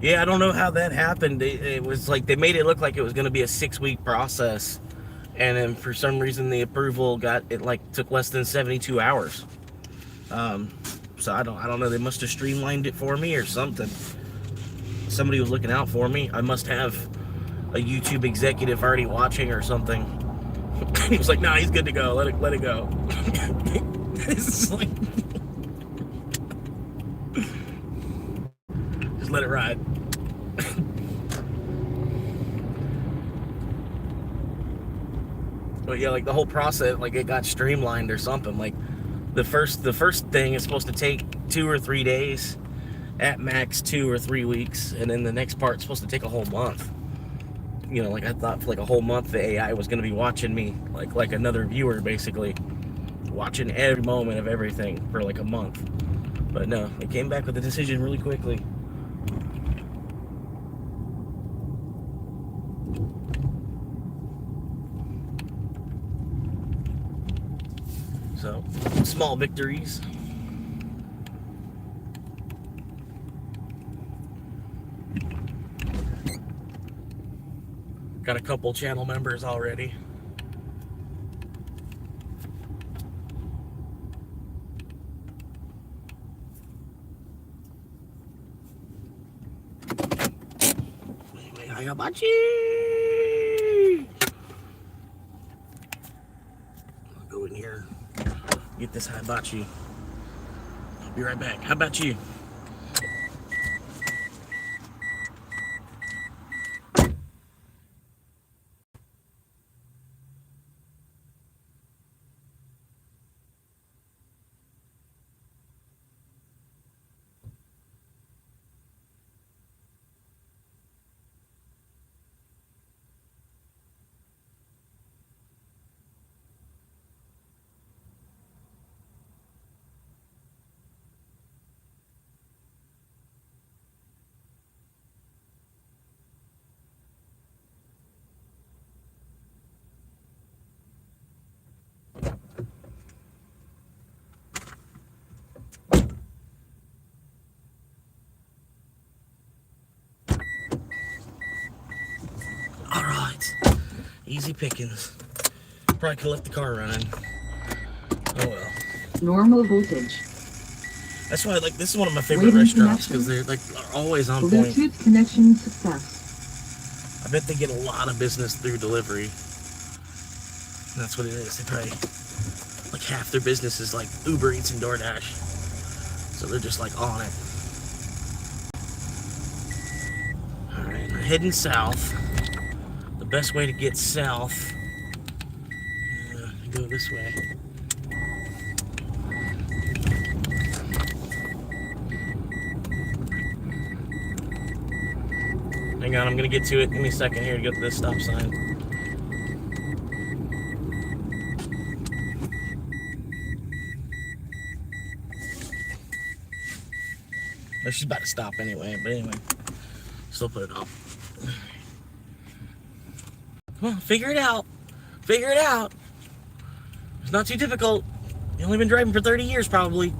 Yeah, I don't know how that happened. It was like they made it look like it was going to be a 6-week process, and then for some reason the approval took less than 72 hours. So I don't know. They must have streamlined it for me or something. Somebody was looking out for me. I must have a YouTube executive already watching or something. He was like, "Nah, he's good to go. Let it go." It's like, just let it ride. But yeah, like the whole process, like it got streamlined or something. Like the first thing is supposed to take 2 or 3 days, at max 2 or 3 weeks, and then the next part's supposed to take a whole month. You know, like I thought for like a whole month the AI was going to be watching me like another viewer, basically watching every moment of everything for like a month. But no, they came back with the decision really quickly. So, small victories. Got a couple channel members already. Wait, I got my cheese. I'll go in here, get this hibachi. I'll be right back. How about you? All right, easy pickings. Probably could have left the car running. Oh well. Normal voltage. That's why, like, this is one of my favorite restaurants because they're like always on point. Bluetooth connection success. I bet they get a lot of business through delivery. That's what it is. They probably like half their business is like Uber Eats and DoorDash, so they're just like on it. heading south. The best way to get south, go this way. Hang on, I'm gonna get to it. Give me a second here to get to this stop sign. Oh, she's about to stop anyway, but anyway, still put it on. Come on, figure it out. Figure it out. It's not too difficult. You've only been driving for 30 years, probably.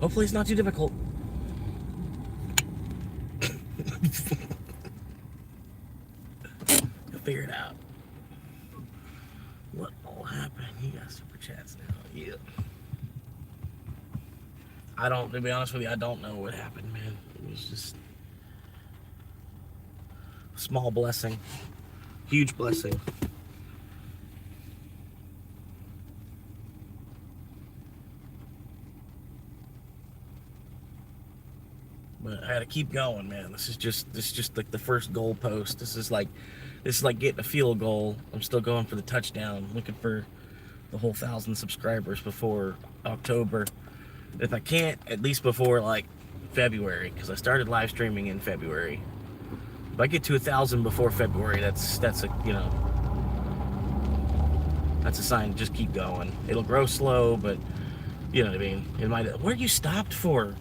Hopefully it's not too difficult. You'll figure it out. What all happened? You got super chats now. Yeah. To be honest with you, I don't know what happened, man. It was just a small blessing. Huge blessing. But I gotta keep going, man. This is just like the first goal post. This is like getting a field goal. I'm still going for the touchdown. Looking for the whole 1,000 subscribers before October. If I can't, at least before like February, because I started live streaming in February. If I get to 1,000 before February, that's a that's a sign to just keep going. It'll grow slow, but you know what I mean. It might. What are you stopped for?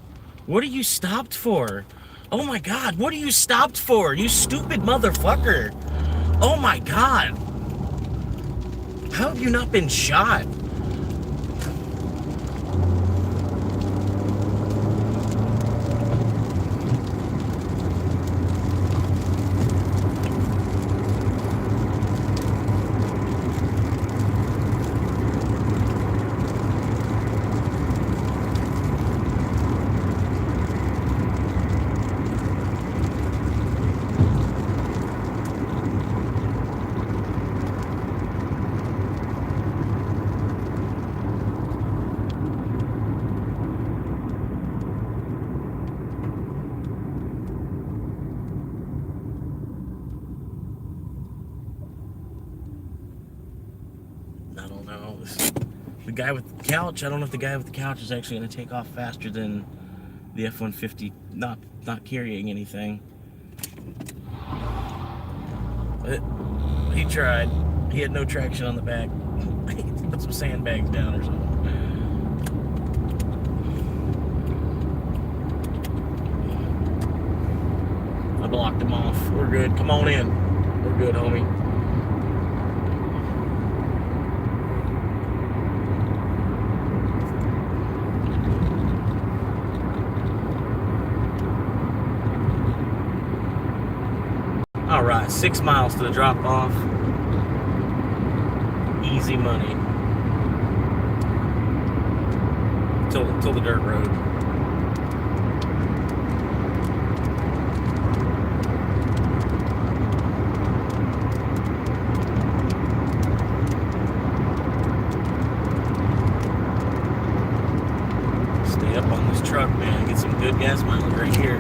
What are you stopped for? Oh my God, what are you stopped for? You stupid motherfucker. Oh my God. How have you not been shot? I don't know. The guy with the couch, I don't know if the guy with the couch is actually going to take off faster than the F-150 not carrying anything. But he tried. He had no traction on the back. He put some sandbags down or something. I blocked him off. We're good. Come on in. We're good, homie. All right, 6 miles to the drop off. Easy money. Till the dirt road. Stay up on this truck, man. Get some good gas mileage right here.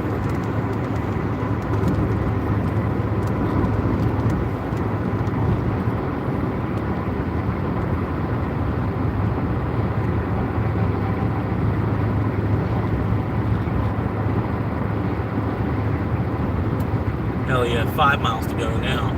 Hell yeah, 5 miles to go now.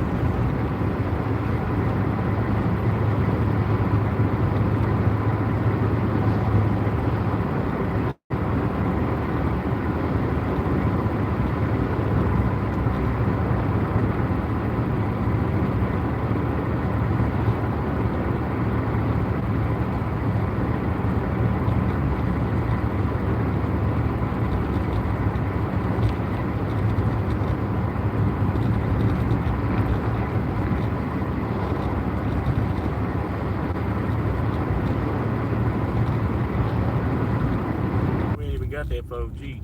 Got that 4G.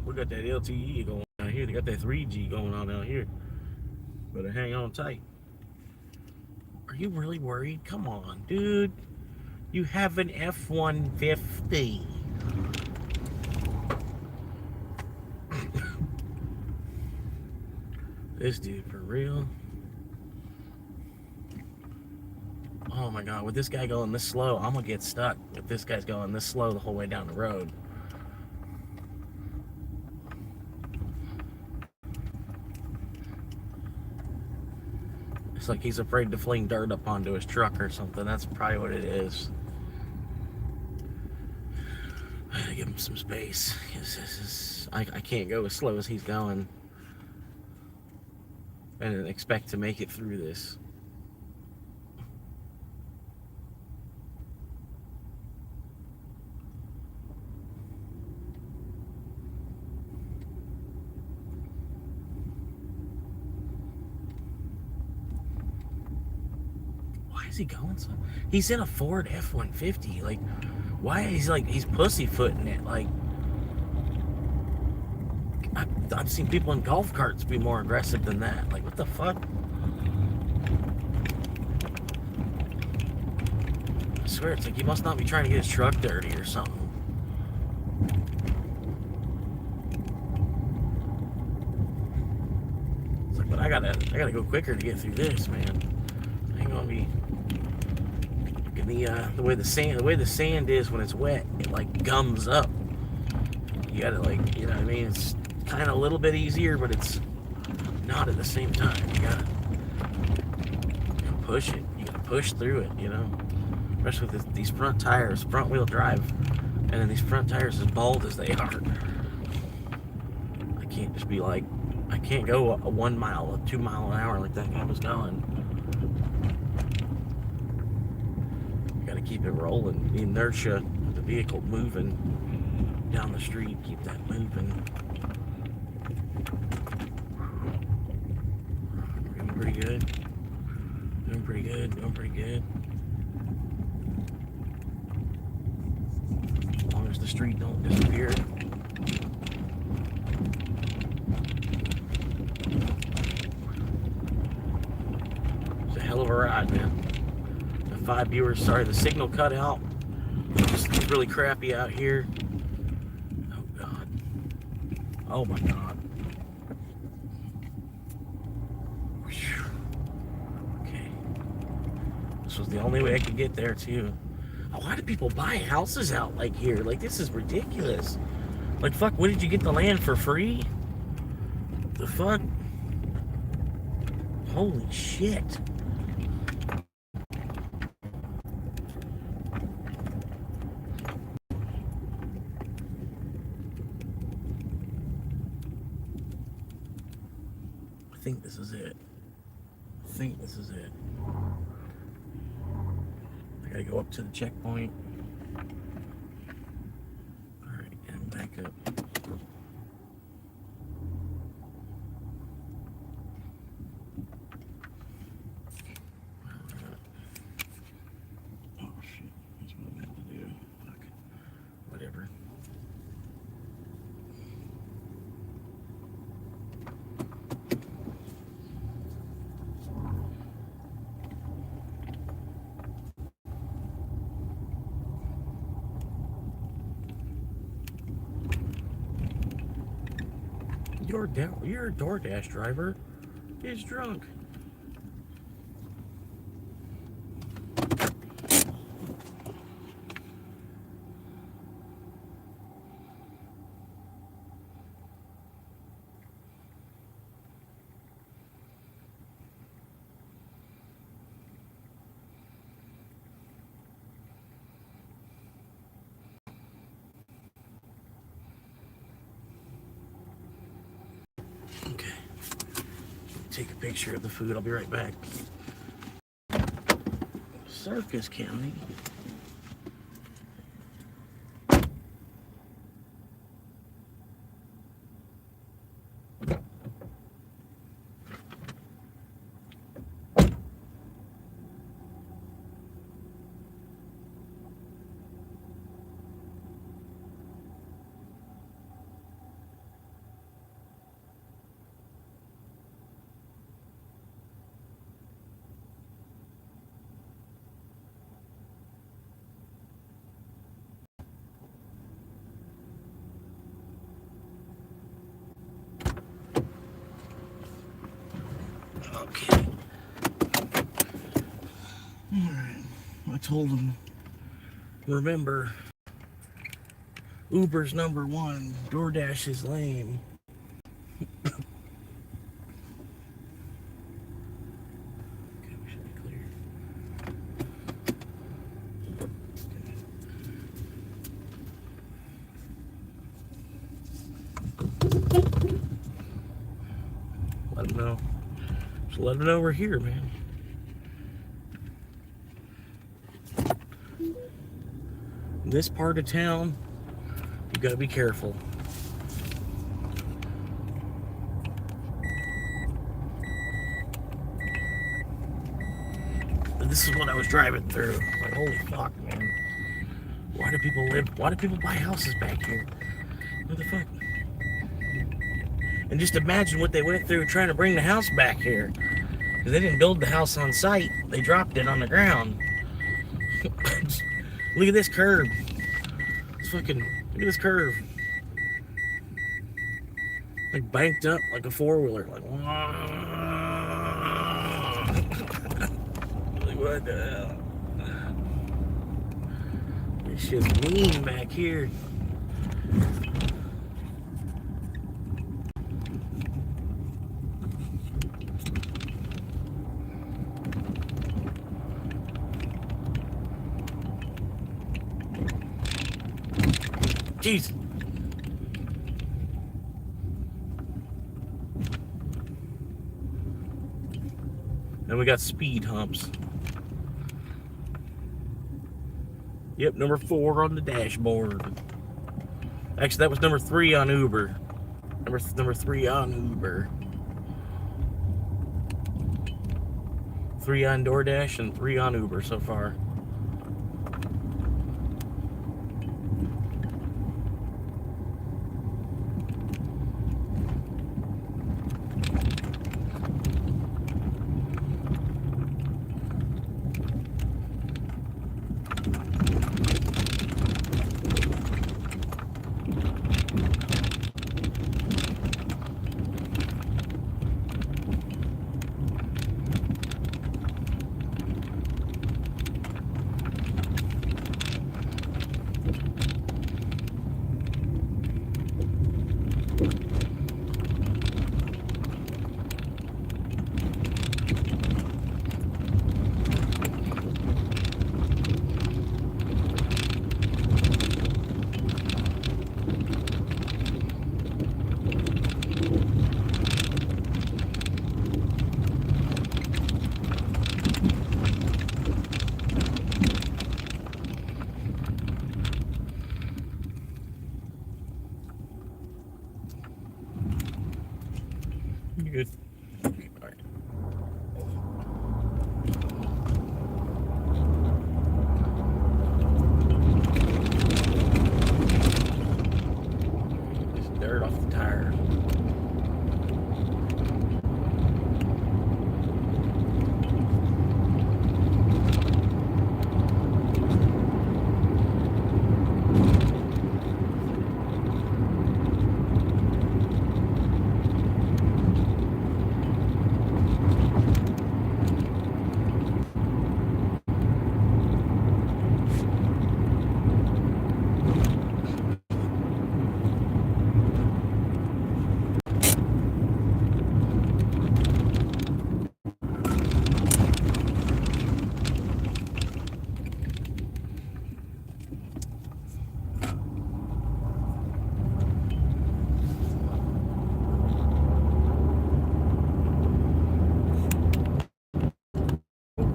We got that LTE going on here. They got that 3G going on out here. Better hang on tight. Are you really worried? Come on, dude. You have an F-150. This dude, for real? Oh my God, with this guy going this slow, I'm gonna get stuck if this guy's going this slow the whole way down the road. It's like he's afraid to fling dirt up onto his truck or something. That's probably what it is. I gotta give him some space. I can't go as slow as he's going and expect to make it through this. Why is he going so? He's in a Ford F-150. Like, why is he's pussyfooting it? Like, I've seen people in golf carts be more aggressive than that. Like, what the fuck? I swear, it's like he must not be trying to get his truck dirty or something. It's like, but I gotta go quicker to get through this, man. I ain't gonna be. The way the sand is when it's wet, it like gums up. You gotta you know what I mean? It's kind of a little bit easier, but it's not at the same time. You gotta push it. You gotta push through it, you know? Especially with these front tires, front wheel drive, and then these front tires as bald as they are. I can't just be like, I can't go a 1 mile, a 2 mile an hour like that guy was going. Gotta keep it rolling. The inertia of the vehicle moving down the street, keep that moving. We're doing pretty good. Doing pretty good. Doing pretty good. As long as the street don't disappear. It's a hell of a ride, man. 5 viewers. Sorry, the signal cut out. It's really crappy out here. Oh God. Oh my God. Okay. This was the only way I could get there too. Why do people buy houses out like here? Like, this is ridiculous. Like, fuck, what did you get the land for free? The fuck? Holy shit. I think this is it. I think this is it. I gotta go up to the checkpoint. Alright, and back up. Oh shit, that's what I meant to do. Fuck. Whatever. Your DoorDash driver is drunk. Okay. Take a picture of the food. I'll be right back. Circus County. Okay. Alright. I told him, remember, Uber's number one, DoorDash is lame. Okay, we should be clear. Let them know. Just let them know we're here, man. In this part of town, you gotta be careful. This is what I was driving through. Like, holy fuck, man. Why do people buy houses back here? What the fuck? And just imagine what they went through trying to bring the house back here. Because they didn't build the house on site. They dropped it on the ground. Look at this curve. It's fucking, look at this curve. Like banked up like a four-wheeler. Like, like what the hell? This shit's mean back here. Jeez. Then we got speed humps. Yep, number 4 on the dashboard. Actually, that was number 3 on Uber. Number 3 on Uber. 3 on DoorDash and 3 on Uber so far. Good. Okay, all right. There's dirt off the tire.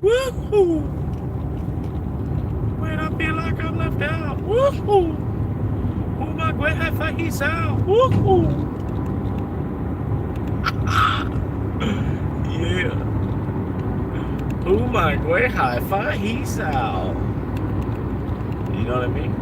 Woohoo! When I feel like I'm left out. Woohoo! Oh my god, I thought he's out. Woohoo! Yeah. Oh my god, high five, he's out. You know what I mean?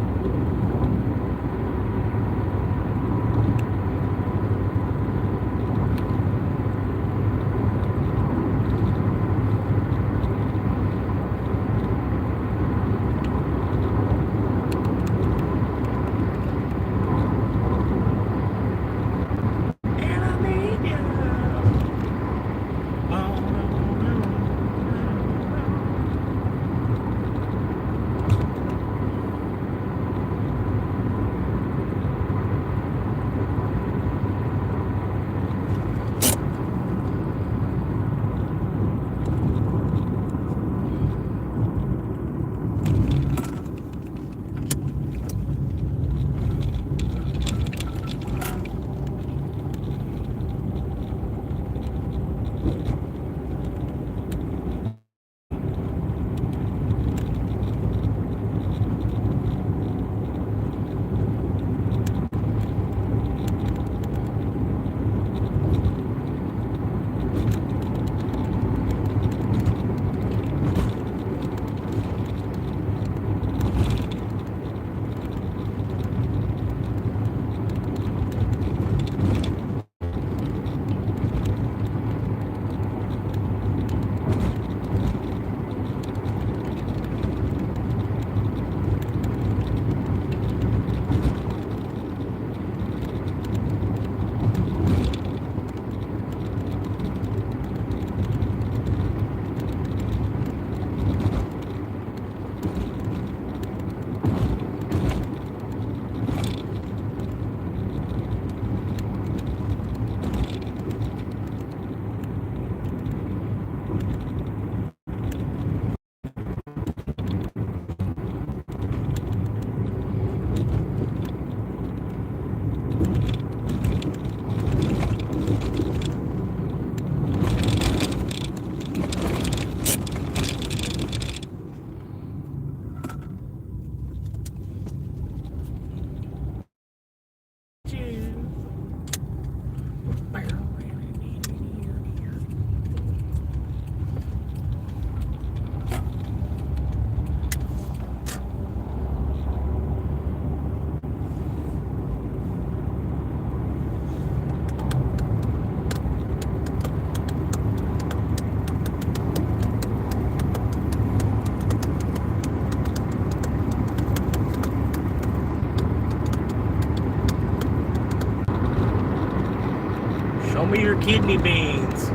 your kidney beans.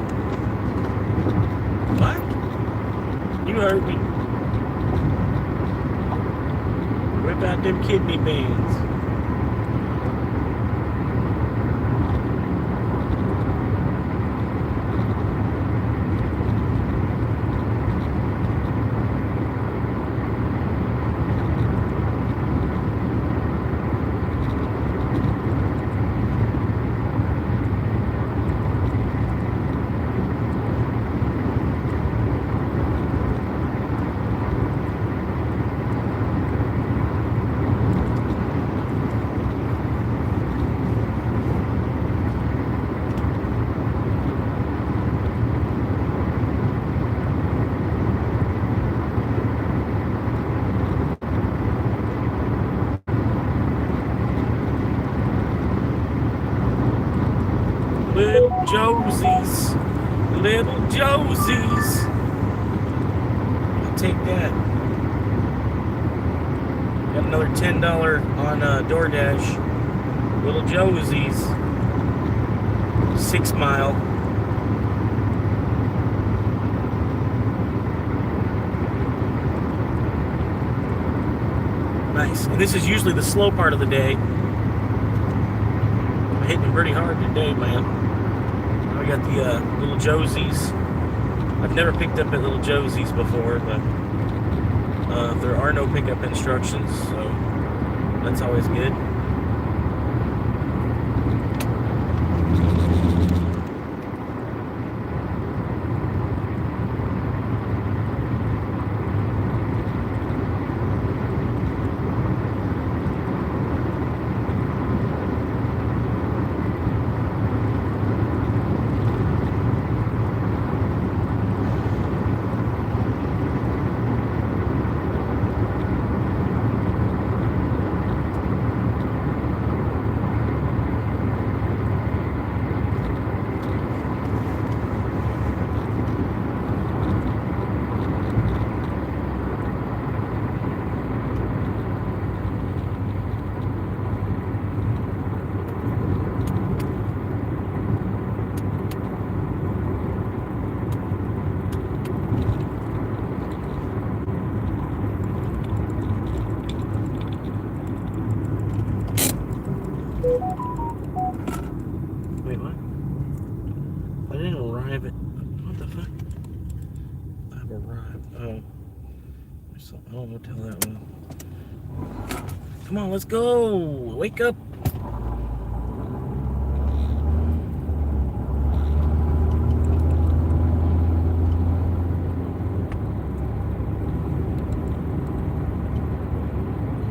What? You heard me. What about them kidney beans? Little Josies. Little Josies. I'll take that. Got another $10 on DoorDash. Little Josies. 6 Mile. Nice. And this is usually the slow part of the day. I'm hitting pretty hard today, man. I got the Little Josies. I've never picked up at Little Josies before, but there are no pickup instructions, so that's always good. I don't know what the hell that was. Come on, let's go. Wake up.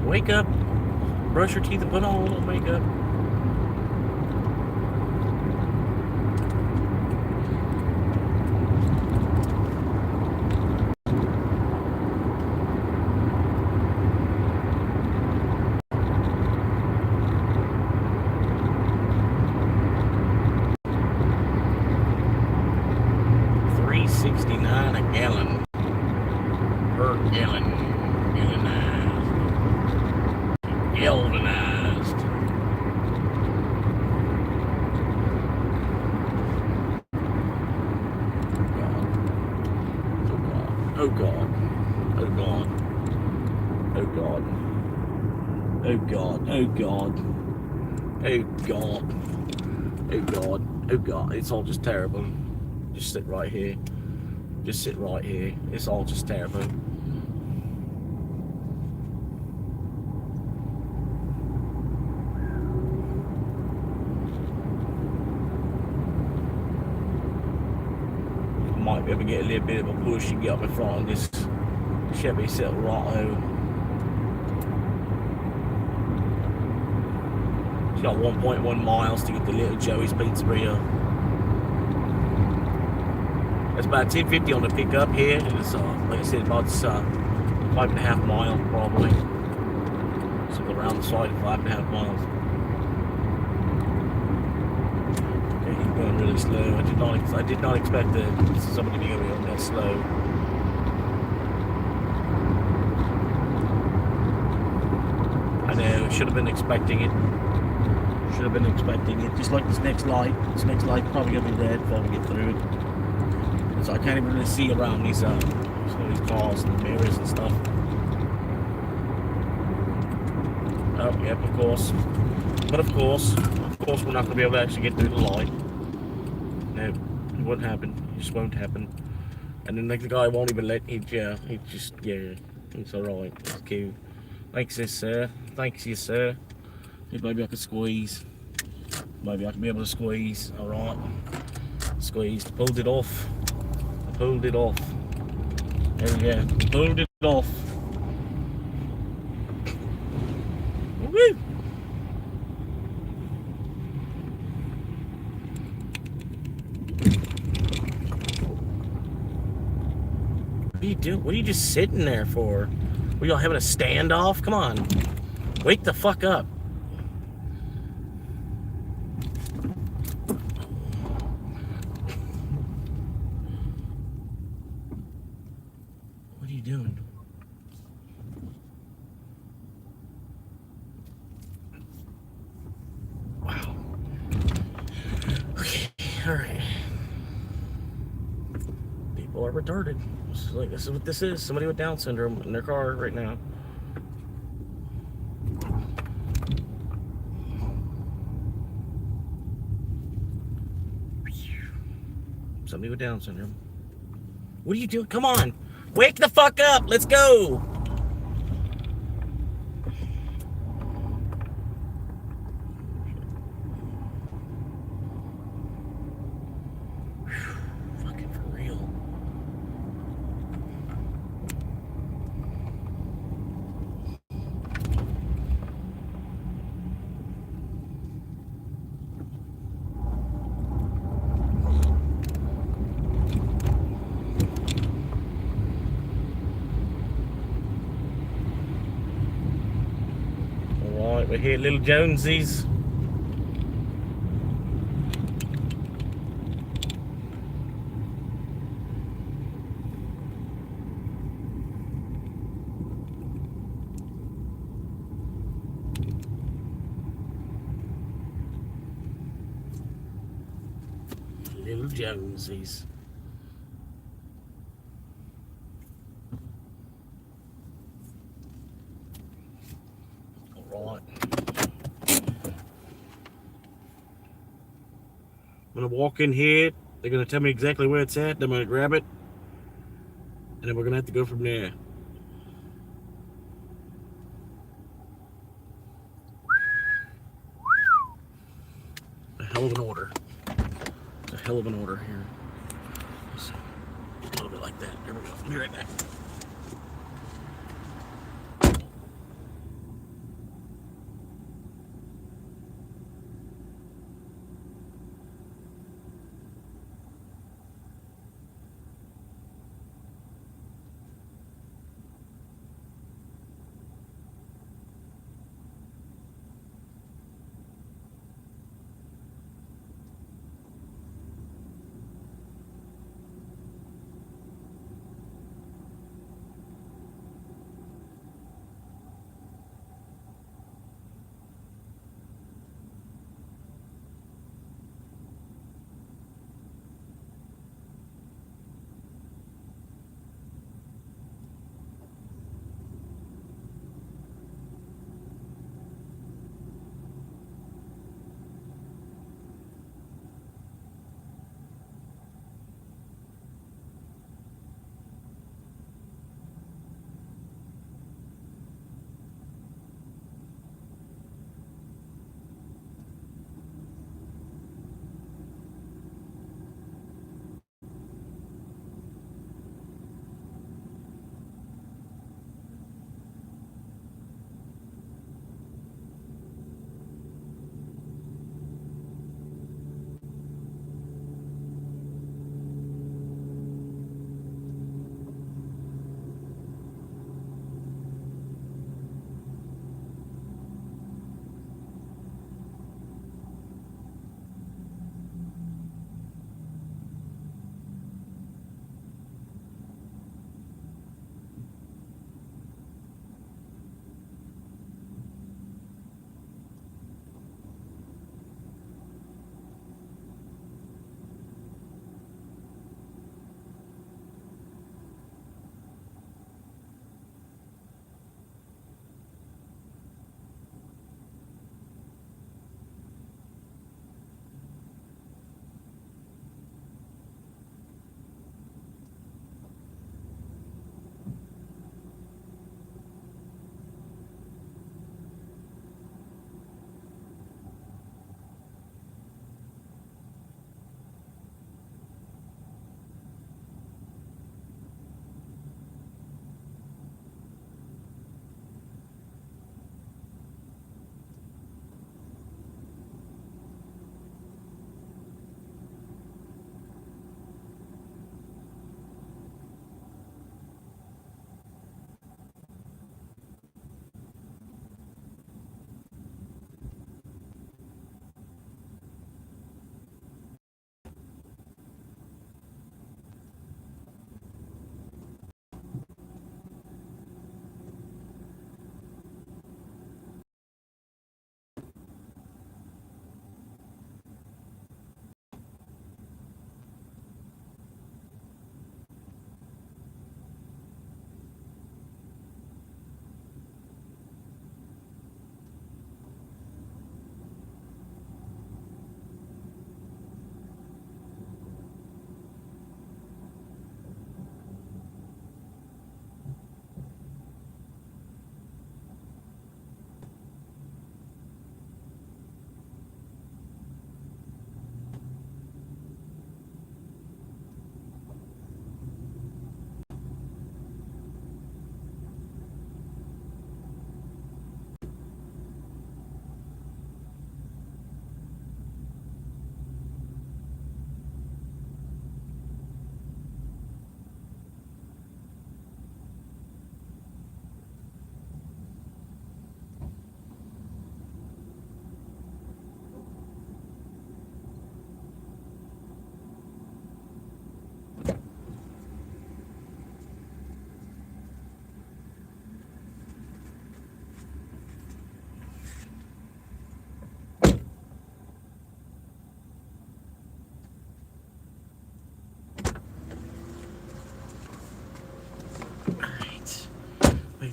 Wake up. Brush your teeth and put on a little makeup. $3.69 a gallon. Per gallon. Galvanized. Oh God. Oh God. Oh God. Oh God. Oh God. Oh God. Oh God. Oh God. It's all just terrible. Just sit right here. Just sit right here. It's all just terrible. Might be able to get a little bit of a push and get up in front of this Chevy Silverado. It's got 1.1 miles to get to Little Joey's Pizzeria. It's about 10.50 on the pickup here. It's like I said, about 5.5 miles probably. Something around the side of 5.5 miles. Going really slow. I did not expect somebody to be going that slow. I know, should have been expecting it. should have been expecting it. Just like this next light. This next light probably gonna be red before we get through it. So I can't even really see around these some of these cars and the mirrors and stuff. Oh, yep, of course. But of course, we're not gonna be able to actually get through the light. No, it won't happen. It just won't happen. And then like, the guy won't even let it. Yeah, he just it's alright. It's cool. Thanks, yes, sir. Thanks, yes, sir. Maybe I could squeeze. Maybe I can be able to squeeze. Alright. Squeezed. Pulled it off. I pulled it off. There we go. Pulled it off. Woo! What are you doing? What are you just sitting there for? Were y'all having a standoff? Come on. Wake the fuck up. What are you doing? Wow. Okay, alright. People are retarded. This is what this is. Somebody with Down syndrome in their car right now. Somebody with Down syndrome. What are you doing? Come on. Wake the fuck up. Let's go. Fucking for real. Alright, we're here, little Jonesies. Little Jonesies. Alright. I'm gonna walk in here. They're gonna tell me exactly where it's at. I'm gonna grab it. And then we're gonna have to go from there. A hell of an order. It's a hell of an order here. Just a little bit like that. There we go. I'll be right back.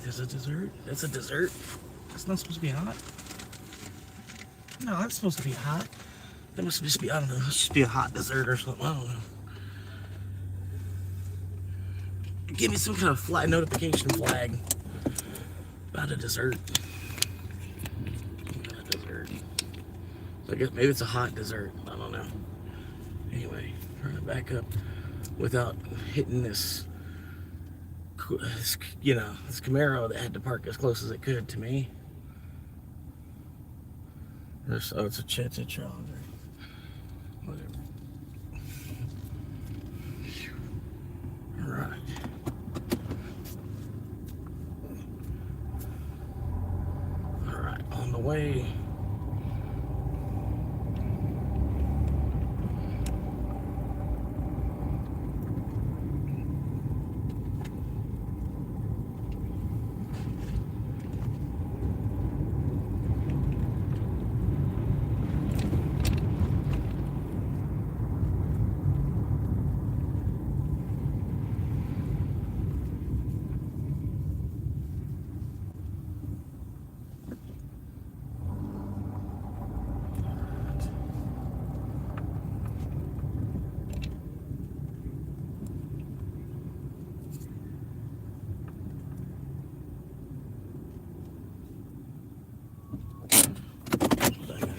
there's a dessert. That's a dessert. That's not supposed to be hot. No, that's supposed to be hot. That must just be, I don't know, it must just be a hot dessert or something. I don't know. Give me some kind of flag, notification flag about a dessert. A dessert. So I guess maybe it's a hot dessert. I don't know. Anyway, turn it back up without hitting this, you know, this Camaro that had to park as close as it could to me. Oh, it's a Challenger. Whatever. All right. All right, on the way.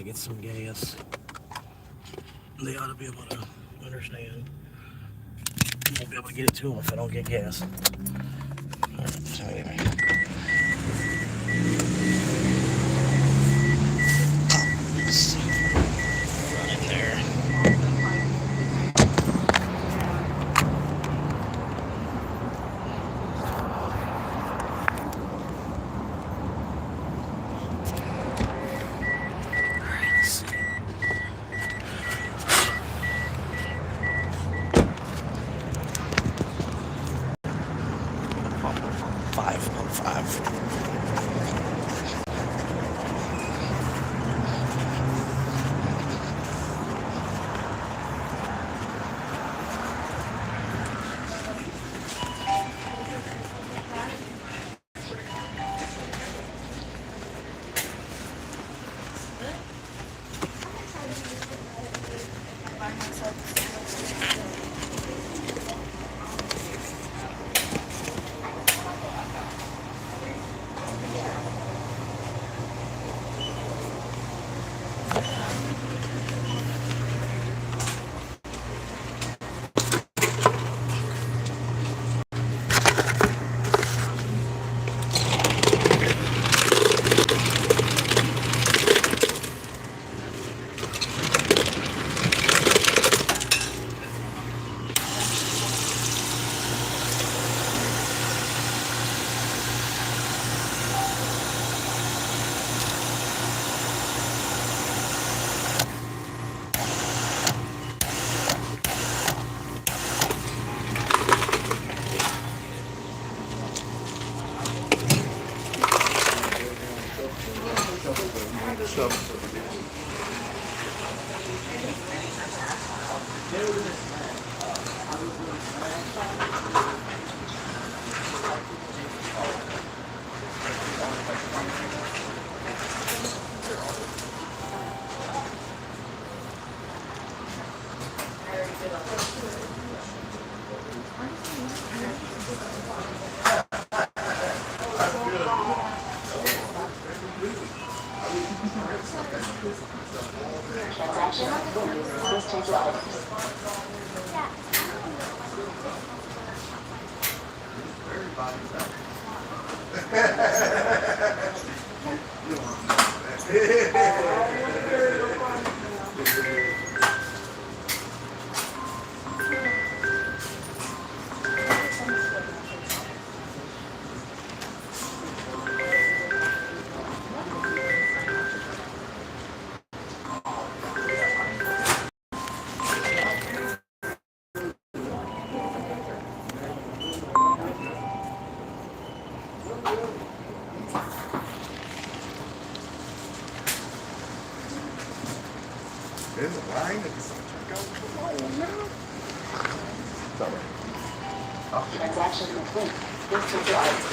Get some gas. They ought to be able to understand. I won't be able to get it to them if I don't get gas. Alright, so anyway. Run in there. Transaction complete. Please take your items.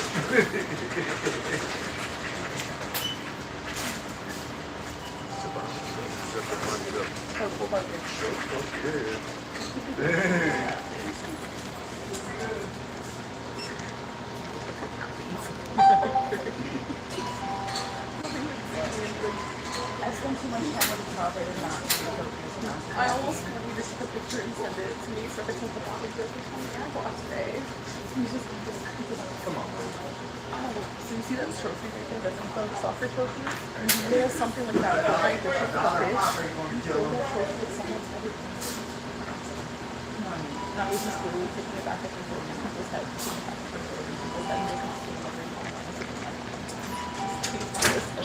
I spent too much time with the property not. I almost wanted you to take a picture and send it to me so I could take the picture from the airport today. He's just come on. Oh, so you see that trophy right there? That's the soccer trophy? There's something like that right there for the fish. You throw that trophy at someone's head. And I was just literally taking it back and forth to people's heads.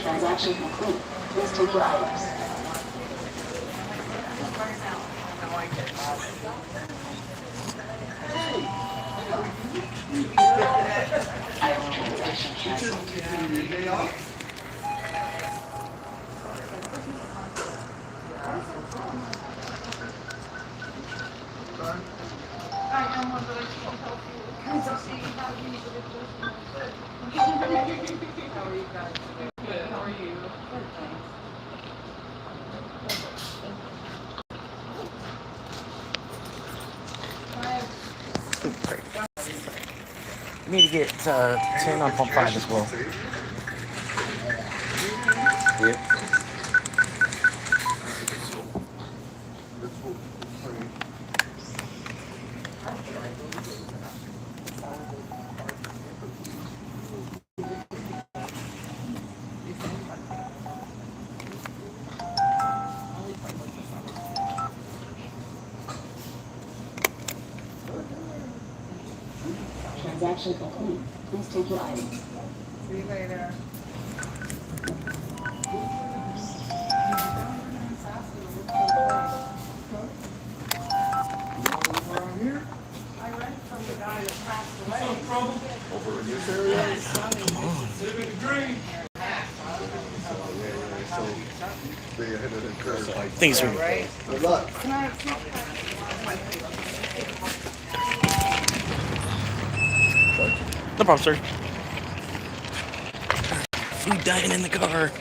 Transaction complete. Please take your items. Item transaction canceled. I am one, but I can't help you because I'm seeing how you use it. How are you guys today? Good. How are you? Good, thanks. You need to get 10 on pump 5 as well. Yep. Transaction complete. Please take your items. See you later. I rent from the guy that passed away. Over in this area? Come on. Living the dream. Things are Good luck. Can I no problem, sir. Food dying in the car.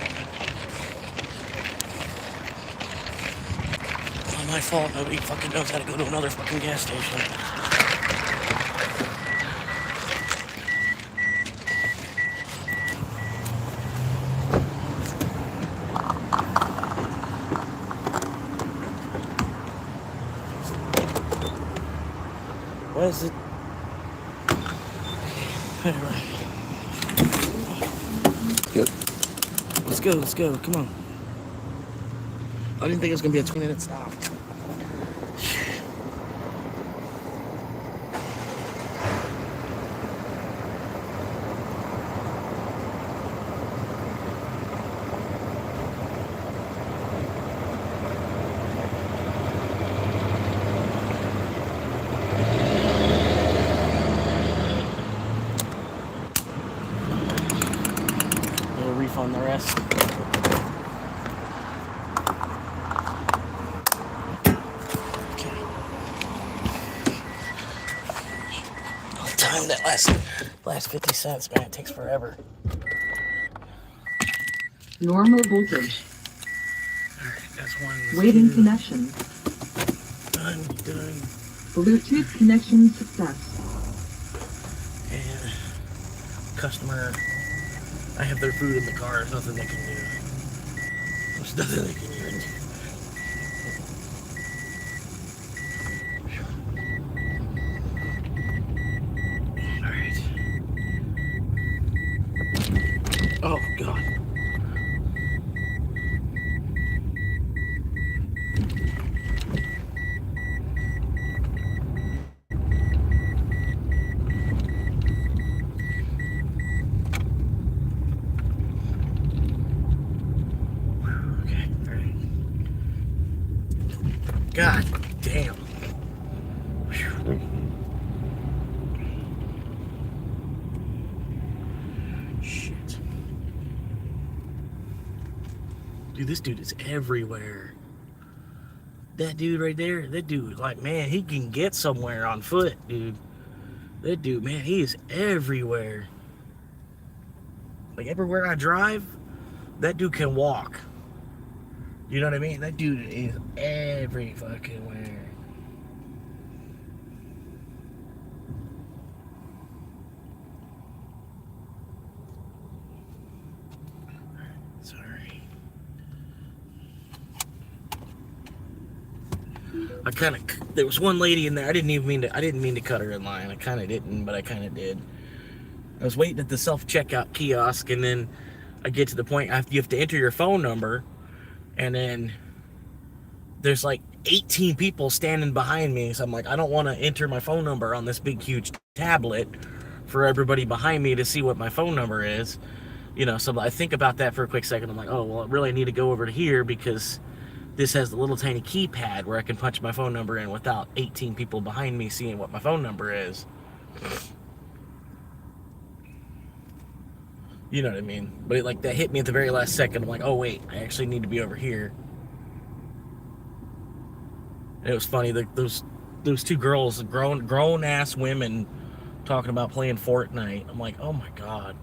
It's not my fault. Nobody fucking knows how to go to another fucking gas station. What is it? Anyway. Good. Let's go. Come on. I didn't think it was gonna be a 20-minute stop. Refund the rest. Okay. All the time that last 50 cents, man, it takes forever. Normal voltage. Alright, that's one. Waiting connection. Done. Bluetooth connection success. And customer, I have their food in the car. There's nothing they can do. There's nothing they can do. Alright. Oh, God. God damn. Shit. Dude, this dude is everywhere. That dude right there, that dude, like, man, he can get somewhere on foot, dude. That dude, man, he is everywhere. Like everywhere I drive, that dude can walk. You know what I mean? That dude is every fucking where. Sorry. There was one lady in there. I didn't mean to cut her in line. I kind of didn't, but I kind of did. I was waiting at the self-checkout kiosk, and then I get to the point you have to enter your phone number, and then there's like 18 people standing behind me. So I'm like, I don't want to enter my phone number on this big, huge tablet for everybody behind me to see what my phone number is. You know, so I think about that for a quick second. I'm like, oh, well, I really need to go over to here because this has the little tiny keypad where I can punch my phone number in without 18 people behind me seeing what my phone number is. You know what I mean? But like that hit me at the very last second. I'm like, oh wait, I actually need to be over here. And it was funny, those two girls, grown ass women, talking about playing Fortnite. I'm like, oh my god.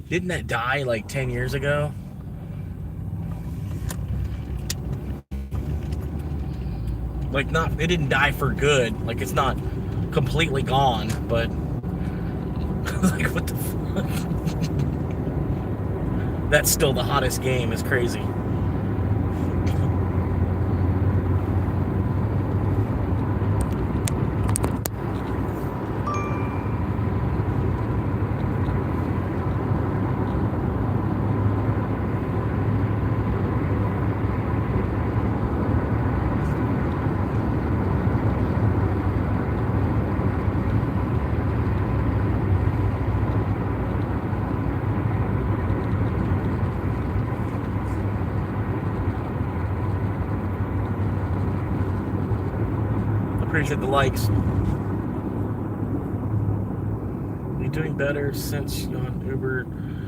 Didn't that die like 10 years ago? Like it didn't die for good. Like it's not completely gone, but like what the fuck? That's still the hottest game. It's crazy. Appreciate the likes. You doing better since you're on Uber?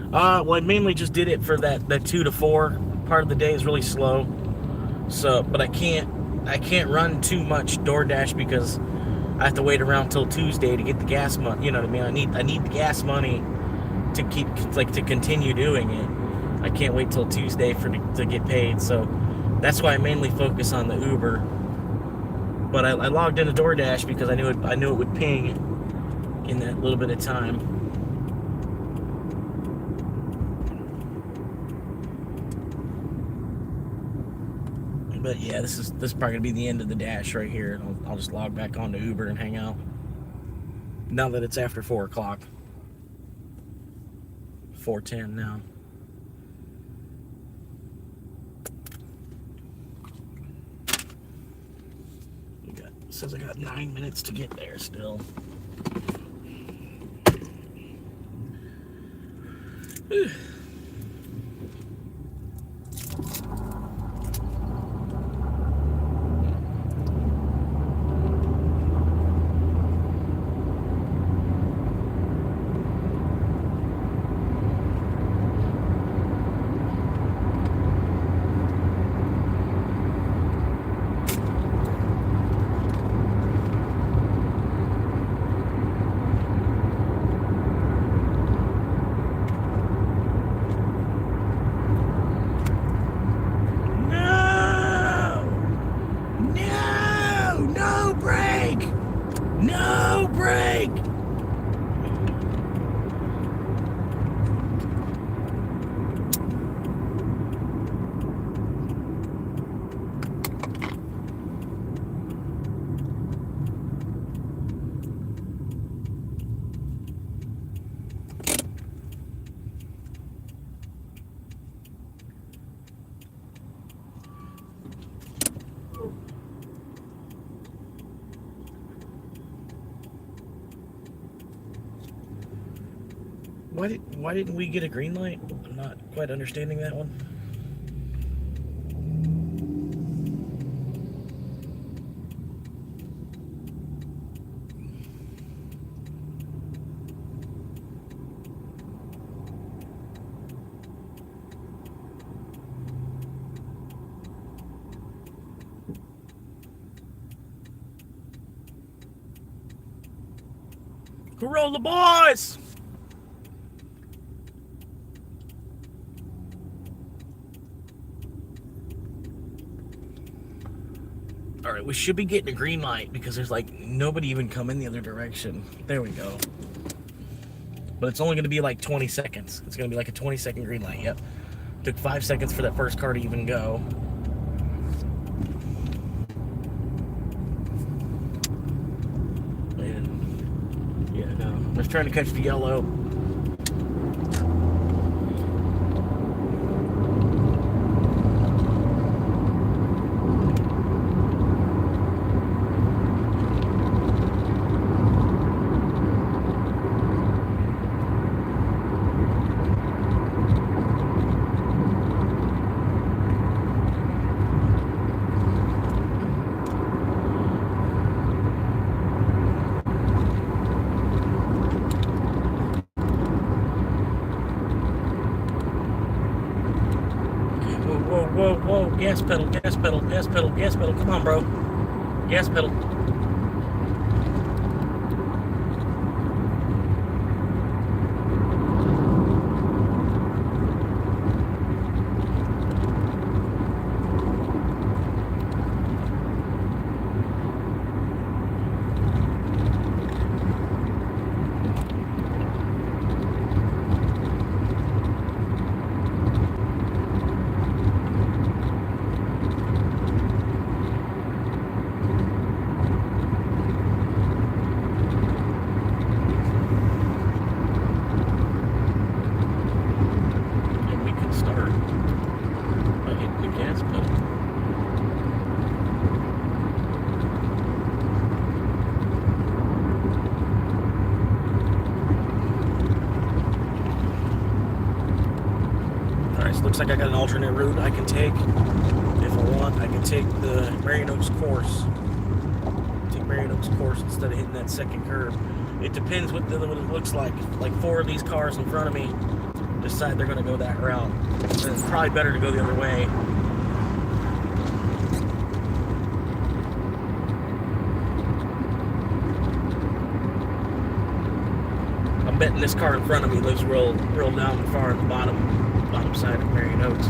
Well, I mainly just did it for that 2 to 4 part of the day is really slow. So, but I can't run too much DoorDash because I have to wait around till Tuesday to get the gas money. You know what I mean? I need the gas money to to continue doing it. I can't wait till Tuesday to get paid. So that's why I mainly focus on the Uber. But I logged into DoorDash because I knew it would ping in that little bit of time. But yeah, this is probably gonna be the end of the dash right here. I'll just log back onto Uber and hang out. Now that it's after 4 o'clock, 4:10 now. Says I got 9 minutes to get there still. No break! Why didn't we get a green light? I'm not quite understanding that one. Corolla boys! All right, we should be getting a green light because there's like nobody even coming the other direction. There we go. But it's only going to be like 20 seconds. It's going to be like a 20-second green light. Yep. Took 5 seconds for that first car to even go. And yeah, no. I was trying to catch the yellow. Whoa, whoa, gas pedal, gas pedal, gas pedal, gas pedal. Come on, bro. Gas pedal. Looks like I got an alternate route I can take. If I want, I can take the Marion Oaks course. Take Marion Oaks course instead of hitting that second curve. It depends what it looks like. Like 4 of these cars in front of me decide they're going to go that route. Then it's probably better to go the other way. I'm betting this car in front of me lives real down far at the bottom side of Marion Oaks.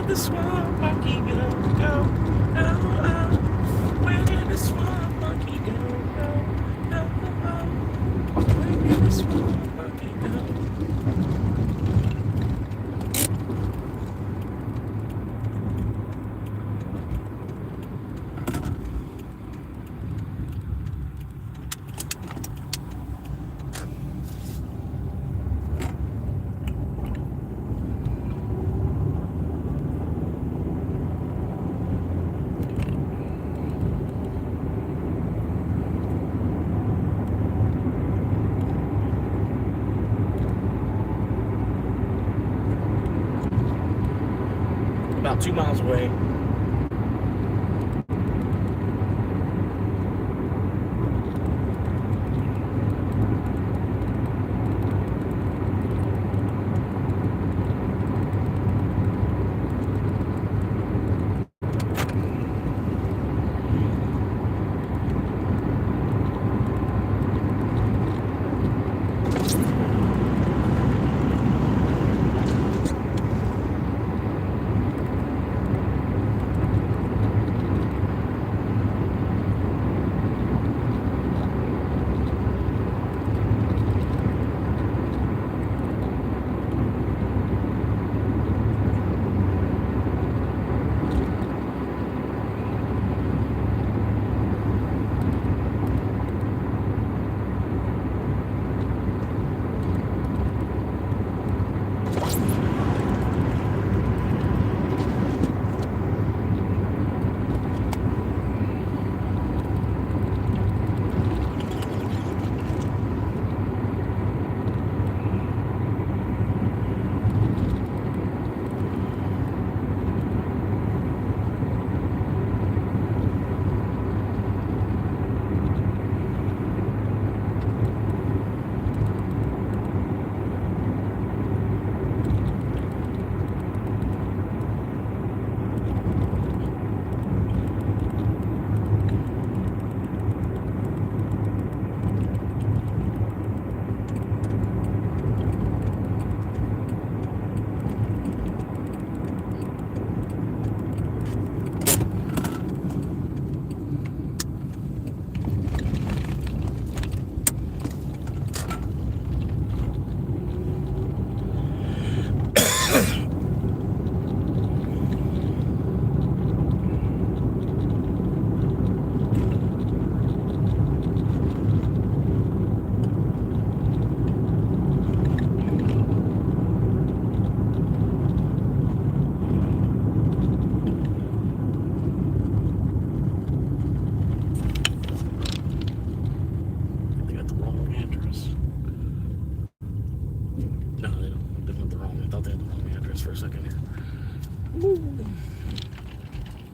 The swamp monkey go, oh, oh. Where did the swamp monkey go, oh, oh. Where did the swamp monkey go? About 2 miles away.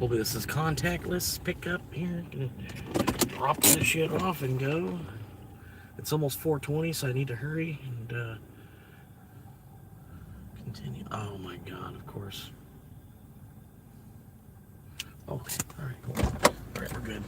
Hopefully this is contactless pickup here. Can drop this shit off and go. It's almost 4:20, so I need to hurry and continue. Oh my god, of course. Okay, alright, cool. Alright, we're good.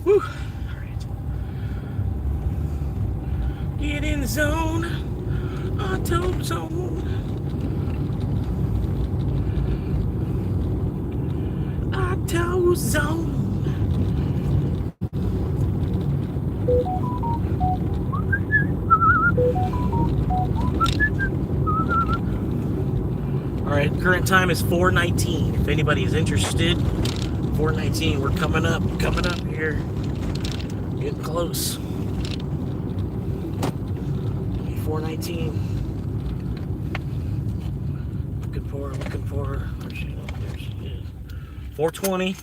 Whew. Alright. Get in the zone. Auto zone. Auto zone. Alright, current time is 4:19. If anybody is interested, 4:19. We're coming up here. Getting close. 4:19. Looking for. Where's she? Oh, there she is. 4:20.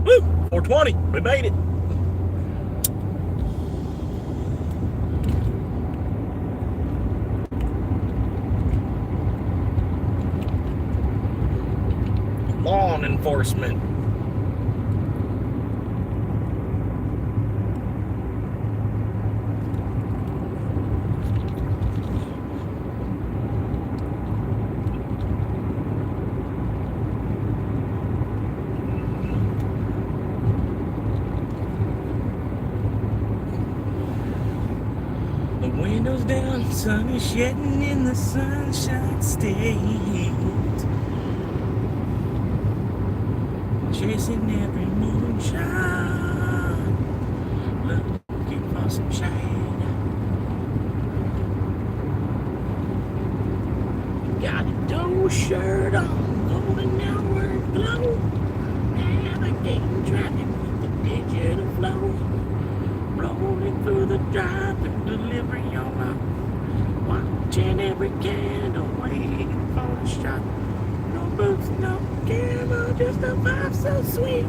Woo! 4:20. We made it. Law enforcement. Windows down, sun is shedding in the Sunshine State. Chasing every moonshine, looking for some shade. Got a dough shirt on, golden hour glow. Navigating traffic with the digital flow. Rolling through the drive-thru delivery on up. Watching every candle, waiting for the shot. No boots, no camera, just a vibe so sweet.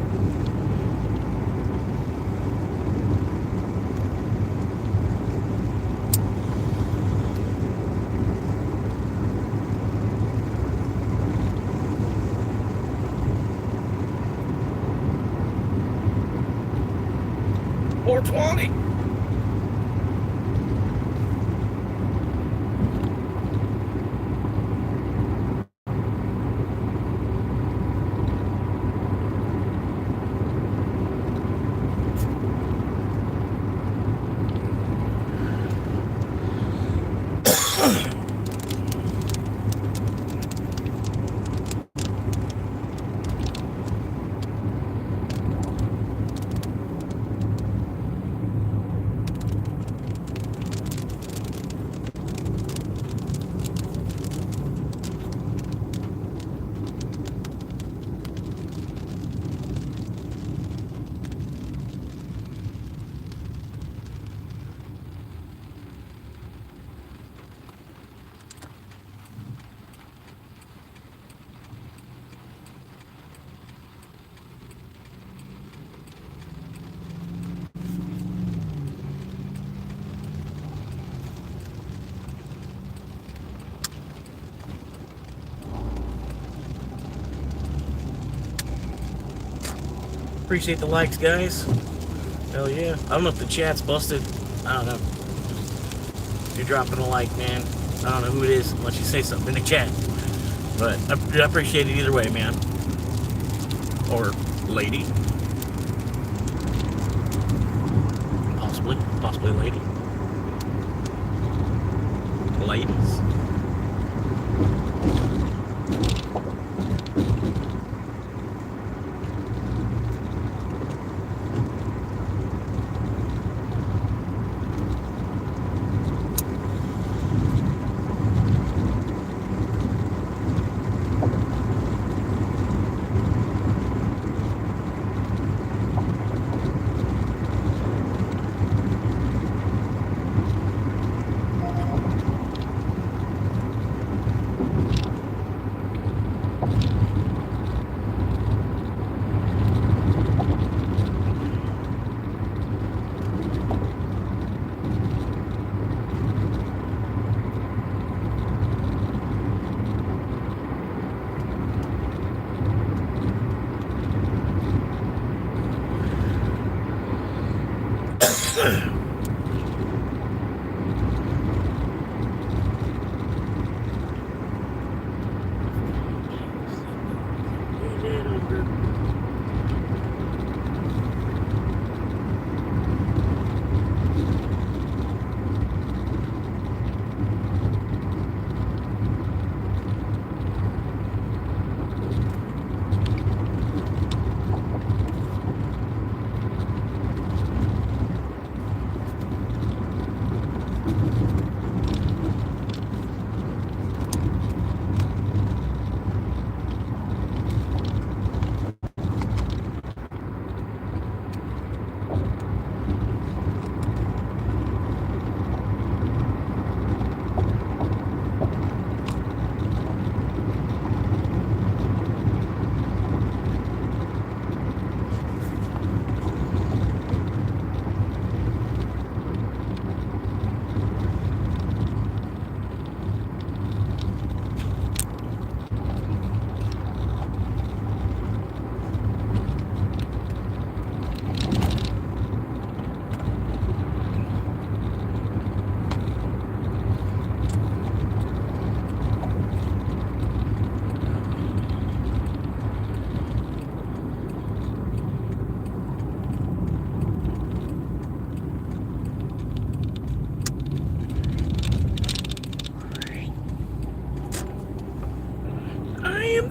Or 20. Appreciate the likes, guys. Hell yeah. I don't know if the chat's busted. I don't know. If you're dropping a like, man, I don't know who it is unless you say something in the chat. But I appreciate it either way, man. Or lady. Possibly lady. Ladies.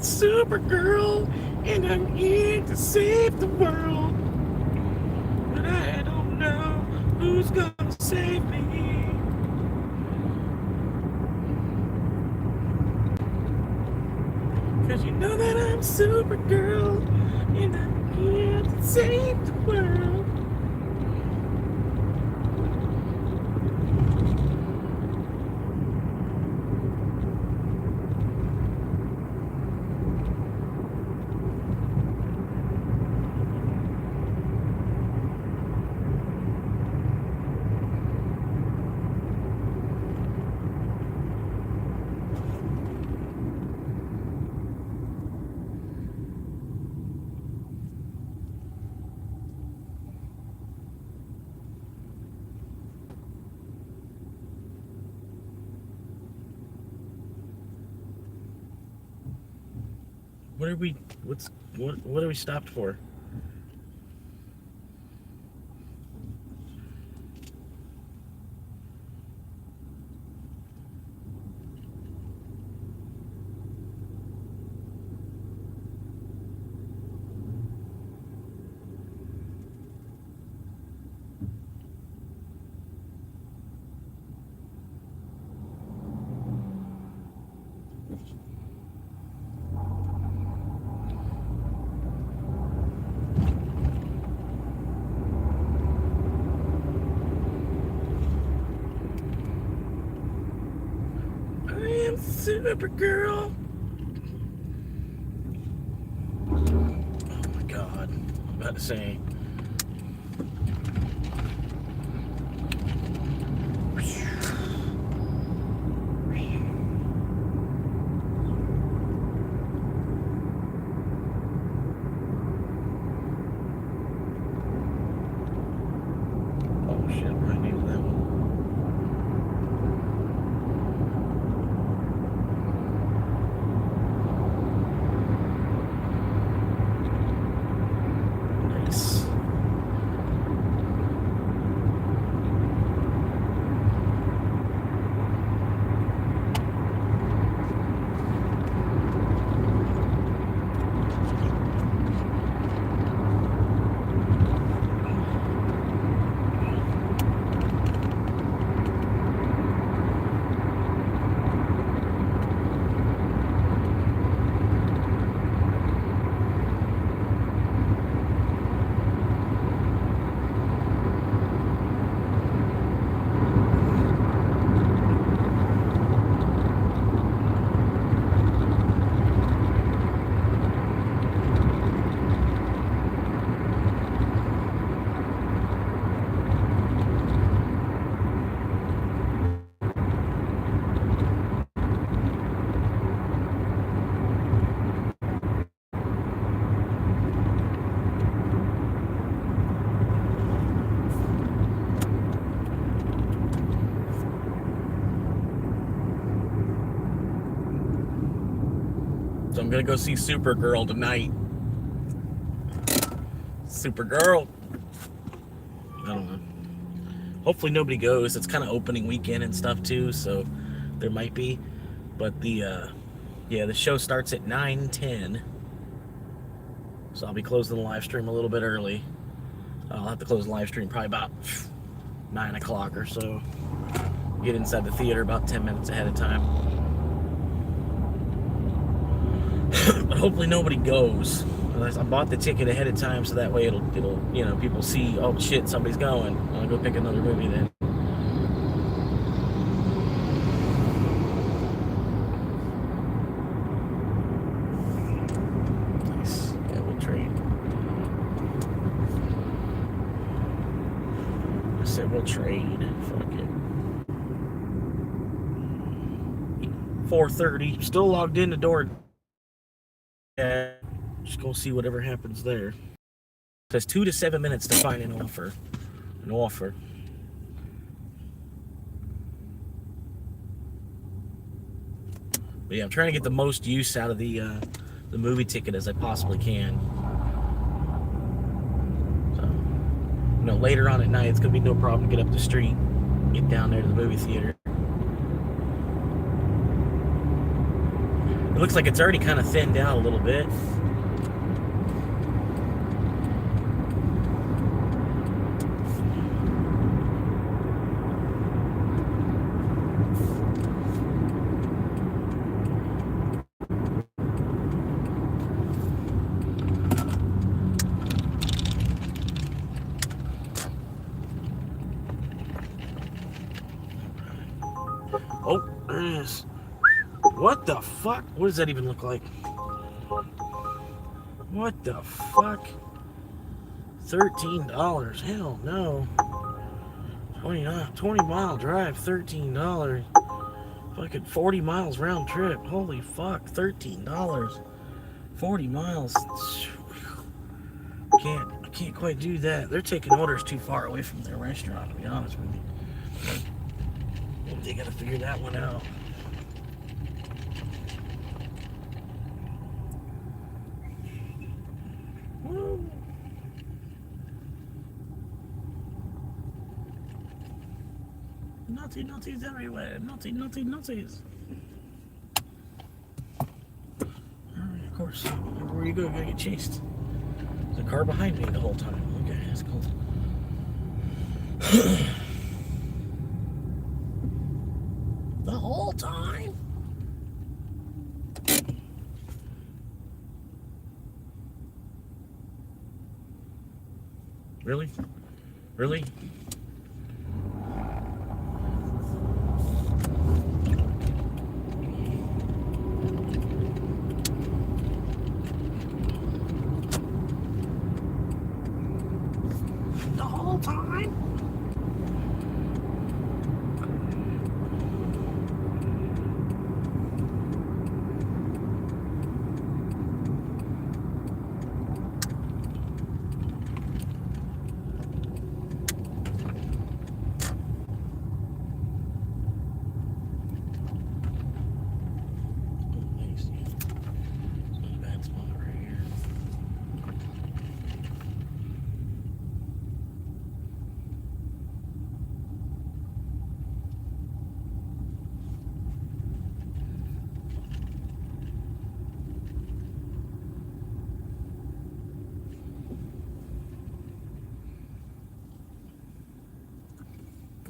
Supergirl, and I'm here to save the world. But I don't know who's gonna save me. Cause you know that I'm Supergirl, and I'm here to save the world. What are we? What are we stopped for? Supergirl. Oh my God! I'm about to say. gonna go see Supergirl tonight. Supergirl. I don't know. Hopefully nobody goes. It's kind of opening weekend and stuff too, so there might be. But the show starts at 9:10. So I'll be closing the live stream a little bit early. I'll have to close the live stream probably about 9 o'clock or so. Get inside the theater about 10 minutes ahead of time. But hopefully nobody goes. I bought the ticket ahead of time so that way it'll people see, oh shit, somebody's going. I'll go pick another movie then. Nice. Yeah, we'll trade. I said we'll trade. Fuck it. 4:30. Still logged in the door. Yeah. Just go see whatever happens there. It says 2 to 7 minutes to find an offer. But yeah, I'm trying to get the most use out of the movie ticket as I possibly can. So, later on at night, it's gonna be no problem to get up the street, get down there to the movie theater. It looks like it's already kind of thinned out a little bit. Oh, there it is. What the fuck? What does that even look like? What the fuck? $13. Hell no. 20 mile drive, $13. Fucking 40 miles round trip. Holy fuck, $13. 40 miles. I can't quite do that. They're taking orders too far away from their restaurant, to be honest with you. They gotta figure that one out. Woo. Naughties everywhere. Naughties. Alright, of course. Where you go, you gotta get chased. There's a car behind me the whole time. Okay, that's cool. The whole time? Really? Really? The whole time?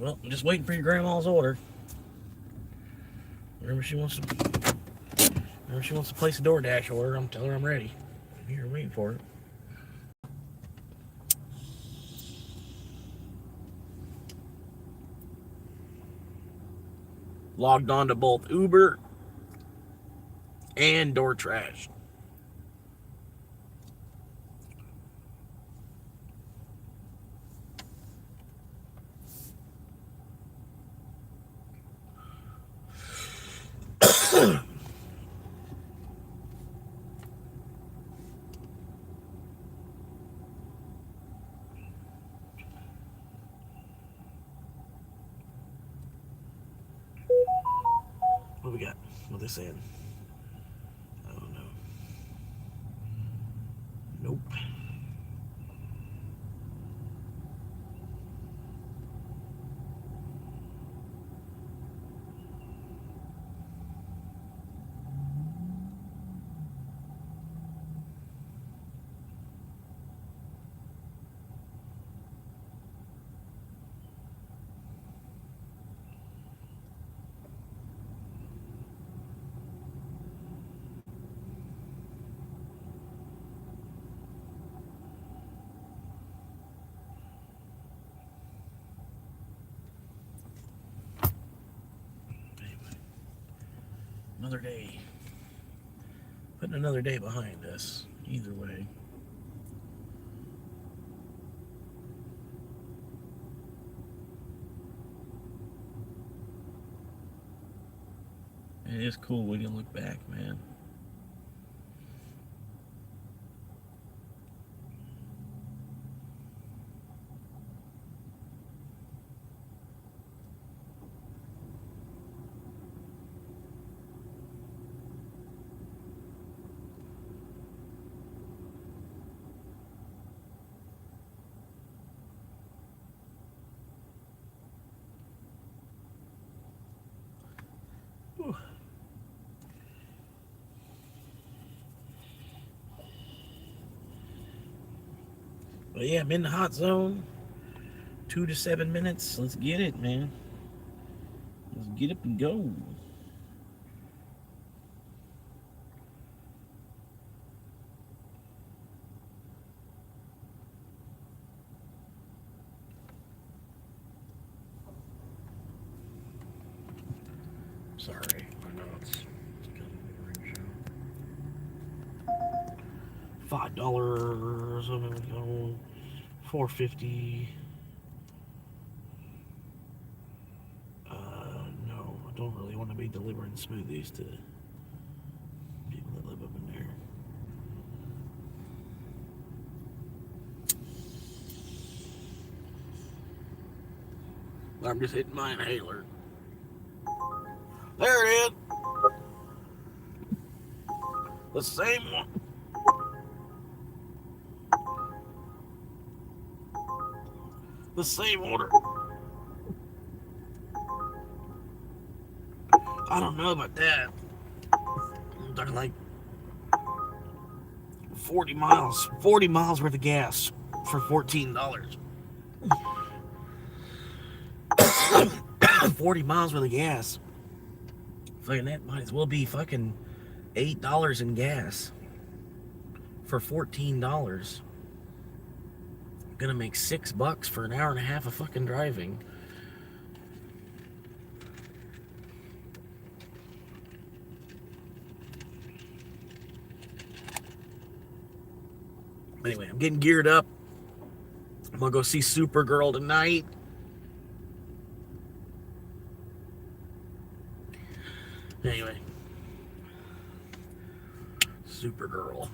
Well, I'm just waiting for your grandma's order. Whenever she wants to place a DoorDash order, I'm telling her I'm ready. I'm here waiting for it. Logged on to both Uber and DoorTrash. What we got? What they saying? I don't know. Another day. Putting another day behind us. Either way. It is cool when you look back, man. Whew. But yeah, I'm in the hot zone. 2 to 7 minutes. Let's get it, man. Let's get up and go. Sorry, I know it's kind of a boring show. $5. $4.50. No, I don't really want to be delivering smoothies to people that live up in there. I'm just hitting my inhaler. There it is. The same one. The same order. I don't know about that. I'm talking like 40 miles. 40 miles worth of gas for $14. 40 miles worth of gas. Fucking that might as well be fucking $8 in gas for $14. I'm gonna make $6 for an hour and a half of fucking driving. Anyway, I'm getting geared up. I'm gonna go see Supergirl tonight. Anyway, Supergirl.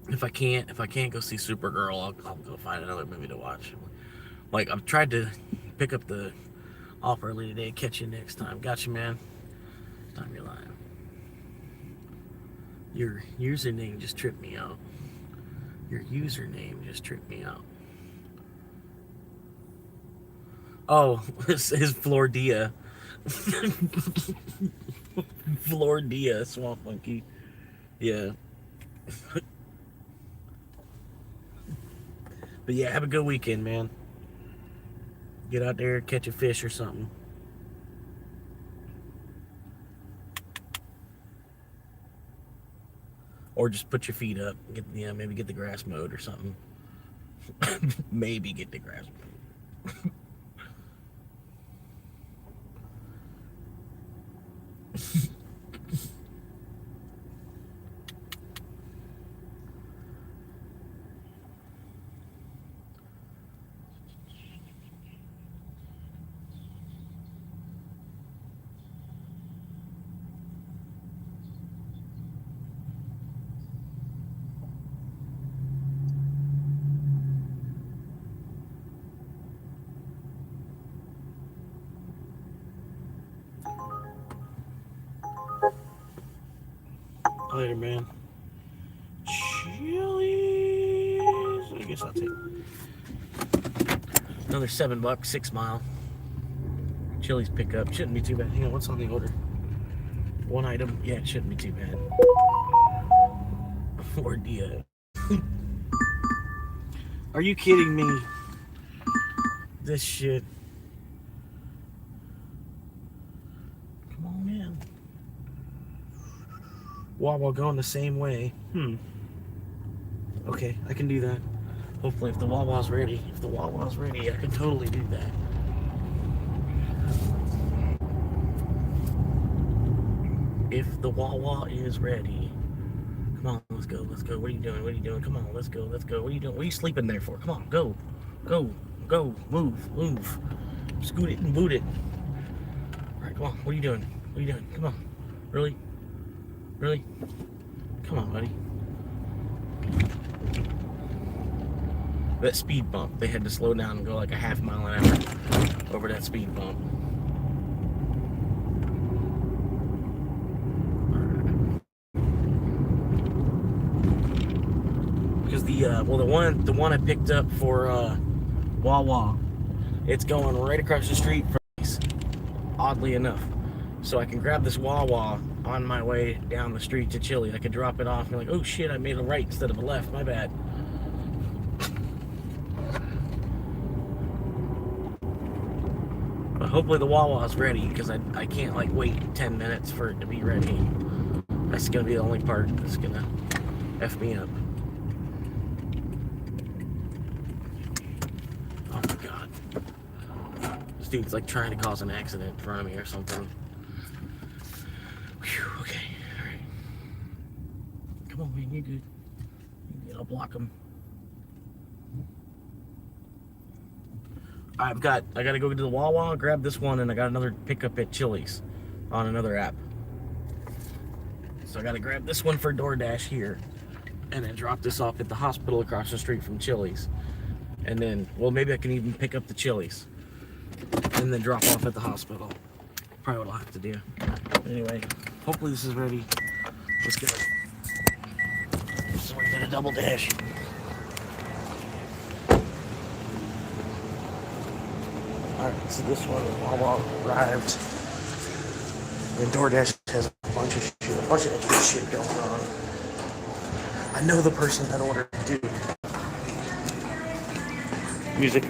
If I can't go see Supergirl, I'll go find another movie to watch. Like, I've tried to pick up the offer early today. Catch you next time. Got you, man. Time you're lying. Your username just tripped me out. Your username just tripped me out. Oh, this is Flordia. Flordia, Swamp Monkey. Yeah. But yeah, have a good weekend, man. Get out there, catch a fish or something. Or just put your feet up. Maybe get the grass mowed or something. Maybe get the grass mowed. Later, man. Chili's. I guess I'll take another $7, 6 mile. Chili's pickup. Shouldn't be too bad. Hang on, what's on the order? One item. Yeah, it shouldn't be too bad. Flordia. Are you kidding me? This shit. Come on, man. Wawa going the same way. Okay, I can do that. Hopefully, if the Wawa's ready, I can totally do that. if the Wawa is ready. Come on, let's go, let's go. What are you doing? What are you doing? Come on, let's go, let's go. What are you doing? What are you sleeping there for? Come on, go, go, go, move, move. Scoot it and boot it. All right, come on. What are you doing? What are you doing? Come on. Really? Really? Come on, buddy. That speed bump, they had to slow down and go like a half mile an hour over that speed bump. Because the one I picked up for Wawa, it's going right across the street from us, oddly enough. So I can grab this Wawa on my way down the street to Chili. I could drop it off and be like, oh shit, I made a right instead of a left, my bad. But hopefully the Wawa's ready, because I can't like wait 10 minutes for it to be ready. That's gonna be the only part that's gonna F me up. Oh my god. This dude's like trying to cause an accident in front of me or something. Whew, okay, alright. Come on, man, you're good. I'll block him. I gotta go to the Wawa, grab this one, and I got another pickup at Chili's on another app. So I gotta grab this one for DoorDash here, and then drop this off at the hospital across the street from Chili's. And then, well, maybe I can even pick up the Chili's and then drop off at the hospital. Probably what I'll have to do. Anyway, hopefully this is ready. Let's go. So we're gonna double dash. Alright, so this one, Wawa arrived. And DoorDash has a bunch of extra shit going on. I know the person that ordered it, dude. Music.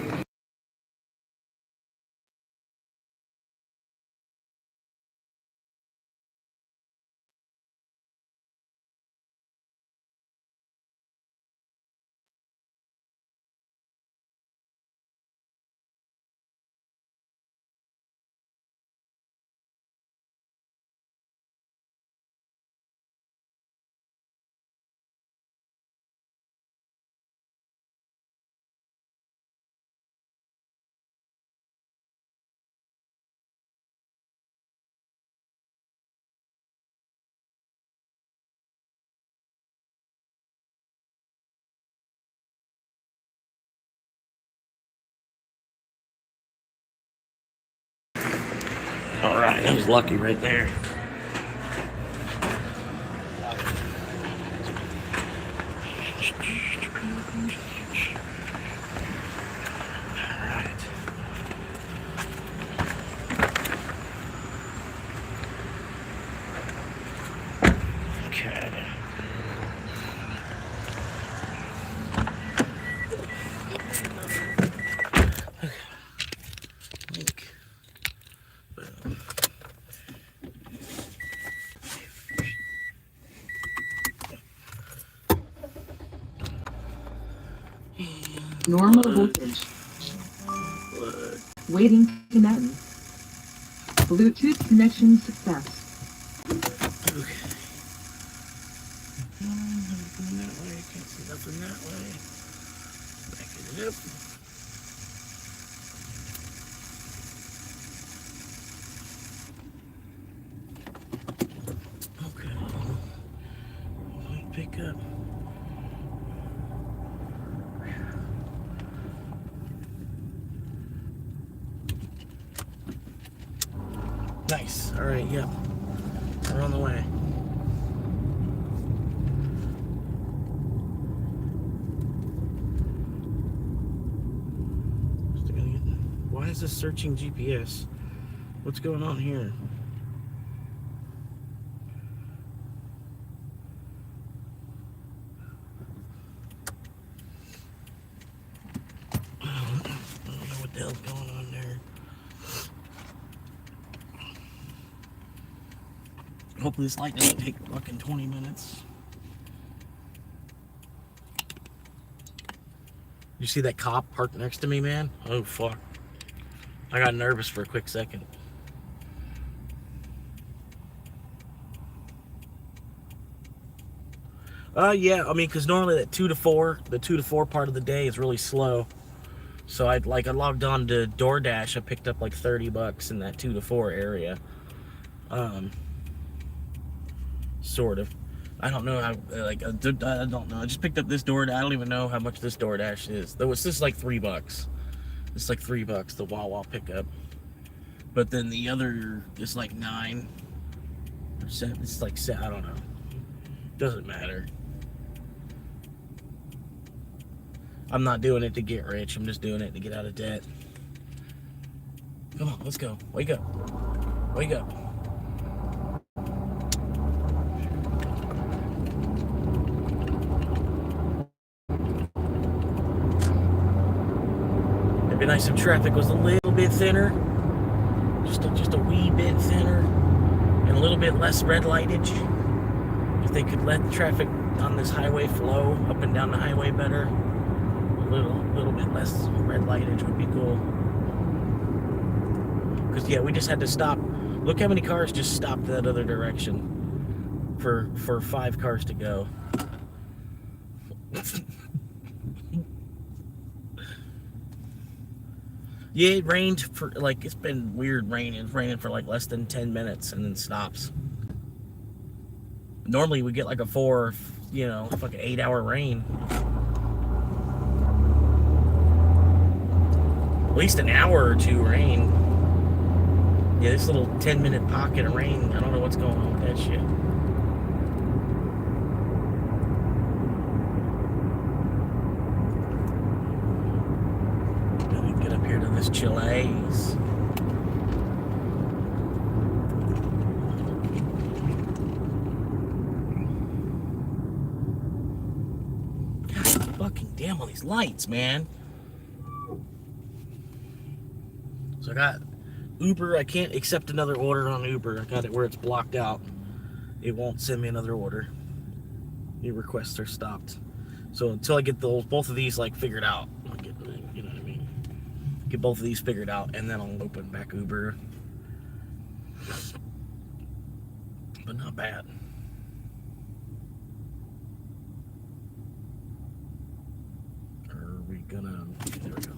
Alright, that was lucky right there. Alright. Okay. Link. Boom. Normal voltage. Waiting to connect. Bluetooth connection success. Okay. Nothing that way. Can't see nothing that way. Backing it up. Okay. Pick up. Nice. All right. Yep. We're on the way. Why is this searching GPS? What's going on here? I don't know what the hell's going on there. Hopefully this light doesn't take fucking 20 minutes. You see that cop parked next to me, man? Oh, fuck. I got nervous for a quick second. Yeah, I mean, because normally the 2 to 4 part of the day is really slow. So I logged on to DoorDash. I picked up like $30 in that 2 to 4 area. Sort of. I don't know how, I don't know. I just picked up this DoorDash. I don't even know how much this DoorDash is. Though it's just like $3. It's like $3, the Wawa pickup. But then the other is like 9 or 7. It's like, I don't know. Doesn't matter. I'm not doing it to get rich. I'm just doing it to get out of debt. Come on, let's go. Wake up. Wake up. It'd be nice if traffic was a little bit thinner. Just a wee bit thinner. And a little bit less red lightage. If they could let traffic on this highway flow up and down the highway better. A little bit less red lightage would be cool. Because, yeah, we just had to stop. Look how many cars just stopped that other direction for 5 cars to go. Yeah, it rained for, like, it's been weird raining. It's raining for, like, less than 10 minutes and then stops. Normally we get, like, a 4, you know, like an 8-hour rain. At least an hour or 2 rain. Yeah, this little 10-minute pocket of rain, I don't know what's going on with that shit. Gotta get up here to this Chile's. God fucking damn all these lights, man. So I got Uber. I can't accept another order on Uber. I got it where it's blocked out. It won't send me another order. New requests are stopped. So until I get both of these like figured out, I'll get, you know what I mean? Get both of these figured out, and then I'll open back Uber. But not bad. Are we gonna? There we go.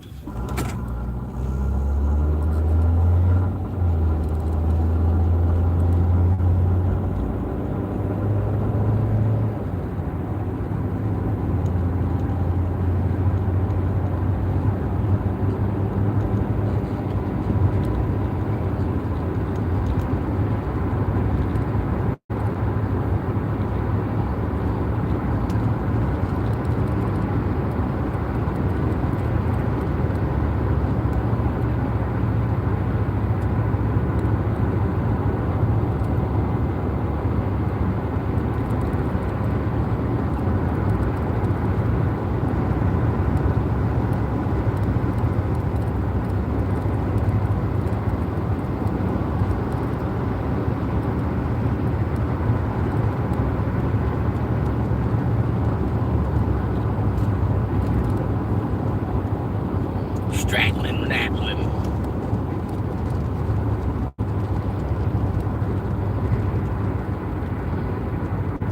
Straggling, rattling.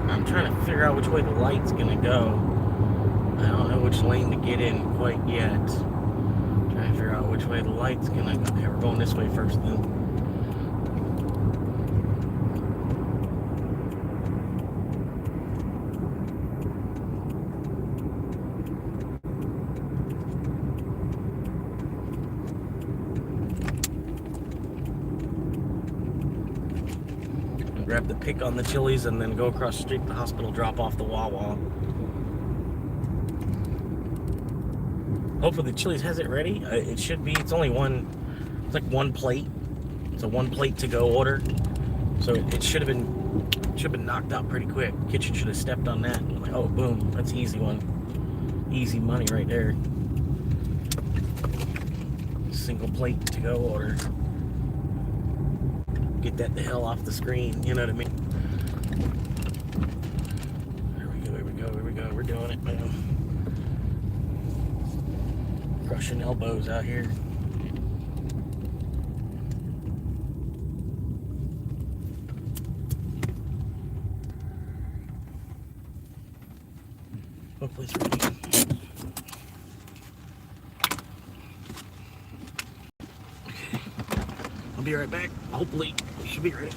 I'm trying to figure out which way the light's gonna go. I don't know which lane to get in quite yet. Trying to figure out which way the light's gonna go. Okay, we're going this way first then. Grab the pick on the Chili's and then go across the street to the hospital, drop off the Wawa. Hopefully the Chili's has it ready. It should be. It's only one. It's like one plate. It's a one plate to go order. So it should have been knocked out pretty quick. Kitchen should have stepped on that. I'm like, oh, boom, that's an easy one. Easy money right there. Single plate to go order. Get that the hell off the screen, you know what I mean? Here we go, here we go, here we go. We're doing it, man. Crushing elbows out here. Hopefully it's ready. Okay. I'll be right back. Hopefully it should be ready.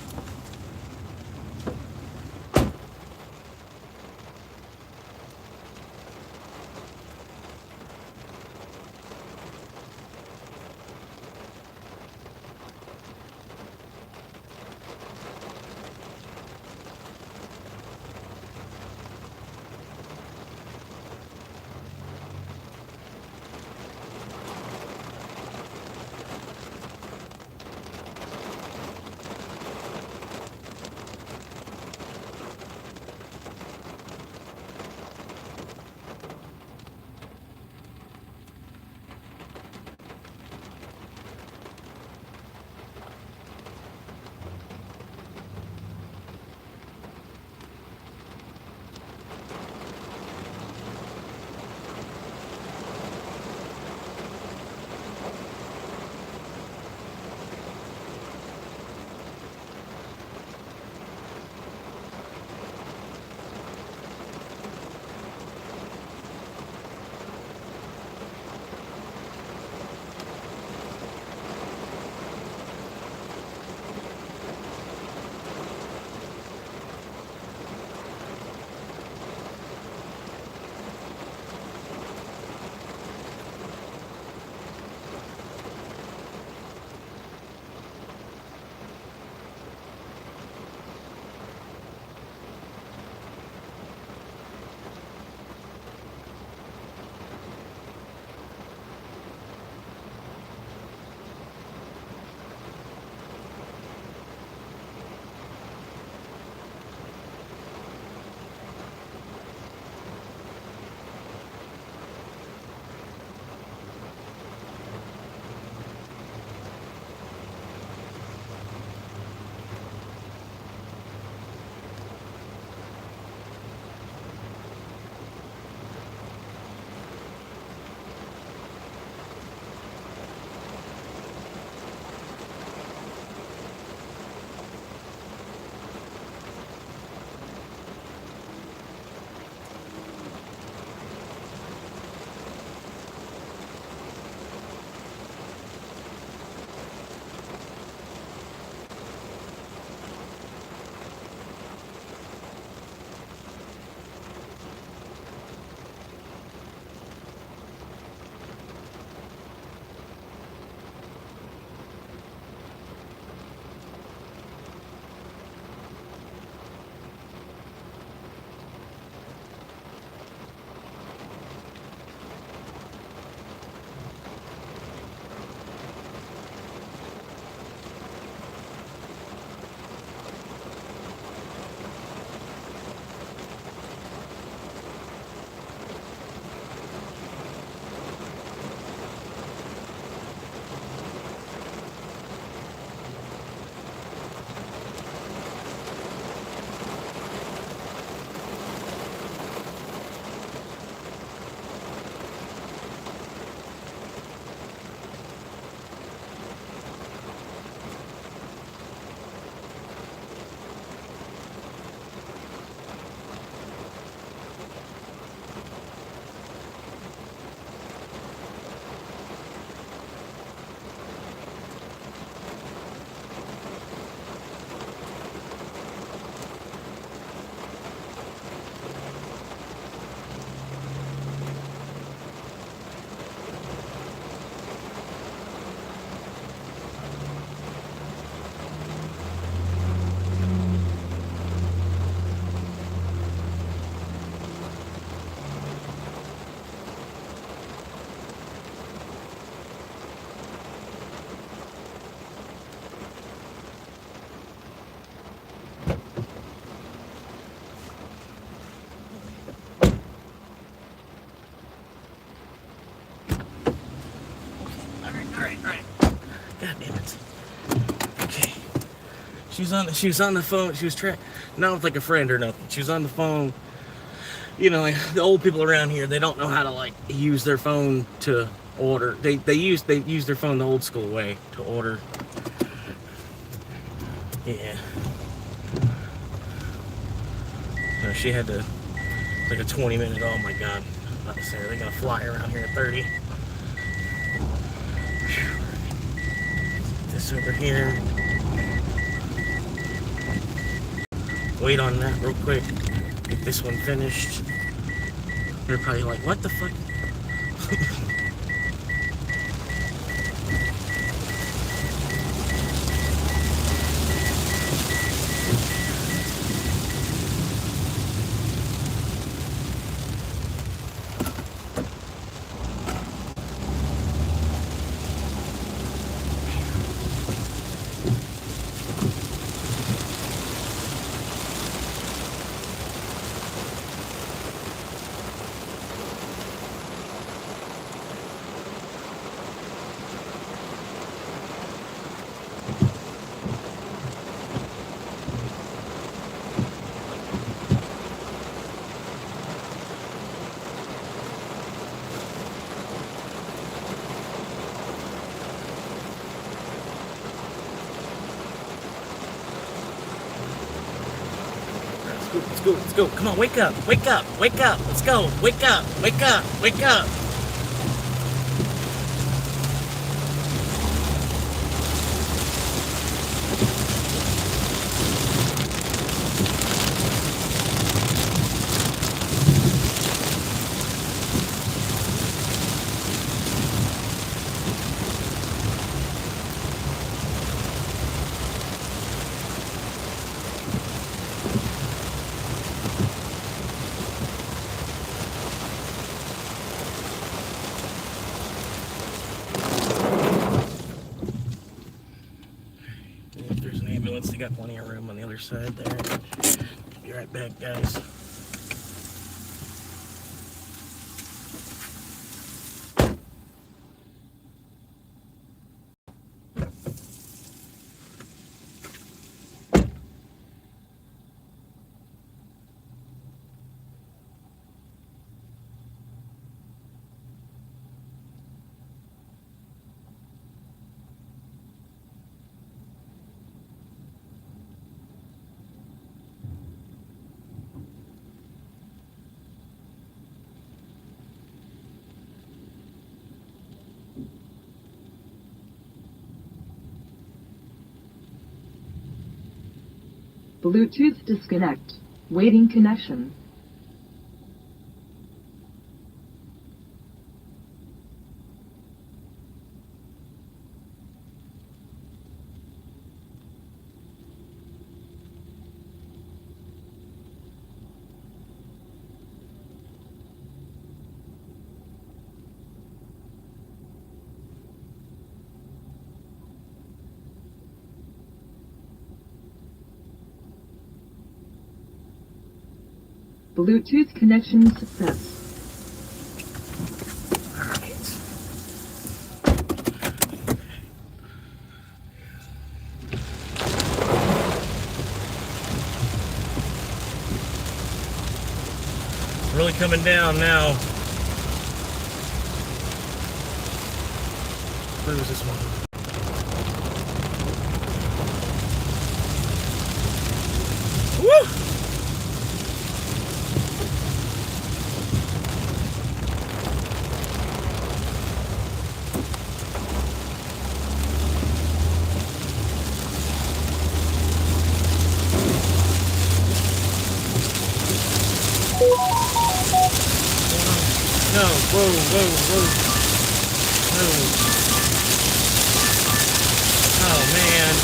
God damn it. Okay. She was on the phone. She was not with like a friend or nothing. She was on the phone. You know, like the old people around here, they don't know how to like use their phone to order. They use their phone the old school way to order. Yeah. So she had to Like a 20-minute. Oh my god. About to say, they're gonna fly around here at 30. This over here. Wait on that real quick. Get this one finished. They're probably like, what the fuck? Let's go, let's go. Come on, wake up, wake up, wake up. Let's go, wake up, wake up, wake up. If there's an ambulance, they got plenty of room on the other side there. Be right back, guys. Bluetooth disconnect. Waiting connection. Bluetooth connection success. Really coming down now. Where was this one? Woo! No, whoa, whoa, whoa. No. Oh, man.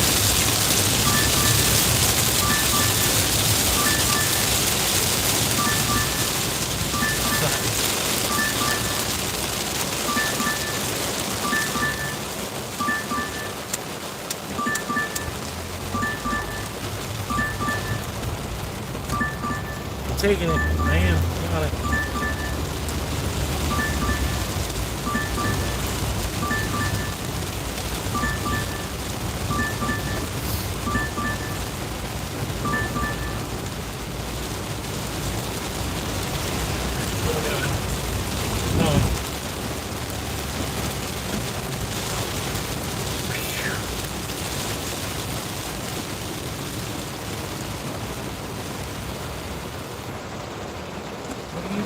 I'm taking it. I am. Got it.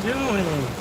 doing?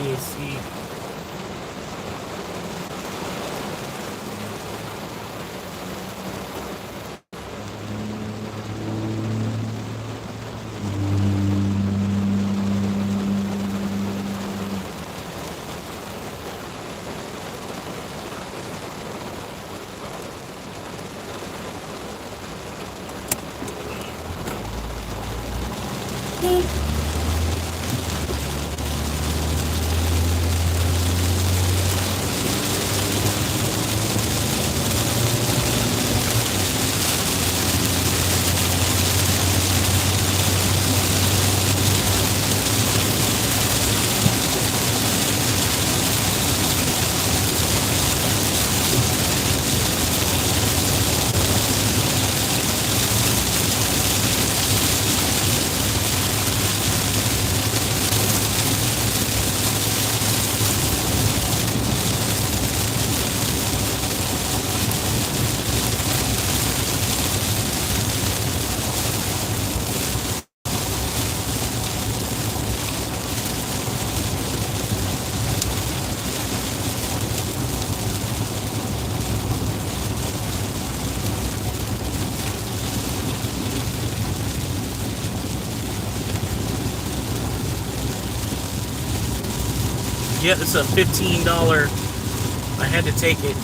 AC. Yeah, it's a $15. I had to take it.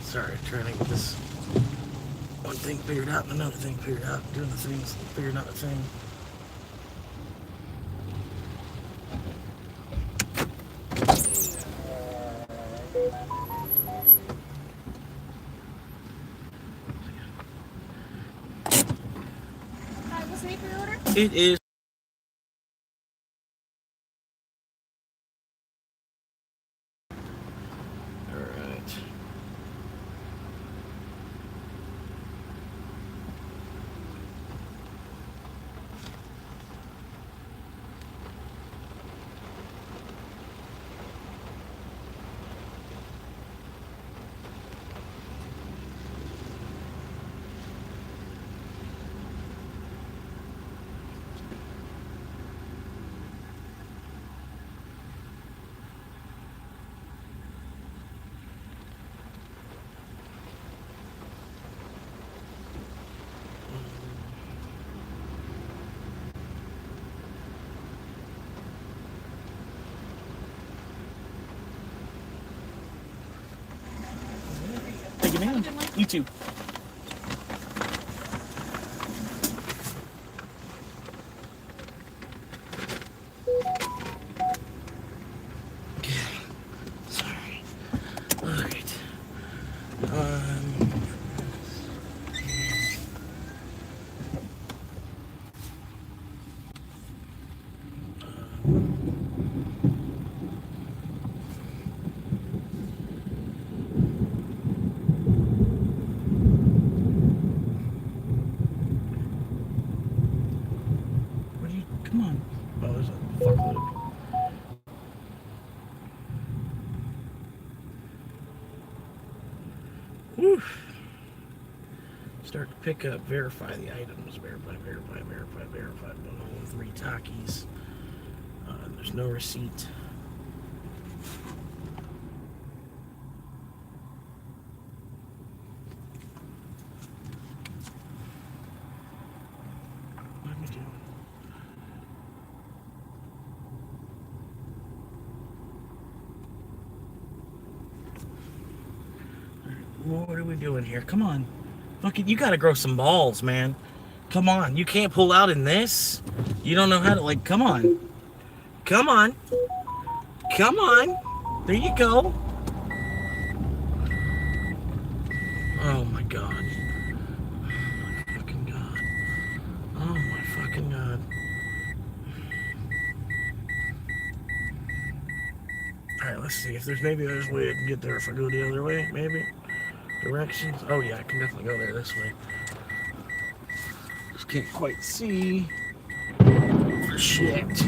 Sorry, trying to get this one thing figured out and another thing figured out, doing the things, figuring out the thing. What's the name for your order? It is. man. You too. Sorry. All right. What do you? Come on. Oh, there's a fuckload. Whew. Start to pick up, verify the items, verify. All 3 Takis. There's no receipt. What am I doing? What are we doing here? Come on. Fucking, you gotta grow some balls, man. Come on. You can't pull out in this. You don't know how to, like, come on. Come on. Come on. There you go. Oh my god. Oh my fucking god. Oh my fucking god. Alright, let's see if maybe there's a way I can get there if I go the other way, maybe. Directions. Oh yeah, I can definitely go there this way. Just can't quite see. For shit.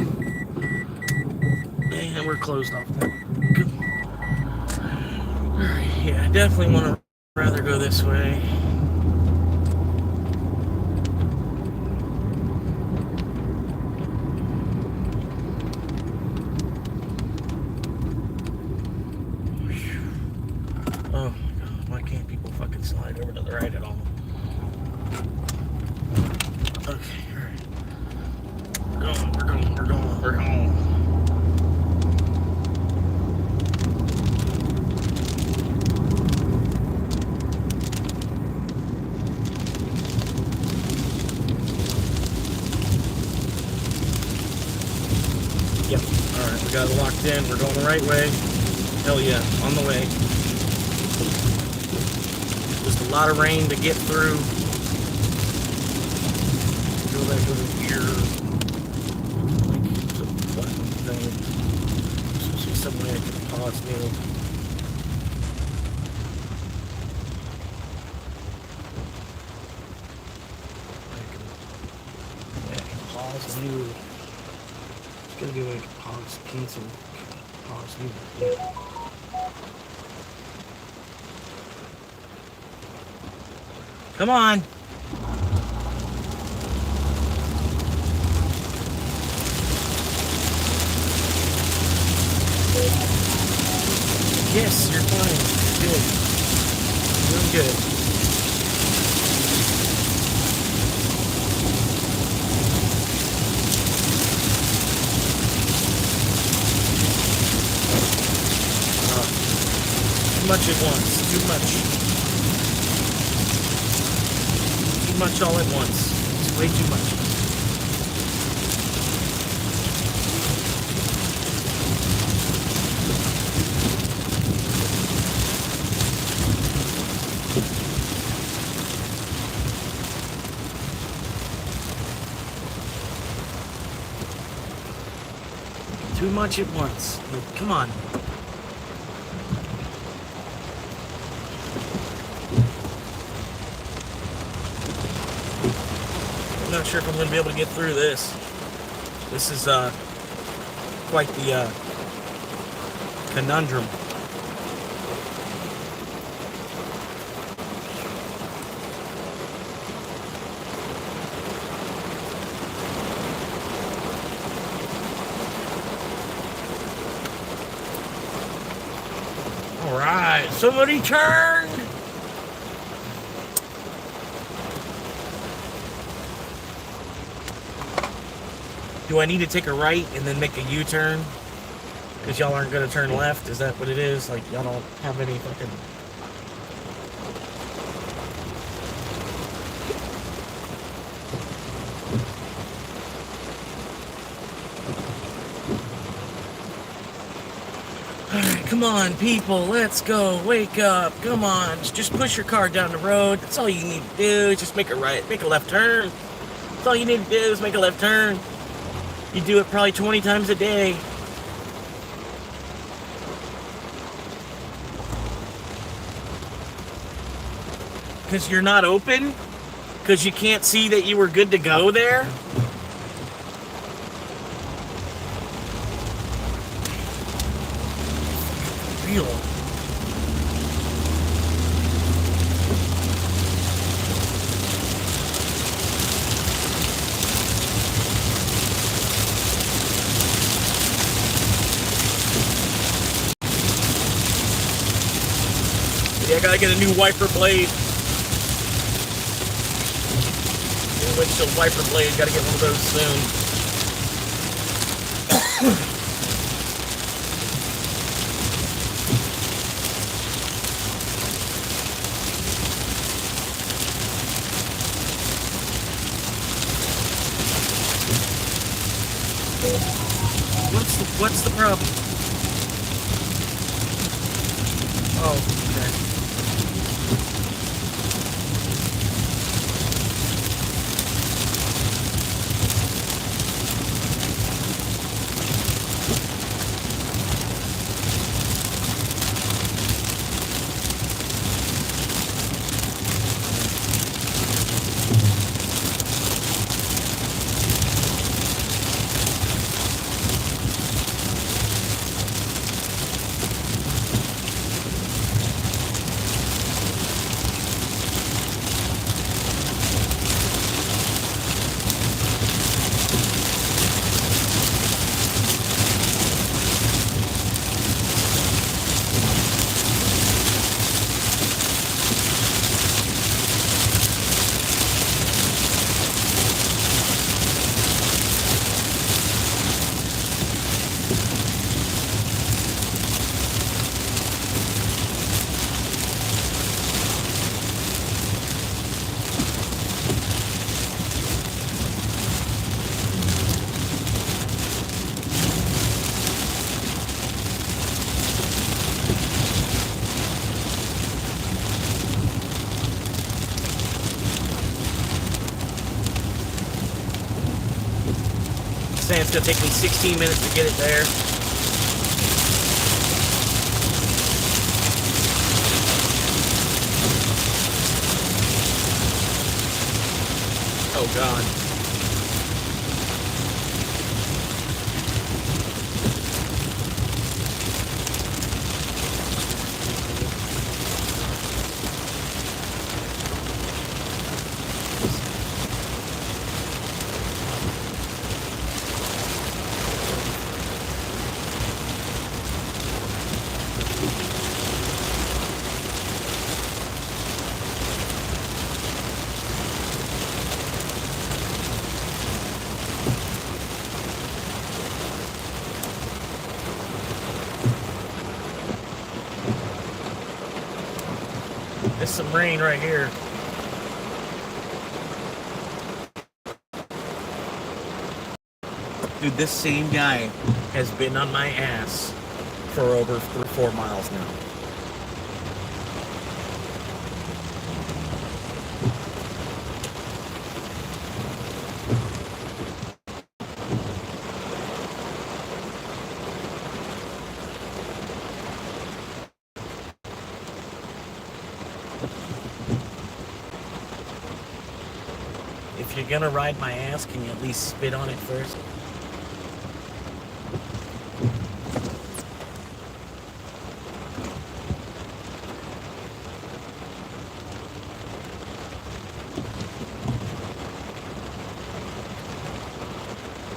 And we're closed off now. Alright, yeah, I definitely want to rather go this way. Oh my god, why can't people fucking slide over to the right at all? Okay, alright. We're going. Yep, alright, we got it locked in. We're going the right way. Hell yeah, on the way. Just a lot of rain to get through. Go back over here. Like some button thing. There's supposed to be some way I can pause me. I can pause view. There's gotta be a way I can pause, cancel, pause view. Yeah. Come on. Yes, you're fine. Good. Doing good. Too much at once. Too much. Too much all at once. It's way too much. Too much at once. Come on. I'm not sure if I'm going to be able to get through this. This is quite the conundrum. All right, somebody turned. Do I need to take a right and then make a U-turn? Because y'all aren't going to turn left? Is that what it is? Like, y'all don't have any fucking... Come on, people, let's go. Wake up. Come on. Just push your car down the road. That's all you need to do. Just make a left turn. That's all you need to do is make a left turn. You do it probably 20 times a day. Because you're not open? Because you can't see that you were good to go there? Real. Yeah, I gotta get a new wiper blade. Windshield wiper blade, gotta get one of those soon. What's the problem? Oh, okay. Saying it's gonna take me 16 minutes to get it there. Oh God. There's some rain right here. Dude, this same guy has been on my ass for over 3 or 4 miles now. If you're gonna ride my ass, can you at least spit on it first?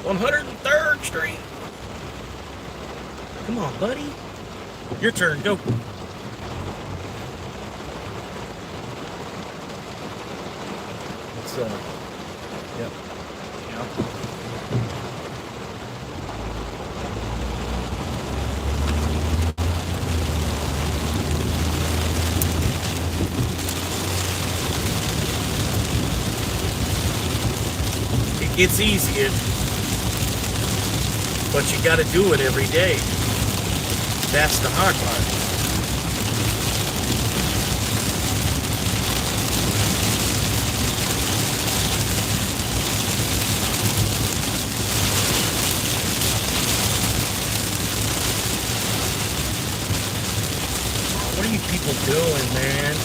On 103rd Street. Come on, buddy. Your turn, go. It's yep. Yeah. It gets easier, but you got to do it every day. That's the hard part. What are you people doing, man?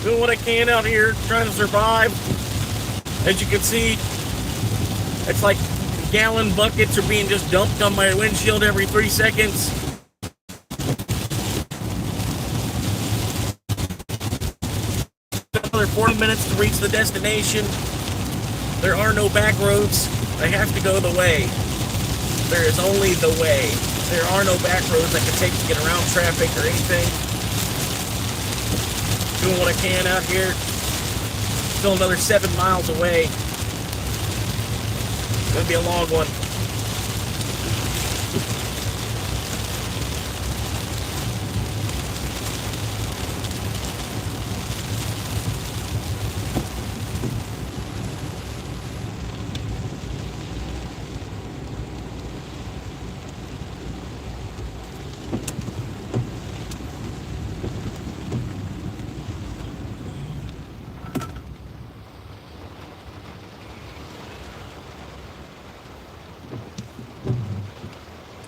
Doing what I can out here, trying to survive. As you can see, it's like gallon buckets are being just dumped on my windshield every 3 seconds. Another 40 minutes to reach the destination. There are no back roads. I have to go the way. There is only the way. There are no back roads I can take to get around traffic or anything. Doing what I can out here. Still another 7 miles away. It's gonna be a long one.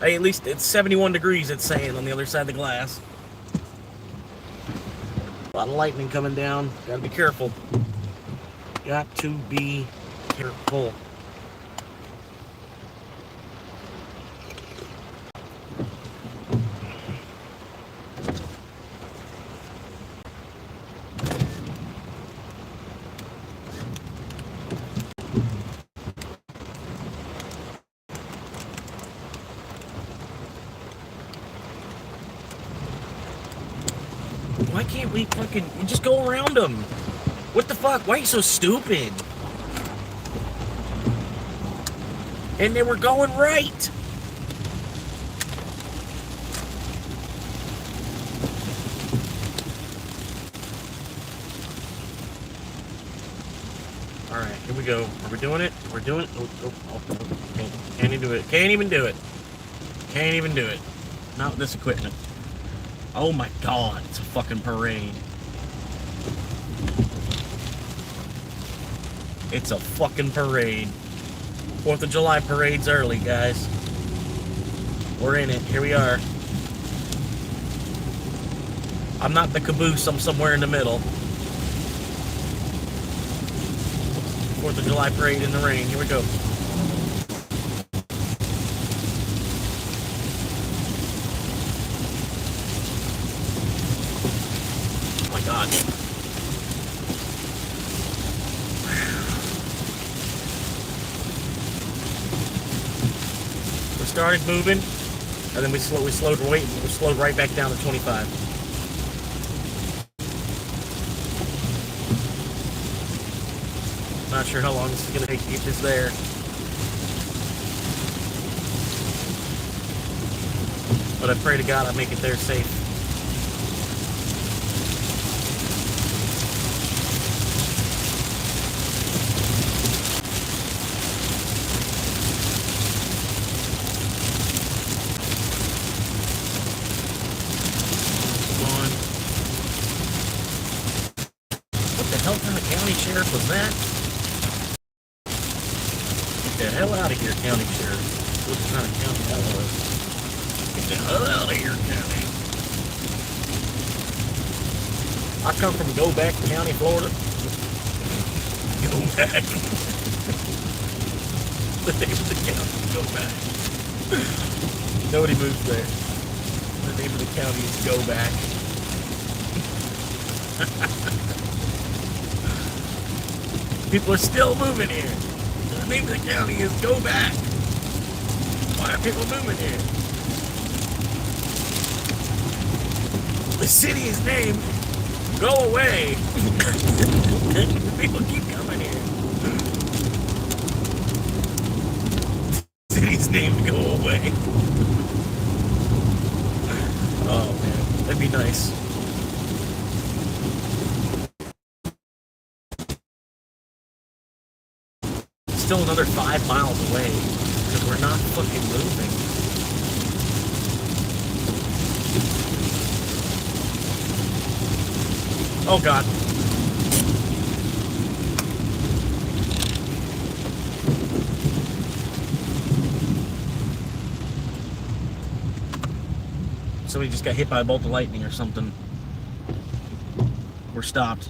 Hey, at least it's 71 degrees, it's saying, on the other side of the glass. A lot of lightning coming down. Gotta be careful. Got to be careful. Why can't we fucking just go around them? What the fuck? Why are you so stupid? And they were going right. All right, here we go. Are we doing it? We're doing it. Can't even do it. Can't even do it. Can't even do it. Not with this equipment. Oh my god, it's a fucking parade. It's a fucking parade. 4th of July parade's early, guys. We're in it. Here we are. I'm not the caboose, I'm somewhere in the middle. 4th of July parade in the rain. Here we go. God. We started moving, and then we slowed right back down to 25. Not sure how long this is gonna take to get this there. But I pray to God I make it there safe. Sheriff was that? Get the hell out of here, county sheriff. What kind of county that was? Get the hell out of here, county. I come from Go Back County, Florida. Go Back. The name of the county, Go Back. Nobody moves there. The name of the county is Go Back. People are still moving here. The name of the county is Go Back. Why are people moving here? The city is named Go Away. People keep coming here. The city's named Go Away. Nice. Still another 5 miles away because we're not fucking moving. Oh god. Somebody just got hit by a bolt of lightning or something. We're stopped.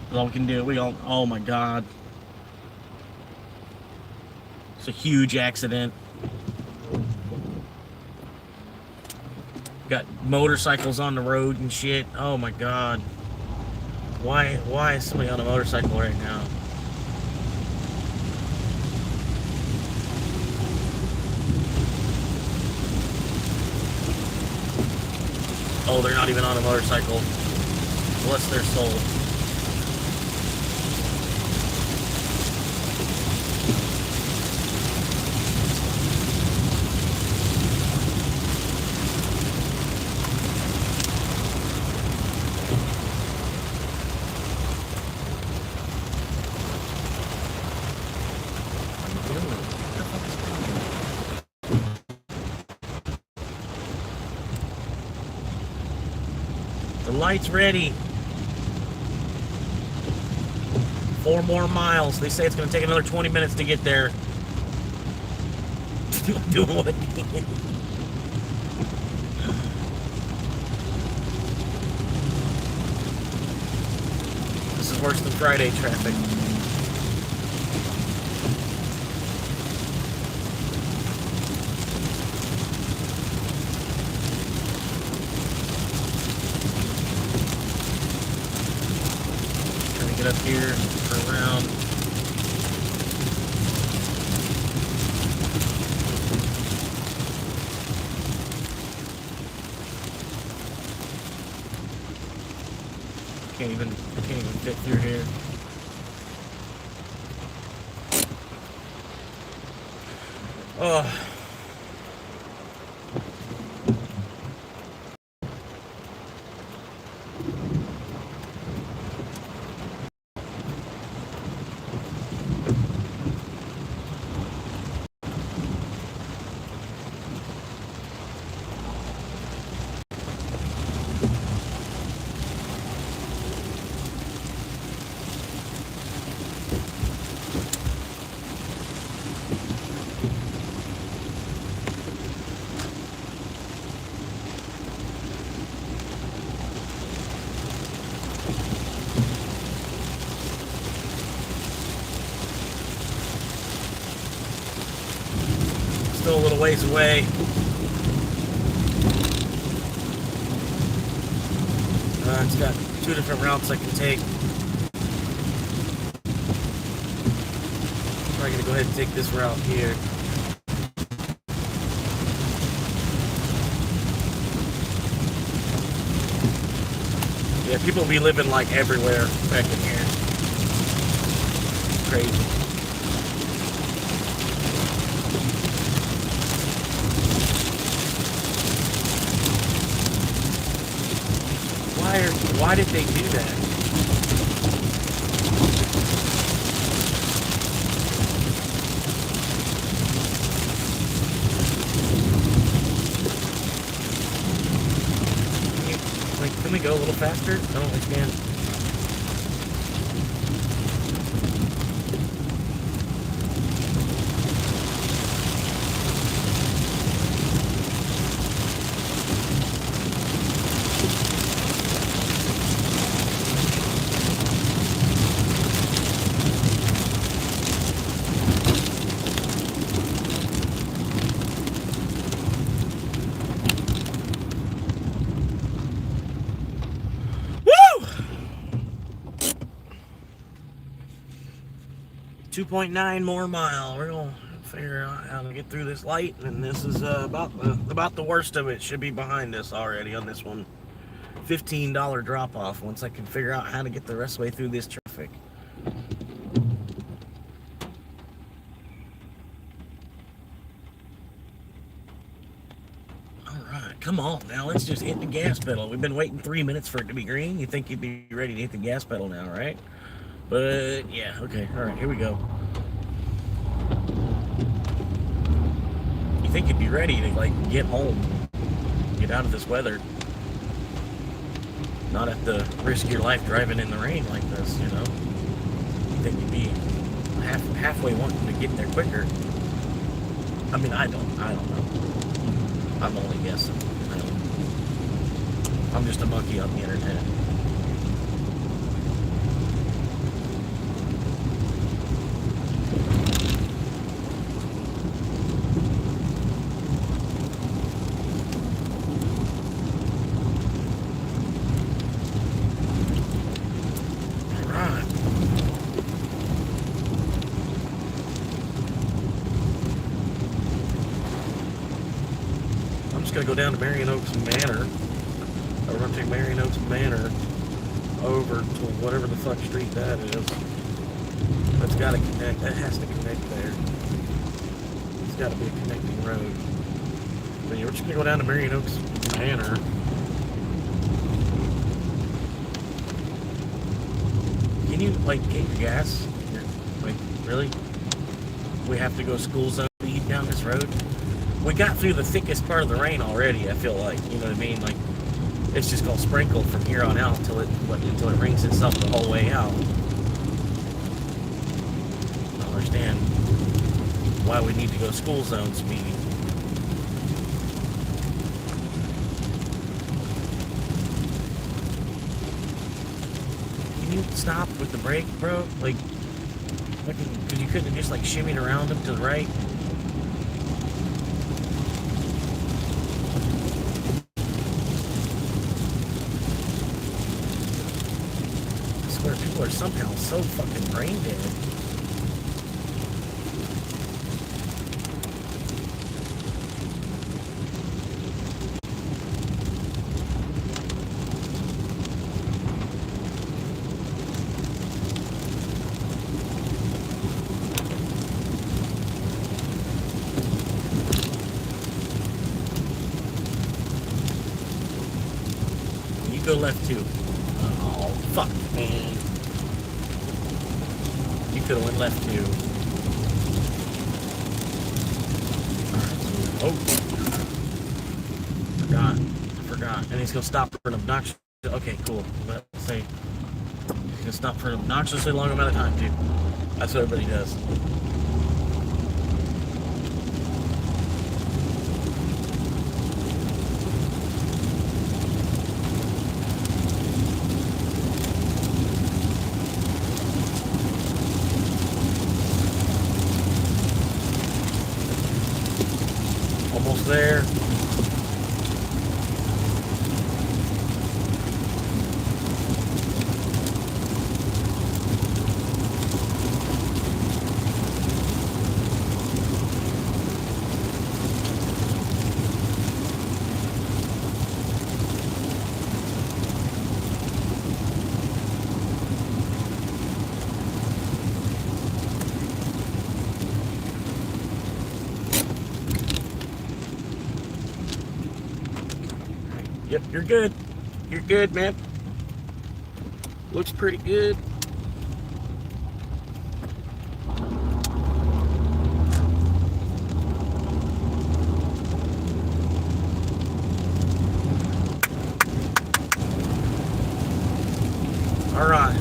That's all we can do. Oh my god. It's a huge accident. Got motorcycles on the road and shit. Oh my god. Why is somebody on a motorcycle right now? Oh, they're not even on a motorcycle. Bless their soul. The light's ready. 4 more miles. They say it's going to take another 20 minutes to get there. Doing what I can. This is worse than Friday traffic. Up here, turn around. Can't even fit through here. Oh. Still a little ways away. It's got 2 different routes I can take. I'm gonna go ahead and take this route here. Yeah, people be living like everywhere back in here. Crazy. Why did they do that? Can we go a little faster? I don't understand. Woo! 2.9 more mile. We're gonna figure out how to get through this light, and this is about the worst of it. Should be behind us already on this one. $15 drop off once I can figure out how to get the rest of the way through this traffic. Alright, come on now, let's just hit the gas pedal. We've been waiting 3 minutes for it to be green. You think you'd be ready to hit the gas pedal now, right? But yeah, okay, all right, here we go. You think you'd be ready to like get home, get out of this weather, not have to risk your life driving in the rain like this, you know? You think you'd be halfway wanting to get there quicker. I mean, I don't know. I'm only guessing. You know? I'm just a monkey on the internet. Gonna go down to Marion Oaks Manor. We're gonna take Marion Oaks Manor over to whatever the fuck street that is. That's gotta connect. That has to connect there. It's gotta be a connecting road. But yeah, we're just gonna go down to Marion Oaks Manor. Can you like get your gas? Like really? We have to go school zone speed down this road? We got through the thickest part of the rain already, I feel like. You know what I mean? Like, it's just gonna sprinkle from here on out until it rings itself the whole way out. I don't understand why we need to go school zone speed. Can you stop with the brake, bro? Like, because you couldn't have just like shimmied around them to the right? People are somehow so fucking brain dead. You go left too. Oh, fuck, man. Could have went left too. Oh, forgot. And he's gonna stop for an obnoxious. Okay, cool. Let's say he's gonna stop for an obnoxiously long amount of time, dude. That's what everybody does. There. Yep, you're good. You're good, man. Looks pretty good. All right.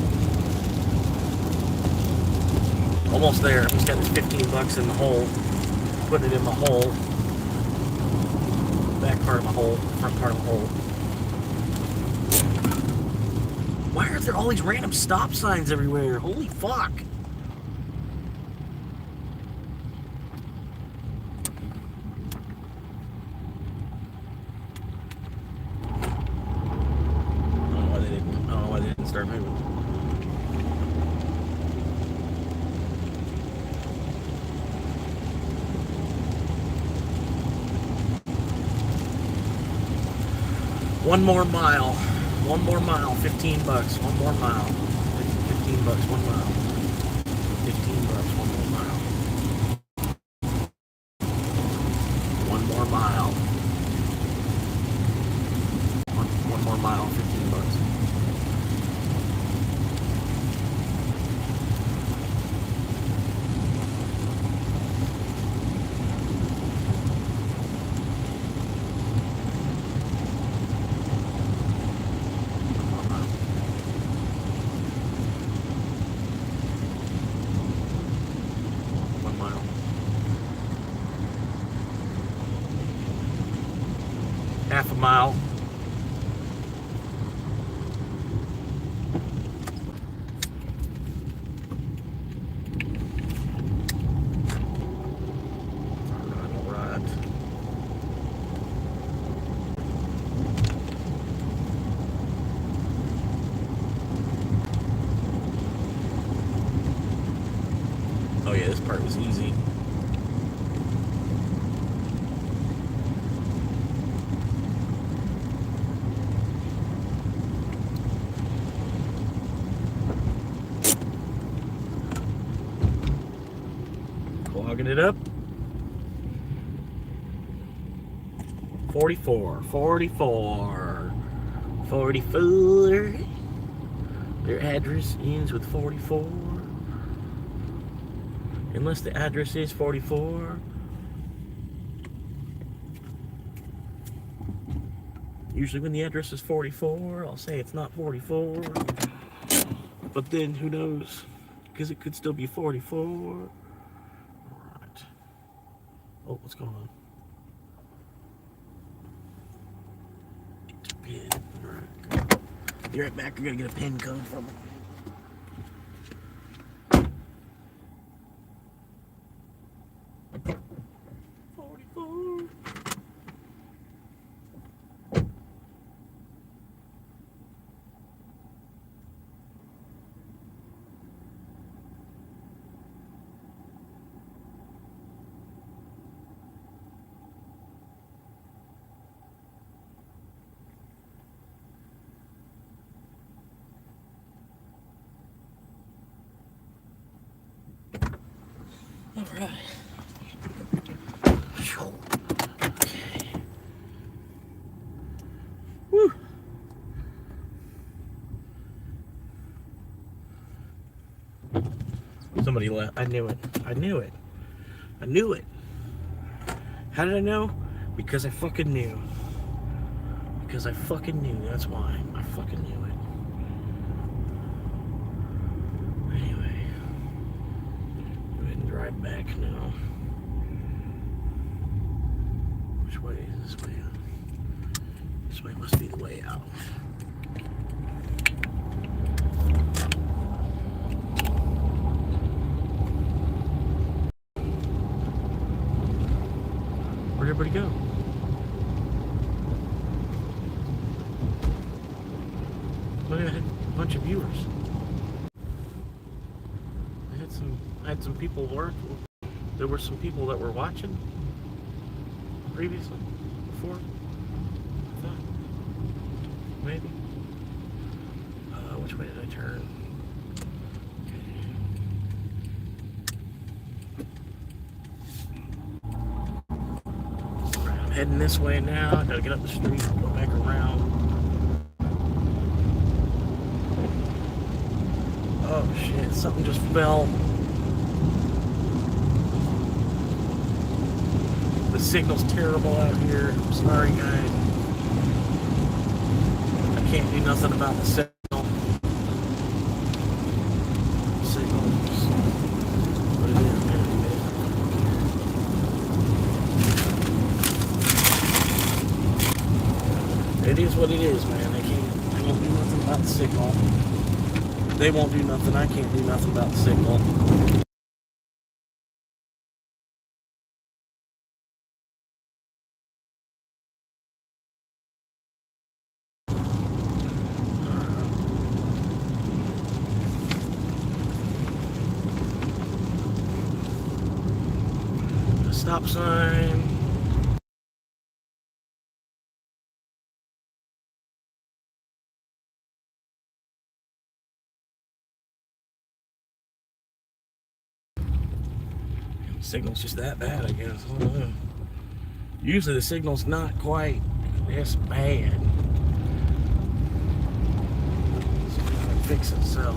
Almost there. I just got this $15 in the hole. Put it in the hole. Back part of the hole, front part of the hole. Why are there all these random stop signs everywhere? Holy fuck. I don't know why they didn't start moving. One more mile, 15 bucks, one more mile, 15 bucks, 1 mile, 15 bucks, 1 more mile, 1 more mile. half a mile. Oh yeah, this part was easy. Clogging it up. 44. Their address ends with 44. Unless the address is 44. Usually when the address is 44, I'll say it's not 44. But then who knows? Because it could still be 44. Alright. Oh, what's going on? Pin. Alright. Be right back. I'm going to get a pin code from it. Alright. Okay. Woo. Somebody left. I knew it. I knew it. I knew it. How did I know? Because I fucking knew. Because I fucking knew. That's why. I fucking knew it. Anyway. Go ahead and drive back now. Which way is this way out? This way must be the way out. Where'd everybody go? Look, I had a bunch of viewers. I had some people work. There were some people that were watching previously, before. I thought. Maybe. Which way did I turn? I'm heading this way now. I gotta get up the street and go back around. Oh shit, something just fell. The signal's terrible out here. I'm sorry, guys. I can't do nothing about the signal. Signals. What it is, man. It is what it is, man. They won't do nothing about the signal. They won't do nothing. I can't do nothing about the signal. Stop sign. Signal's just that bad, I guess. I don't know. Usually the signal's not quite this bad. So we gotta fix it, so.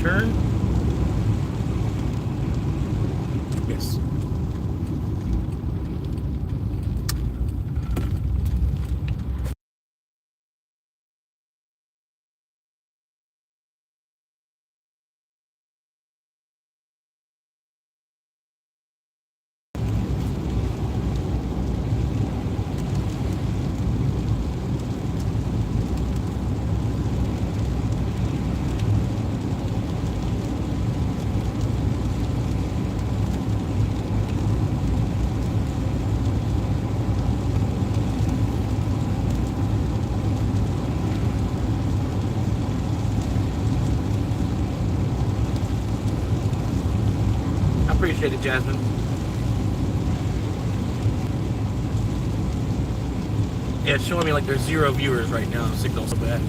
Turn. Appreciate it, Jasmine. Yeah, it's showing me like there's 0 viewers right now. The signal's so bad.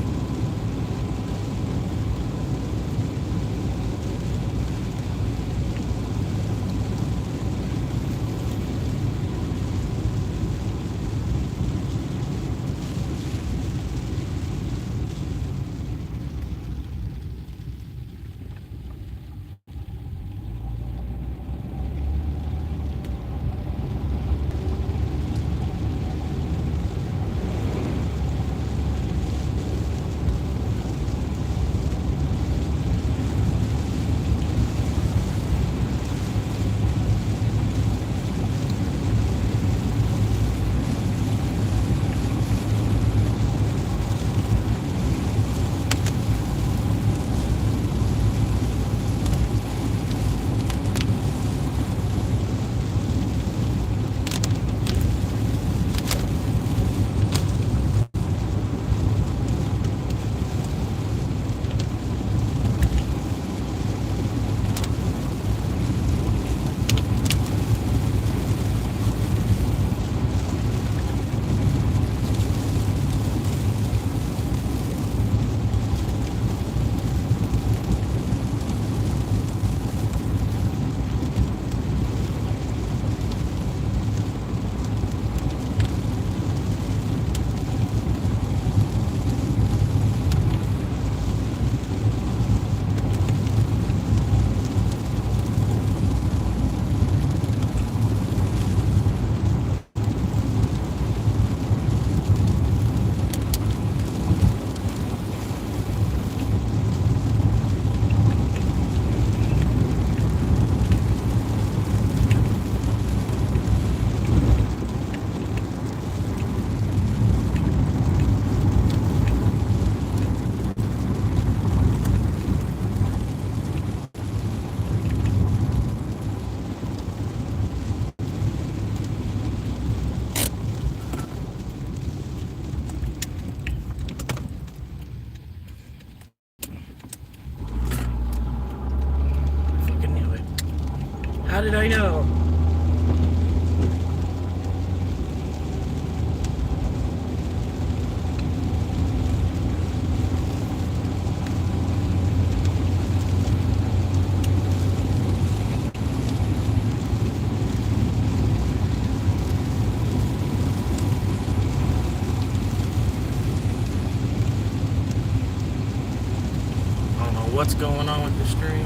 How did I know? I don't know what's going on with the stream.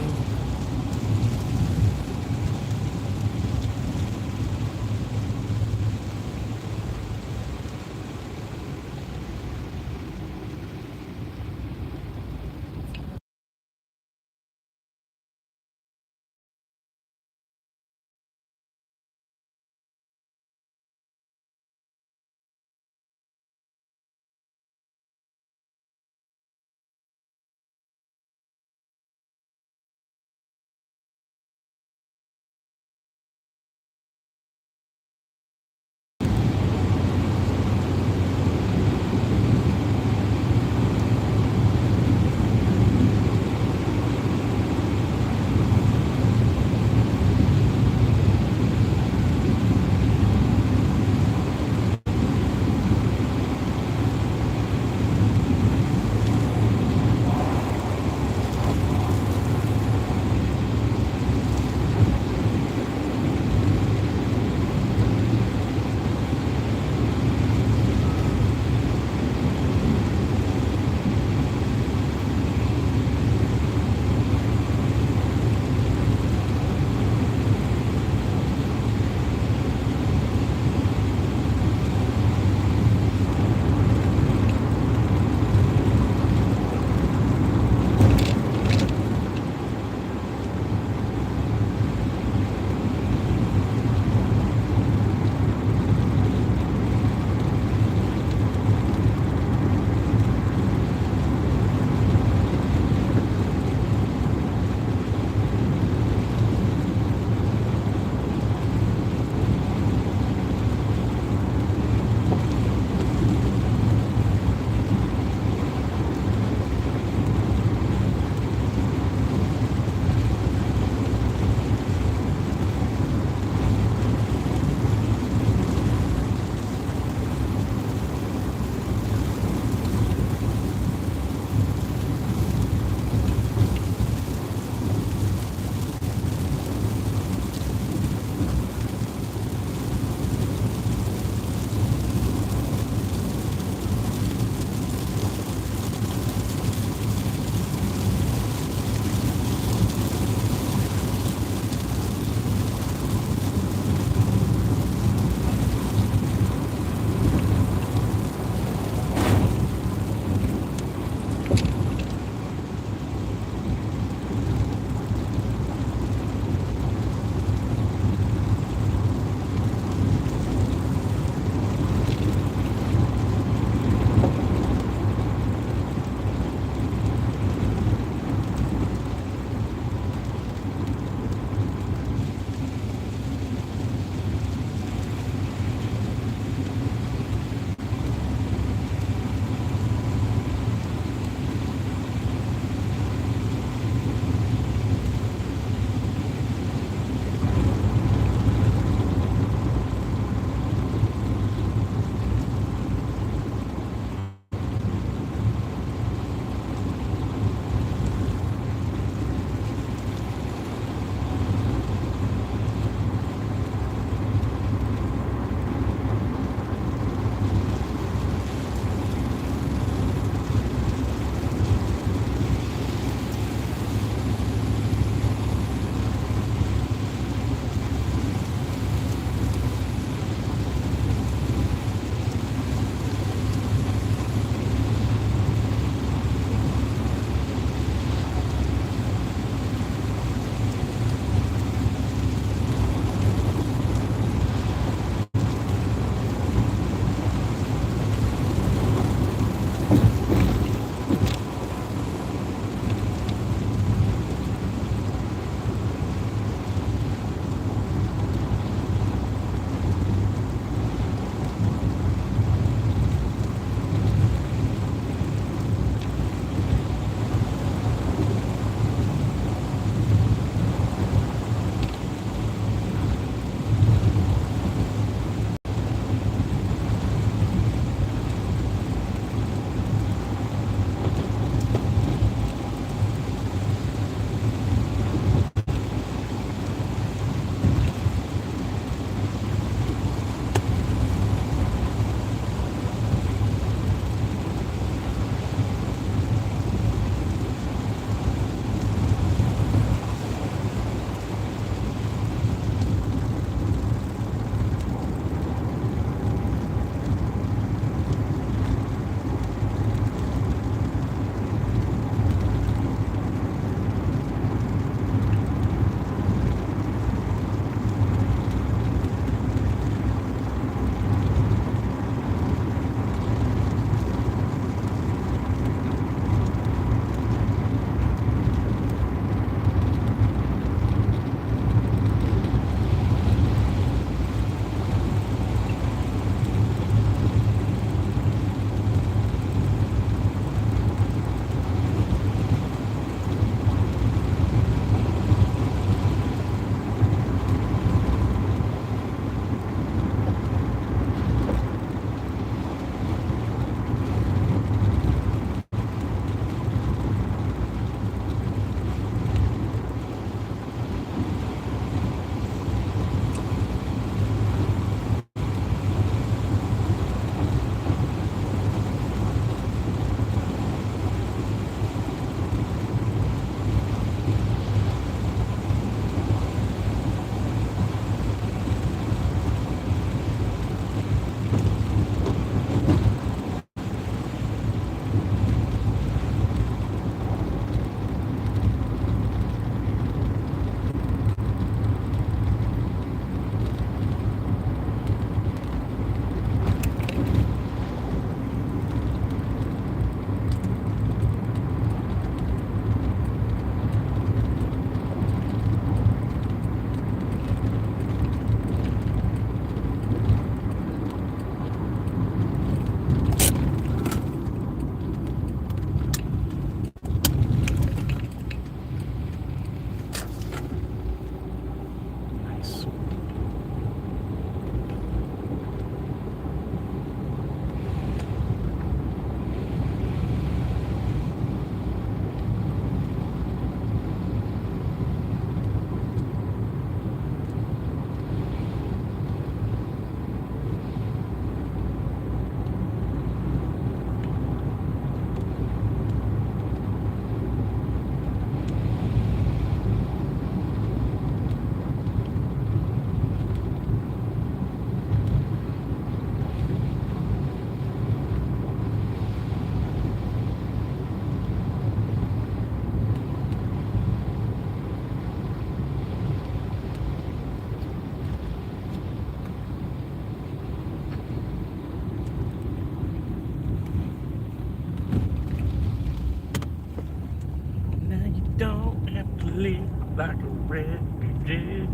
live like a refugee.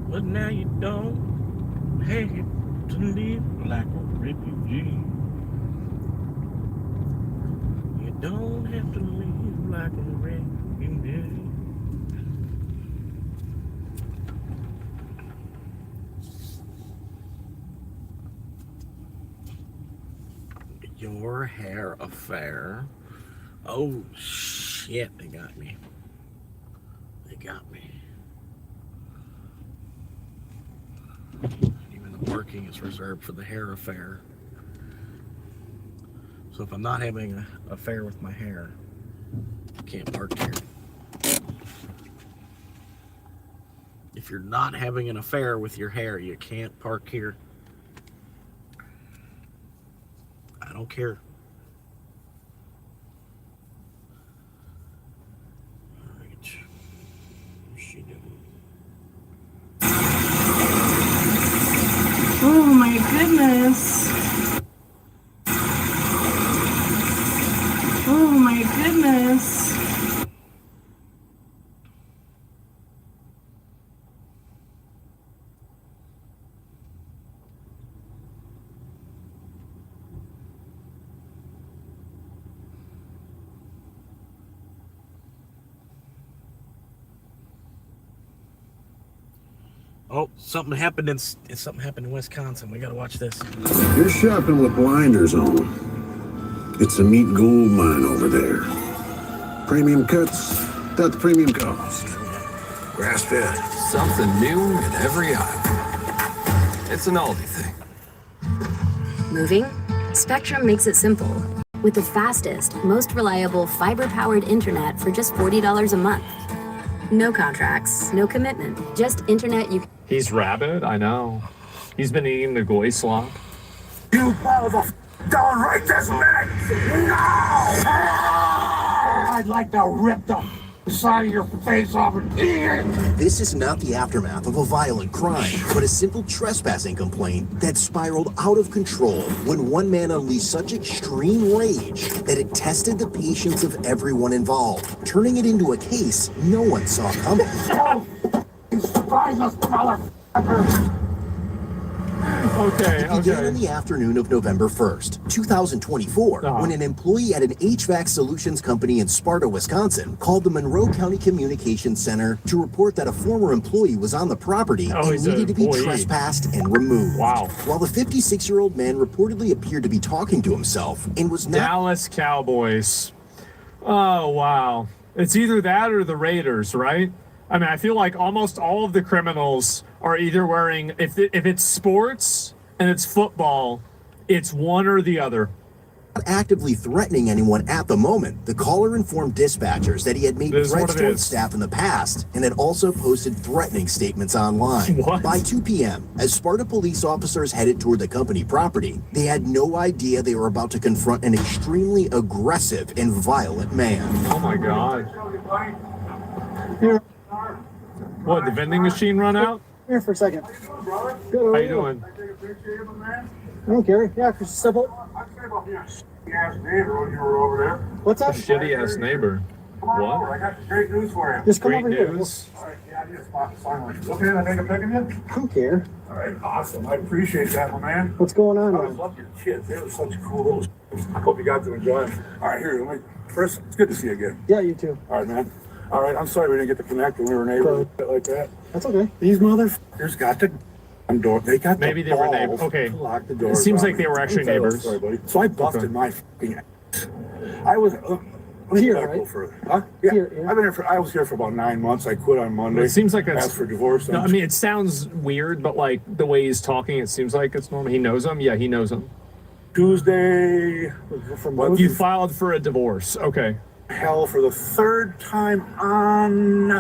But now you don't have to live like a refugee. You don't have to live like a refugee. Your hair affair. Oh shit, they got me. They got me. Even the parking is reserved for the hair affair. So if I'm not having an affair with my hair, I can't park here. If you're not having an affair with your hair, you can't park here. I don't care. All right. What's she doing? Oh my goodness. Oh my goodness. Oh, something happened in Wisconsin. We gotta watch this. You're shopping with blinders on. It's a neat gold mine over there. Premium cuts, that's the premium cost. Grass fed. Something new in every aisle. It's an Aldi thing. Moving? Spectrum makes it simple. With the fastest, most reliable fiber-powered internet for just $40 a month. No contracts, no commitment, just internet you can. He's rabid, I know. He's been eating the goy slop. You motherfucker! Don't right this minute! No! I'd like to rip the side of your face off and eat it! This is not the aftermath of a violent crime, but a simple trespassing complaint that spiraled out of control when one man unleashed such extreme rage that it tested the patience of everyone involved, turning it into a case no one saw coming. Surprise us, motherfucker! It began in the afternoon of November 1st, 2024, when an employee at an HVAC solutions company in Sparta, Wisconsin, called the Monroe County Communications Center to report that a former employee was on the property and needed to be trespassed and removed. While the 56-year-old man reportedly appeared to be talking to himself and was not... Dallas Cowboys. Oh, wow. It's either that or the Raiders, right? I mean, I feel like almost all of the criminals are either wearing, if it's sports and it's football, it's one or the other. Not actively threatening anyone at the moment, the caller informed dispatchers that he had made threats towards staff in the past and had also posted threatening statements online. By 2 p.m., as Sparta police officers headed toward the company property, they had no idea they were about to confront an extremely aggressive and violent man. Oh my God. Here. What, the vending machine run out? Here for a second. How you doing? I don't care. Yeah, just step up. What's up? A shitty ass neighbor. What? I got great news for you. Just come Great over here. news. All right, yeah, I just finally. Okay, I take a pic of you? I don't care. All right, awesome. I appreciate that, my man. What's going on? I always loved your kids. They were such cool little I hope you got to enjoy them. All right, here, let me. First, it's good to see you again. Yeah, you too. All right, man. All right, I'm sorry we didn't get to connect when we were neighbors like that. That's okay. These motherfuckers got the door. They got Maybe the they were balls neighbors. Okay. to lock the It doors seems on like me. they were actually Let me tell you a neighbors. story, buddy. So I busted my fucking ass. I was. Let me Here, back a right? little further. Huh? Yeah. Here, yeah. I've been here for. I was here for about 9 months. I quit on Monday. It seems like that's. Asked for divorce. No, I mean, it sounds weird, but like the way he's talking, it seems like it's normal. He knows him. Yeah, he knows him. Tuesday. You filed for a divorce. Okay. Hell for the third time on.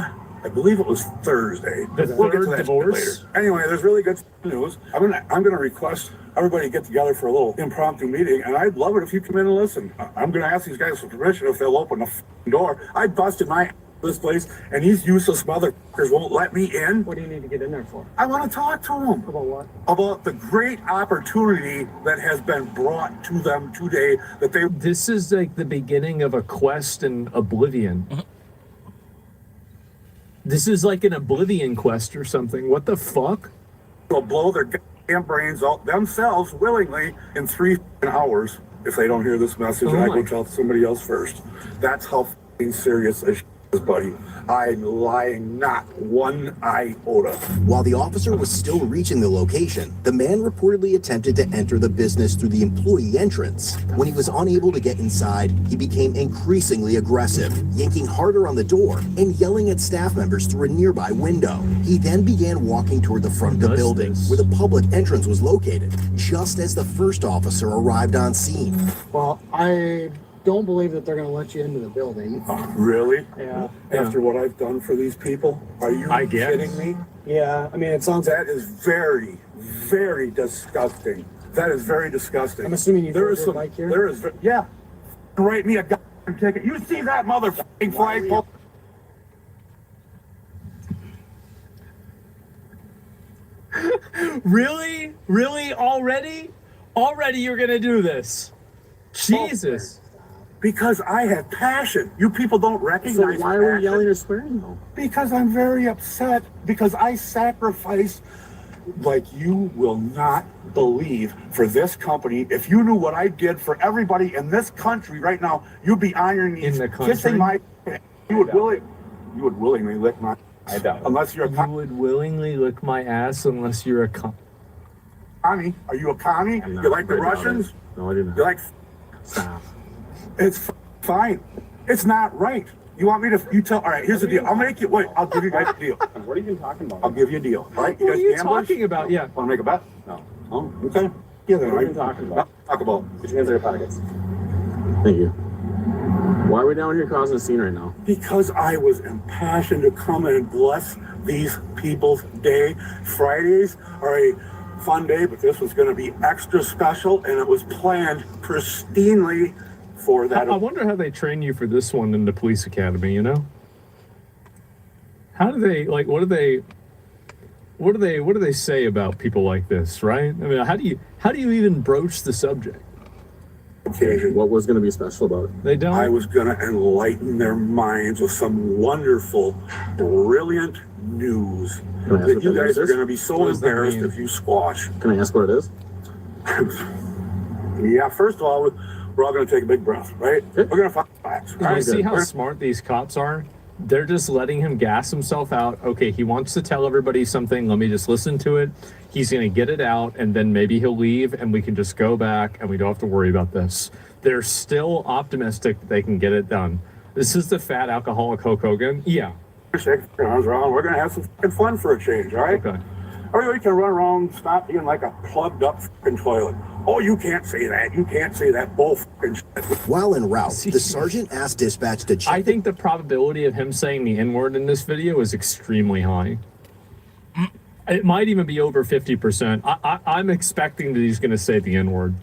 I believe it was Thursday. We'll get to third that divorce? later. Anyway, there's really good news. I'm gonna request everybody get together for a little impromptu meeting, and I'd love it if you come in and listen. I'm gonna ask these guys for permission if they'll open the door. I busted my this place, and these useless motherfuckers won't let me in. What do you need to get in there for? I want to talk to them. About what? About the great opportunity that has been brought to them today. That they. This is like the beginning of a quest in Oblivion. This is like an Oblivion quest or something. What the fuck? Will blow their goddamn brains out themselves willingly in 3 hours if they don't hear this message, and I go tell somebody else first. That's how fucking serious this is, buddy. I'm lying not one iota. While the officer was still reaching the location, the man reportedly attempted to enter the business through the employee entrance. When he was unable to get inside, he became increasingly aggressive, yanking harder on the door and yelling at staff members through a nearby window. He then began walking toward the front of the building, where the public entrance was located, just as the first officer arrived on scene. Well, I don't believe that they're going to let you into the building. Really? Yeah. After what I've done for these people? Are you kidding me? Yeah, I mean, it sounds that is very, very disgusting. That is very disgusting. I'm assuming you there rode is your bike here? There is, yeah. Write me a goddamn ticket. You see that motherfucking flagpole? Really? Really? Already? Already you're gonna do this? Jesus. Because I have passion. You people don't recognize. So why are we yelling or swearing though? Because I'm very upset. Because I sacrificed like you will not believe for this company. If you knew what I did for everybody in this country right now, you'd be on your knees, kissing my. You would willingly lick my. I doubt. Unless you're a You would willingly lick my ass unless you're a commie. Are you a commie? You like the Russians? No, I do not. You like. Stop. It's fine. It's not right. You want me to? You tell. All right. Here's the deal. I'll make you. Wait. I'll give you guys a deal. What are you even talking about? I'll give you a deal. All right. What are guys you gamblers? talking about? Yeah. Want to make a bet? No. Oh. Okay. Yeah. Then. What are you talking about? Talk about. Put your hands in your pockets. Thank you. Why are we down here causing a scene right now? Because I was impassioned to come and bless these people's day. Fridays are a fun day, but this was going to be extra special, and it was planned pristinely for that. I wonder how they train you for this one in the police academy, you know? How do they, like, what do they say about people like this, right? I mean, how do you even broach the subject? Occasion. What was going to be special about it? They don't. I was going to enlighten their minds with some wonderful, brilliant news that you guys are going to be so embarrassed if you squash. Can I ask what it is? Yeah, first of all, we're all going to take a big breath, right? We're going to find facts. You see how smart these cops are? They're just letting him gas himself out. Okay, he wants to tell everybody something. Let me just listen to it. He's going to get it out, and then maybe he'll leave, and we can just go back, and we don't have to worry about this. They're still optimistic that they can get it done. This is the fat alcoholic Hulk Hogan. Yeah. Shake your arms around. We're going to have some fucking fun for a change, all right? Okay. Everybody can run around, stop being like a plugged up fucking toilet. Oh, you can't say that. You can't say that bull fucking shit. While en route, the sergeant asked dispatch to check. I think the probability of him saying the N-word in this video is extremely high. It might even be over 50%. I'm expecting that he's going to say the N-word.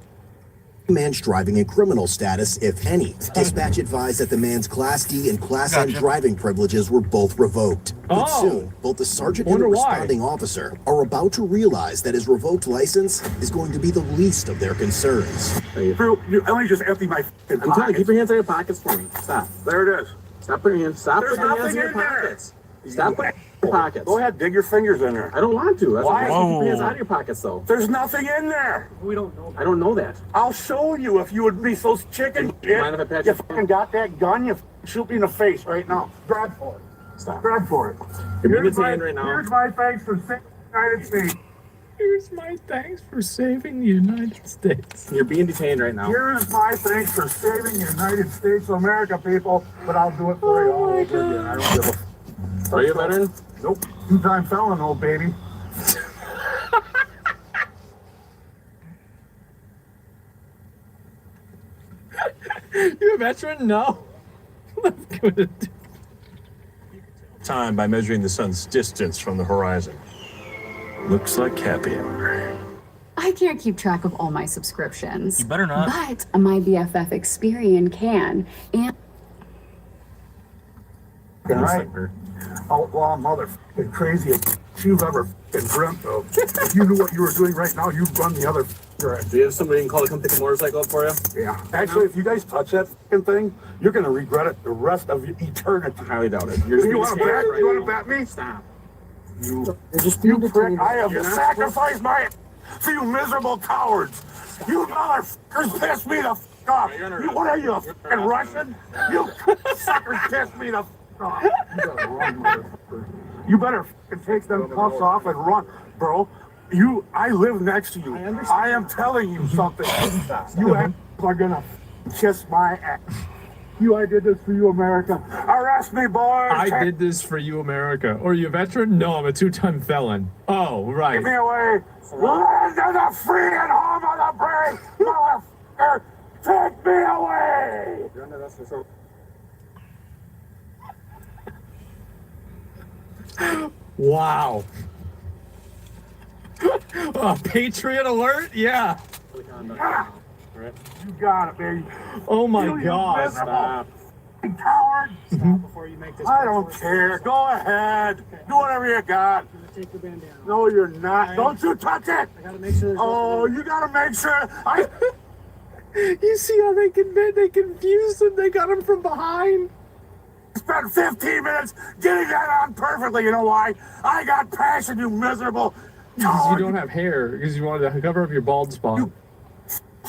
Man's driving in criminal status, if any. Dispatch advised that the man's Class D and Class N driving privileges were both revoked. But soon, both the sergeant and the responding officer are about to realize that his revoked license is going to be the least of their concerns. Drew, let me just empty my fucking pockets. I'm telling you, keep your hands in your pockets for me. Stop. There it is. Stop putting your hands. Stop There's putting your hands in nothing your in there. pockets. Stop putting your pockets. Go ahead, dig your fingers in there. I don't want to. That's Why? why keep your hands out of your pockets, though. There's nothing in there. We don't know that. I don't know that. I'll show you if you would be so chicken shit. Mind if I pat you your fucking got that gun, you shoot me in the face right now. Grab for it. Stop. Grab for it. You're being detained right now. Here's my thanks for saving the United States. Here's my thanks for saving the United States. You're being detained right now. Here's my thanks for saving the United States of America, people. But I'll do it for you all over again. I don't give a. Are you a veteran? Nope. 2-time felon, old baby. You a veteran? No. Let's go to time by measuring the sun's distance from the horizon. Looks like happy hour. I can't keep track of all my subscriptions. You better not. But my BFF Experian can. And right? Outlaw motherfucking crazy as you've ever dreamt of. If you knew what you were doing right now, you'd run the other direction. Do you have somebody you can call to come pick a motorcycle up for you? Yeah. Actually, if you guys touch that fucking thing, you're gonna regret it the rest of your eternity. I highly doubt it. You want to bet? You want to bet me? Stop. You prick! I have sacrificed my for you miserable cowards. You motherfuckers pissed me the fuck off. You, what are you, a fucking Russian? You suckers pissed me the fuck off. You better run, motherfucker. You better fucking take them cuffs off and run, bro. I live next to you. I am telling you something. You are gonna kiss my ass. I did this for you, America. Arrest me, boys. I did this for you, America. Or you a veteran? No, I'm a 2-time felon. Oh, right. Take me away. Land of the free and home of the brave, motherfucker. Take me away. Wow. Patriot alert? Yeah. You got it, baby. Oh my You God. miserable coward. Mhm. Before you make this. I don't care. Go ahead. Do whatever you got. Take the bandana. No, you're not. Don't you touch it. I gotta make sure. Oh, you gotta make sure. You see how they confused him? They got him from behind. Spent 15 minutes getting that on perfectly. You know why? I got passion, you miserable. Because you don't have hair. Because you wanted to cover up your bald spot.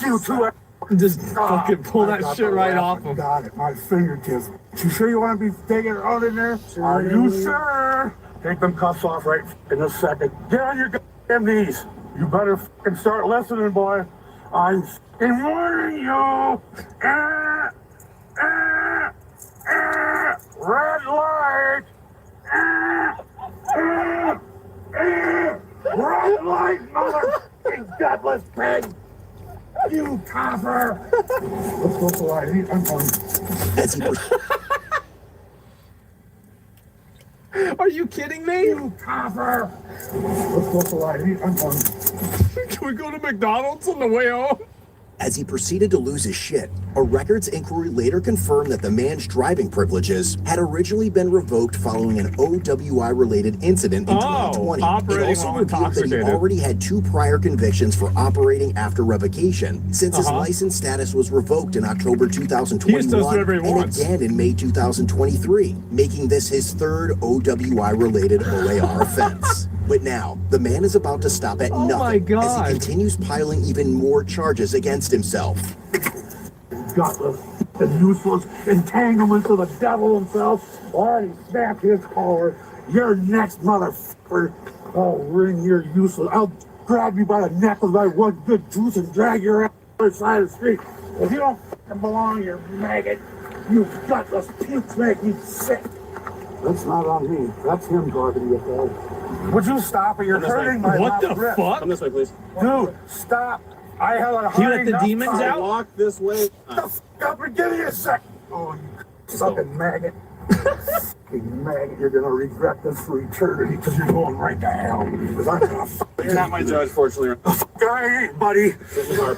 You two. Just fucking pull that shit right off him. Got it. My fingertips. You sure you want to be taking it out in there? Are you sure? Take them cuffs off right in a second. Get on your goddamn knees. You better fucking start listening, boy. I'm fucking warning you. Red light. Red light, motherfucking gutless pig. You copper! Let's go for a ride. I'm going. Are you kidding me? You copper! Let's go for a ride. I'm going. Can we go to McDonald's on the way home? As he proceeded to lose his shit, a records inquiry later confirmed that the man's driving privileges had originally been revoked following an OWI-related incident in 2020. It also revealed that he already had 2 prior convictions for operating after revocation, since his license status was revoked in October 2021 and again in May 2023, making this his 3rd OWI-related OAR offense. But now, the man is about to stop at nothing as he continues piling even more charges against himself. Gutless and useless entanglements of the devil himself. Already snapped his collar. You're next, motherfucker. I'll wring your useless. I'll grab you by the neck with my one good tooth and drag your ass to the other side of the street. If you don't fucking belong, you maggot. You gutless pukes make me sick. That's not on me. That's him driving you home. Would you stop it? You're hurting my What the left wrist. fuck? Come this way, please. Dude, stop. I have a You let the demons out? Walk this way. The f up and give me a sec. Oh, you fucking maggot. Fucking maggot. You're gonna regret this for eternity because you're going right to hell. Because I'm gonna You're not my judge, fortunately. I ain't, buddy.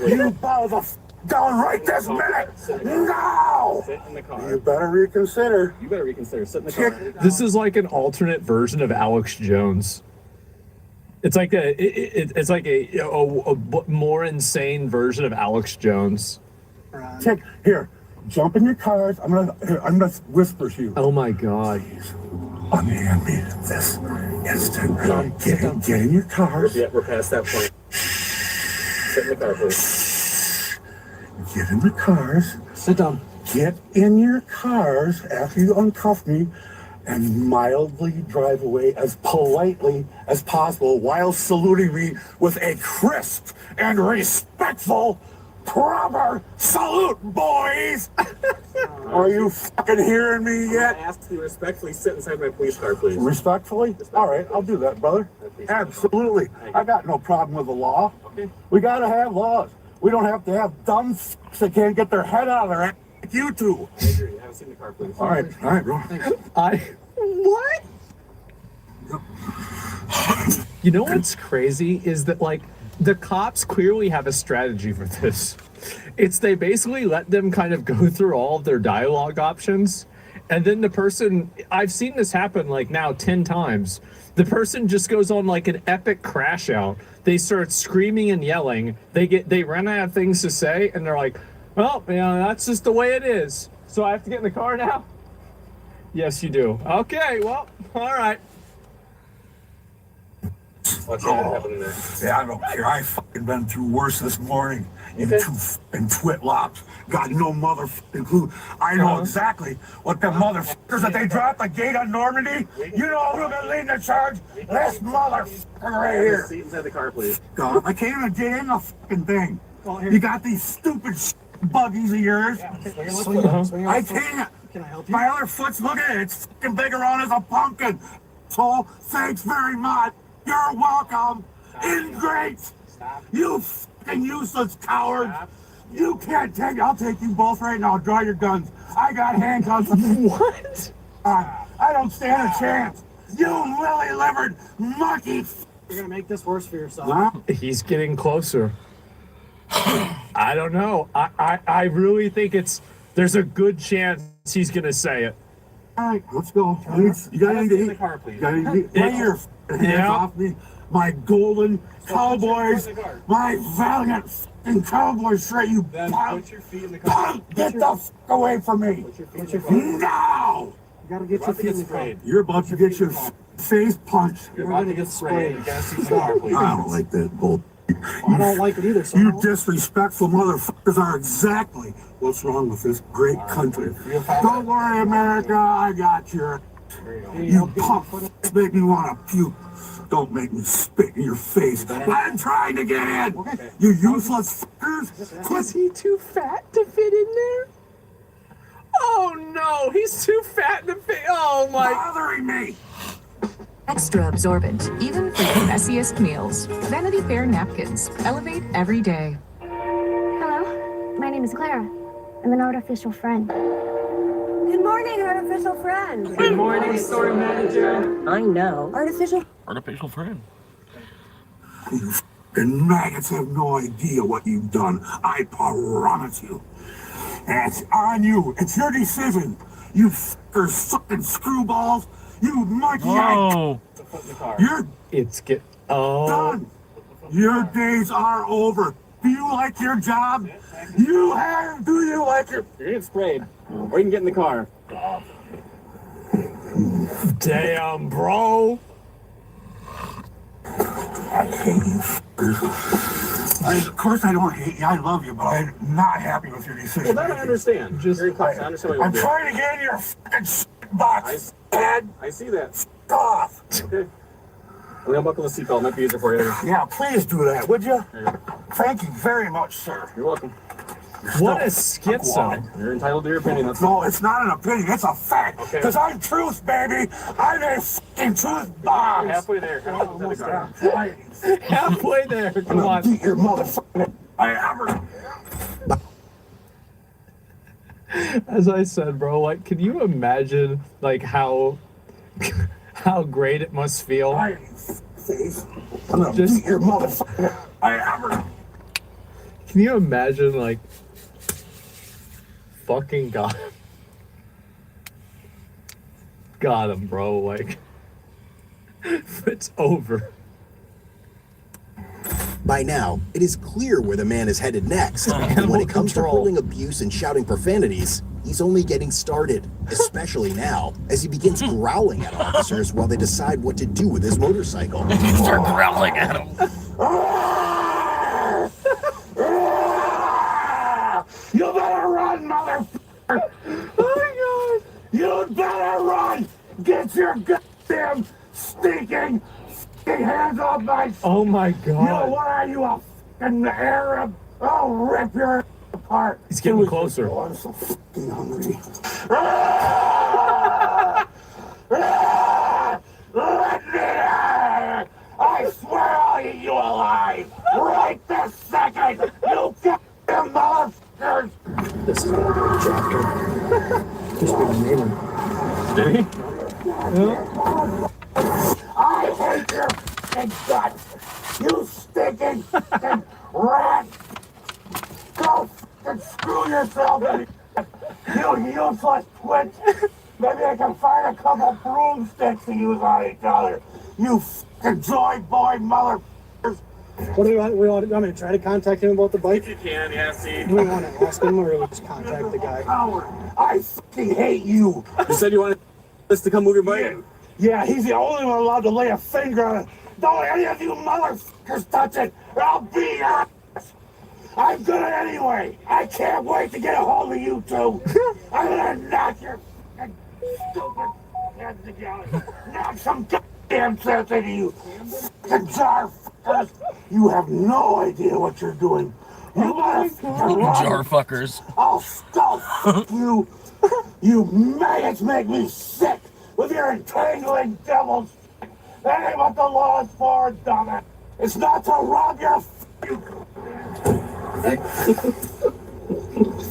You bow the f down right this minute. No. Sit in the car. You better reconsider. You better reconsider. Sit in the car. This is like an alternate version of Alex Jones. It's like it's like a more insane version of Alex Jones. Check here. Jump in your cars. I'm gonna whisper to you. Oh my God. Unhand me this instant. Get in your cars. Yeah, we're past that point. Sit in the car, please. Get in the cars. Sit down. Get in your cars after you uncuff me and mildly drive away as politely as possible while saluting me with a crisp and respectful, proper salute, boys! Are you fucking hearing me yet? I asked you respectfully sit inside my police car, please. Respectfully? All right, I'll do that, brother. Absolutely. I got no problem with the law. Okay. We gotta have laws. We don't have to have dumb f***s that can't get their head out of their ass like you two. I agree. Have a seat in the car, please. All right, bro. What? You know what's crazy is that, like, the cops clearly have a strategy for this. It's they basically let them kind of go through all of their dialogue options, And then the person, I've seen this happen like now 10 times. The person just goes on like an epic crash out. They start screaming and yelling. They run out of things to say, and they're like, well, you know, that's just the way it is. So I have to get in the car now? Yes, you do. Okay, well, all right. What's happening there? Yeah, I don't care. I fucking been through worse this morning. You two fucking twitlops got no motherfucking clue. I know exactly what the motherfuckers that they dropped the gate on Normandy. You know who's been leading the charge? This motherfucker right here. Seat inside the car, please. God, I can't even get in the fucking thing. You got these stupid buggies of yours. I can't. Can I help you? My other foot's, look at it. It's fucking big around as a pumpkin. So, thanks very much. You're welcome. Ingrates. You fucking useless coward. You can't take. I'll take you both right now. Draw your guns. I got handcuffs. What? I don't stand a chance. You lily-livered monkey. You're gonna make this worse for yourself. Huh? He's getting closer. I don't know. I really think there's a good chance he's gonna say it. All right, let's go. You got anything to eat? Car, please. You got anything to eat? Right here. Hands off me. My golden cowboys. My valiant fucking cowboys straight, you punk. Put your feet in the car. Get the fuck away from me. Put your feet. Now. You gotta get your feet in the car. You're about to get your face punched. You're about to get sprayed. You gotta see the car, please. I don't like that bull. I don't like it either. So You disrespectful motherfuckers are exactly what's wrong with this great country. Don't worry, America, I got you. You punks make me want to puke. Don't make me spit in your face. I'm trying to get in. You useless fuckers. Is he too fat to fit in there? Oh no, he's too fat to fit. Oh my. Bothering me. Extra absorbent, even for the messiest meals. Vanity Fair napkins. Elevate every day. Hello, my name is Clara. I'm an artificial friend. Good morning, artificial friend. Good morning, store manager. I know. Artificial friend. You fucking maggots have no idea what you've done. I promise you. And it's on you. It's your decision. You fuckers, fucking screwballs. You monkey. Oh. Done. Your days are over. Do you like your job? Do you like your... You're getting sprayed. Or you can get in the car. Damn, bro. I hate you fuckers. Of course I don't hate you. I love you, but I'm not happy with your decision. Well, that I understand. Very close. I understand what I'm you're trying to get in your fucking box, head. I see that. Off. Okay. I'm gonna buckle the seatbelt. Might be easier for you. Yeah, please do that, would you? Thank you very much, sir. You're welcome. What a schizo. You're entitled to your opinion. That's No, it's not an opinion. It's a fact. Because I'm truth, baby. I'm a fucking truth bomb. halfway there. Almost there. Halfway there. Come on. Beat your motherfucking... As I said, bro, like, can you imagine, like, how great it must feel? I'm gonna beat your motherfucking... Can you imagine, like, fucking got him, bro, like, it's over. By now, it is clear where the man is headed next. And when it comes to hurling abuse and shouting profanities, he's only getting started, especially now, as he begins growling at officers while they decide what to do with his motorcycle. Start growling at him. You better run, motherfucker! Oh my god! You better run! Get your goddamn stinking hands off my... Oh my god. You know, what are you, a fucking Arab? I'll rip your apart. He's getting closer. Oh, I'm so fucking hungry. Let me out! I swear I'll eat you alive! Right this second! You goddamn motherfuckers! This is gonna be a chapter. Just being mean. Did he? I hate your fucking guts! You stinking fucking rat! Go fucking screw yourself! You useless twitch! Maybe I can find a couple broomsticks to use on each other. You fucking joy boy motherfuckers. What do we want me to try to contact him about the bike? You can, yeah, see. Do we want to ask him or just contact the guy? I fucking hate you. You said you wanted us to come move your bike? Yeah, he's the only one allowed to lay a finger on it. Don't any of you motherfuckers touch it, or I'll be your ass. I'm gonna anyway. I can't wait to get a hold of you two. I'm gonna knock your fucking stupid heads together. Knock some goddamn sense into you. Fucking jar fuckers. You have no idea what you're doing. You motherfuckers. Jar fuckers. I'll still fuck you. You maggots make me sick with your entangling devils. That ain't what the law is for, dumbass. It's not to rob your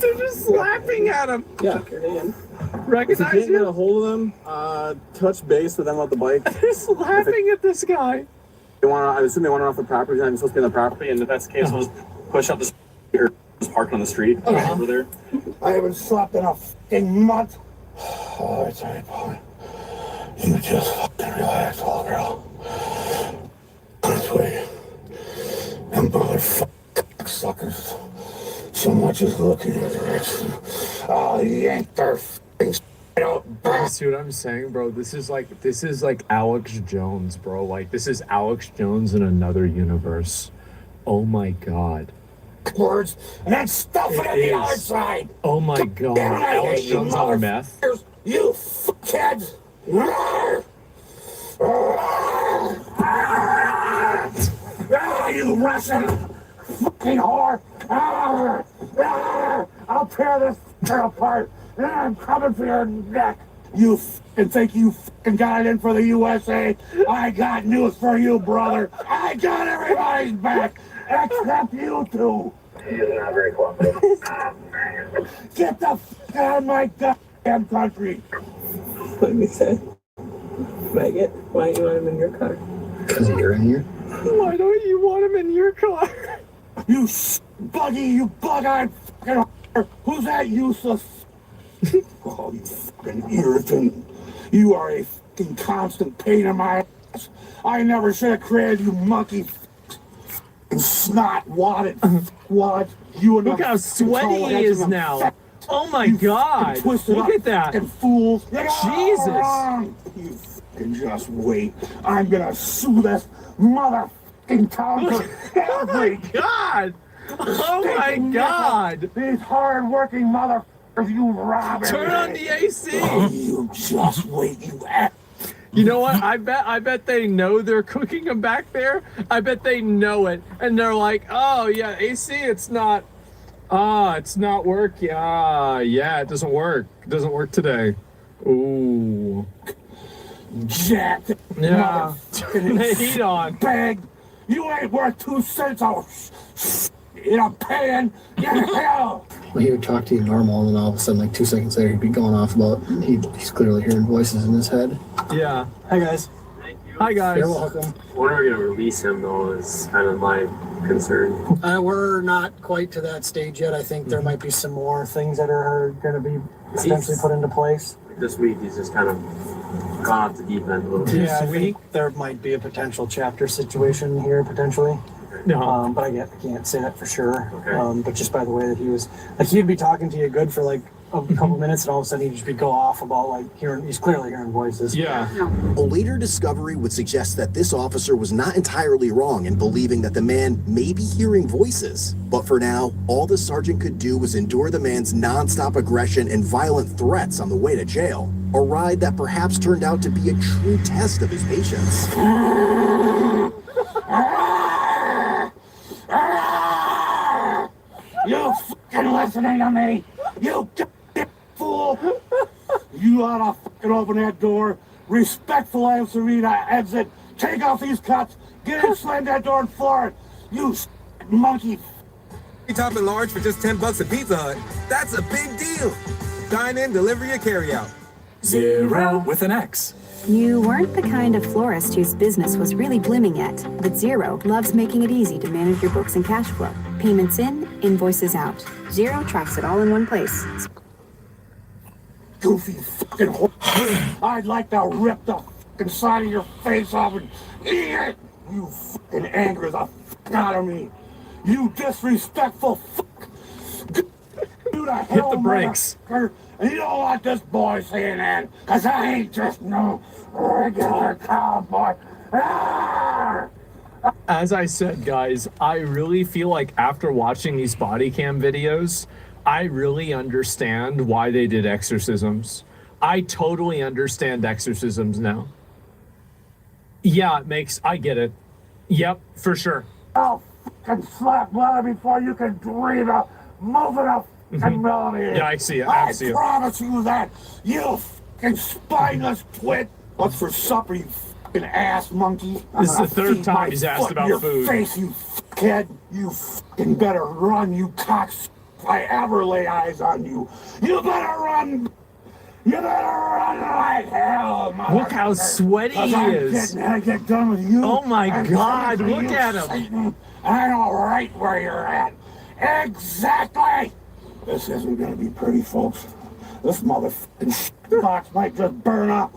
They're just slapping at him. Yeah. Recognize If you can't him? get a hold of them, touch base with them about the bike. They're slapping at this guy. They want. I assume they want it off the property. I'm supposed to be on the property, and if that's the case, we'll just push up the or just park on the street over there. I haven't slept in a fucking month. Oh, it's alright, boy. You just fucking relax, little girl. This way. Them motherfucking suckers. So much as looking at it. I'll yank their fucking out. You see what I'm saying, bro? This is like Alex Jones, bro. Like, this is Alex Jones in another universe. Oh my god. Words and then stuff it on the other side. Oh my god. Damn, I Alex hate you, Jones on meth. You fuckheads. You Russian fucking whore. I'll tear this girl apart and I'm coming for your neck. You fucking think you fucking got it in for the USA? I got news for you, brother. I got everybody's back except you two. He's not very cooperative. Get the fuck out of my goddamn country. Let me say. Maggot, why do you want him in your car? Because you're in here? Why don't you want him in your car? You buggy, you bug-eyed fucking whore. Who's that useless? Oh, you fucking irritant. You are a fucking constant pain in my ass. I never should have created you monkey fucking snot wadded wad. You and Look how sweaty he is now. Oh my god. Look at that. Fucking fools. Jesus. You fucking just wait. I'm gonna sue this motherfucking town for Oh my god. Oh my god. These hard-working motherfuckers you robbing. Turn on the AC. Oh, you just wait, you ass. You know what? I bet they know they're cooking them back there. I bet they know it, and they're like, "Oh yeah, AC, it's not working. Yeah, it doesn't work. It doesn't work today." Ooh. Jack. Yeah. Turn the heat on. Bag. You ain't worth 2 cents in a pan. Get hell. Well, he would talk to you normal, and then all of a sudden, like 2 seconds later, he'd be going off about he's clearly hearing voices in his head. Yeah. Hi, guys. Hi, guys. You're welcome. When are we going to release him, though, is kind of my concern. We're not quite to that stage yet. I think there might be some more things that are going to be potentially put into place. This week, he's just kind of gone off the deep end a little bit. Yeah, I think there might be a potential chapter situation here, potentially. No. But I can't say that for sure. Okay. But just by the way that he was, like, he'd be talking to you good for like a couple minutes, and all of a sudden he'd just go off about like he's clearly hearing voices. Yeah. A later discovery would suggest that this officer was not entirely wrong in believing that the man may be hearing voices. But for now, all the sergeant could do was endure the man's nonstop aggression and violent threats on the way to jail. A ride that perhaps turned out to be a true test of his patience. You fucking listening to me? You goddamn fool! You ought to fucking open that door. Respectful and Serena exit. Take off these cuts. Get in, slam that door and floor it. You monkey. Top and large for just $10 at Pizza Hut. That's a big deal. Dine in, delivery, or carry out. Zero with an X. You weren't the kind of florist whose business was really blooming yet, but Zero loves making it easy to manage your books and cash flow. Payments in, invoices out. Zero tracks it all in one place. goofy fucking whore. I'd like to rip the fucking side of your face off and eat it. You fucking anger the fuck out of me. You disrespectful fuck. Do the hell, Hit the brakes. motherfucker. And you don't want this boy saying that, cause I ain't just no regular cowboy. Ah! As I said, guys, I really feel like after watching these body cam videos, I really understand why they did exorcisms. I totally understand exorcisms now. Yeah, I get it. Yep, for sure. I'll fucking slap blood before you can breathe a moving a fucking melody. Yeah, I see it. I see it. promise you that, you fucking spineless twit. What's for supper, you fucking ass monkey? This is the third time he's asked about your food. Face, you kid. You fucking better run, you cocks. If I ever lay eyes on you, you better run. You better run like hell, motherfucker. Look how sweaty he is. I get done with you. Oh my I'm God, coming for look you, at him. Satan. I know right where you're at. Exactly. This isn't gonna be pretty, folks. This motherfucking box might just burn up.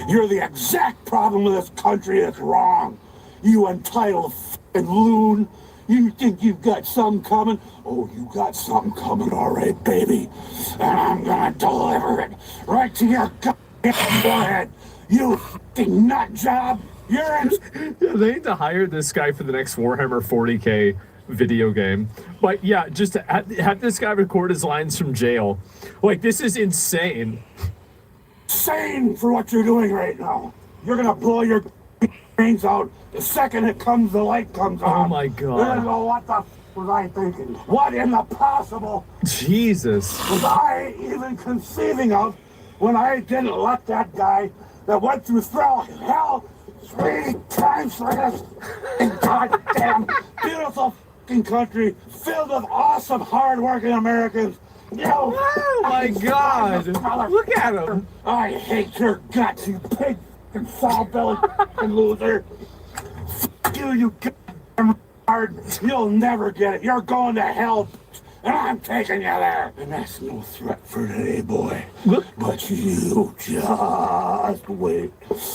You're the exact problem with this country that's wrong. You entitled fucking loon. You think you've got something coming? Oh, you got something coming, all right, baby. And I'm gonna deliver it right to your goddamn forehead. You fucking nut job. You're in. Yeah, they need to hire this guy for the next Warhammer 40K video game. But yeah, just to have this guy record his lines from jail. Like, this is insane. Insane for what you're doing right now. You're gonna blow your brains out the second the light comes on. Oh my God. What the was I thinking? What in the possible Jesus. was I even conceiving of when I didn't let that guy that went through hell 3 times for this goddamn beautiful fucking country filled with awesome, hard-working Americans. Oh my God! Look at him! I hate your guts, you pig fucking foul-bellied fucking loser. Fuck you, you goddamn hard. You'll never get it. You're going to hell, and I'm taking you there. And that's no threat for today, boy. But you just wait.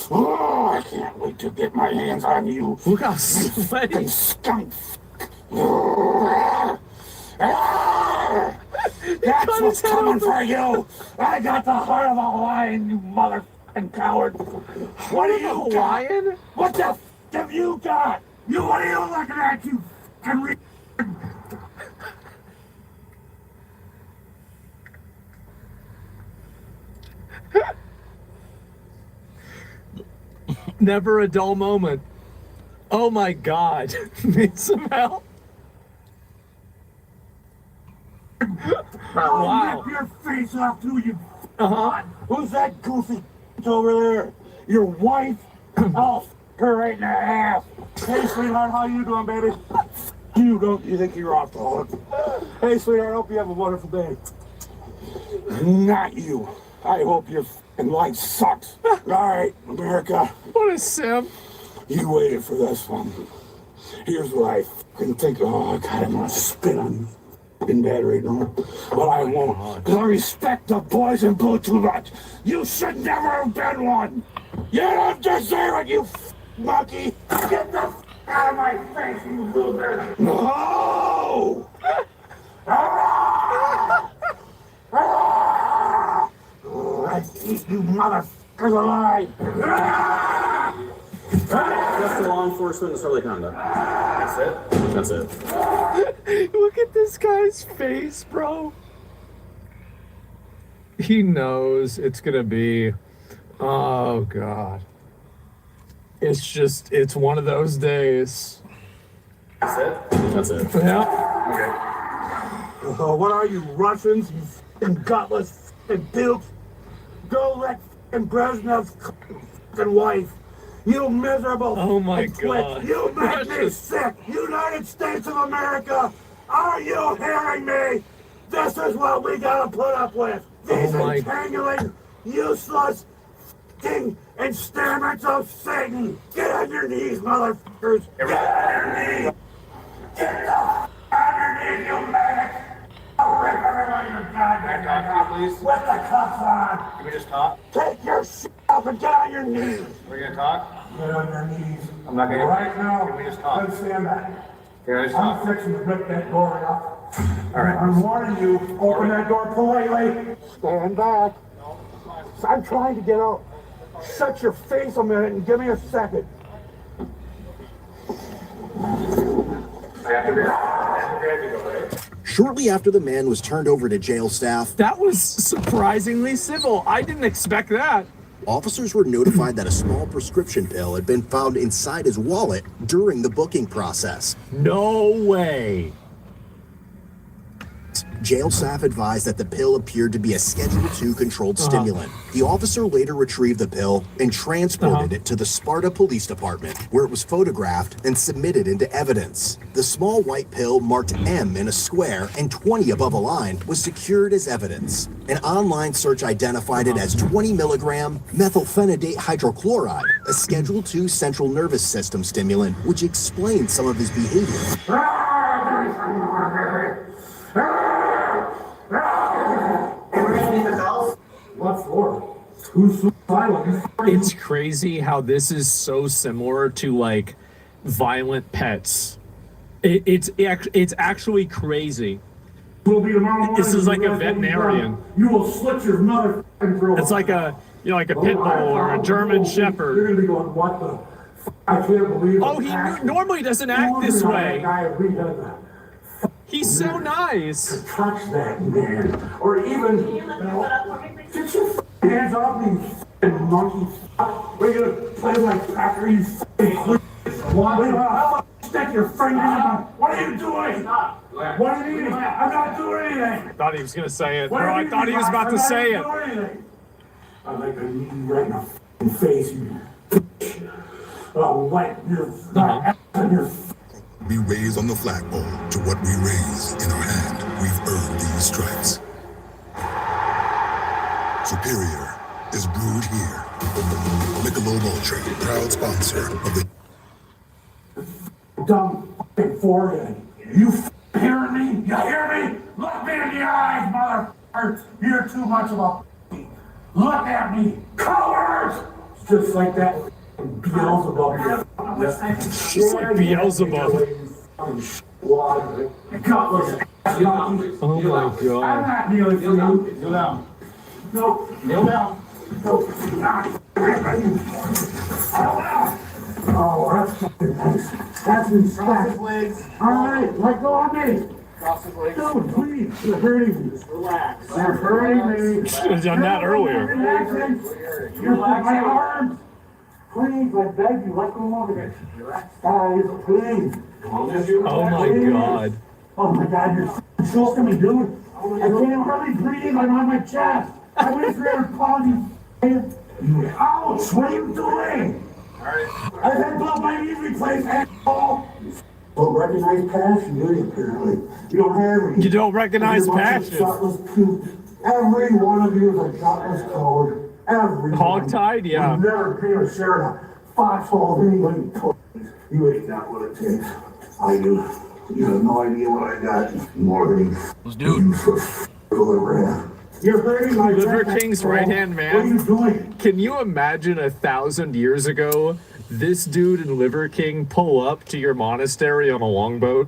Oh, I can't wait to get my hands on you. Look how sweaty. You skunk. That's what's coming for you. I got the heart of a lion, you motherfucking coward. What do you got? What the f have you got? What are you looking at, you fucking Never a dull moment. Oh my God. Need some help? I'll rip your face off too, you Who's that goofy over there? Your wife? I'll f her right in the ass. Hey, sweetheart, how you doing, baby? You think you're off the hook? Hey, sweetheart, I hope you have a wonderful day. Not you. I hope your f***ing life sucks. All right, America. What a simp. You waited for this one. Here's what I f***ing think. Oh, God, I'm gonna spit on you f***ing bad right now. But I won't, because I respect the boys in blue too much. You should never have been one. You don't deserve it, you monkey. Get the f*** out of my face, you loser. No! Let's eat you motherfuckers alive. That's the law enforcement and disorderly conduct. That's it? That's it. Look at this guy's face, bro. He knows it's gonna be... Oh, God. It's one of those days. That's it? That's it. Yeah. Okay. What are you, Russians? You f***ing gutless f***ing dukes? Go let f***ing Brezhnev's f***ing wife. You miserable Oh my twit. God. You make me sick. United States of America. Are you hearing me? This is what we gotta put up with. These entangling, useless f***ing experiments of Satan. Get on your knees, motherfuckers. Get on your knees. Get the f*** on your knees, you maggots. Please. With the cuffs on. Can we just talk? Take your shit up and get on your knees. We're gonna talk? Get on your knees. I'm not gonna. Right now. Can we just talk? Then stand back. Can I just I'm talk? fixing to rip that door up. All right. I'm warning you. Open that door politely. Stand back. I'm trying to get out. Shut your face a minute and give me a second. Shortly after the man was turned over to jail staff, that was surprisingly civil. I didn't expect that. Officers were notified that a small prescription pill had been found inside his wallet during the booking process. No way. Jail staff advised that the pill appeared to be a Schedule II controlled stimulant. The officer later retrieved the pill and transported it to the Sparta Police Department, where it was photographed and submitted into evidence. The small white pill marked M in a square and 20 above a line was secured as evidence. An online search identified it as 20 milligram methylphenidate hydrochloride, a Schedule II central nervous system stimulant, which explained some of his behavior. What for? Who's suicidal? It's crazy how this is so similar to like violent pets. It's actually crazy. This is like a veterinarian. You will slit your mother throat. It's like a like a pit bull or a German Shepherd. You're gonna be going, what the? I can't believe. Oh, he normally doesn't act this way. He's so nice. To touch that man, or even get your hands off me, you monkey. We're gonna play like Packer, you stick your finger in my. What are you doing? What are you eating? I'm not doing anything. I thought he was gonna say it. Bro, I thought he was about to say it. I'm like a knee right in the f***ing face, you. I'll wipe your ass on your. We raise on the flagpole to what we raise in our hand. We've earned these stripes. Superior is brewed here. Michelob Ultra, proud sponsor of the dumb f***ing forehead. You f***ing hearing me? You hear me? Look me in the eyes, motherfucker. You're too much of a f***ing. Look at me. Cowards! Just like that Beelzebub. Just like Beelzebub. Gutless ass young. Oh my I'm god. not kneeling for you. Kneel down. No. Kneel down. No. Oh, that's fucking nice. That's respect. All right, let go of me. Dude, please. You're hurting me. Relax. You're hurting me. Should have done that earlier. You're like my arms. Please, I beg you, let go of it. Guys, please. Oh my god. Oh my god, you're choking me, dude. I can't hardly breathe. I'm on my chest. I weigh 300 pounds, you. Ouch, what are you doing? I've had both my knees replaced, asshole. Don't recognize passion, do you, apparently? You don't have any. You don't recognize passion. Every one of you is a gutless coward. Every Hog-tied, yeah. You've never been a share in a foxhole of anybody. You ain't got what it takes. I do. You have no idea what I got. More than let's do it. You're hurting my Liver King's right hand man. What are you doing? Can you imagine 1,000 years ago, this dude and Liver King pull up to your monastery on a longboat?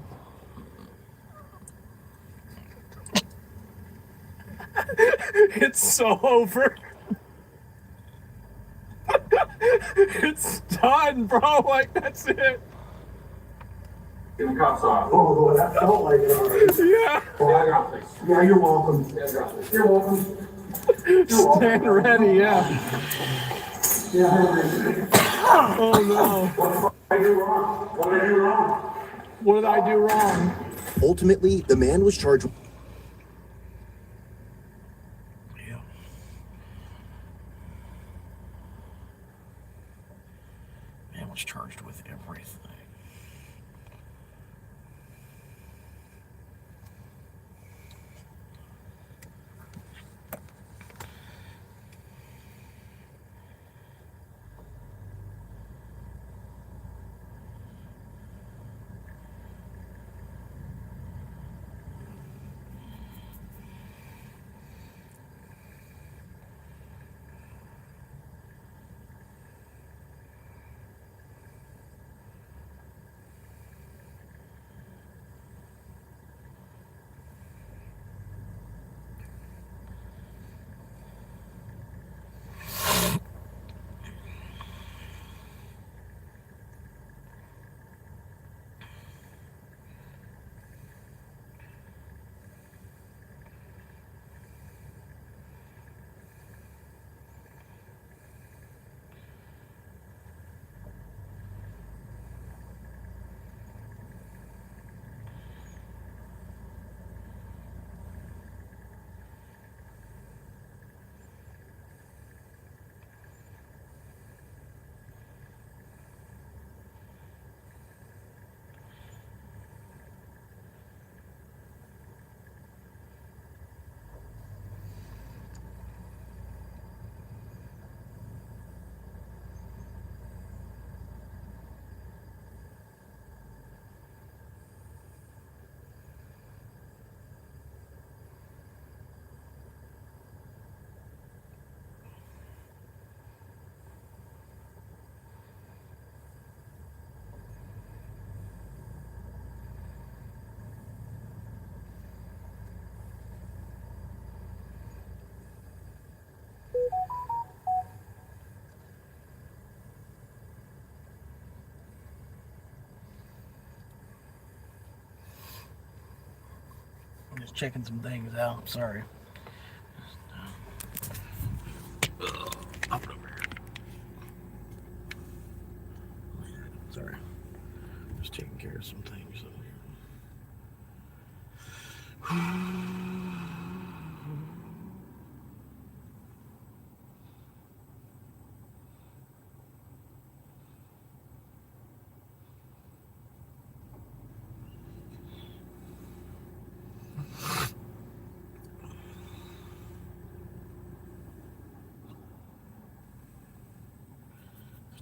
It's so over. It's done, bro. Like, that's it. Get the cuffs off. Oh, that felt like it already. Yeah. Yeah, you're welcome. You're welcome. Stand ready, yeah. Oh no. What did I do wrong? What did I do wrong? What did I do wrong? Ultimately, the man was charged with charged with everything. Just checking some things out. Sorry. Up and over here. Sorry. Just taking care of some things over here.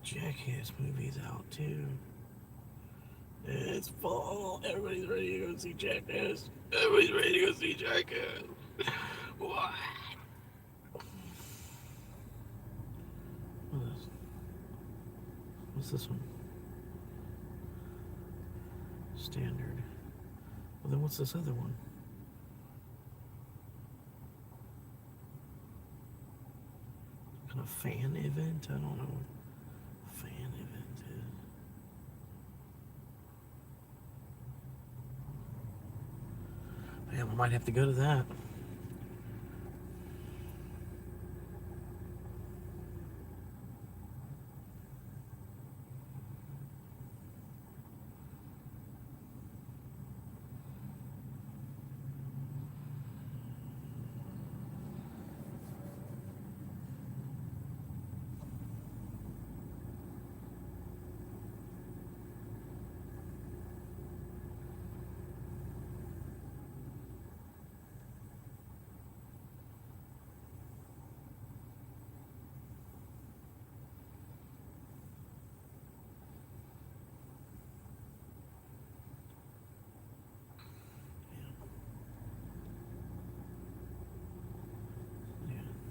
Jackass movie's out too. It's fall. Everybody's ready to go see Jackass. Everybody's ready to go see Jackass. What? What's this one? Standard. Well, then what's this other one? Kind of fan event? I don't know. Fan event is. Yeah, we might have to go to that.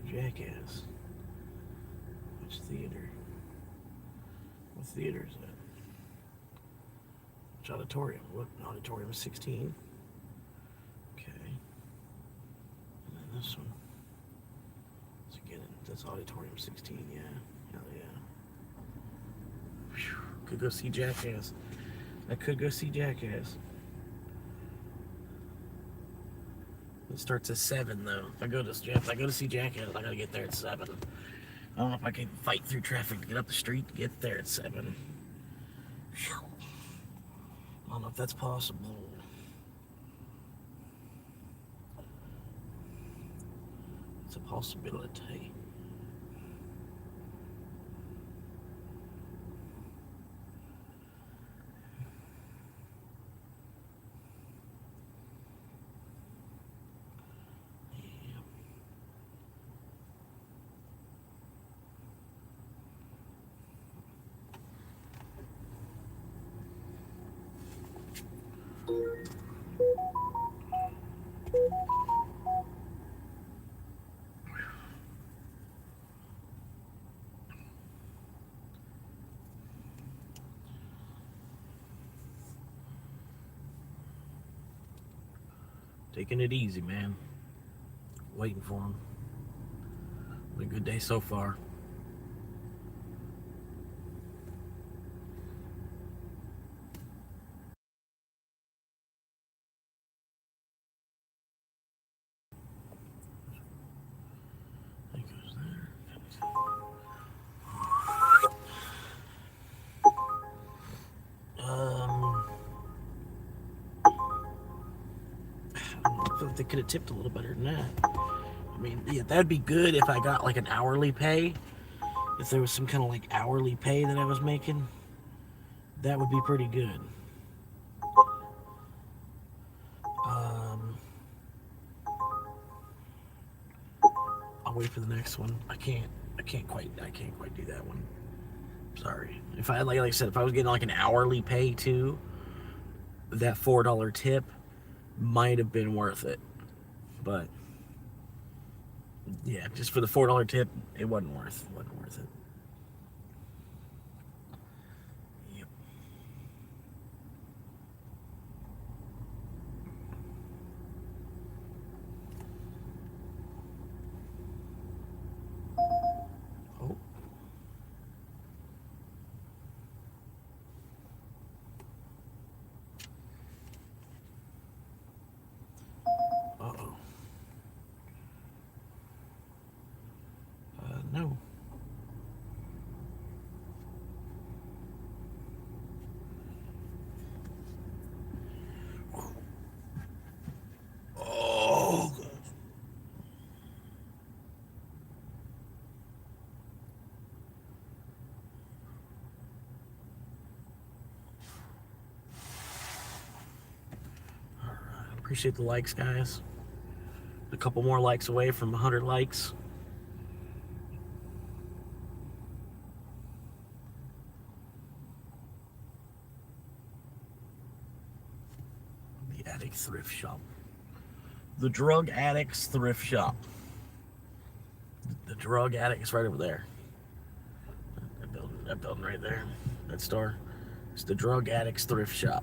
Jackass. Which theater? What theater is that? Which auditorium? What auditorium? 16. Okay. And then this one. Let's get in. That's auditorium 16. Yeah. Hell yeah. Whew. Could go see Jackass. I could go see Jackass. It starts at 7 though. If I go to see Jackass, I gotta get there at 7. I don't know if I can fight through traffic to get up the street to get there at 7. I don't know if that's possible. It's a possibility. Taking it easy, man. Waiting for him. Been a good day so far. That goes there. I don't know if they could have tipped a little better than that. I mean, yeah, that'd be good if I got like an hourly pay. If there was some kind of like hourly pay that I was making, that would be pretty good. I'll wait for the next one. I can't quite do that one. Sorry. If I like I said, if I was getting like an hourly pay too, that $4 tip might have been worth it. But yeah, just for the $4 tip, it wasn't worth it. Yep. Oh. Appreciate the likes, guys. A couple more likes away from 100 likes. The Addict Thrift Shop. The Drug Addict's Thrift Shop. The Drug Addict is right over there. That building right there. That store. It's the Drug Addict's Thrift Shop.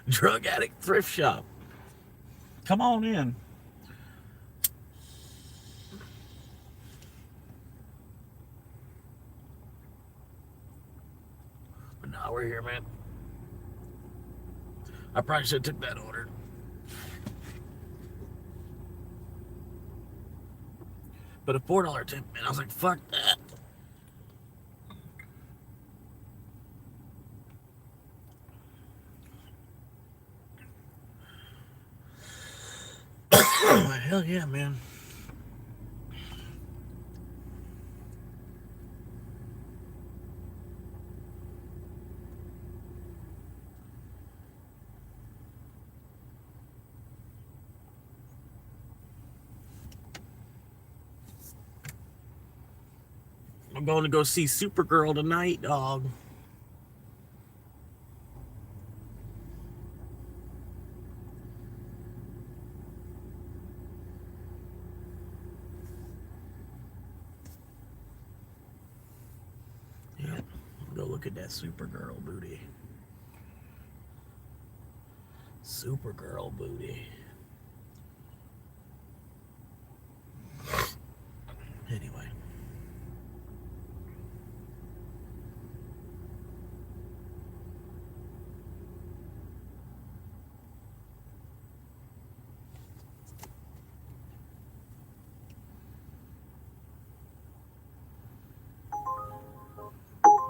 Drug Addict Thrift Shop. Come on in. But now we're here, man. I probably should have took that order. But a $4 tip, man. I was like, fuck that. Hell yeah, man. I'm going to go see Supergirl tonight, dog. Yeah, go look at that Supergirl booty. Supergirl booty. Anyway.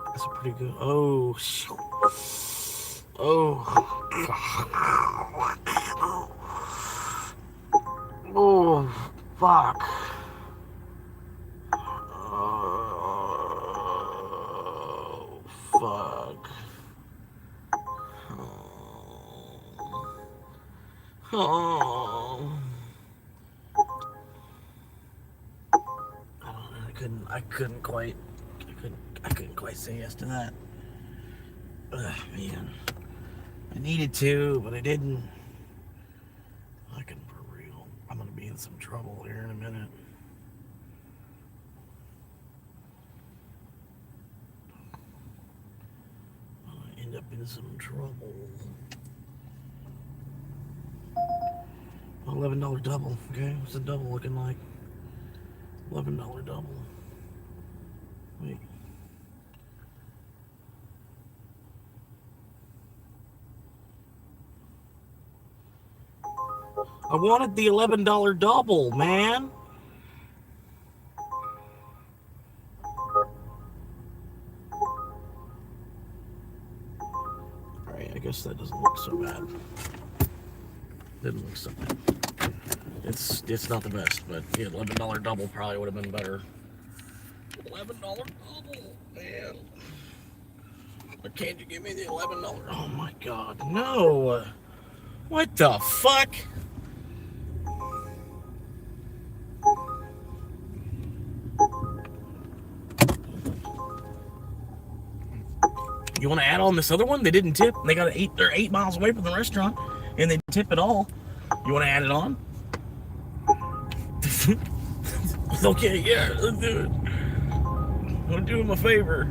That's a pretty good. Oh, oh, fuck. Oh, fuck. Oh. I couldn't quite say yes to that. Ugh, man. I needed to, but I didn't. I can for real. I'm gonna be in some trouble here in a minute. I'm gonna end up in some trouble. $11 double, okay? What's the double looking like? $11 double. Wait. I wanted the $11 double, man. Alright, I guess that doesn't look so bad. Didn't look so bad. It's not the best, but yeah, $11 double probably would have been better. $11 double, man. But can't you give me the $11? Oh my god, no. What the fuck? You want to add on this other one? They didn't tip. They got they're 8 miles away from the restaurant, and they tip it all. You want to add it on? Okay, yeah, let's do it. I'm doing my favor.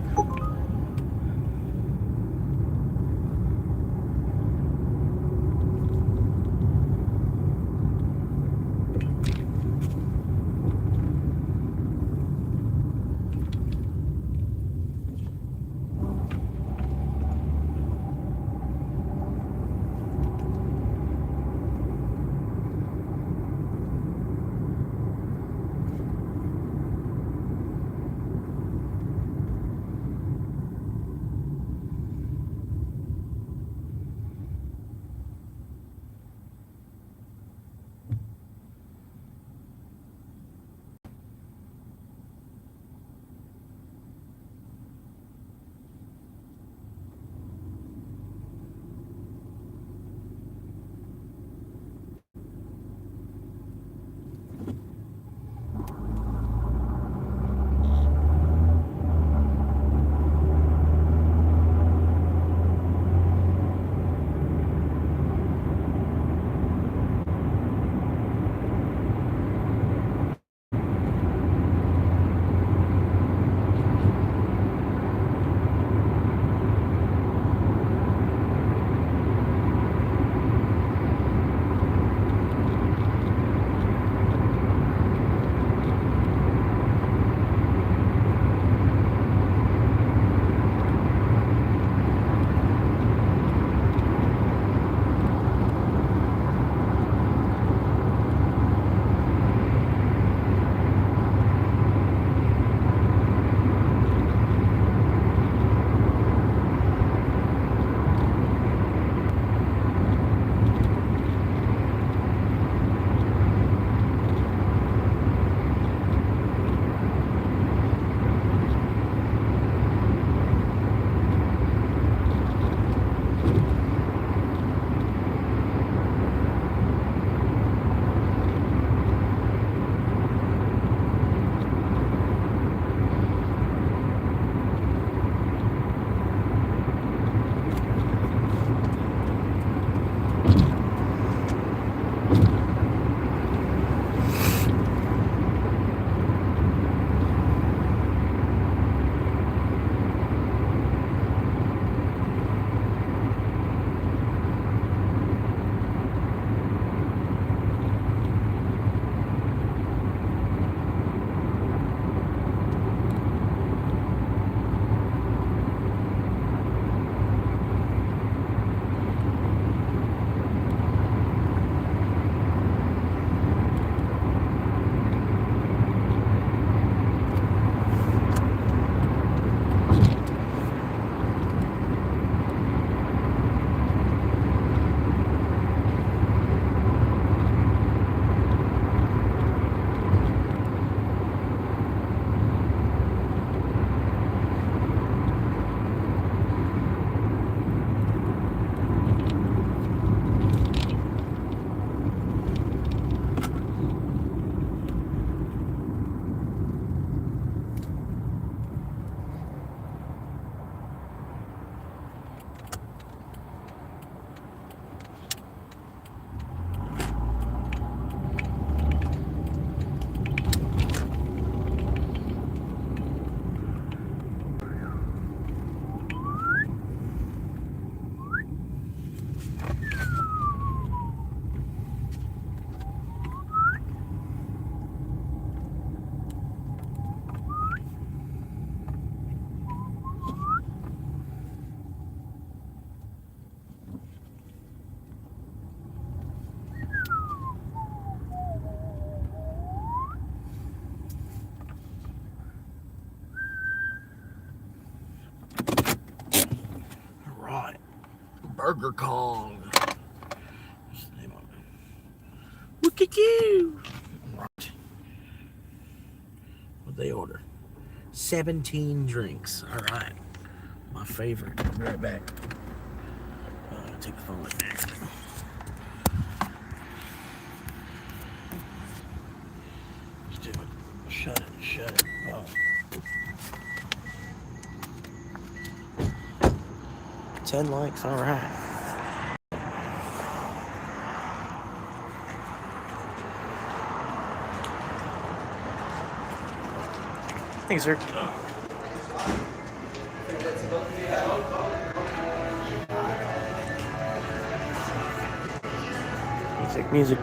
Burger Kong. What's the name of it? Woo-kee-kee. Right. What'd they order? 17 drinks. All right. My favorite. I'll be right back. Take the phone with me. Let's do it. Shut it. Shut it. Oh. 10 likes. All right. Thanks, sir. Music.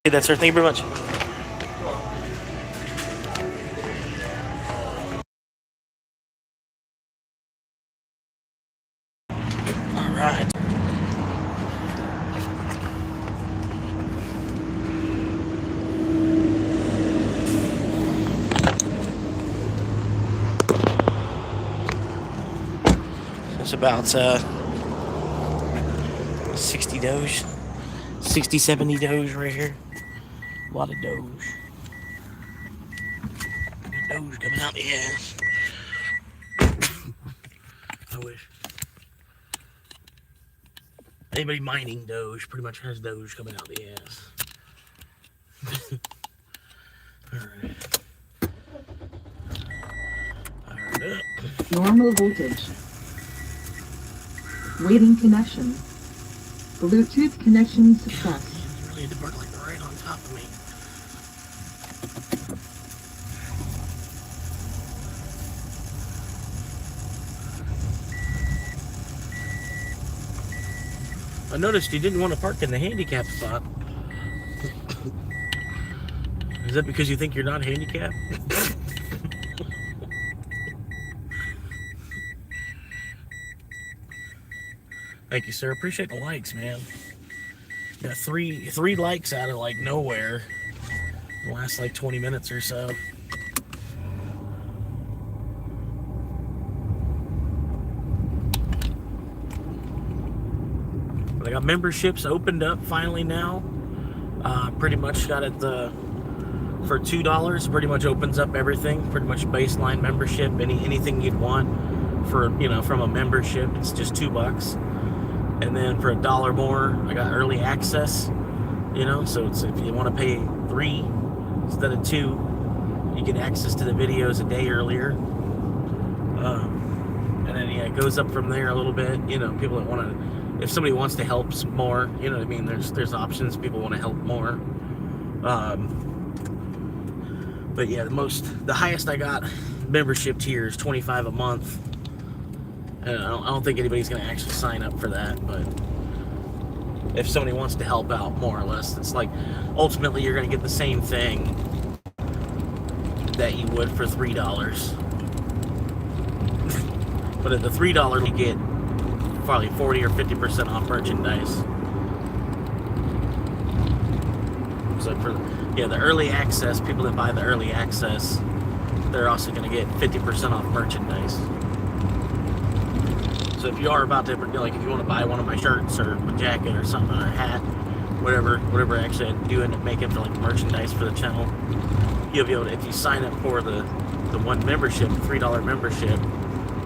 That's sir. Thank you very much. All right. It's about 60 Doge. 60, 70 Doge right here. A lot of Doge. Doge coming out the ass. I wish. Anybody mining Doge pretty much has Doge coming out the ass. Alright. Alright up. Normal voltage. Waiting connection. Bluetooth connection success. It's really to burn like right on top of me. I noticed you didn't want to park in the handicap spot. Is that because you think you're not handicapped? Thank you, sir. Appreciate the likes, man. Got three likes out of like nowhere in the last like 20 minutes or so. But I got memberships opened up finally now. Pretty much got it for $2. Pretty much opens up everything. Pretty much baseline membership. Anything you'd want for from a membership, it's just $2. And then for $1 more, I got early access. So it's if you want to pay $3 instead of $2, you get access to the videos a day earlier. And then it goes up from there a little bit. People that want to, if somebody wants to help more, you know what I mean. There's options. People want to help more. But yeah, the highest I got membership tier is $25 a month. And I don't think anybody's going to actually sign up for that, but if somebody wants to help out, more or less, it's like ultimately you're going to get the same thing that you would for $3. But at the $3, you get probably 40 or 50% off merchandise. So for the early access, people that buy the early access, they're also going to get 50% off merchandise. So if you are about to, if you want to buy one of my shirts or a jacket or something or a hat, whatever actually I do end up making for like merchandise for the channel, you'll be able to, if you sign up for the one membership, $3 membership,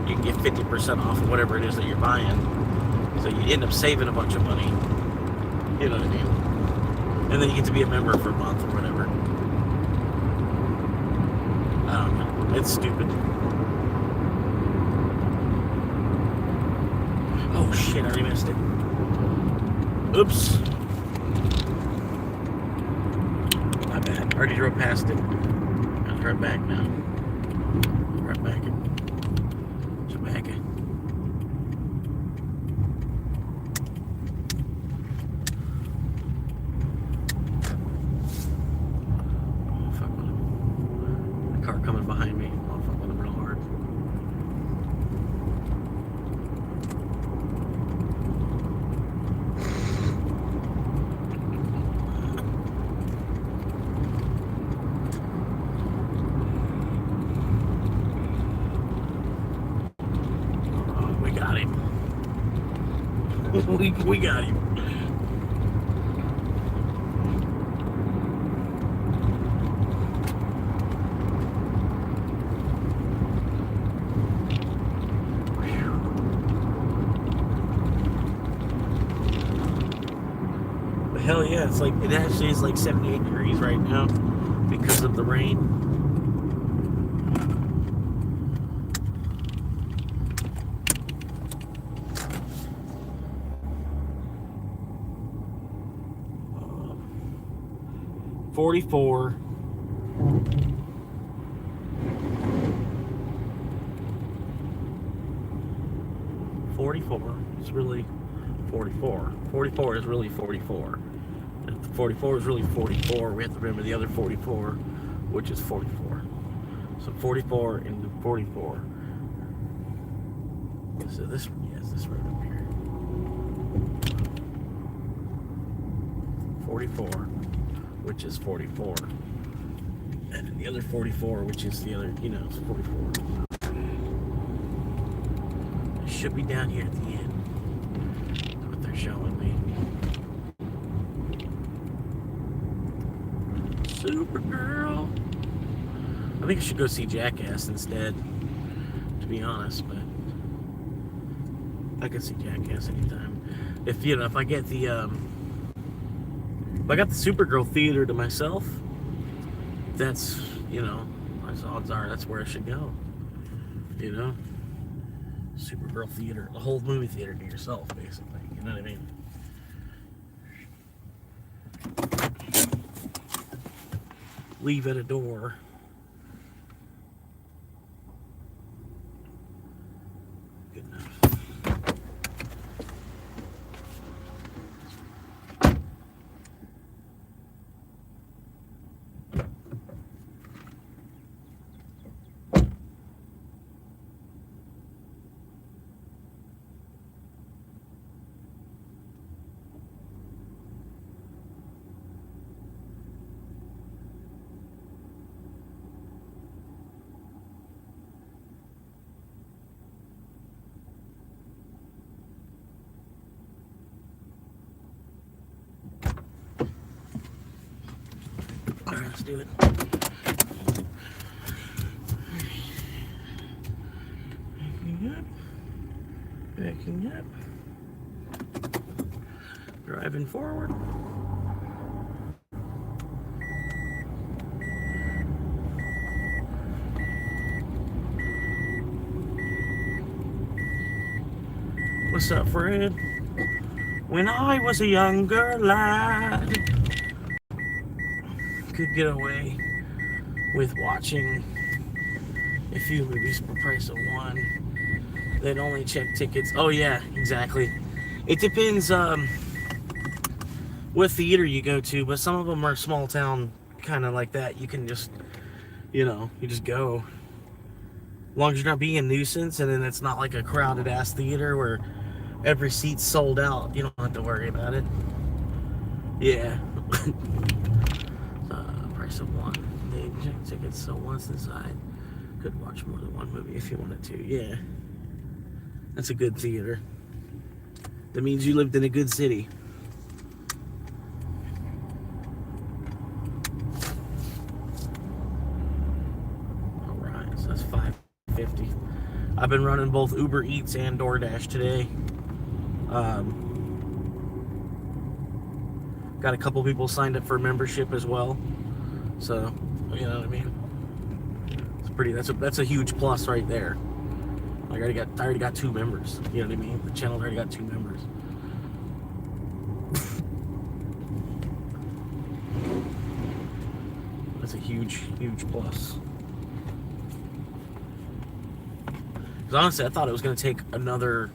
you can get 50% off of whatever it is that you're buying. So you end up saving a bunch of money. You know what I mean? And then you get to be a member for a month or whatever. I don't know. It's stupid. Oh shit, I already missed it. Oops. My bad. I already drove past it. I'll drive back now. Right back. Jamaica. Oh, fuck with him. The car coming behind me. I'll fuck with him real hard. We got him. we got him. Hell yeah, it's like, it actually is like 78 degrees right now because of the rain. Uh, 44. It's really 44. 44 is really 44. If 44 is really 44, we have to remember the other 44, which is 44. So 44 into 44. So this, yes, this road up here. 44, which is 44. And then the other 44, which is the other, you know, it's 44. It should be down here at the end. That's what they're showing me. Supergirl. I think I should go see Jackass instead, to be honest, but I can see Jackass anytime. If, you know, if I get the, if I got the Supergirl theater to myself, that's, you know, as odds are, that's where I should go. You know? Supergirl theater, the whole movie theater to yourself, basically. You know what I mean? Leave at a door. Good enough. Alright, let's do it. Backing up. Driving forward. What's up, Fred? When I was a younger lad, could get away with watching a few movies for the price of one. They'd only check tickets. Oh yeah, exactly. It depends what theater you go to, but some of them are small town kind of like that. You can just, you know, you just go. As long as you're not being a nuisance, and then it's not like a crowded ass theater where every seat's sold out. You don't have to worry about it. Yeah. Price of one. They check tickets, so once inside, could watch more than one movie if you wanted to. Yeah. That's a good theater. That means you lived in a good city. I've been running both Uber Eats and DoorDash today. Got a couple people signed up for membership as well. So, you know what I mean? It's pretty, that's a huge plus right there. Like I already got 2 members. You know what I mean? The channel already got 2 members. That's a huge plus. Because honestly, I thought it was going to take another,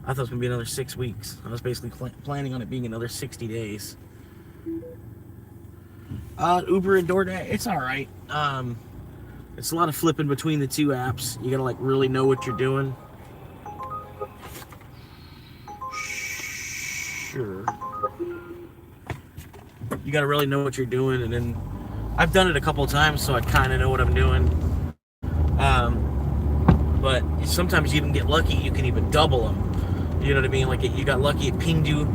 I thought it was going to be another 6 weeks. I was basically planning on it being another 60 days. Uber and DoorDash, it's all right. It's a lot of flipping between the 2 apps. You gotta like really know what you're doing. Sure. You gotta really know what you're doing, and then I've done it a couple times, so I kind of know what I'm doing. But sometimes you even get lucky. You can even double them. You know what I mean? Like you got lucky. It pinged you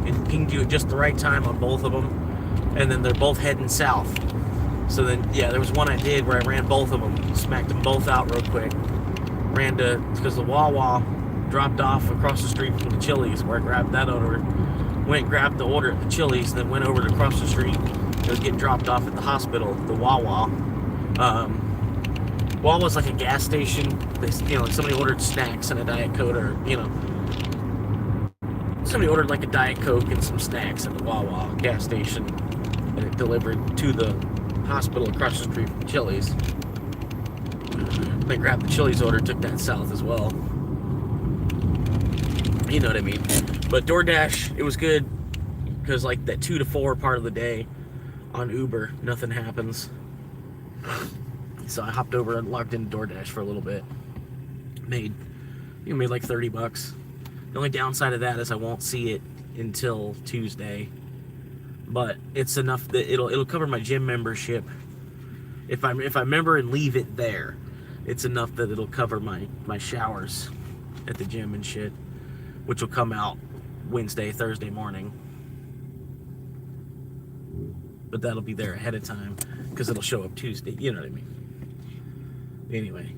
at just the right time on both of them. And then they're both heading south. So then, yeah, there was one I did where I ran both of them, smacked them both out real quick. Ran to, because the Wawa dropped off across the street from the Chili's, where I grabbed that order. Went and grabbed the order at the Chili's, then went over to across the street. It was getting dropped off at the hospital, the Wawa. Wawa's like a gas station. They, you know, somebody ordered snacks and a Diet Coke, or, you know, somebody ordered like a Diet Coke and some snacks at the Wawa gas station, and it delivered to the hospital across the street from Chili's. They grabbed the Chili's order, took that south as well. You know what I mean? But DoorDash, it was good because like that 2 to 4 part of the day on Uber, nothing happens. So I hopped over and logged into DoorDash for a little bit. Made like $30. The only downside of that is I won't see it until Tuesday. But it's enough that it'll cover my gym membership. If I remember and leave it there, it's enough that it'll cover my showers at the gym and shit, which will come out Wednesday, Thursday morning. But that'll be there ahead of time because it'll show up Tuesday. You know what I mean? Anyway.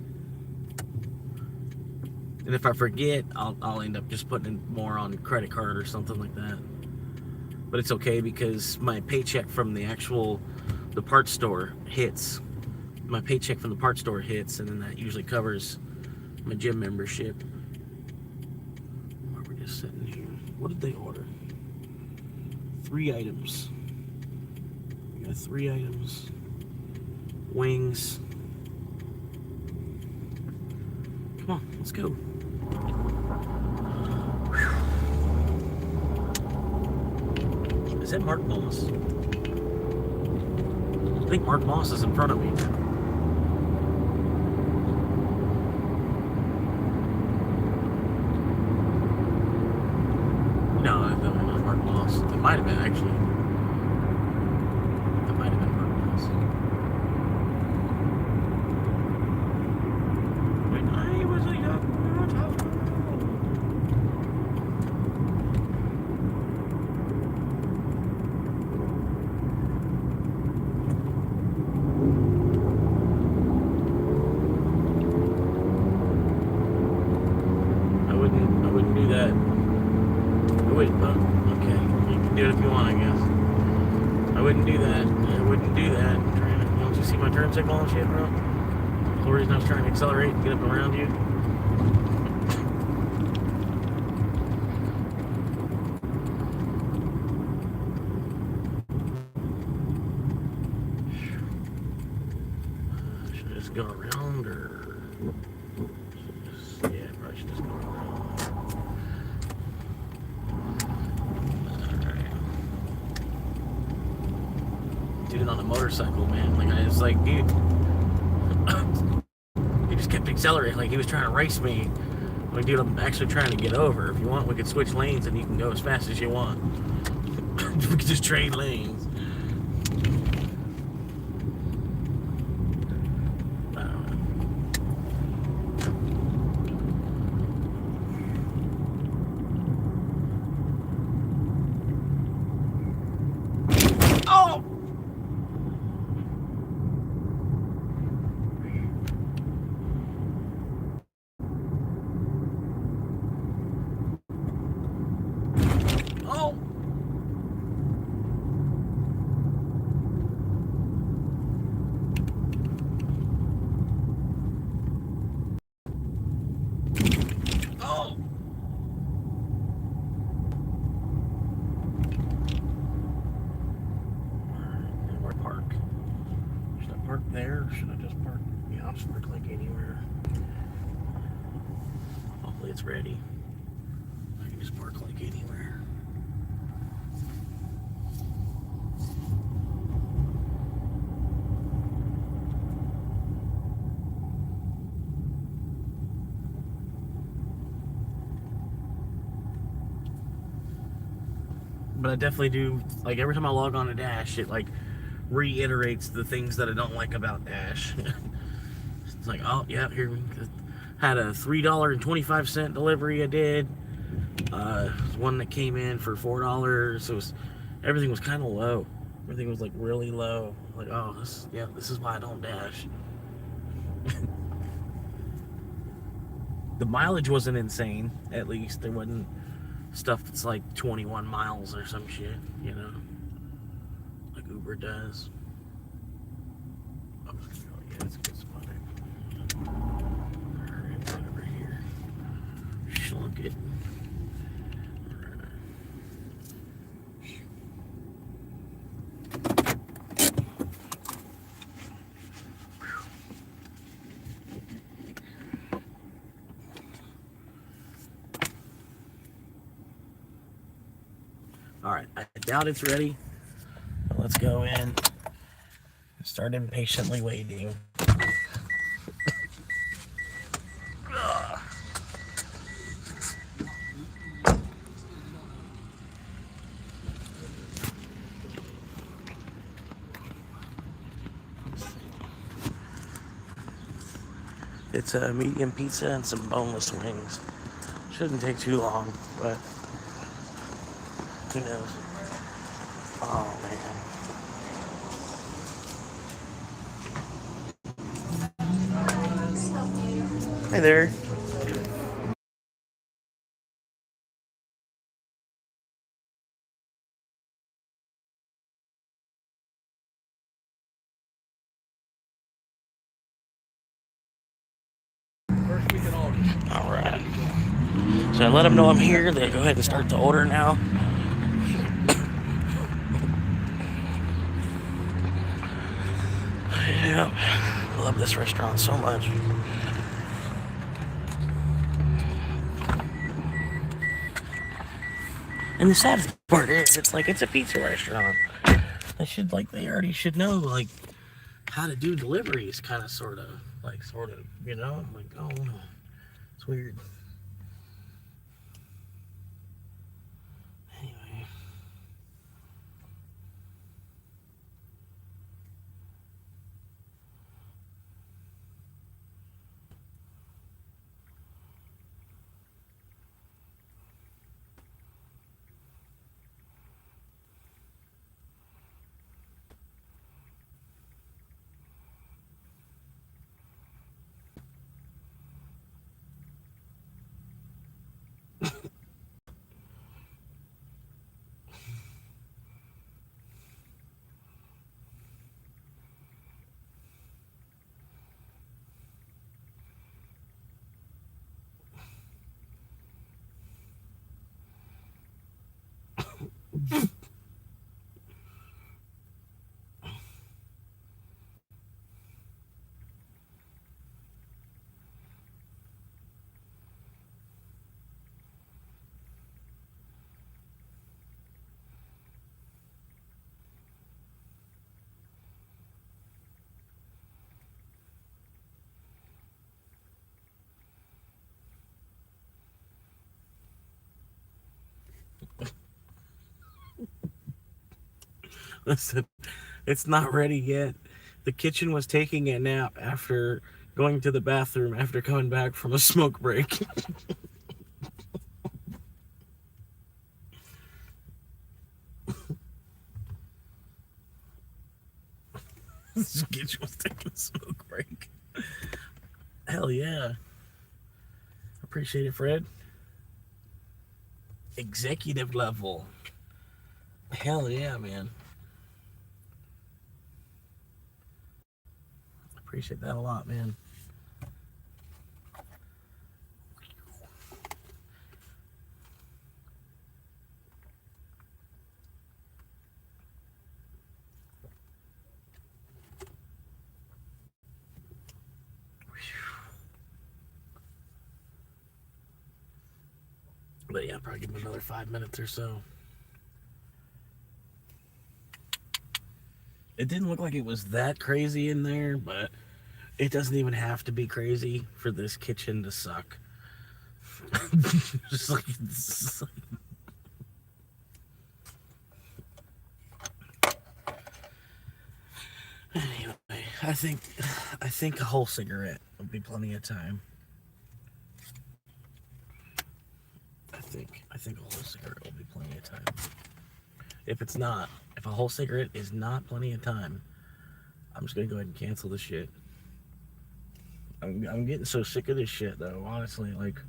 And if I forget, I'll end up just putting in more on credit card or something like that. But it's okay because my paycheck from the parts store hits. My paycheck from the parts store hits, and then that usually covers my gym membership. Where are we just sitting here? What did they order? 3 items. We got 3 items. Wings. Come on, let's go. Is that Mark Moss? I think Mark Moss is in front of me. No, that was not Mark Moss. It might have been, actually. That might have been Mark Moss. When I was a young I wouldn't do that. Oh, wait, okay. You can do it if you want, I guess. I wouldn't do that. I wouldn't do that. Don't you see my turn signal and shit, bro? The whole reason I was trying to accelerate and get up around you. Should I just go around, or... Yeah, probably should just go around. Dude on a motorcycle, man. Like, I was like, dude. He just kept accelerating, like he was trying to race me. Like, dude, I'm actually trying to get over. If you want, we could switch lanes and you can go as fast as you want. We could just trade lanes. Oh! should I just park? Yeah, I'll just park like anywhere. Hopefully it's ready. I can just park like anywhere. But I definitely do, like, every time I log on to Dash, it like reiterates the things that I don't like about Dash. It's like, oh yeah, here had a $3.25 delivery I did. One that came in for $4. So everything was kind of low. Everything was like really low. Like, oh, this is why I don't Dash. The mileage wasn't insane. At least there wasn't stuff that's like 21 miles or some shit, you know, like Uber does. Oh, yeah, it's a good spot. Alright, right over here. Schlunk it. Alright, I doubt it's ready. But let's go in and start impatiently waiting. It's a medium pizza and some boneless wings. Shouldn't take too long, but who knows? Oh man. Hey there. Alright. So I let them know I'm here. They go ahead and start the order now. Yep. I love this restaurant so much. And the saddest part is, it's like, it's a pizza restaurant. They already should know, like, how to do deliveries, kind of, sort of, you know? I'm like, oh, it's weird. Anyway. Listen, it's not ready yet. The kitchen was taking a nap after going to the bathroom after coming back from a smoke break. This kitchen was taking a smoke break. Hell yeah. Appreciate it, Fred. Executive level. Hell yeah, man. Appreciate that a lot, man. But yeah, probably give him another 5 minutes or so. It didn't look like it was that crazy in there, but it doesn't even have to be crazy for this kitchen to suck. Just like, anyway, I think a whole cigarette would be plenty of time. I think a whole cigarette will be plenty of time. If a whole cigarette is not plenty of time, I'm just gonna go ahead and cancel this shit. I'm getting so sick of this shit though, honestly. Like,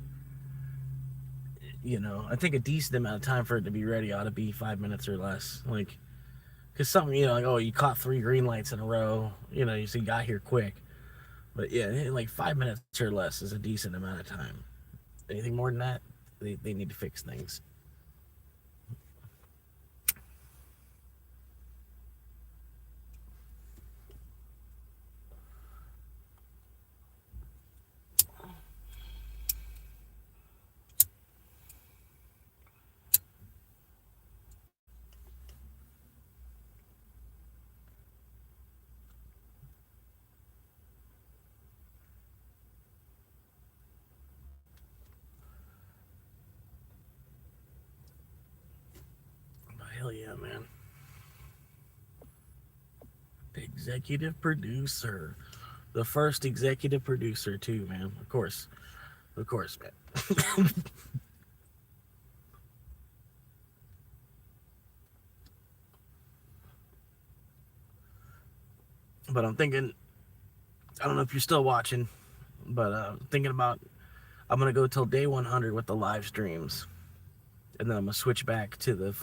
you know, I think a decent amount of time for it to be ready ought to be 5 minutes or less. Like, because something, you know, like, oh, you caught 3 green lights in a row, you know, you got here quick. But yeah, like 5 minutes or less is a decent amount of time. Anything more than that, they need to fix things. Hell yeah, man. Executive producer. The first executive producer, too, man. Of course, man. But I'm thinking, I don't know if you're still watching, but thinking about, I'm going to go till day 100 with the live streams. And then I'm going to switch back to the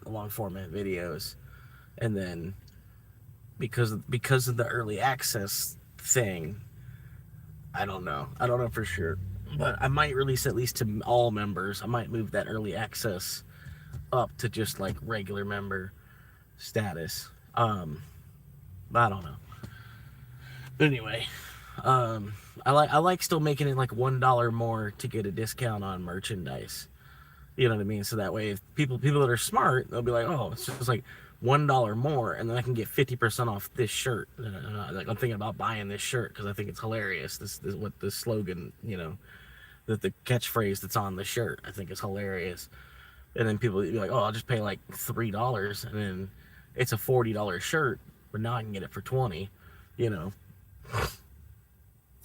long format videos. And then, because of the early access thing, I don't know for sure, but I might release at least to all members. I might move that early access up to just like regular member status. I don't know. But anyway, I like still making it like $1 more to get a discount on merchandise. You know what I mean? So that way, if people that are smart, they'll be like, oh, it's just like $1 more, and then I can get 50% off this shirt. Like, I'm thinking about buying this shirt because I think it's hilarious. This what the slogan, you know, the catchphrase that's on the shirt, I think is hilarious. And then people will be like, oh, I'll just pay like $3, and then it's a $40 shirt, but now I can get it for $20, you know.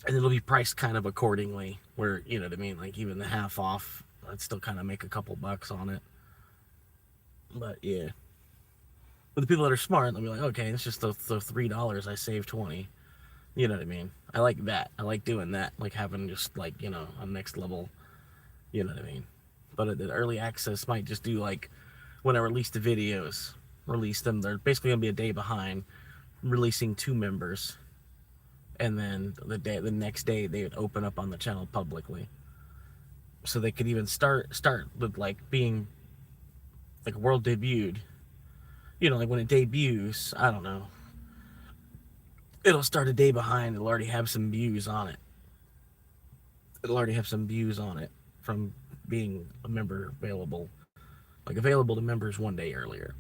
And it'll be priced kind of accordingly, where, you know what I mean, like even the half off, I'd still kind of make a couple bucks on it. But yeah. But the people that are smart, they'll be like, okay, it's just the $3, I save 20. You know what I mean? I like that. I like doing that. Like having just like, you know, a next level, you know what I mean? But the early access might just do like, when I release the videos, release them. They're basically going to be a day behind releasing 2 members. And then the next day they would open up on the channel publicly. So they could even start with like being like world debuted. You know, like when it debuts, I don't know. It'll start a day behind. It'll already have some views on it. From being a member available. Like available to members 1 day earlier.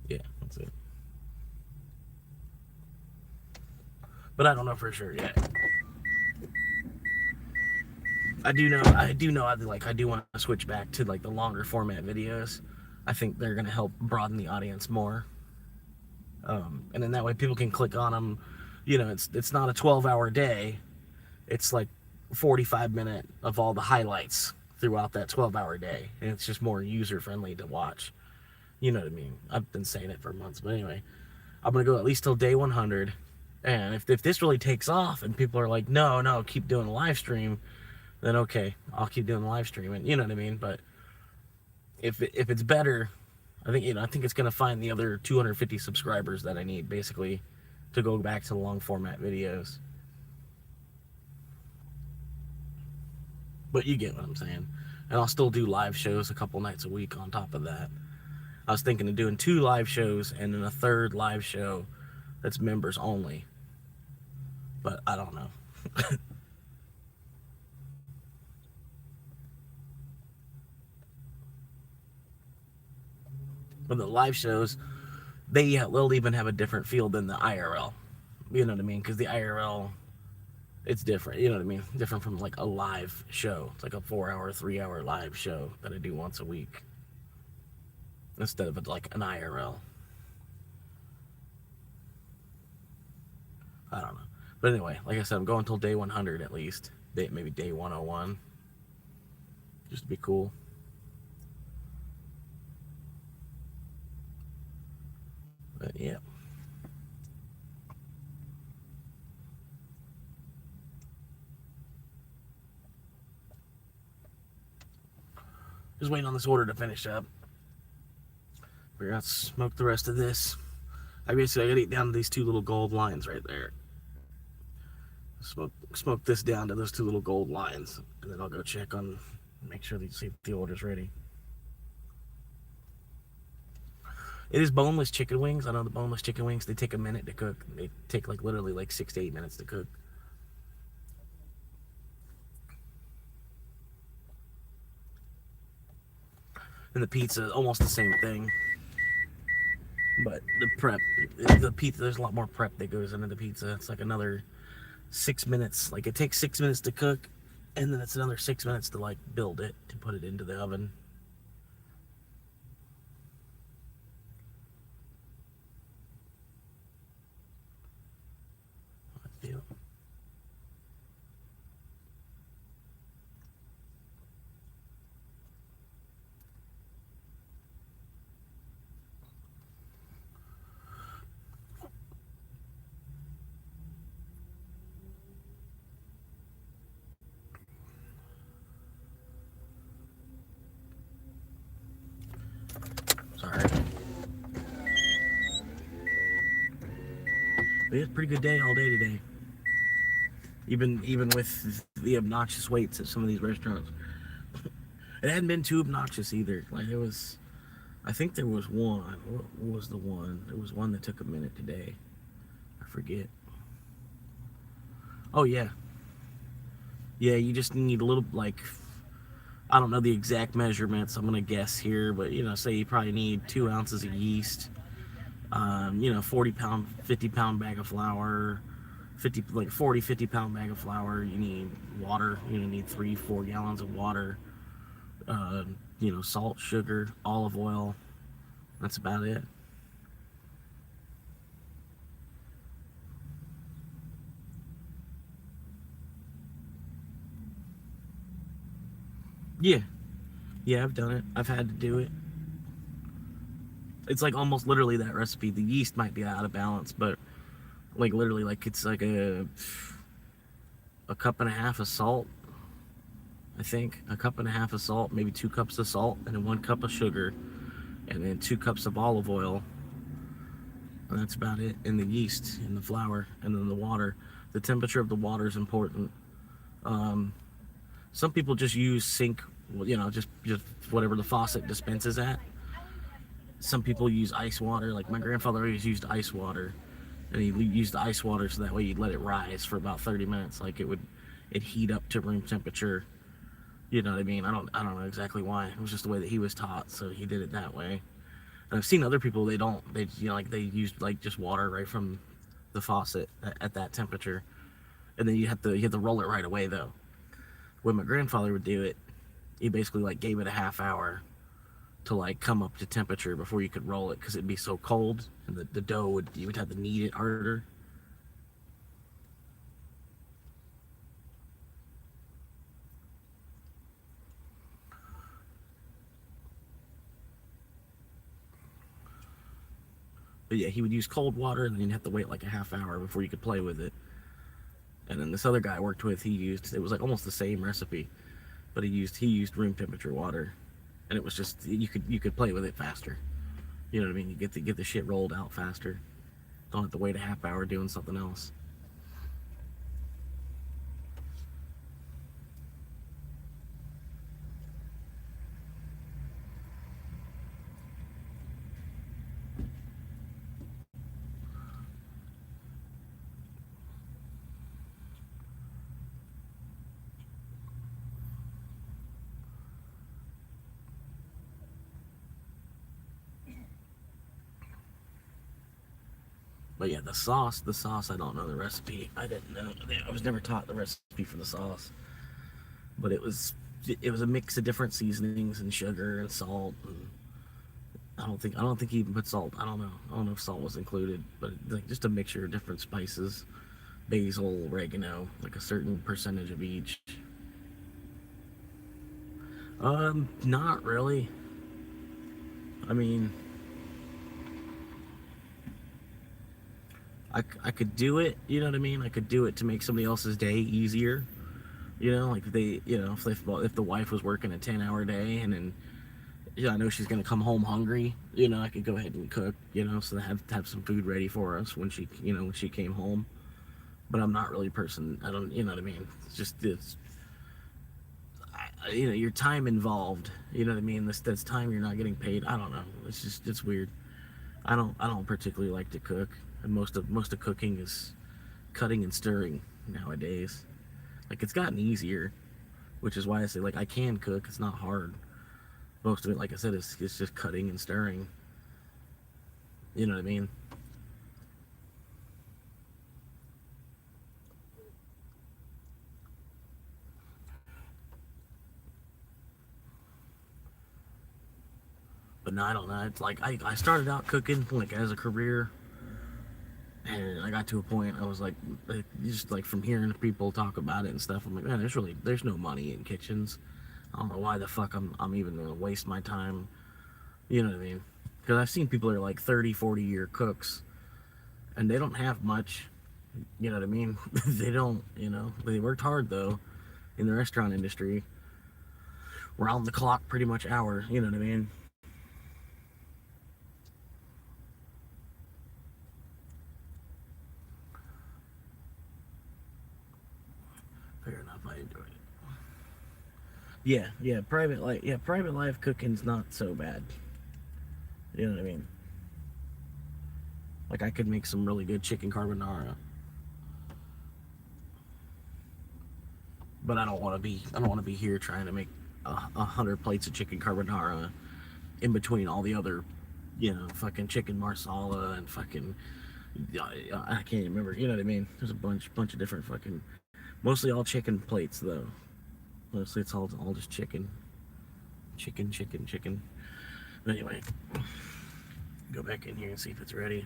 Yeah, that's it. But I don't know for sure yet. I do know I do want to switch back to like the longer format videos. I think they're going to help broaden the audience more. And then that way people can click on them. You know, it's not a 12-hour day. It's like 45-minute of all the highlights throughout that 12-hour day. And it's just more user-friendly to watch. You know what I mean? I've been saying it for months. But anyway, I'm going to go at least till day 100. And if this really takes off and people are like, no, keep doing the live stream, then okay, I'll keep doing the live stream. And you know what I mean? But if it's better, I think it's going to find the other 250 subscribers that I need, basically, to go back to the long format videos. But you get what I'm saying. And I'll still do live shows a couple nights a week on top of that. I was thinking of doing 2 live shows and then a 3rd live show that's members only. But I don't know. But the live shows, they'll even have a different feel than the IRL. You know what I mean? Because the IRL, it's different. You know what I mean? Different from like a live show. It's like a 4-hour, 3-hour live show that I do once a week instead of like an IRL. I don't know. But anyway, like I said, I'm going until day 100 at least. Maybe day 101. Just to be cool. But yeah. Just waiting on this order to finish up. We're gonna smoke the rest of this. I gotta eat down to these 2 little gold lines right there. Smoke this down to those 2 little gold lines, and then I'll go check on, make sure that the order's ready. It is boneless chicken wings. I know the boneless chicken wings, they take a minute to cook. They take like literally like 6 to 8 minutes to cook. And the pizza, almost the same thing. But the pizza, there's a lot more prep that goes into the pizza. It's like another 6 minutes. Like it takes 6 minutes to cook, and then it's another 6 minutes to like build it, to put it into the oven. Sorry. But it's a pretty good day all day today. Even with the obnoxious waits at some of these restaurants. It hadn't been too obnoxious either. Like it was, I think there was one. What was the one? There was one that took a minute today. I forget. Oh yeah. Yeah, you just need a little, like, I don't know the exact measurements. I'm gonna guess here, but say you probably need 2 ounces of yeast. 40-pound, 50-pound bag of flour. 50-pound bag of flour. You need water. You need 3-4 gallons of water. Salt, sugar, olive oil. That's about it. Yeah, I've done it. I've had to do it. It's like almost literally that recipe. The yeast might be out of balance, but like literally, like it's like a cup and a half of salt. I think a cup and a half of salt, maybe 2 cups of salt, and then 1 cup of sugar, and then 2 cups of olive oil. And that's about it. And the yeast and the flour, and then the water. The temperature of the water is important. Some people just use sink, just whatever the faucet dispenses at. Some people use ice water. Like my grandfather always used ice water, and he used the ice water so that way you'd let it rise for about 30 minutes. Like it'd heat up to room temperature. You know what I mean? I don't know exactly why. It was just the way that he was taught, so he did it that way. And I've seen other people, they don't. They they use like just water right from the faucet at that temperature, and then you have to roll it right away though. When my grandfather would do it, he basically like gave it a half hour to like come up to temperature before you could roll it, because it'd be so cold, and the dough you would have to knead it harder. But yeah, he would use cold water, and then you'd have to wait like a half hour before you could play with it. And then this other guy I worked with, it was like almost the same recipe, but he used room temperature water, and it was just you could play with it faster. You know what I mean? You get the shit rolled out faster. Don't have to wait a half hour doing something else. But yeah, the sauce, I don't know the recipe. I didn't know. I was never taught the recipe for the sauce. But it was a mix of different seasonings and sugar and salt. And I don't think he even put salt. I don't know if salt was included, but like just a mixture of different spices, basil, oregano, like a certain percentage of each. Not really. I mean, I could do it, you know what I mean? I could do it to make somebody else's day easier. You know, like if they, you know, if the wife was working a 10-hour day and then, yeah, I know she's gonna come home hungry, you know, I could go ahead and cook, you know, so they have some food ready for us when she, you know, when she came home. But I'm not really a person. I don't, you know what I mean? It's just you know, your time involved. You know what I mean? That's time you're not getting paid. I don't know. It's weird. I don't particularly like to cook, and most of cooking is cutting and stirring nowadays. Like it's gotten easier, which is why I say like I can cook. It's not hard. Most of it, like I said, it's just cutting and stirring. You know what I mean? But no, I don't know. It's like I started out cooking like as a career, and I got to a point I was like just like from hearing people talk about it and stuff. I'm like, man, there's no money in kitchens. I don't know why the fuck I'm even gonna waste my time. You know what I mean? Because I've seen people that are like 30, 40-year cooks, and they don't have much. You know what I mean? They don't. You know, they worked hard though in the restaurant industry, round the clock, pretty much hours. You know what I mean? Fair enough, I enjoyed it. Yeah, private life cooking's not so bad. You know what I mean? Like I could make some really good chicken carbonara. But I don't want to be here trying to make 100 plates of chicken carbonara in between all the other, you know, fucking chicken marsala and fucking I can't even remember. You know what I mean? There's a bunch of different fucking, mostly all chicken plates though. Mostly it's all just chicken. But anyway, go back in here and see if it's ready.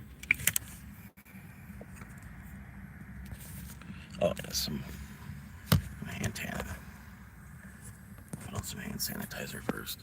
Oh, there's some hand tan. Put on some hand sanitizer first.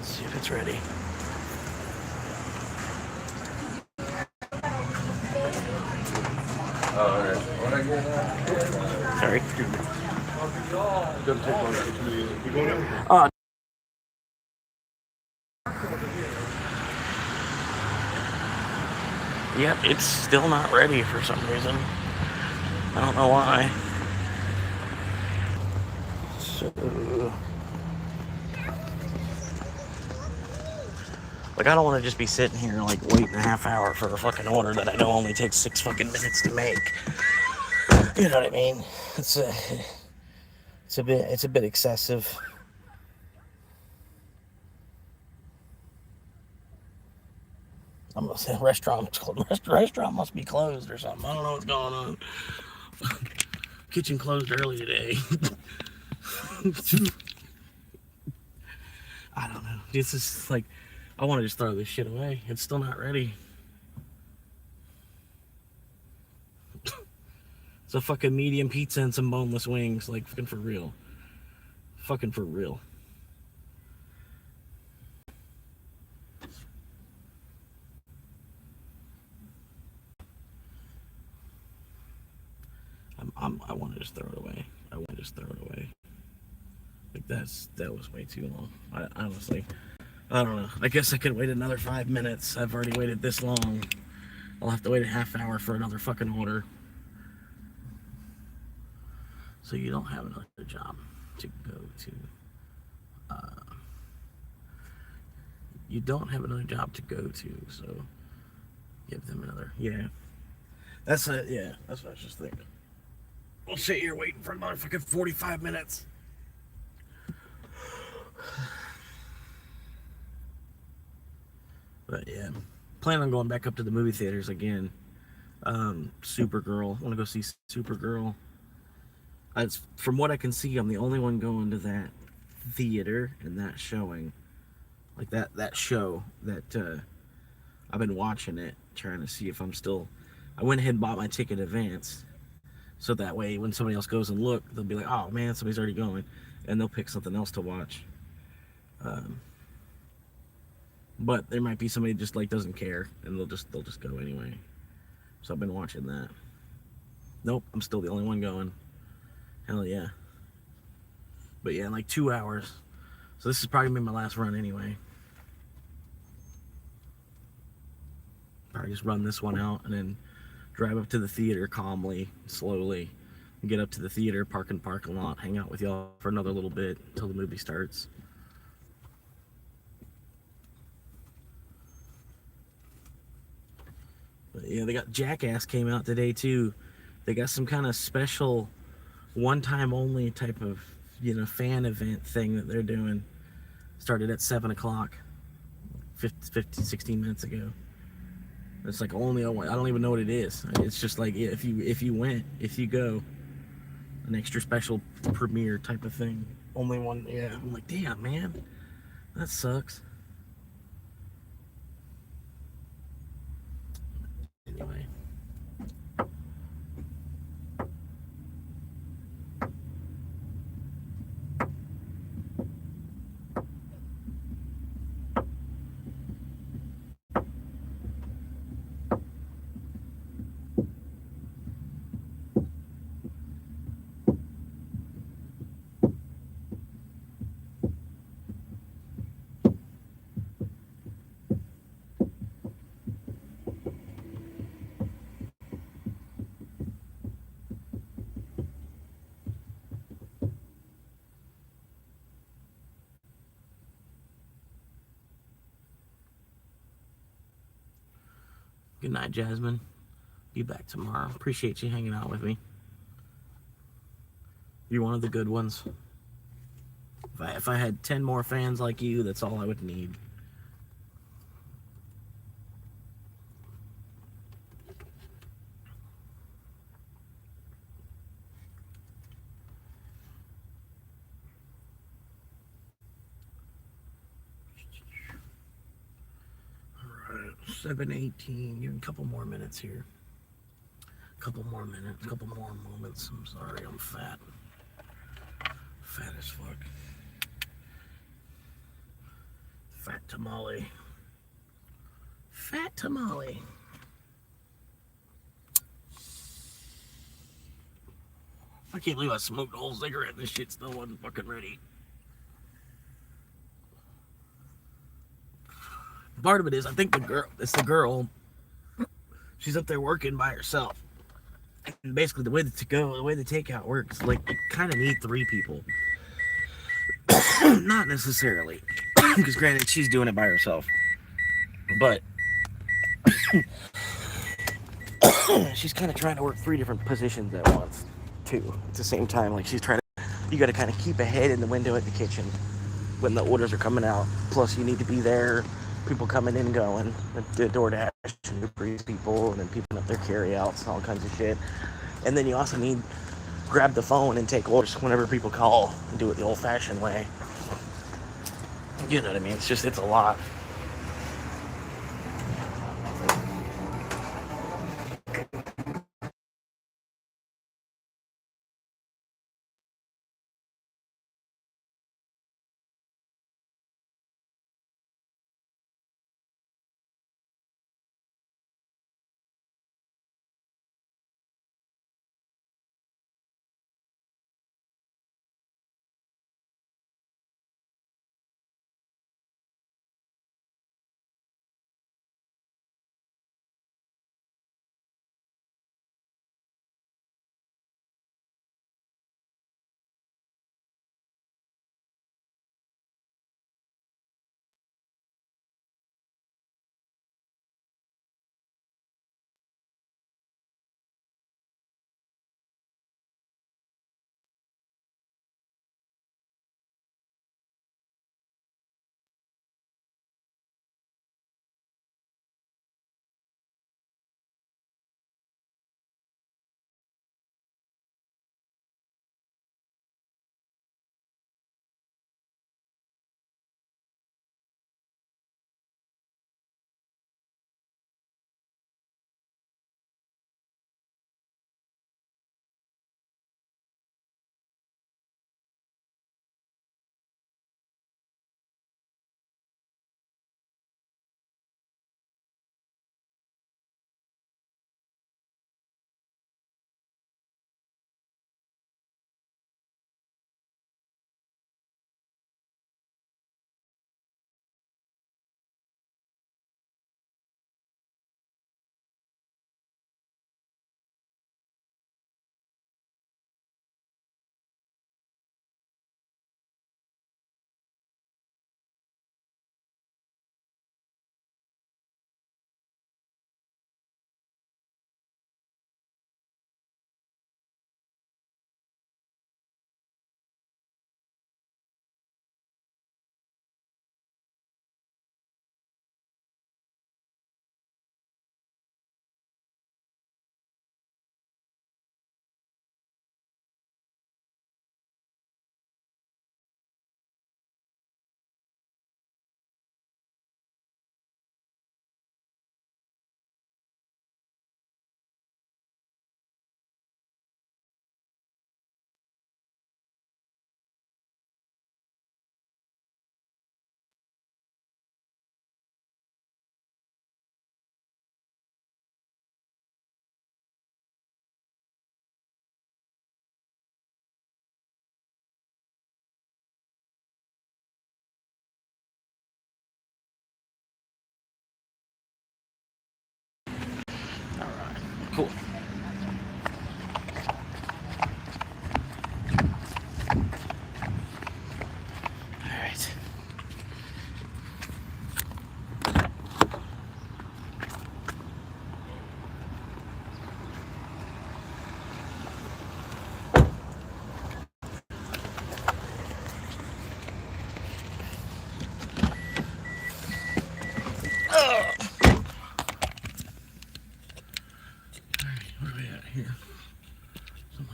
See if it's ready. Sorry. Yep, it's still not ready for some reason. I don't know why. So, like, I don't want to just be sitting here like waiting a half hour for a fucking order that I know only takes 6 fucking minutes to make. You know what I mean? It's a bit excessive. I'm gonna say restaurant must be closed or something. I don't know what's going on. Kitchen closed early today. I don't know. This is like, I want to just throw this shit away. It's still not ready. It's a fucking medium pizza and some boneless wings. Like, fucking for real. Fucking for real. I want to just throw it away. I just throw it away. Like that was way too long. Honestly, I don't know. I guess I could wait another 5 minutes. I've already waited this long. I'll have to wait a half hour for another fucking order. So you don't have another job to go to. You don't have another job to go to, so give them another. Yeah. That's it. Yeah, that's what I was just thinking. We'll sit here waiting for another fucking 45 minutes. But yeah, plan on going back up to the movie theaters again. Supergirl. I want to go see Supergirl. From what I can see, I'm the only one going to that theater and that showing. Like that show that I've been watching it, trying to see if I'm still. I went ahead and bought my ticket in advance, so that way when somebody else goes and look, they'll be like, "Oh man, somebody's already going," and they'll pick something else to watch. But there might be somebody just like doesn't care, and they'll just go anyway. So I've been watching that. Nope, I'm still the only one going. Hell yeah. But yeah, in like 2 hours. So this is probably gonna be my last run anyway. Probably just run this one out and then drive up to the theater calmly, slowly, and get up to the theater, park in the parking lot, hang out with y'all for another little bit until the movie starts. But yeah, they got Jackass came out today too. They got some kind of special one-time only type of, fan event thing that they're doing. Started at 7 o'clock, 16 minutes ago. It's like only, I don't even know what it is. It's just like, if you go, an extra special premiere type of thing. Only one, yeah. I'm like, damn, man, that sucks. Anyway. Good night, Jasmine. Be back tomorrow. Appreciate you hanging out with me. You're one of the good ones. If I had 10 more fans like you, that's all I would need. Alright, 7:18. Give me a couple more minutes here. Couple more minutes, couple more moments. I'm sorry, I'm fat. Fat as fuck. Fat tamale. Fat tamale. I can't believe I smoked a whole cigarette and this shit still wasn't fucking ready. Part of it is, I think it's the girl. She's up there working by herself. And basically, the way the takeout works, like, you kind of need 3 people. Not necessarily, because granted, she's doing it by herself. But she's kind of trying to work 3 different positions at once, too. At the same time, like, she's trying to. You got to kind of keep a head in the window at the kitchen when the orders are coming out. Plus, you need to be there. People coming in and going, the DoorDash and Uber Eats people, and then people up their carryouts and all kinds of shit. And then you also need grab the phone and take orders whenever people call and do it the old-fashioned way. You know what I mean? It's a lot.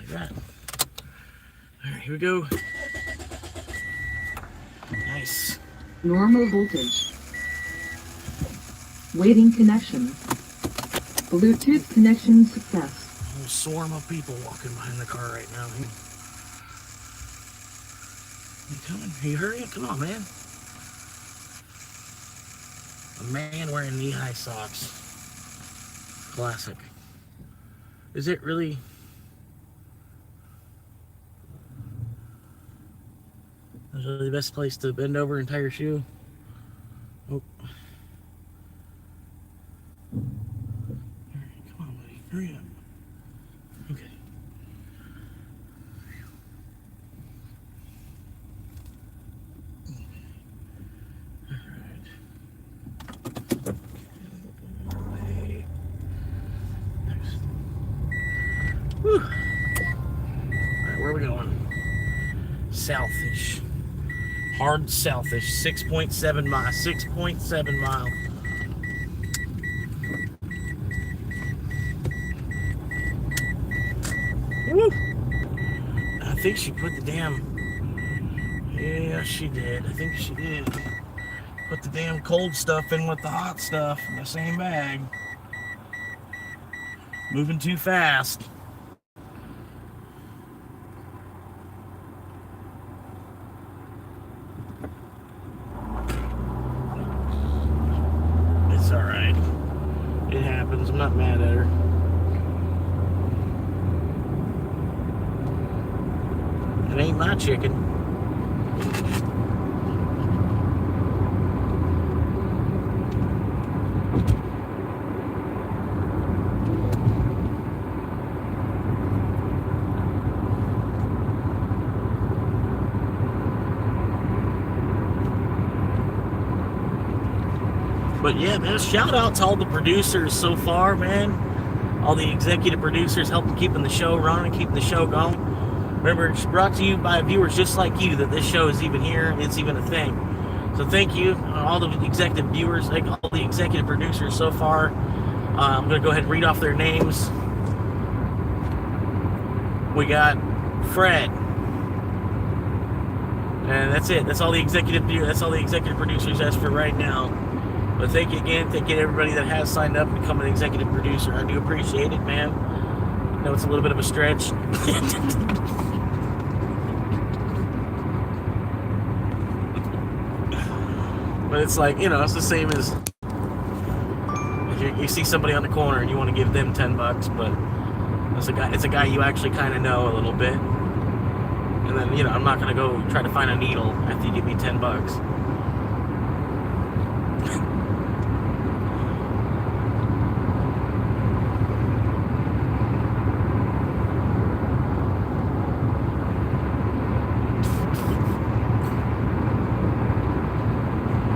like that. All right, here we go. Nice. Normal voltage. Waiting connection. Bluetooth connection success. A whole swarm of people walking behind the car right now. You coming? Are you hurrying? Come on, man. A man wearing knee-high socks. Classic. Is it really? Is it really the best place to bend over and tie your shoe? Oh. Alright, come on, buddy. Hurry up. Okay. Whew. Alright, where are we going? Southish. Hard southish. 6.7 mile. 6.7 mile. Woo. I think she put the damn... Yeah, she did. I think she did. Put the damn cold stuff in with the hot stuff in the same bag. Moving too fast. It's alright. It happens. I'm not mad at her. It ain't my chicken. But yeah, man, shout out to all the producers so far, man. All the executive producers helping keeping the show running, keeping the show going. Remember, it's brought to you by viewers just like you that this show is even here and it's even a thing. So thank you, all the executive viewers, like all the executive producers so far. I'm going to go ahead and read off their names. We got Fred. And that's it. That's all the executive producers asked for right now. But thank you again. Thank you to everybody that has signed up to become an executive producer. I do appreciate it, man. I know it's a little bit of a stretch. But it's like, you know, it's the same as if you see somebody on the corner and you want to give them $10, but it's a guy you actually kind of know a little bit. And then, you know, I'm not going to go try to find a needle after you give me $10.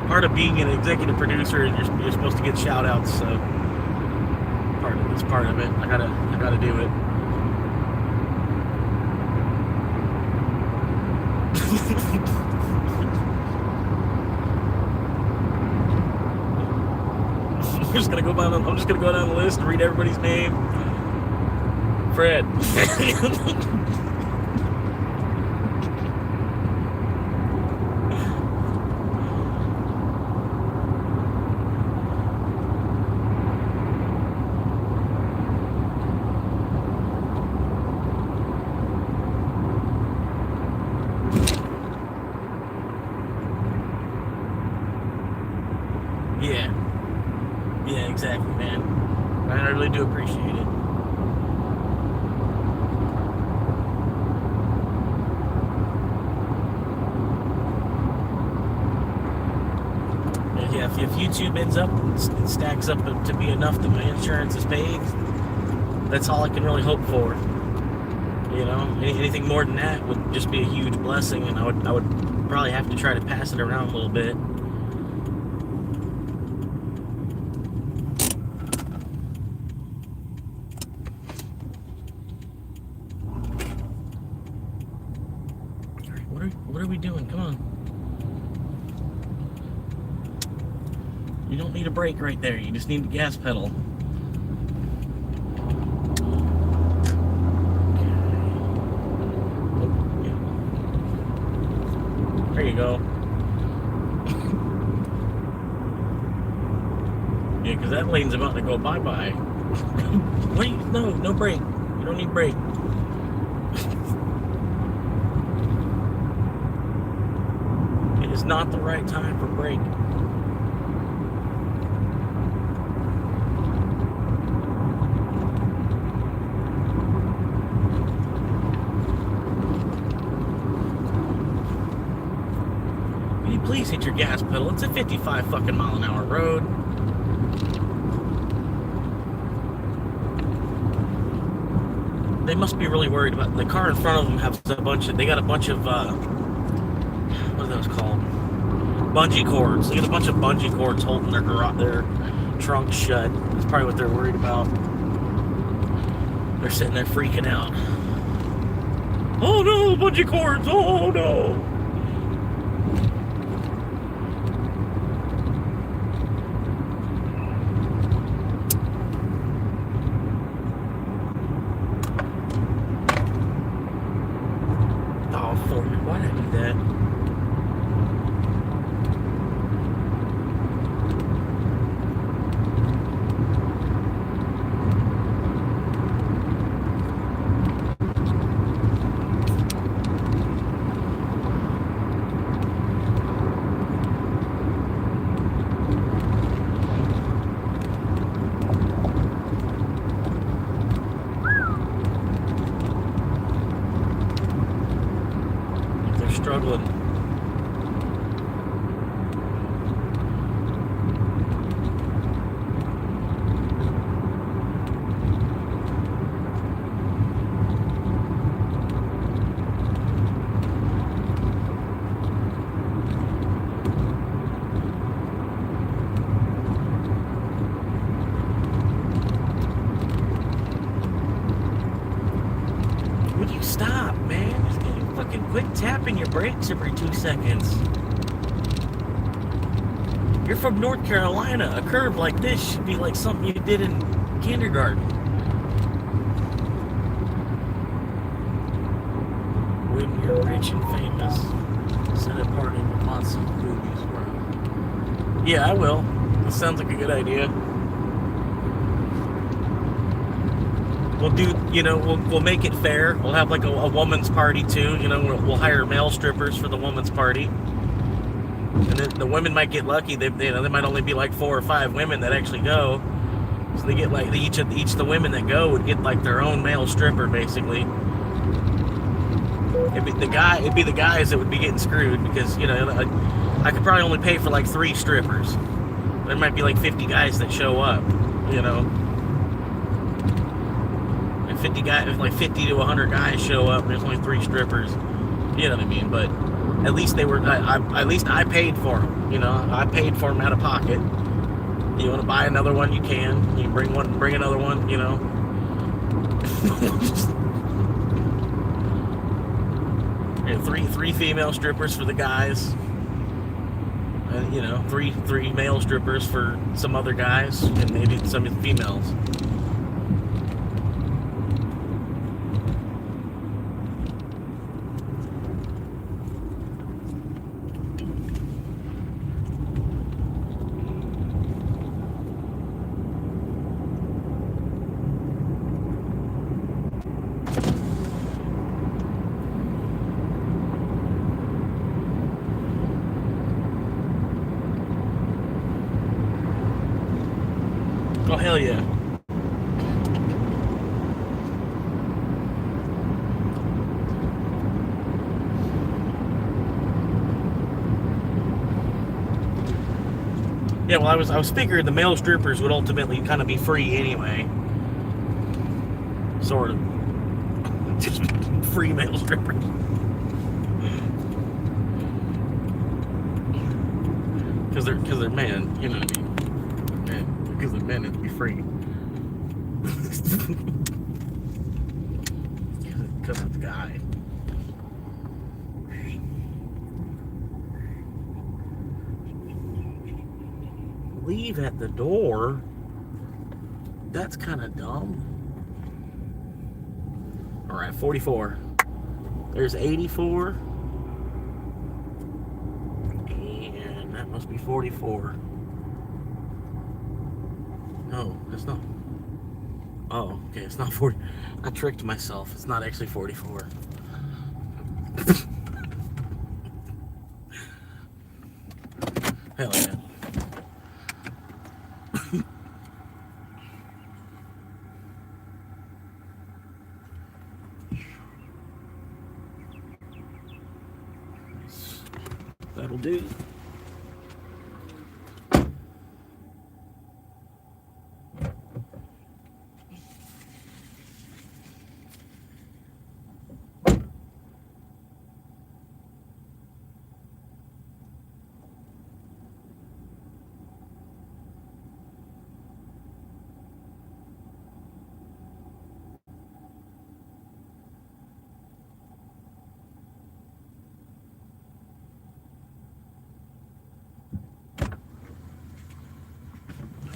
Part of being an executive producer, you're supposed to get shout outs, so it's part of it. I gotta do it. I'm just gonna go down the list and read everybody's name. Fred. Yeah, exactly, man. I really do appreciate it. Yeah, if YouTube ends up and stacks up to be enough that my insurance is paid, that's all I can really hope for. You know, anything more than that would just be a huge blessing, and I would probably have to try to pass it around a little bit. What are we doing? Come on. You don't need a brake right there. You just need the gas pedal. Okay. There you go. Yeah, because that lane's about to go bye-bye. Wait, no brake. You don't need brake. It is not the right time for brake. Can you please hit your gas pedal? It's a 55 fucking mile an hour road. They must be really worried about the car in front of them. They got a bunch of what are those called? Bungee cords. They got a bunch of bungee cords holding their trunk shut. That's probably what they're worried about. They're sitting there freaking out. Oh no, bungee cords! Oh no! Why did I do that? Struggling. Would you stop, man? Just fucking quit tapping your brakes every 2 seconds. You're from North Carolina. A curve like this should be like something you did in kindergarten. When you're rich and famous, set a party with lots of movies. Yeah, I will. That sounds like a good idea. We'll do, we'll make it fair. We'll have like a woman's party too. We'll hire male strippers for the woman's party, and then the women might get lucky. They might only be like 4 or 5 women that actually go. So they get like each of the women that go would get like their own male stripper basically. It'd be the guys that would be getting screwed because I could probably only pay for like 3 strippers. There might be like 50 guys that show up. 50 guys, like 50 to 100 guys show up, and there's only 3 strippers. You know what I mean? But at least they were. At least I paid for them. I paid for them out of pocket. You want to buy another one, you can. You bring another one. And three female strippers for the guys. And three male strippers for some other guys, and maybe some females. Oh, hell yeah. Yeah, well, I was figuring the male strippers would ultimately kind of be free anyway. Sort of. Just free male strippers. Because they're men, you know what I mean? Because they're men, it'd be free. Because of the guy. Leave at the door? That's kind of dumb. Alright, 44. There's 84. Must be 44. No, it's not. Oh, okay, it's not 40. I tricked myself. It's not actually 44. Hell yeah. That'll do.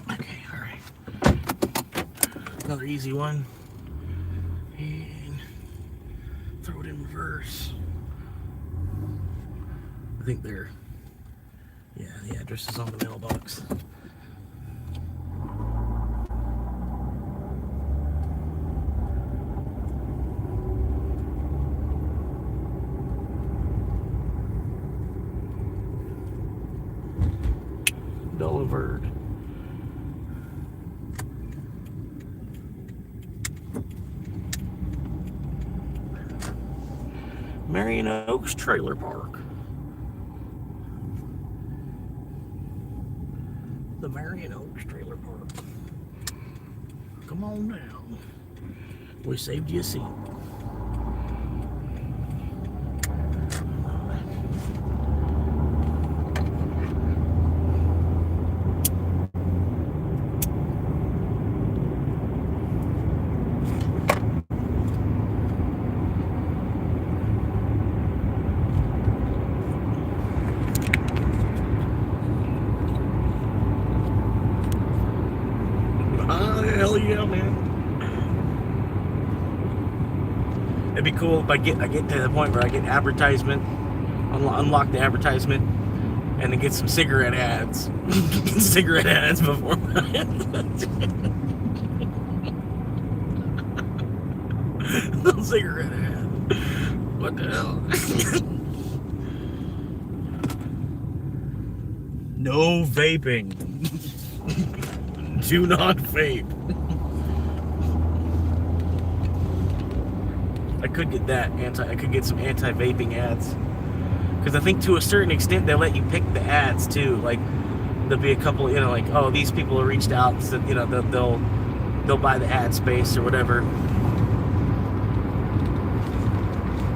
Okay, all right. Another easy one. And throw it in reverse. I think they're, yeah, the address is on the mailbox. Delivered. Marion Oaks Trailer Park. The Marion Oaks Trailer Park. Come on down. We saved you a seat. Hell yeah, man. It'd be cool if I get to the point where I get advertisement, unlock the advertisement, and then get some cigarette ads. Cigarette ads before cigarette ad. What the hell? No vaping. Do not vape. I could get that I could get some anti-vaping ads, because I think to a certain extent they let you pick the ads too. Like there'll be a couple, you know, like, oh, these people have reached out, so, you know, they'll buy the ad space or whatever.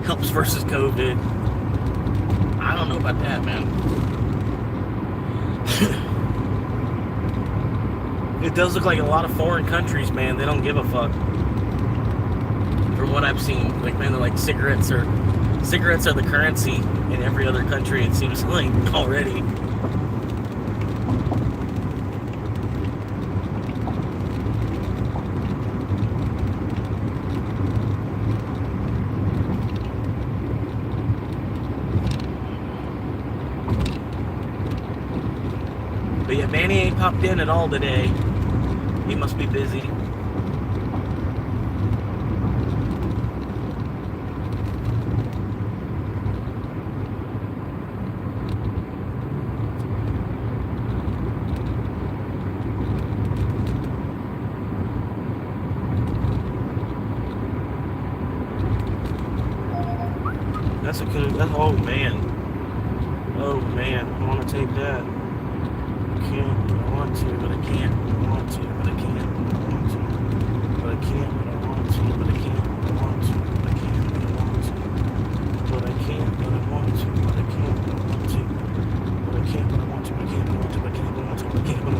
Helps versus COVID. I don't know about that, man. It does look like a lot of foreign countries, man, they don't give a fuck. From what I've seen, like, man, they're like cigarettes are the currency in every other country, it seems like, already. But yeah, Manny ain't popped in at all today. He must be busy. That's a good, oh man. Oh man, I want to take that. Can't, I want to, but I can't. I want to, but I can't. I want to, but I can't. But I want to, but I can't. I want to, but I can't. But I want to, but I can't. But I want to, but I can't. But I want to, but I can't. But I want to, but I can't. But I want to, but I can't. But I want to, but I can't. But I want to, but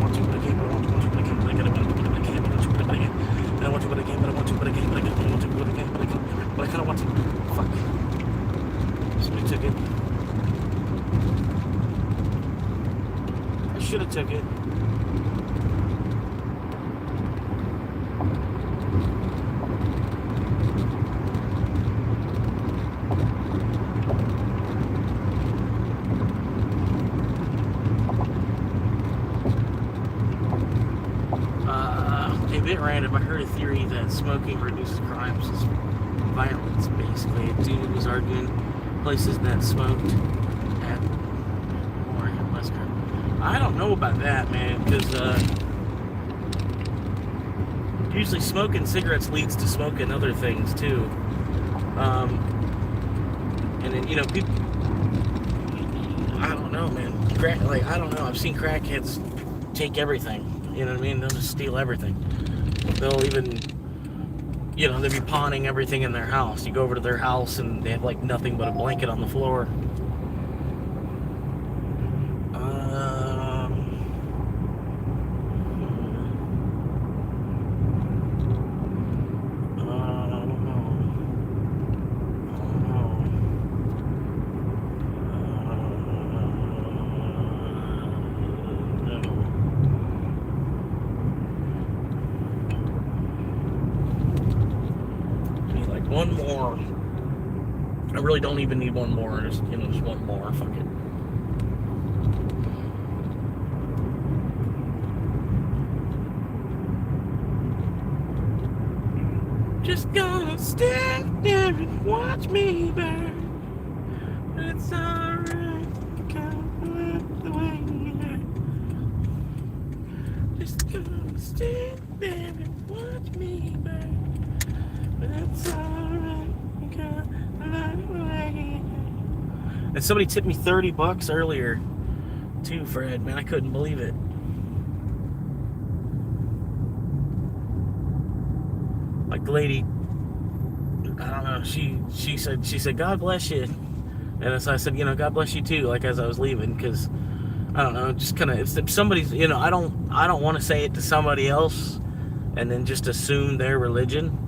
I can't. But I want to, but I can't. But I can't. But I want to, but I can't. But I want to, but I can't. And I want to, but I can't. But I want to, but I can't. But I can't. But I want to, but I can't. But I can't. But I kind of want to. Fuck. Somebody took it. I should have took it. bit random. I heard a theory that smoking reduces crimes as violence. Basically, a dude was arguing places that smoked had more and less crime. I don't know about that, man, because usually smoking cigarettes leads to smoking other things too. And then, you know, people, I don't know, man. Like, I don't know. I've seen crackheads take everything. You know what I mean? They'll just steal everything. They'll even, you know, they'll be pawning everything in their house. You go over to their house and they have like nothing but a blanket on the floor. One more. I really don't even need one more. Just, you know, just one more. Fuck it. Just gonna stand there and watch me burn. It's alright. Can't live the way you hurt. Just gonna stand there and watch me burn. But it's alright. And somebody tipped me $30 earlier too, Fred. Man, I couldn't believe it. Like the lady, I don't know, she said God bless you. And so I said, you know, God bless you too, like as I was leaving, because I don't know, just kind of, if somebody's, you know, I don't want to say it to somebody else and then just assume their religion.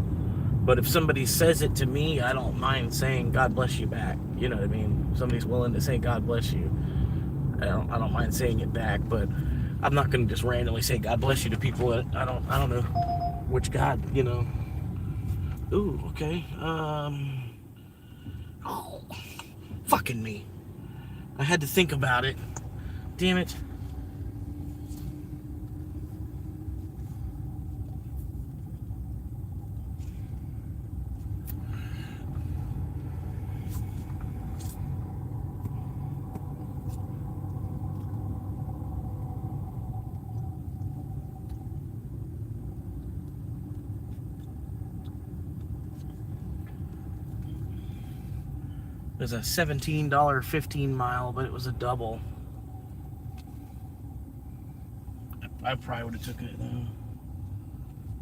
But if somebody says it to me, I don't mind saying God bless you back. You know what I mean? If somebody's willing to say God bless you, I don't mind saying it back. But I'm not going to just randomly say God bless you to people that I don't know which God, you know. Ooh, okay. Oh, fucking me. I had to think about it. Damn it. It was a $17 15 mile, but it was a double. I probably would have took it though.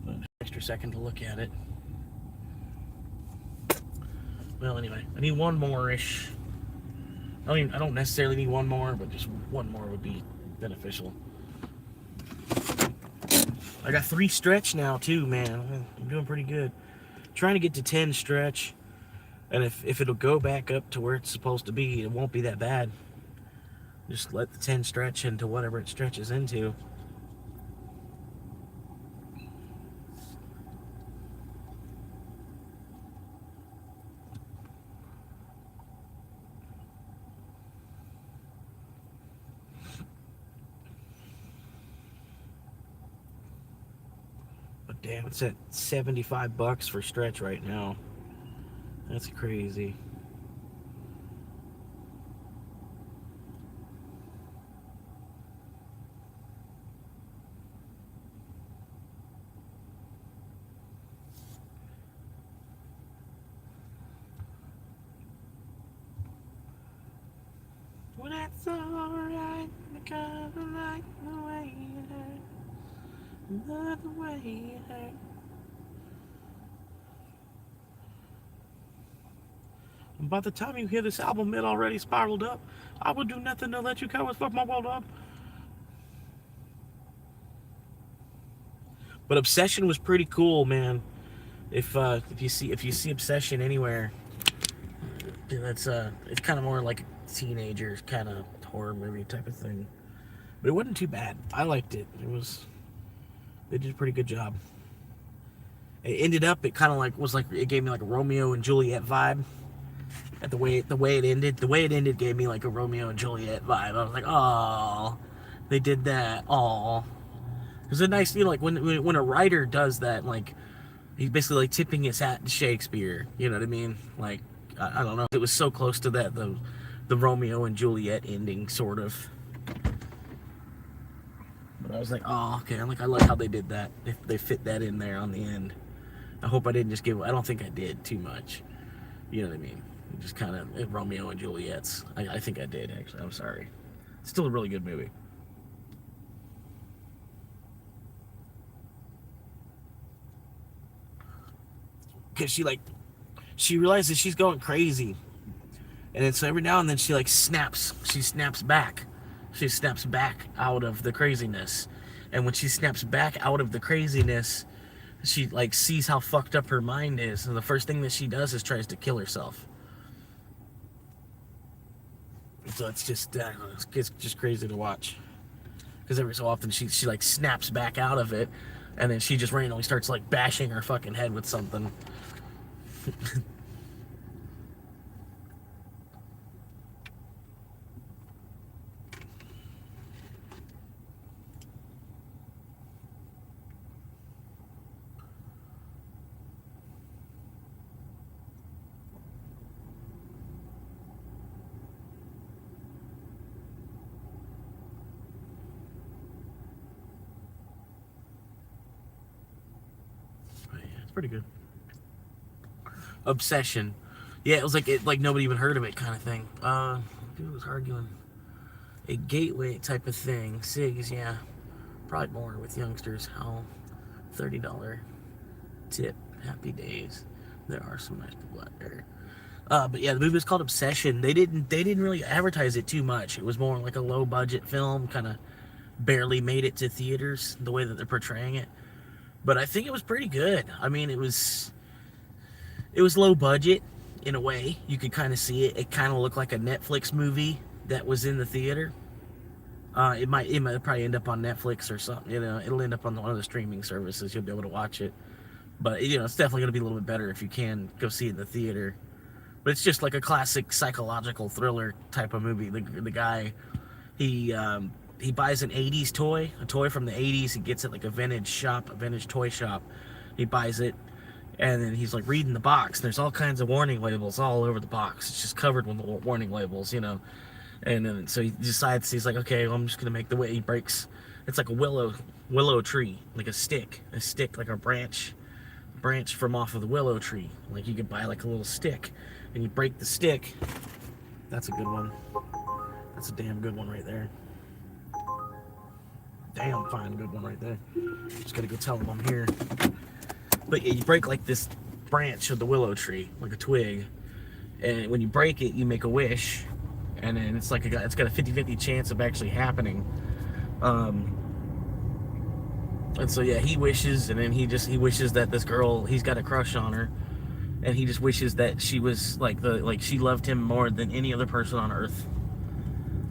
But an extra second to look at it. Well, anyway, I need one more-ish. I don't necessarily need one more, but just one more would be beneficial. I got 3 stretch now too, man. I'm doing pretty good. Trying to get to 10 stretch. And if it'll go back up to where it's supposed to be, it won't be that bad. Just let the 10 stretch into whatever it stretches into. But damn, it's at $75 for stretch right now. That's crazy. Well, that's alright, because I like the way it hurt. Love the way it hurt. And by the time you hear this album, it already spiraled up. I would do nothing to let you cowards fuck my world up. But Obsession was pretty cool, man. If you see Obsession anywhere, that's it's kind of more like a teenager kind of horror movie type of thing. But it wasn't too bad. I liked it. They did a pretty good job. It ended up, it kind of like was like, it gave me like a Romeo and Juliet vibe. At the way it ended gave me like a Romeo and Juliet vibe. I was like, oh, they did that. Oh, It's a nice, like when a writer does that, like he's basically like tipping his hat to Shakespeare. You know what I mean? Like I don't know. It was so close to that the Romeo and Juliet ending, sort of. But I was like, oh, okay. I like how they did that. They fit that in there on the end. I hope I didn't just give. I don't think I did too much. You know what I mean? Just kind of Romeo and Juliet's. I think I did actually. I'm sorry. It's still a really good movie. Because she realizes she's going crazy, and then so every now and then she snaps back out of the craziness, and when she snaps back out of the craziness, she sees how fucked up her mind is, and the first thing that she does is tries to kill herself. So it's just it's just crazy to watch, because every so often she snaps back out of it, and then she just randomly starts bashing her fucking head with something. It's pretty good. Obsession. Yeah, it was like nobody even heard of it kind of thing. Dude was arguing. A gateway type of thing. SIGs, yeah. Probably more with youngsters. How $30 tip. Happy days. There are some nice people out there. But yeah, the movie was called Obsession. They didn't really advertise it too much. It was more like a low budget film, kind of barely made it to theaters the way that they're portraying it. But I think it was pretty good. I mean, it was low budget in a way. You could kind of see it. It kind of looked like a Netflix movie that was in the theater. It might probably end up on Netflix or something. It'll end up on one of the streaming services. You'll be able to watch it. But it's definitely going to be a little bit better if you can go see it in the theater. But it's just like a classic psychological thriller type of movie. The guy, he buys an 80s toy, a toy from the 80s. He gets it like a vintage toy shop. He buys it, and then he's reading the box. There's all kinds of warning labels all over the box. It's just covered with warning labels, And then so he decides, he's like, okay, well, I'm just gonna make the way. He breaks. It's like a willow tree, like a stick, like a branch from off of the willow tree. Like you could buy a little stick, and you break the stick. That's a good one. That's a damn good one right there. Damn fine good one right there. Just gotta go tell him I'm here. But yeah, you break this branch of the willow tree, like a twig, and when you break it, you make a wish, and then it's got a 50-50 chance of actually happening. And so yeah, he wishes, and then he wishes that this girl, he's got a crush on her, and he just wishes that she was she loved him more than any other person on earth.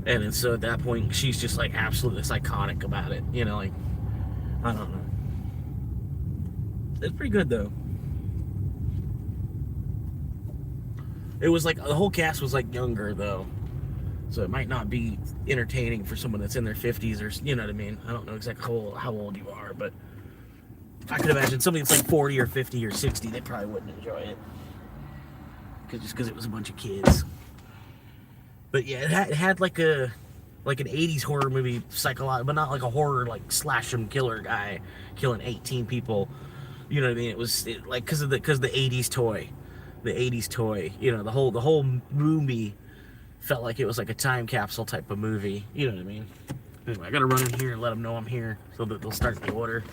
And so at that point, she's just absolutely psychotic about it. I don't know. It's pretty good though. It was the whole cast was younger though, so it might not be entertaining for someone that's in their 50s or you know what I mean. I don't know exactly how old you are, but I could imagine somebody that's 40 or 50 or 60, they probably wouldn't enjoy it, because it was a bunch of kids. But yeah, it had like an 80s horror movie psychological, but not like a horror slash 'em killer guy killing 18 people. You know what I mean? It was because the 80s toy. The 80s toy, the whole movie felt like it was like a time capsule type of movie. You know what I mean? Anyway, I gotta run in here and let them know I'm here so that they'll start the order.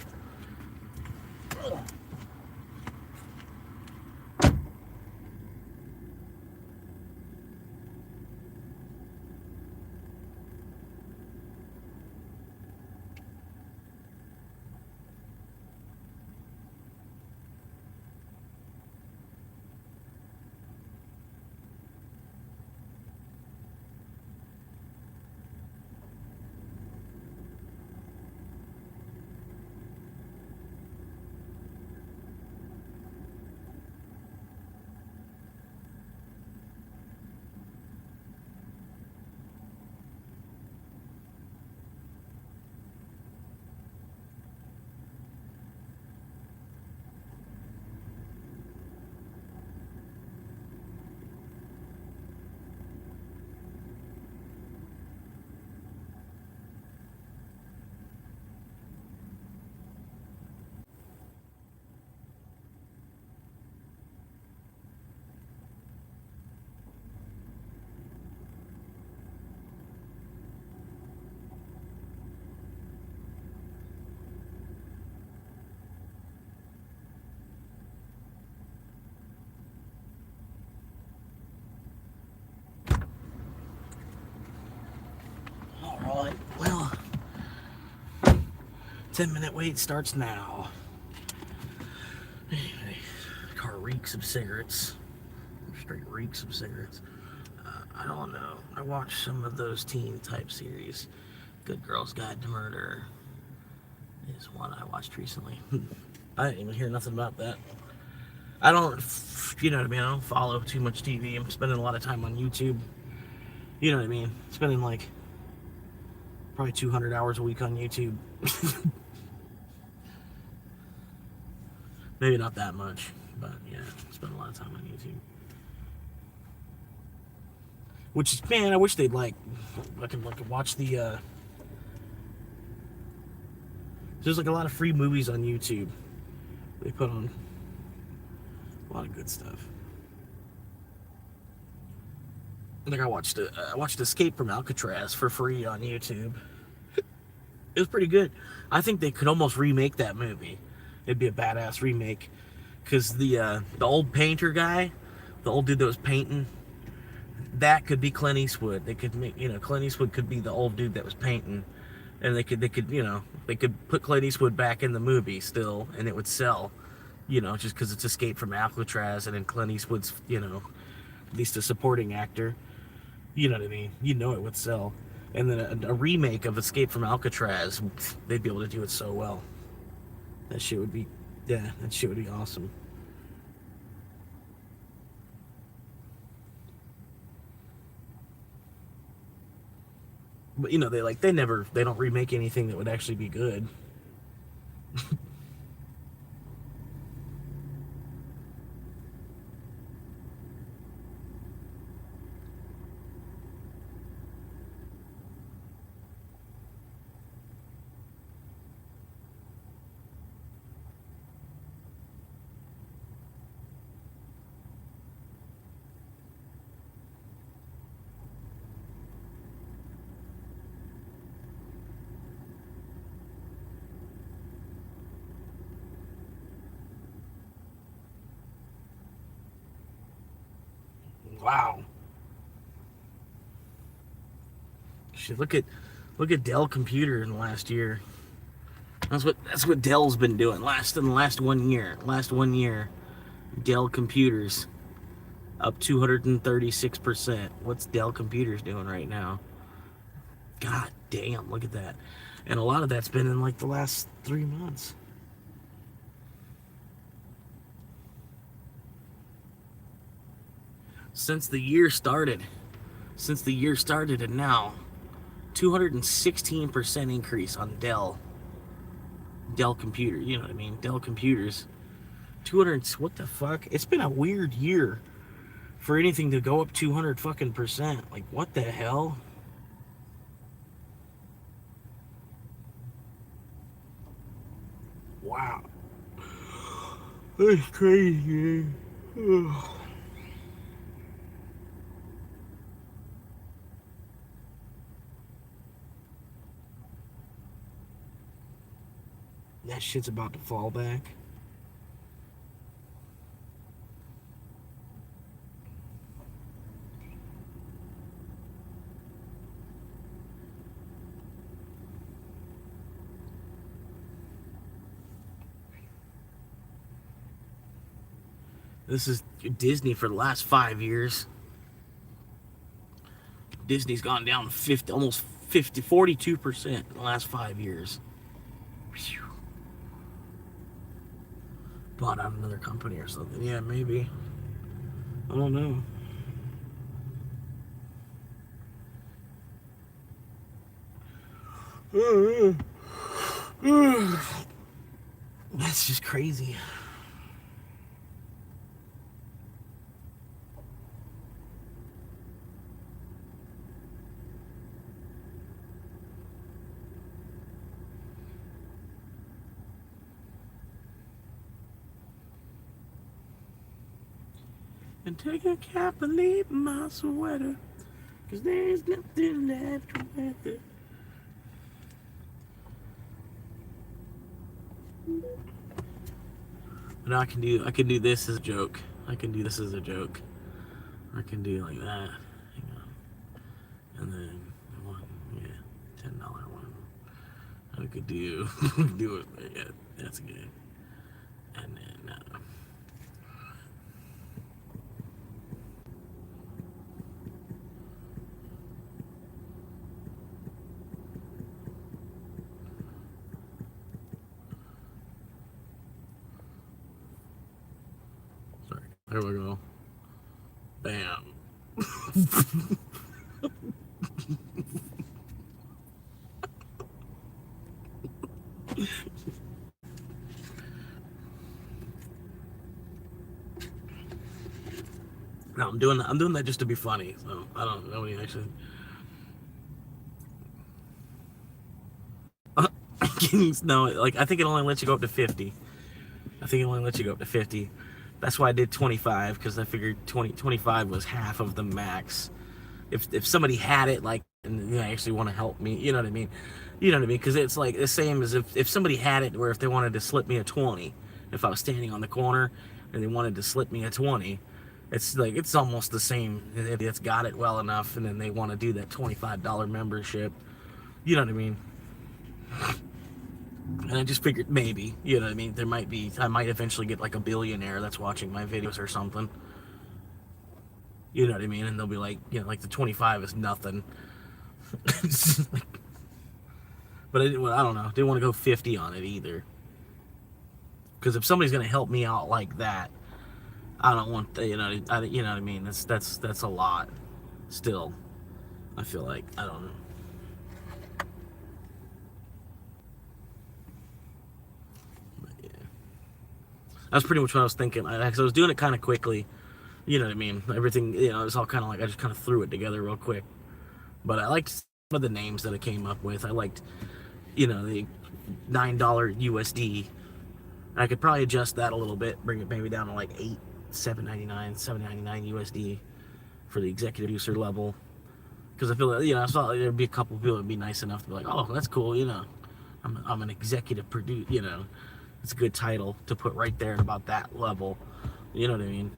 10-minute wait starts now. Anyway, car reeks of cigarettes. Straight reeks of cigarettes. I don't know. I watched some of those teen type series. Good Girl's Guide to Murder is one I watched recently. I didn't even hear nothing about that. I don't, you know what I mean? I don't follow too much TV. I'm spending a lot of time on YouTube. You know what I mean? Spending like probably 200 hours a week on YouTube. Maybe not that much, but yeah, spend a lot of time on YouTube. Which is, man, I wish they'd I can watch the, there's like a lot of free movies on YouTube. They put on a lot of good stuff. Like I watched Escape from Alcatraz for free on YouTube. It was pretty good. I think they could almost remake that movie. It'd be a badass remake, because the old painter guy, the old dude that was painting, that could be Clint Eastwood. They could make, Clint Eastwood could be the old dude that was painting, and they could put Clint Eastwood back in the movie still, and it would sell, just because it's Escape from Alcatraz, and then Clint Eastwood's, at least a supporting actor. You know what I mean? It would sell. And then a remake of Escape from Alcatraz, they'd be able to do it so well. That shit would be awesome. But they don't remake anything that would actually be good. Wow. Shit, look at Dell Computer in the last year. That's what Dell's been doing in the last 1 year. Last 1 year, Dell Computers up 236%. What's Dell Computers doing right now? God damn, look at that. And a lot of that's been in like the last 3 months. Since the year started and now, 216% increase on Dell Computer, you know what I mean? Dell Computers. 200, what the fuck? It's been a weird year for anything to go up 200 fucking percent. Like, what the hell? Wow. That's crazy. Ugh. That shit's about to fall back. This is Disney for the last 5 years. Disney's gone down 42% in the last 5 years. Whew. Bought out another company or something. Yeah, maybe. I don't know. That's just crazy. And take a cap and leave my sweater, 'cause there's nothing left to weather. But I can do this as a joke. I can do this as a joke. I can do like that. Hang on. And then one, yeah, $10 one. could do do it. Yeah, that's good. And then sorry, there we go. Bam. No, I'm doing that just to be funny. So I don't know. Nobody actually. No, like I think it only lets you go up to 50. I think it only lets you go up to 50. That's why I did 25, because I figured 25 was half of the max. If somebody had it, like, and they actually want to help me, you know what I mean? You know what I mean? Because it's like the same as if somebody had it where if they wanted to slip me a 20, if I was standing on the corner and they wanted to slip me a 20, it's like it's almost the same. It's got it well enough, and then they want to do that $25 membership. You know what I mean? And I just figured maybe, you know what I mean? I might eventually get like a billionaire that's watching my videos or something. You know what I mean? And they'll be like, you know, like the 25 is nothing. But I don't know. Didn't want to go 50 on it either. Because if somebody's going to help me out like that, I don't want, you know what I mean? That's a lot. Still, I feel like, I don't know. That's pretty much what I was thinking. Because I was doing it kind of quickly. You know what I mean? Everything, you know, it was all kind of like, I just kind of threw it together real quick. But I liked some of the names that I came up with. I liked, you know, the $9 USD. I could probably adjust that a little bit, bring it maybe down to like $7.99 USD for the executive producer level. Because I feel like, you know, I thought there'd be a couple of people that would be nice enough to be like, oh, that's cool, you know. I'm an executive producer, you know. It's a good title to put right there at about that level. You know what I mean?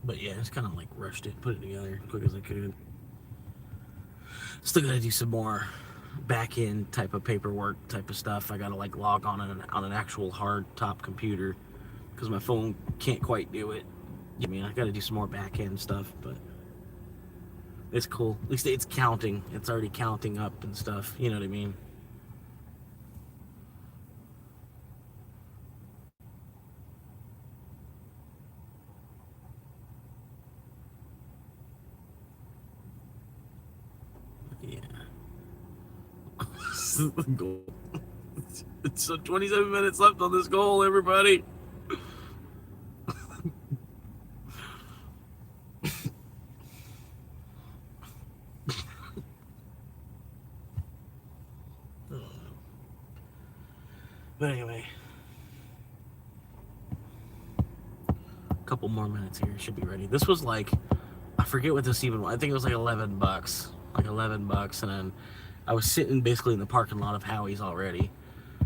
But yeah, just kind of like rushed it, put it together as quick as I could. Still gotta do some more back end type of paperwork type of stuff. I gotta like log on an actual hard top computer because my phone can't quite do it. I mean, I gotta do some more back end stuff, but it's cool. At least it's counting. It's already counting up and stuff. You know what I mean? Yeah. The goal. It's 27 minutes left on this goal, everybody. But anyway, a couple more minutes here, should be ready. This was like, I forget what this even was. I think it was like $11, like $11, and then I was sitting basically in the parking lot of Howie's already.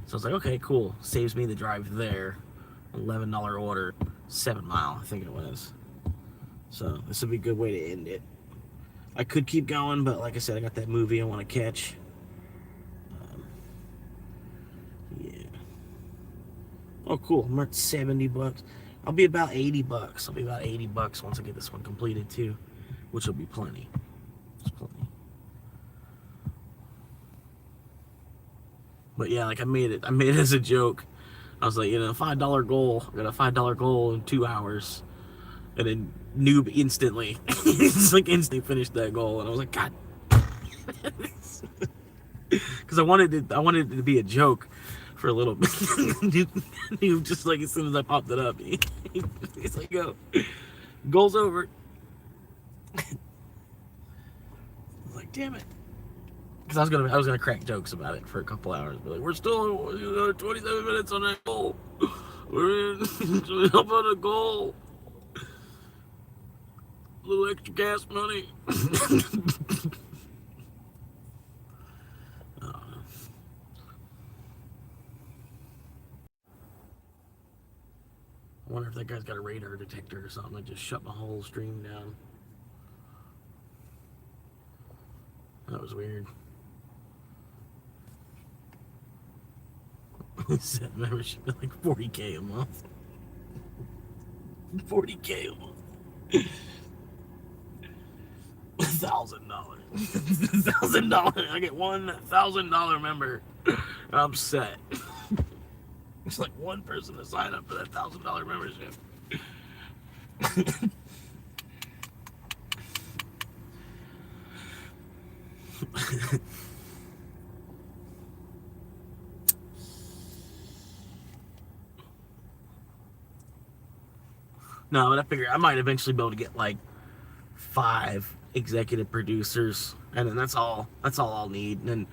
So I was like, okay, cool. Saves me the drive there. $11 order, 7 Mile, I think it was. So this would be a good way to end it. I could keep going, but like I said, I got that movie I want to catch. Yeah. Oh, cool. I'm at $70. I'll be about $80. I'll be about $80 once I get this one completed too, which will be plenty. It's plenty. But yeah, like I made it as a joke. I was like, you know, $5 goal. I got a $5 goal in 2 hours, and then noob instantly, it's like instantly finished that goal, and I was like, God, because I wanted it to be a joke for a little bit. Noob just like as soon as I popped it up, he's like, go, goal's over. I was like, damn it. Because I was gonna crack jokes about it for a couple hours. Be like, we're still 27 minutes on that goal. We're up on a goal. A little extra gas money. wonder if that guy's got a radar detector or something. I just shut my whole stream down. That was weird. He said membership is like $40K a month. $40K a month. $1,000. $1,000. I get $1,000 member. I'm set. It's like one person to sign up for that $1,000 membership. No, but I figure I might eventually be able to get like 5 executive producers, and then that's all I'll need. And then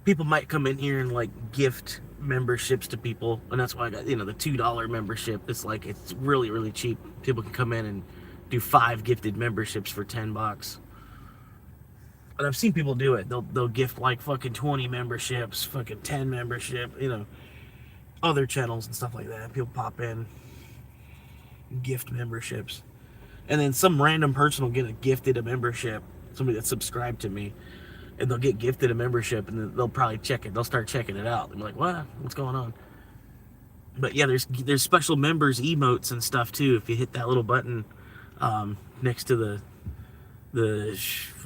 people might come in here and like gift memberships to people, and that's why I got, the $2 membership. It's like, it's really, really cheap. People can come in and do 5 gifted memberships for $10. And I've seen people do it. They'll gift like fucking 20 memberships, fucking 10 membership, other channels and stuff like that. People pop in, gift memberships, and then some random person will get gifted a membership. Somebody that's subscribed to me, and they'll get gifted a membership, and then they'll probably check it. They'll start checking it out. They'll be like, "What? What's going on?" But yeah, there's special members emotes and stuff too. If you hit that little button next to the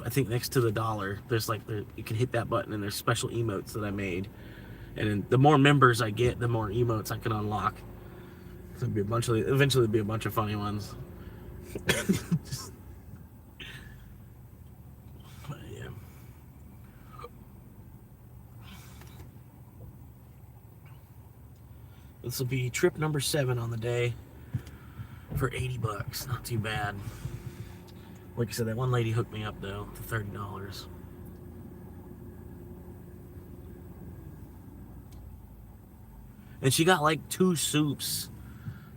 I think next to the dollar, there's like you can hit that button, and there's special emotes that I made. And then the more members I get, the more emotes I can unlock. So eventually there'll be a bunch of funny ones. But yeah. This will be trip number 7 on the day for $80. Not too bad. Like I said, that one lady hooked me up though for $30. And she got like 2 soups.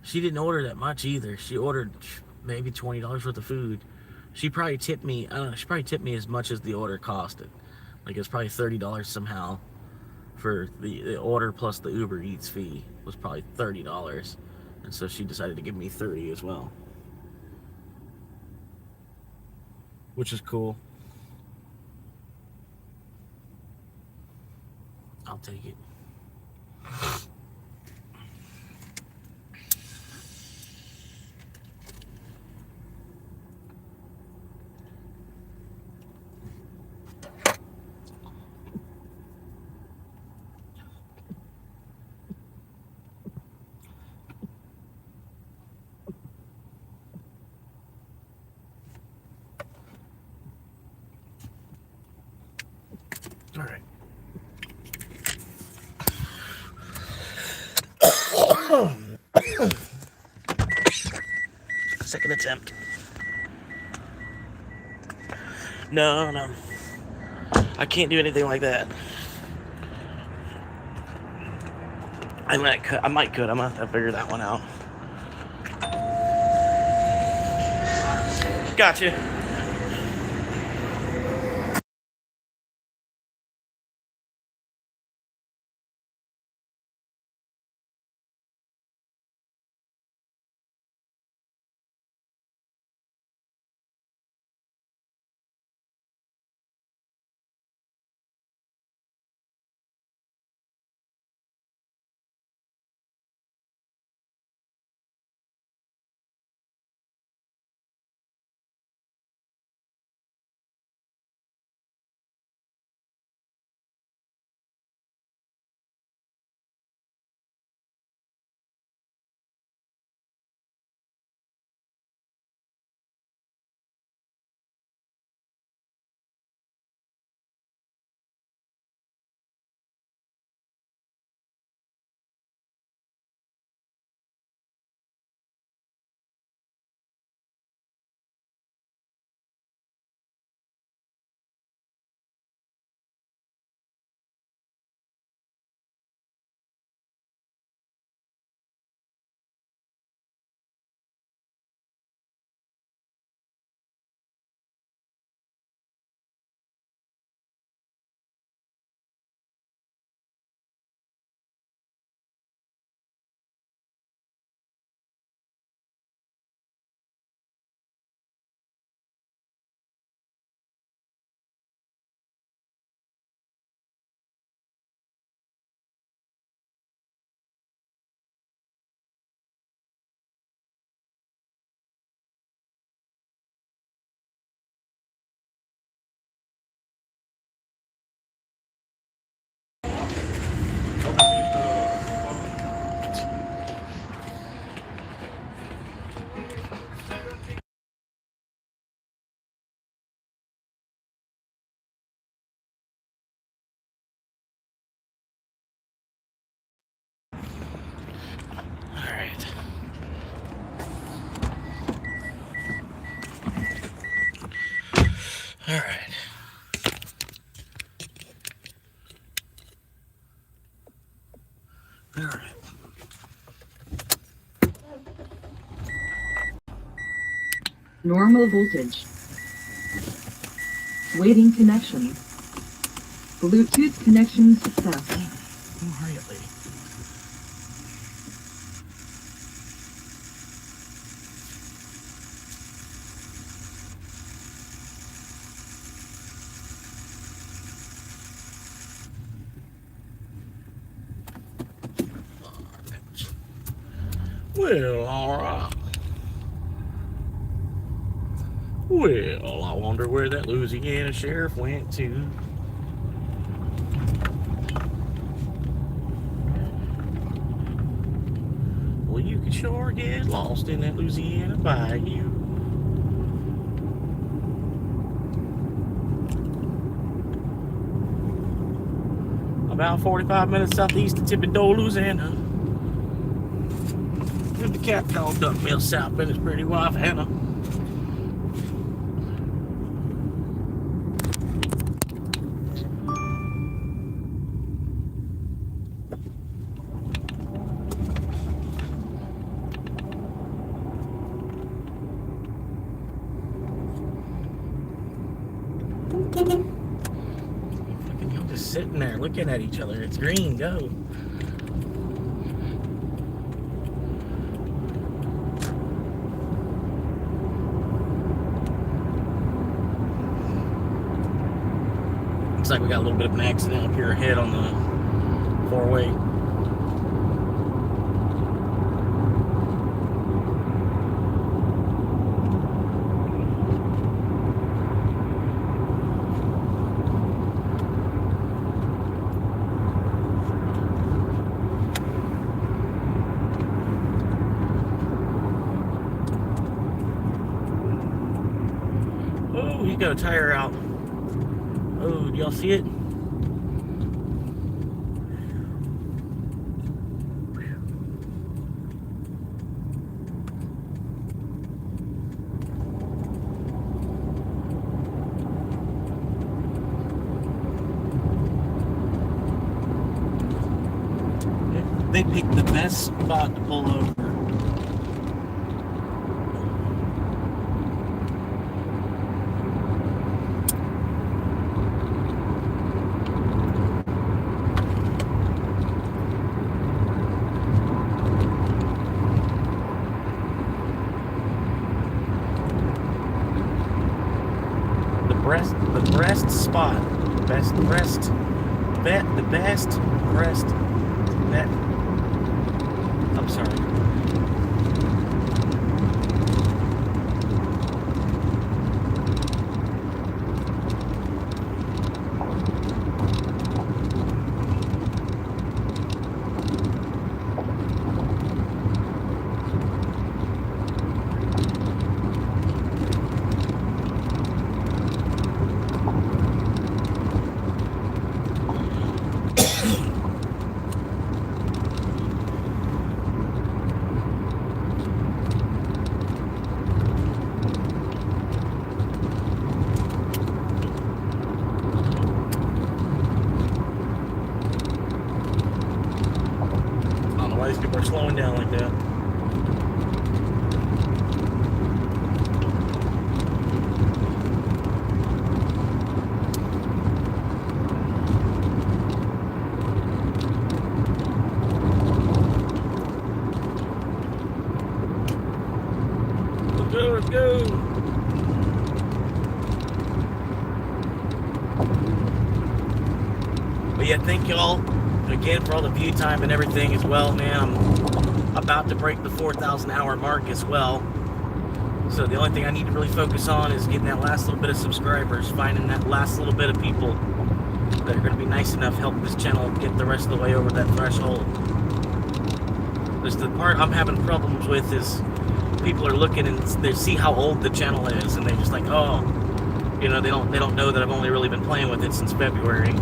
She didn't order that much either. She ordered maybe $20 worth of food. She probably tipped me, I don't know, she probably tipped me as much as the order costed. Like, it was probably $30 somehow for the order, plus the Uber Eats fee was probably $30. And so she decided to give me $30 as well, which is cool. I'll take it. All right. Second attempt. No. I can't do anything like that. I might could. I'm gonna have to figure that one out. Gotcha. All right. All right. Normal voltage. Waiting connection. Bluetooth connection success. Oh, hurry up, lady. Well, all right. Well, I wonder where that Louisiana sheriff went to. Well, you could sure get lost in that Louisiana bayou. About 45 minutes southeast of Thibodaux, Louisiana. With the cat called Duck Mill South and his pretty wife, Hannah. Y'all just sitting there looking at each other. It's green, go. Looks like we got a little bit of an accident up here ahead on the four-way. Oh, he's got a tire out. Oh, do y'all see it? They picked the best spot to pull over. The breast spot. Best breast. The best breast. That. I'm sorry. Why these people are slowing down like that? Let's go, let's go. But yeah, thank y'all again for all the view time and everything as well, man. I'm about to break the 4,000 hour mark as well. So the only thing I need to really focus on is getting that last little bit of subscribers, finding that last little bit of people that are going to be nice enough to help this channel get the rest of the way over that threshold. Because the part I'm having problems with is people are looking and they see how old the channel is, and they're just like, oh, you know, they don't know that I've only really been playing with it since February.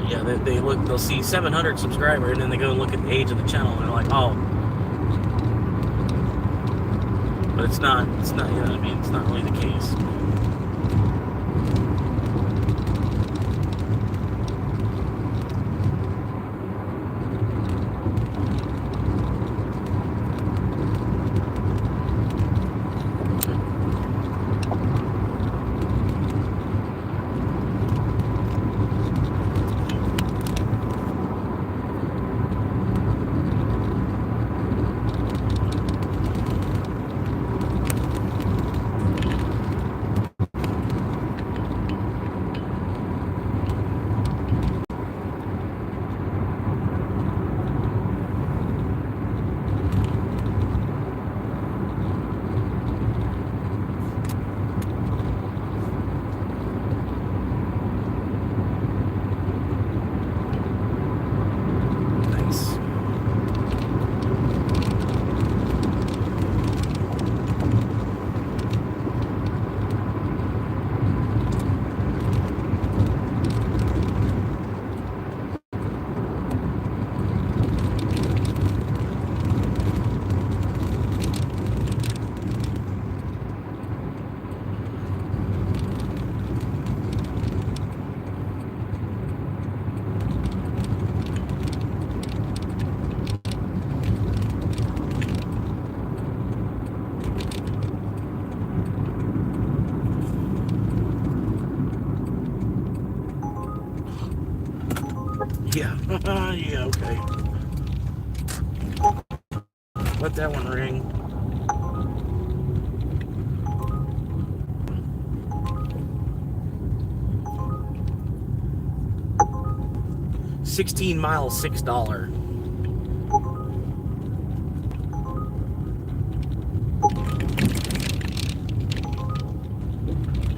Yeah, they'll see 700 subscribers, and then they go and look at the age of the channel, and they're like, oh. But it's not, you know what I mean? It's not really the case. Yeah. Yeah, okay. Let that one ring. $16 miles, $6.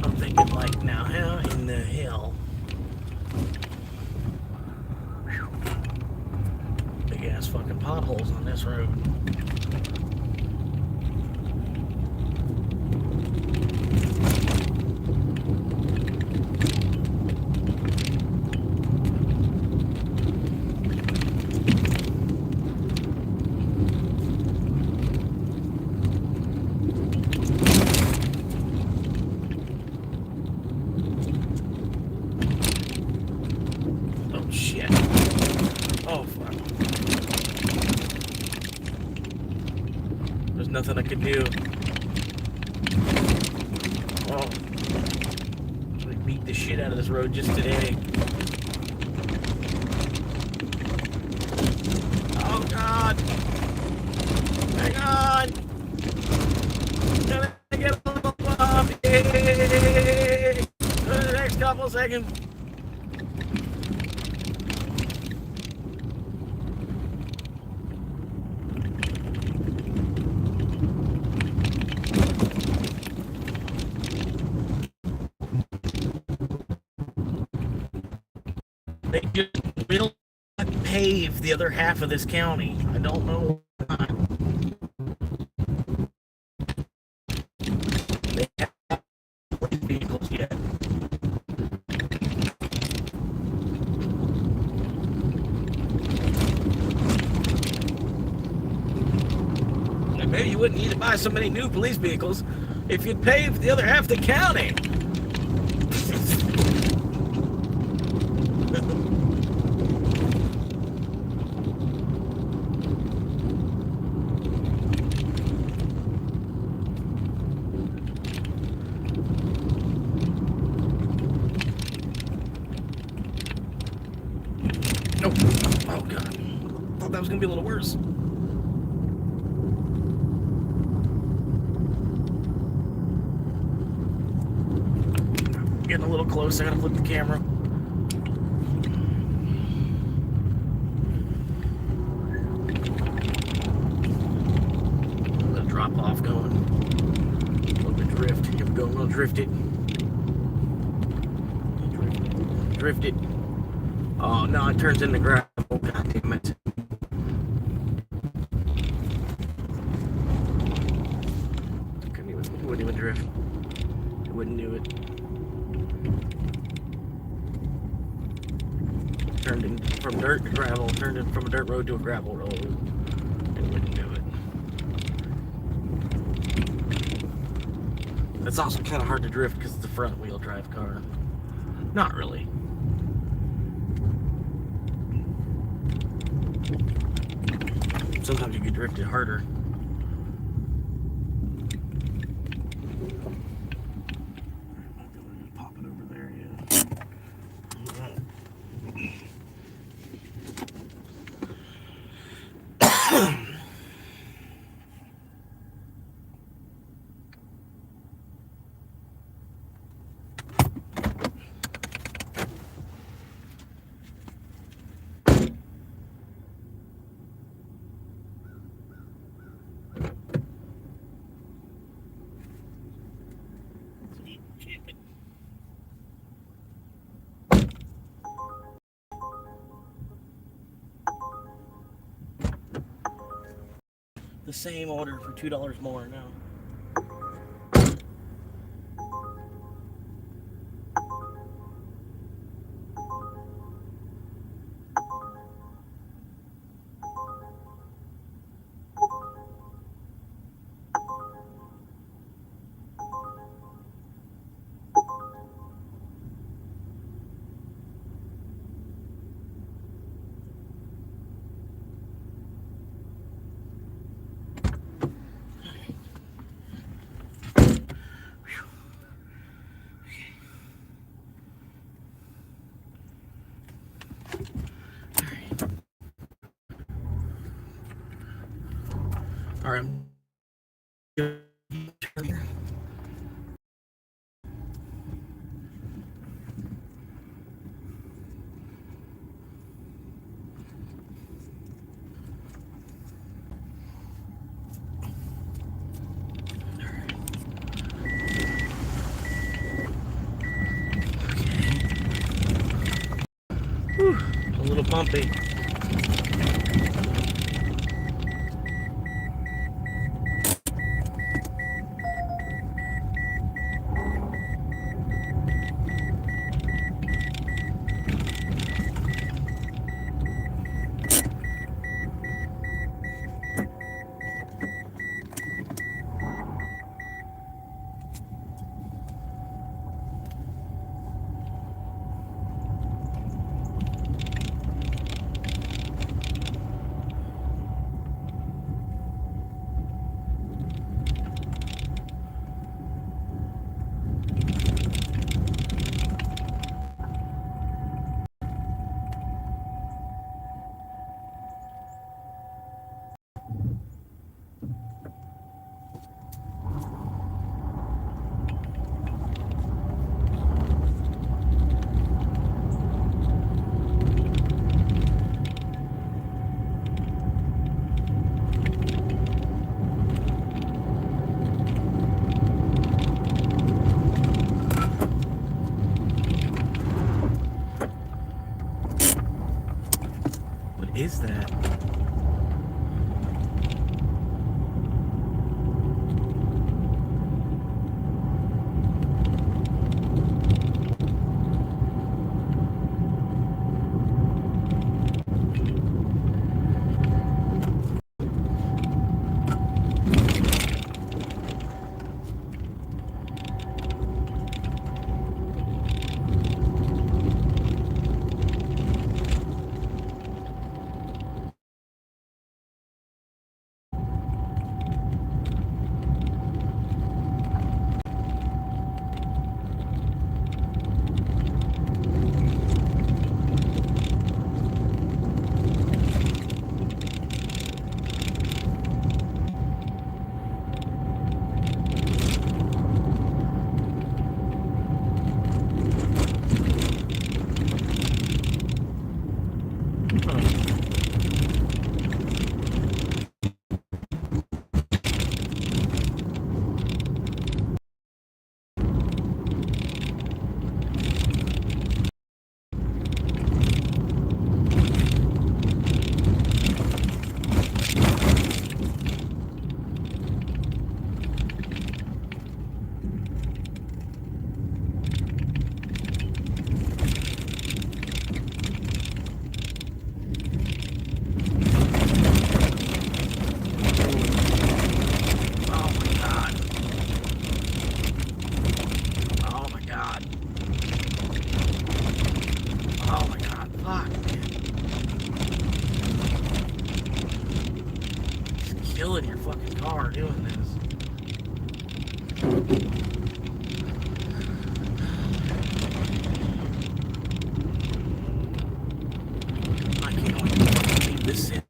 I'm thinking like, now how in the hell? Big ass fucking potholes on this road. Oh shit. Oh fuck. There's nothing I could do. Oh. I beat the shit out of this road just today. Oh god. Hang on. Gotta get a little off. Yay. For the next couple seconds. They just will not pave the other half of this county. I don't know why. They haven't vehicles yet. And maybe you wouldn't need to buy so many new police vehicles if you'd pave the other half of the county. Oh god. Thought that was gonna be a little worse. Getting a little close, I gotta flip the camera. A little drop off going. A little bit drift. Here we go, a little drift it. Drift it. Oh no, it turns into gravel. God damn it. It wouldn't even drift. It wouldn't do it. Turned in from dirt to gravel, turned in from a dirt road to a gravel road. It wouldn't do it. It's also kind of hard to drift because it's a front wheel drive car. Not really. Sometimes you can drift it harder. Pop it over there, yeah. The same order for $2 more now. All right. Whew, a little bumpy. I can't wait to leave this in.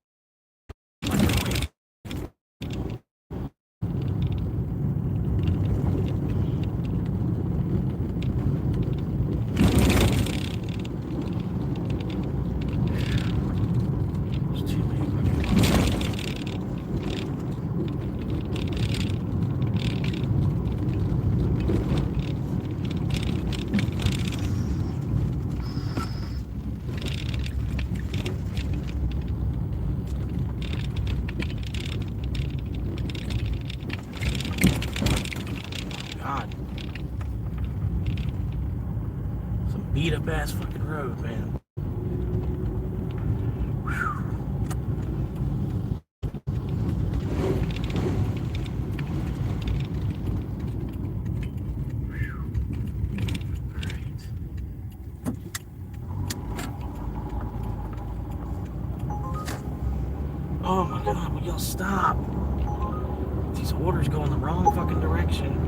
God. Some beat up ass fucking road, man. Oh my God, will y'all stop? These orders go in the wrong fucking direction.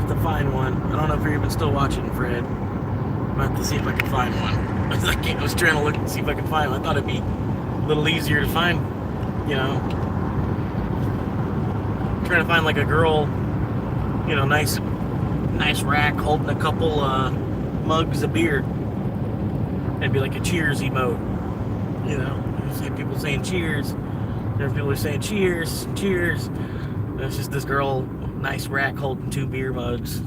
have to find one. I don't know if you're even still watching, Fred. I'm gonna have to see if I can find one. I was trying to look and see if I could find one. I thought it'd be a little easier to find, you know. Trying to find like a girl, you know, nice rack holding a couple mugs of beer. It'd be like a cheers emote, you know. You see people saying cheers. There people are saying cheers, cheers. It's just this girl, nice rack holding 2 beer mugs.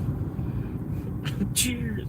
Cheers.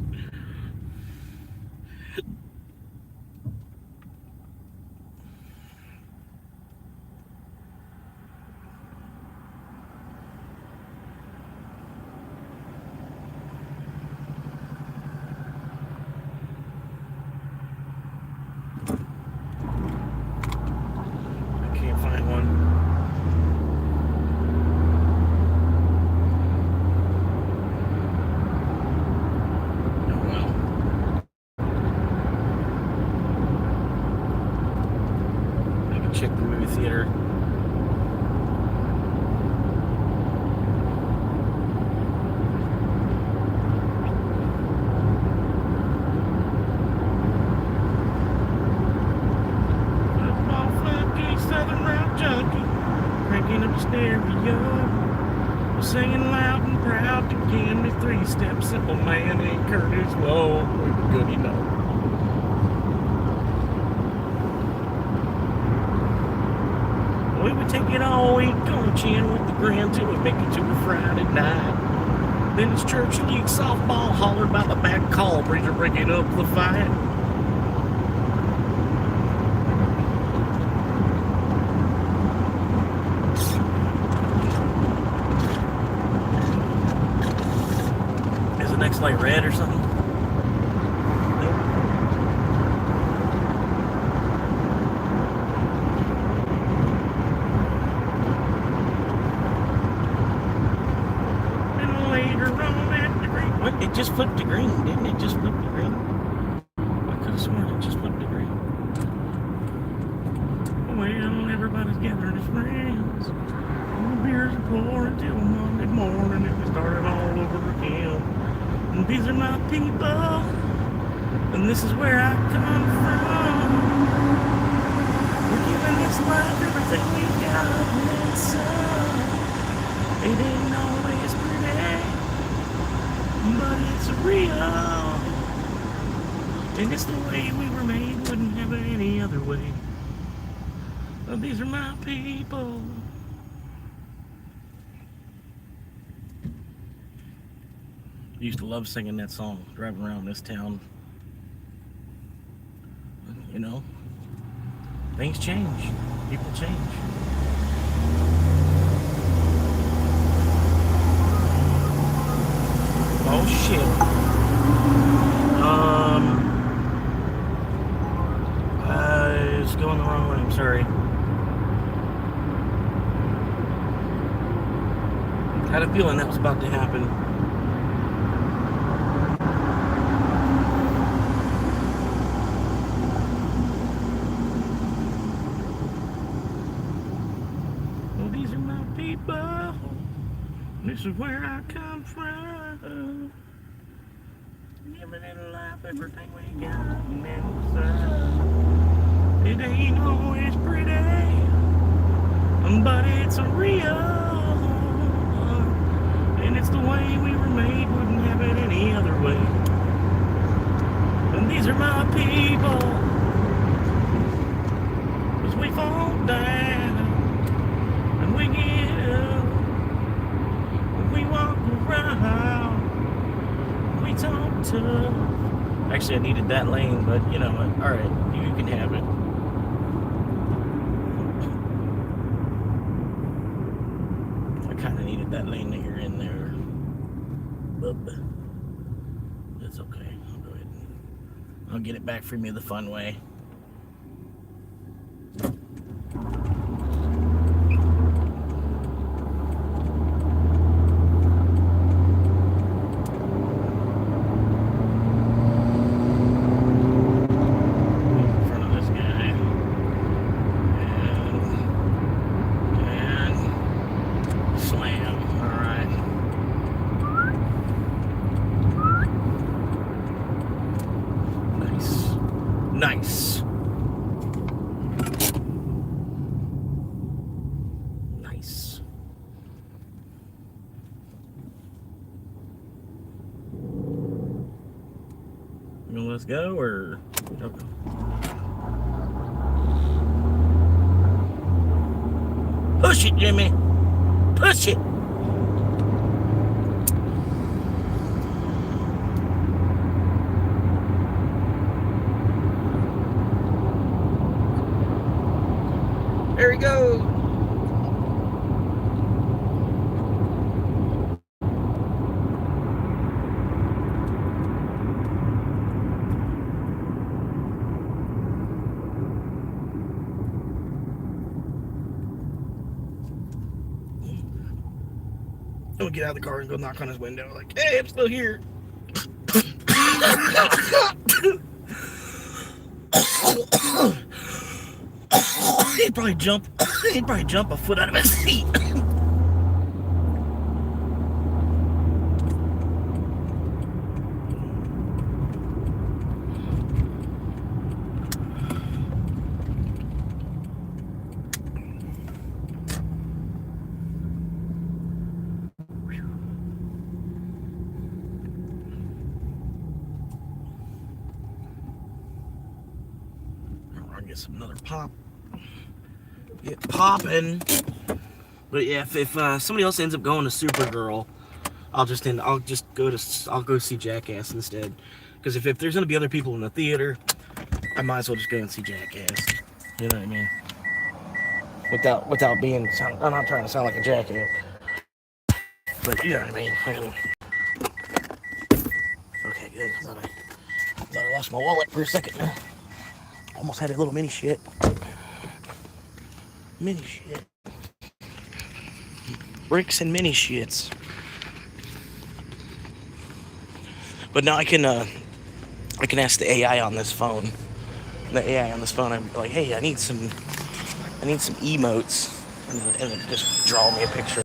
Check the movie theater. Football funky, southern rock junkie, cranking up the stereo, singing loud and proud to give me 3-step simple man and Curtis Lowe. Good, you know. We would take it all week on chin with the grand till we make it to a Friday night. Then it's church league softball hollered by the back call breeder breaking up the fight. Is the next light red or something? It just flipped to green, didn't it? Just flipped to green. I could have sworn it just flipped to green. Well, everybody's gathering as friends. And the beers are pouring till Monday morning and we started all over again. And these are my people, and this is where I come from. We're giving this life everything we've got and then some. It ain't always pretty, but it's real, and it's the way we were made, wouldn't have it any other way. Oh, these are my people. Used to love singing that song, driving around this town. You know, things change, people change. Oh shit. It's going the wrong way, I'm sorry. I had a feeling that was about to happen. Well, these are my people. This is where I come from. Living in life, everything we got inside. It ain't always pretty, but it's real. And it's the way we were made, wouldn't have it any other way. And these are my people. As we fall down and we get up, we walk around, we talk tough. Actually, I needed that lane, but you know what? All right, you can have it. I kind of needed that lane that you're in there, but it's okay. I'll go ahead and I'll get it back from you the fun way. Nice. You know, let's go, or okay. Push it, Jimmy. Push it. There we go. He'll get out of the car and go knock on his window, like, hey, I'm still here. He'd probably jump a foot out of his seat. Get some another pop. Get popping. But yeah, if somebody else ends up going to Supergirl, I'll go see Jackass instead. Because if there's gonna be other people in the theater, I might as well just go and see Jackass. You know what I mean? Without being, I'm not trying to sound like a jackass, but you know what I mean. Okay, good. I thought I lost my wallet for a second. Almost had a little mini shit. Mini shit. Bricks and mini shits. But now I can ask the AI on this phone. The AI on this phone, I'm like, hey, I need some emotes, and it just draw me a picture.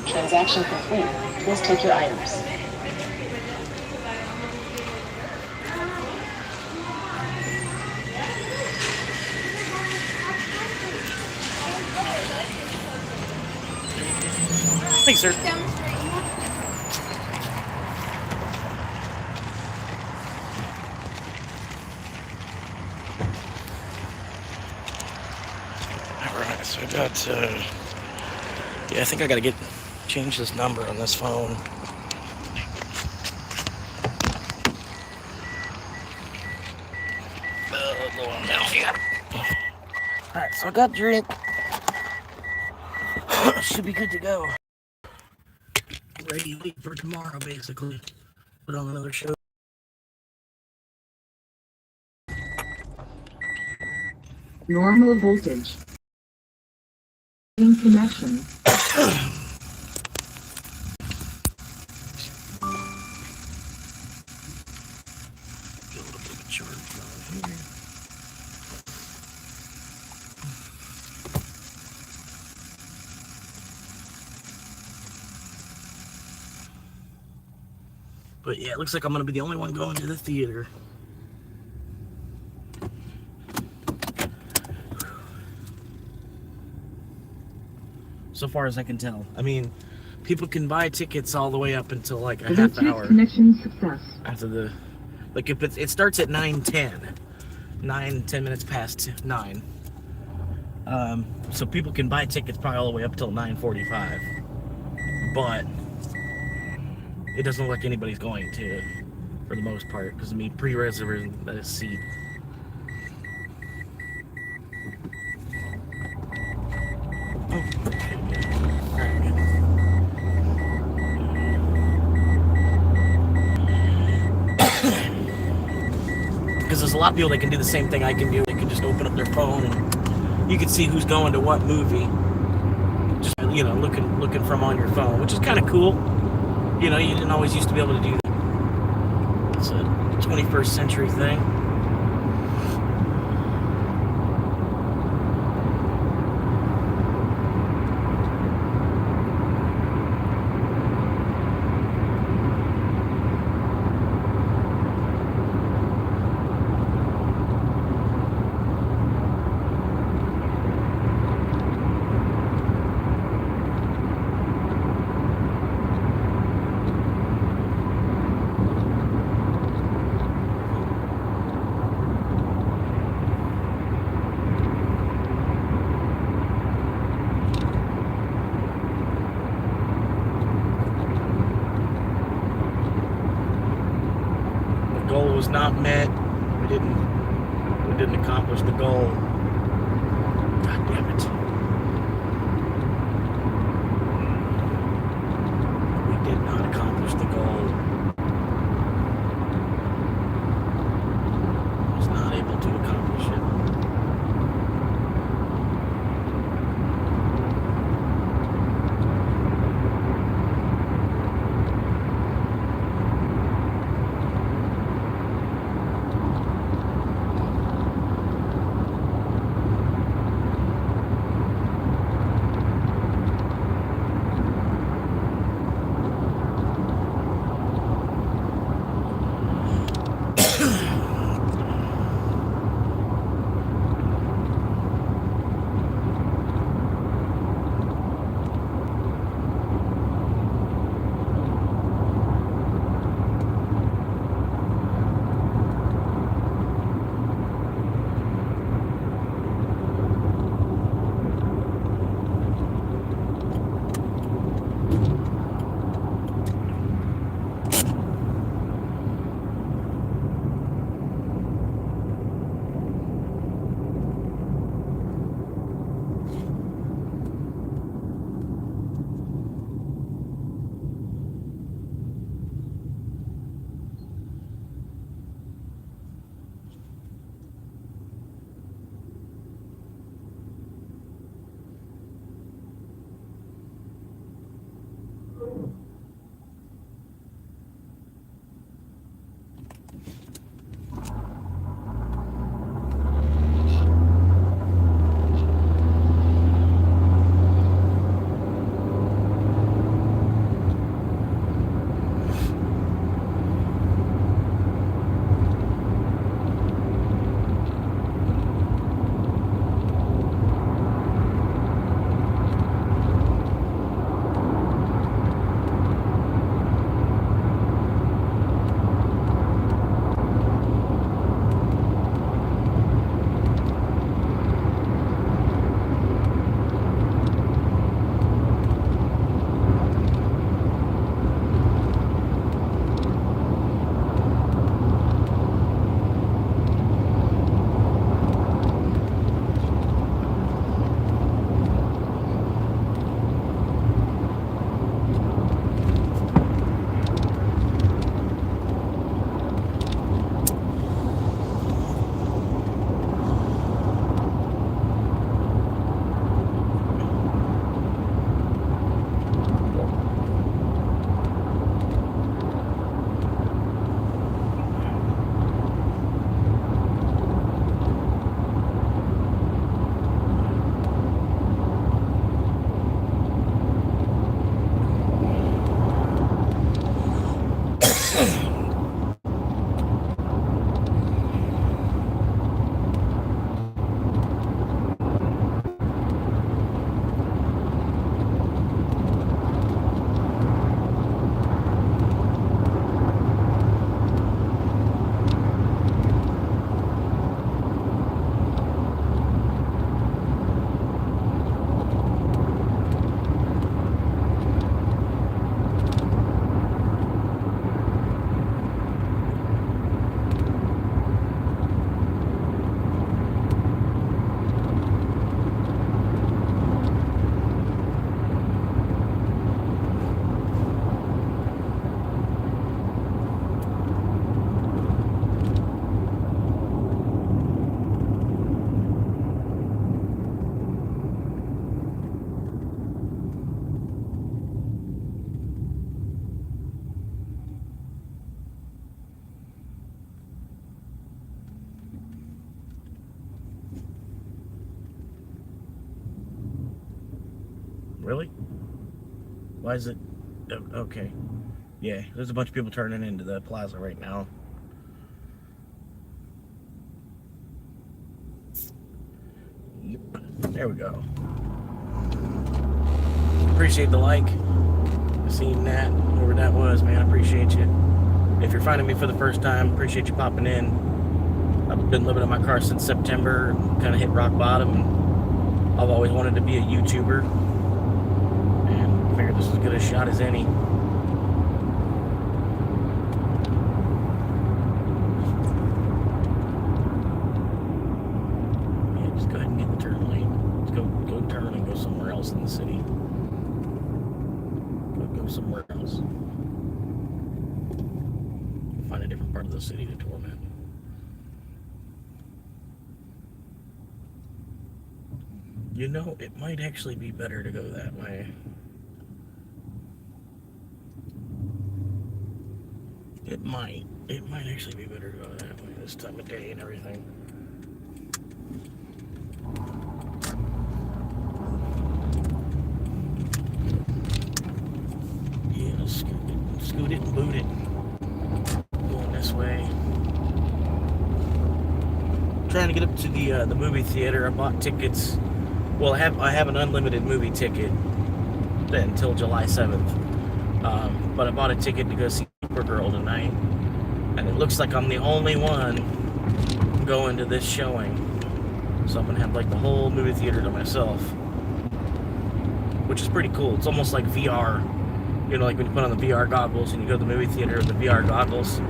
Transaction complete. Please take your items. Thanks, sir. Alright, so I got, yeah, I think I gotta change this number on this phone. little low on now. Yeah. Alright, so I got drink. Should be good to go. Ready to wait for tomorrow, basically. Put on another show. Normal voltage. In connection. But yeah, it looks like I'm gonna be the only one going to the theater. So far as I can tell. I mean, people can buy tickets all the way up until like a half hour. Connection success. After the, like if it starts at 9:10, 10 minutes past 9. So people can buy tickets probably all the way up till 9:45. But it doesn't look like anybody's going to, for the most part, because I mean pre-reservation a seat. Because there's a lot of people that can do the same thing I can do. They can just open up their phone and you can see who's going to what movie. Just, you know, looking from on your phone, which is kind of cool. You know, you didn't always used to be able to do that. It's a 21st century thing. Was not met. We didn't accomplish the goal. God damn it. We did not accomplish the goal. Was not able to accomplish it. Really? Why is it? Okay. Yeah, there's a bunch of people turning into the plaza right now. Yep. There we go. Appreciate the like. Seeing that, whoever that was, man, I appreciate you. If you're finding me for the first time, appreciate you popping in. I've been living in my car since September, kind of hit rock bottom, and I've always wanted to be a YouTuber, and figured this was as good a shot as any. Yeah, just go ahead and get the turn lane. Let's go turn and go somewhere else in the city. Go somewhere else. Find a different part of the city to torment. You know, it might actually be better to go that way. It might actually be better to go that way this time of day and everything. Yeah, scoot it and boot it. Going this way. Trying to get up to the movie theater. I bought tickets. Well, I have an unlimited movie ticket until July 7th. But I bought a ticket to go see Supergirl tonight, and it looks like I'm the only one going to this showing. So I'm gonna have like the whole movie theater to myself, which is pretty cool. It's almost like VR. You know, like when you put on the VR goggles and you go to the movie theater with the VR goggles.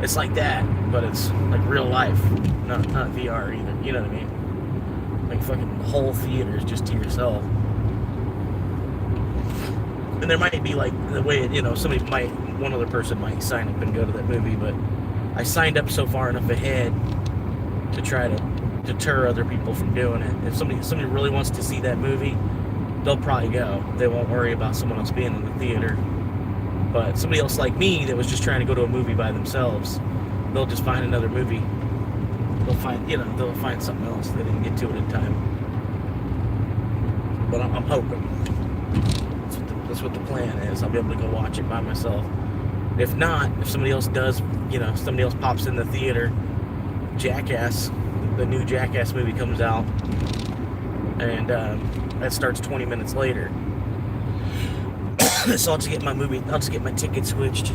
It's like that, but it's like real life, not VR either. You know what I mean? Like fucking the whole theater is just to yourself. And there might be like the way, you know, one other person might sign up and go to that movie, but I signed up so far enough ahead to try to deter other people from doing it. If somebody really wants to see that movie, they'll probably go. They won't worry about someone else being in the theater. But somebody else like me that was just trying to go to a movie by themselves, they'll just find another movie. They'll find something else. They didn't get to it in time. But I'm hoping. That's what the plan is. I'll be able to go watch it by myself. If not, if somebody else does, you know, somebody else pops in the theater, Jackass, the new Jackass movie comes out, and that starts 20 minutes later. So I'll just get my ticket switched.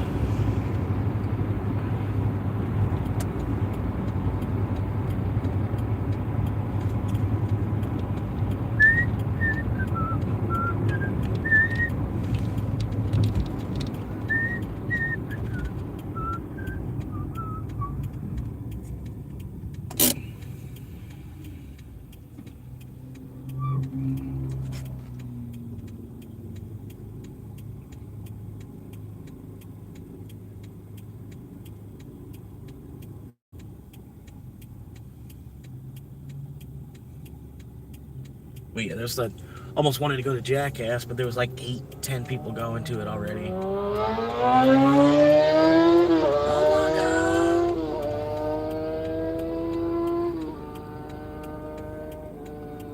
But yeah, there's the almost wanted to go to Jackass, but there was like 8-10 people going to it already.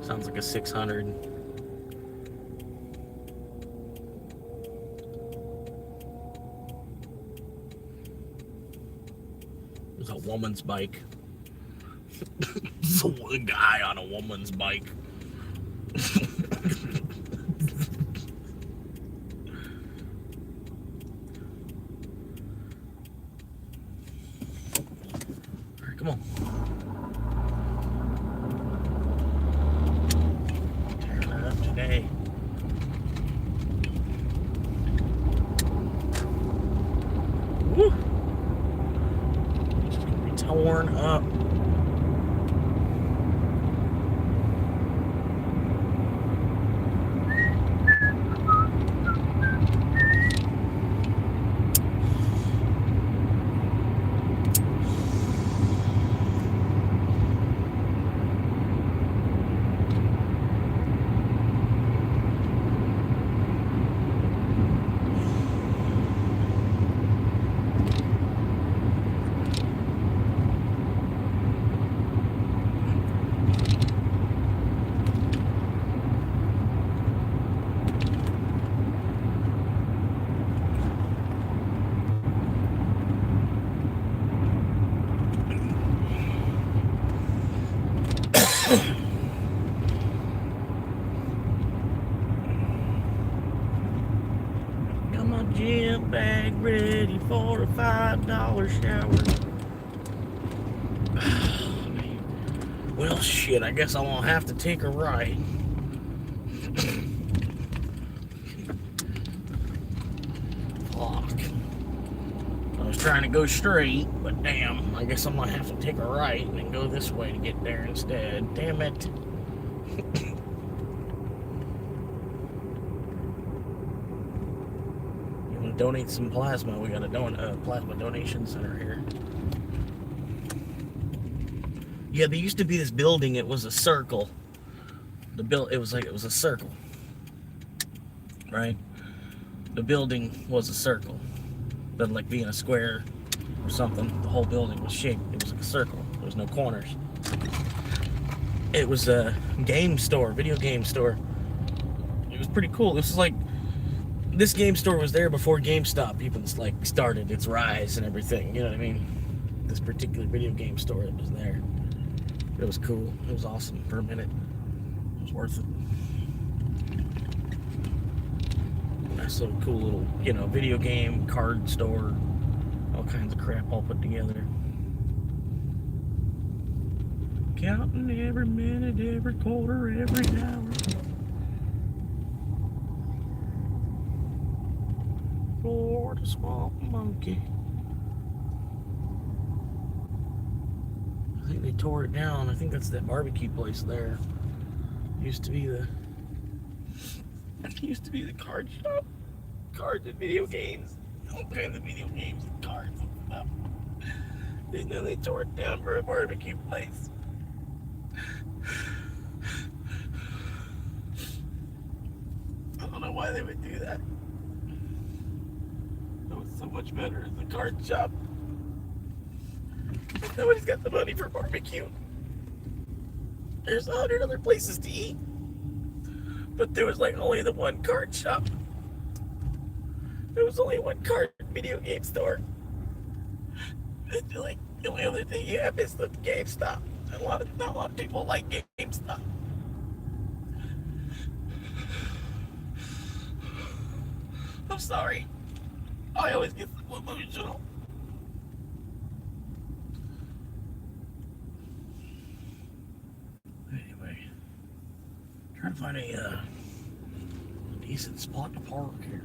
Sounds like a 600. There's a woman's bike. It's a guy on a woman's bike. Alright, come on. Tearing it up today. Woo! It's just gonna be torn up. for a $5 shower. Well, shit, I guess I'm gonna have to take a right. Fuck. I was trying to go straight, but damn, I guess I'm gonna have to take a right and then go this way to get there instead. Damn it. You wanna donate some plasma? We got a plasma donation center here. Yeah, there used to be this building. It was a circle. It was a circle, right? The building was a circle, but like being a square or something. The whole building was shaped. It was like a circle. There was no corners. It was a game store, video game store. It was pretty cool. This is like this game store was there before GameStop even like started its rise and everything. You know what I mean? This particular video game store that was there. It was cool. It was awesome for a minute. It was worth it. Nice little cool little, you know, video game, card store, all kinds of crap all put together. Counting every minute, every quarter, every hour. Florida Swamp Monkey. I think they tore it down. I think that's that barbecue place there. Used to be the card shop. Cards and video games. All kinds of video games and cards and stuff. And then they tore it down for a barbecue place. I don't know why they would do that. That was so much better as a card shop. Nobody's got the money for barbecue. There's 100 other places to eat. But there was like only the one card shop. There was only one card video game store. And like the only other thing you have is the GameStop. And not a lot of people like GameStop. I'm sorry. I always get so emotional. Anyway, trying to find a decent spot to park here.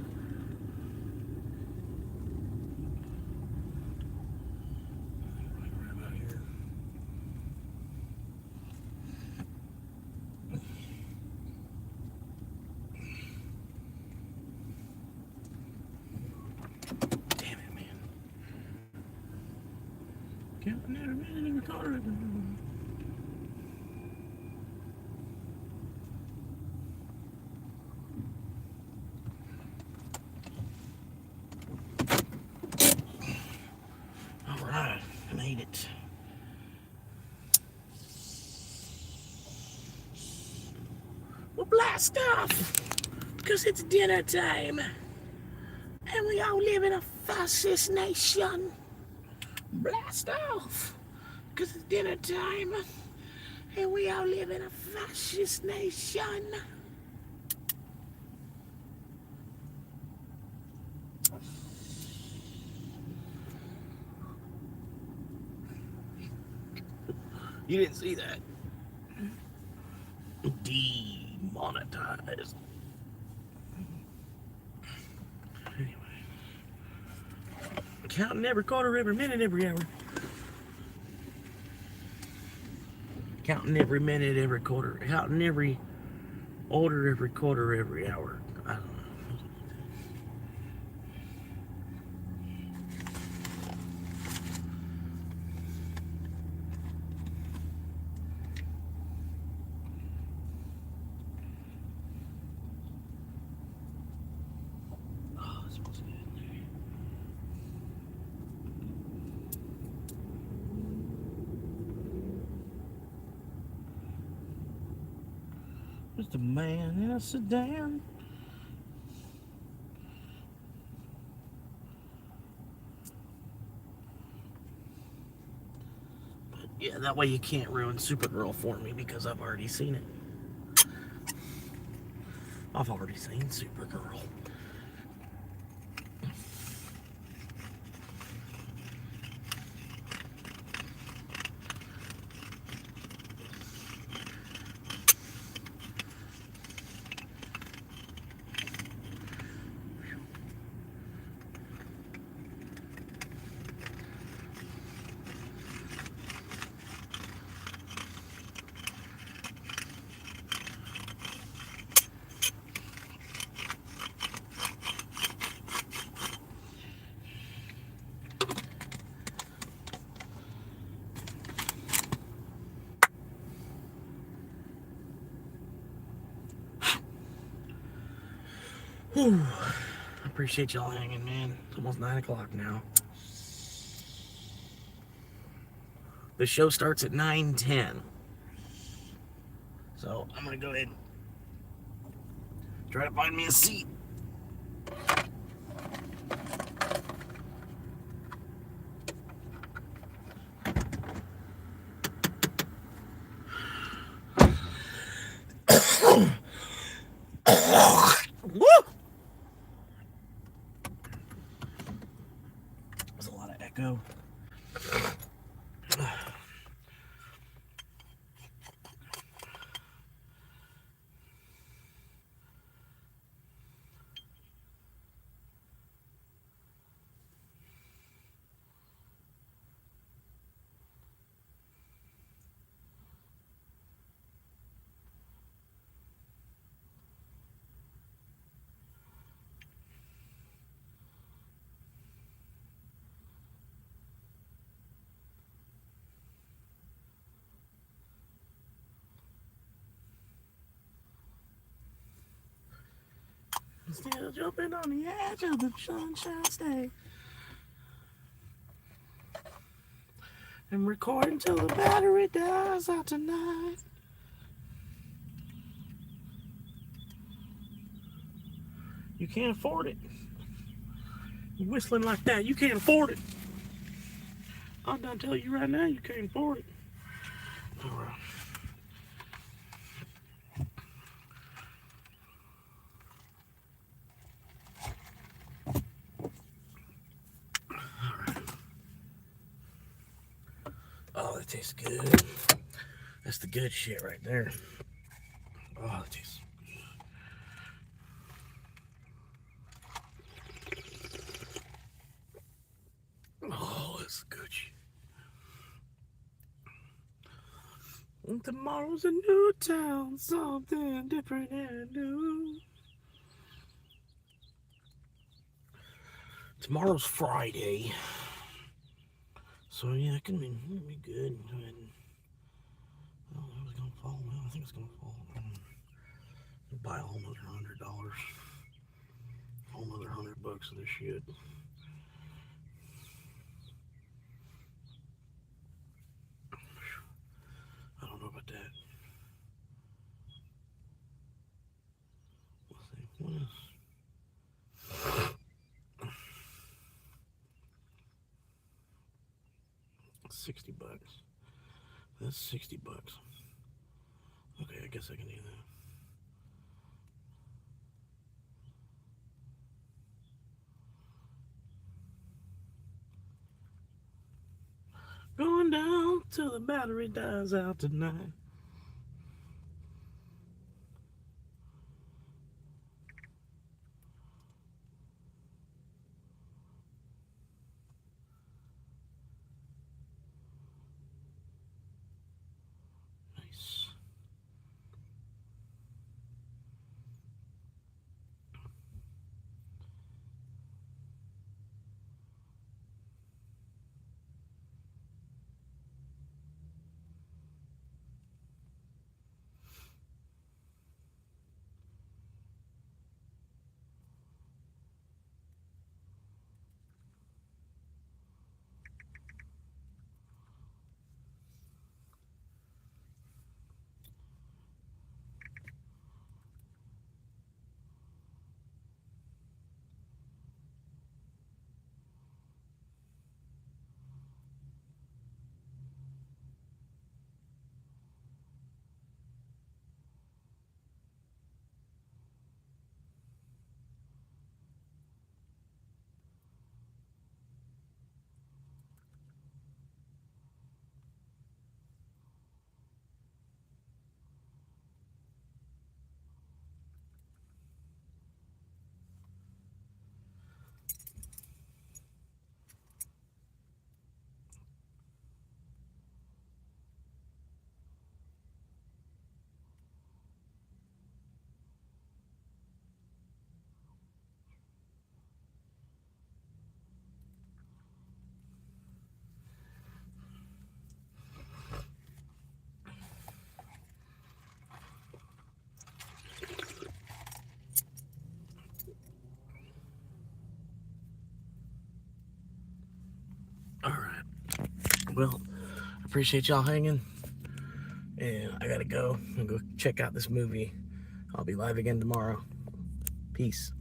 Right about here. Damn it, man. Counting every minute in the car. Alright, I made it. We'll blast off, because it's dinner time. And we all live in a fascist nation. Blast off, because it's dinner time. And we all live in a fascist nation. You didn't see that. Demonetized. Anyway. Counting every quarter, every minute, every hour. Counting every minute, every quarter. Counting every order, every quarter, every hour. I don't know. Just a man in a sedan. But yeah, that way you can't ruin Supergirl for me because I've already seen it. I've already seen Supergirl. Whew. I appreciate y'all hanging, man. It's almost 9 o'clock now. The show starts at 9:10. So I'm going to go ahead and try to find me a seat. Woo! There's a lot of echo. Still jumping on the edge of the sunshine state. And recording till the battery dies out tonight. You can't afford it. You're whistling like that, you can't afford it. I'm done telling you right now, you can't afford it. All right. Oh, that tastes good. That's the good shit right there. Oh, that tastes good. Oh, that's good shit. And tomorrow's a new town, something different and new. Tomorrow's Friday. So yeah, it can be good. Oh, it was gonna fall. Well, I think it's gonna fall. Buy a whole nother $100. Whole nother $100 of this shit. I don't know about that. Let's see. What is $60? That's $60. Okay, I guess I can do that. Going down till the battery dies out tonight. Nice. Well, appreciate y'all hanging. And I gotta go and go check out this movie. I'll be live again tomorrow. Peace.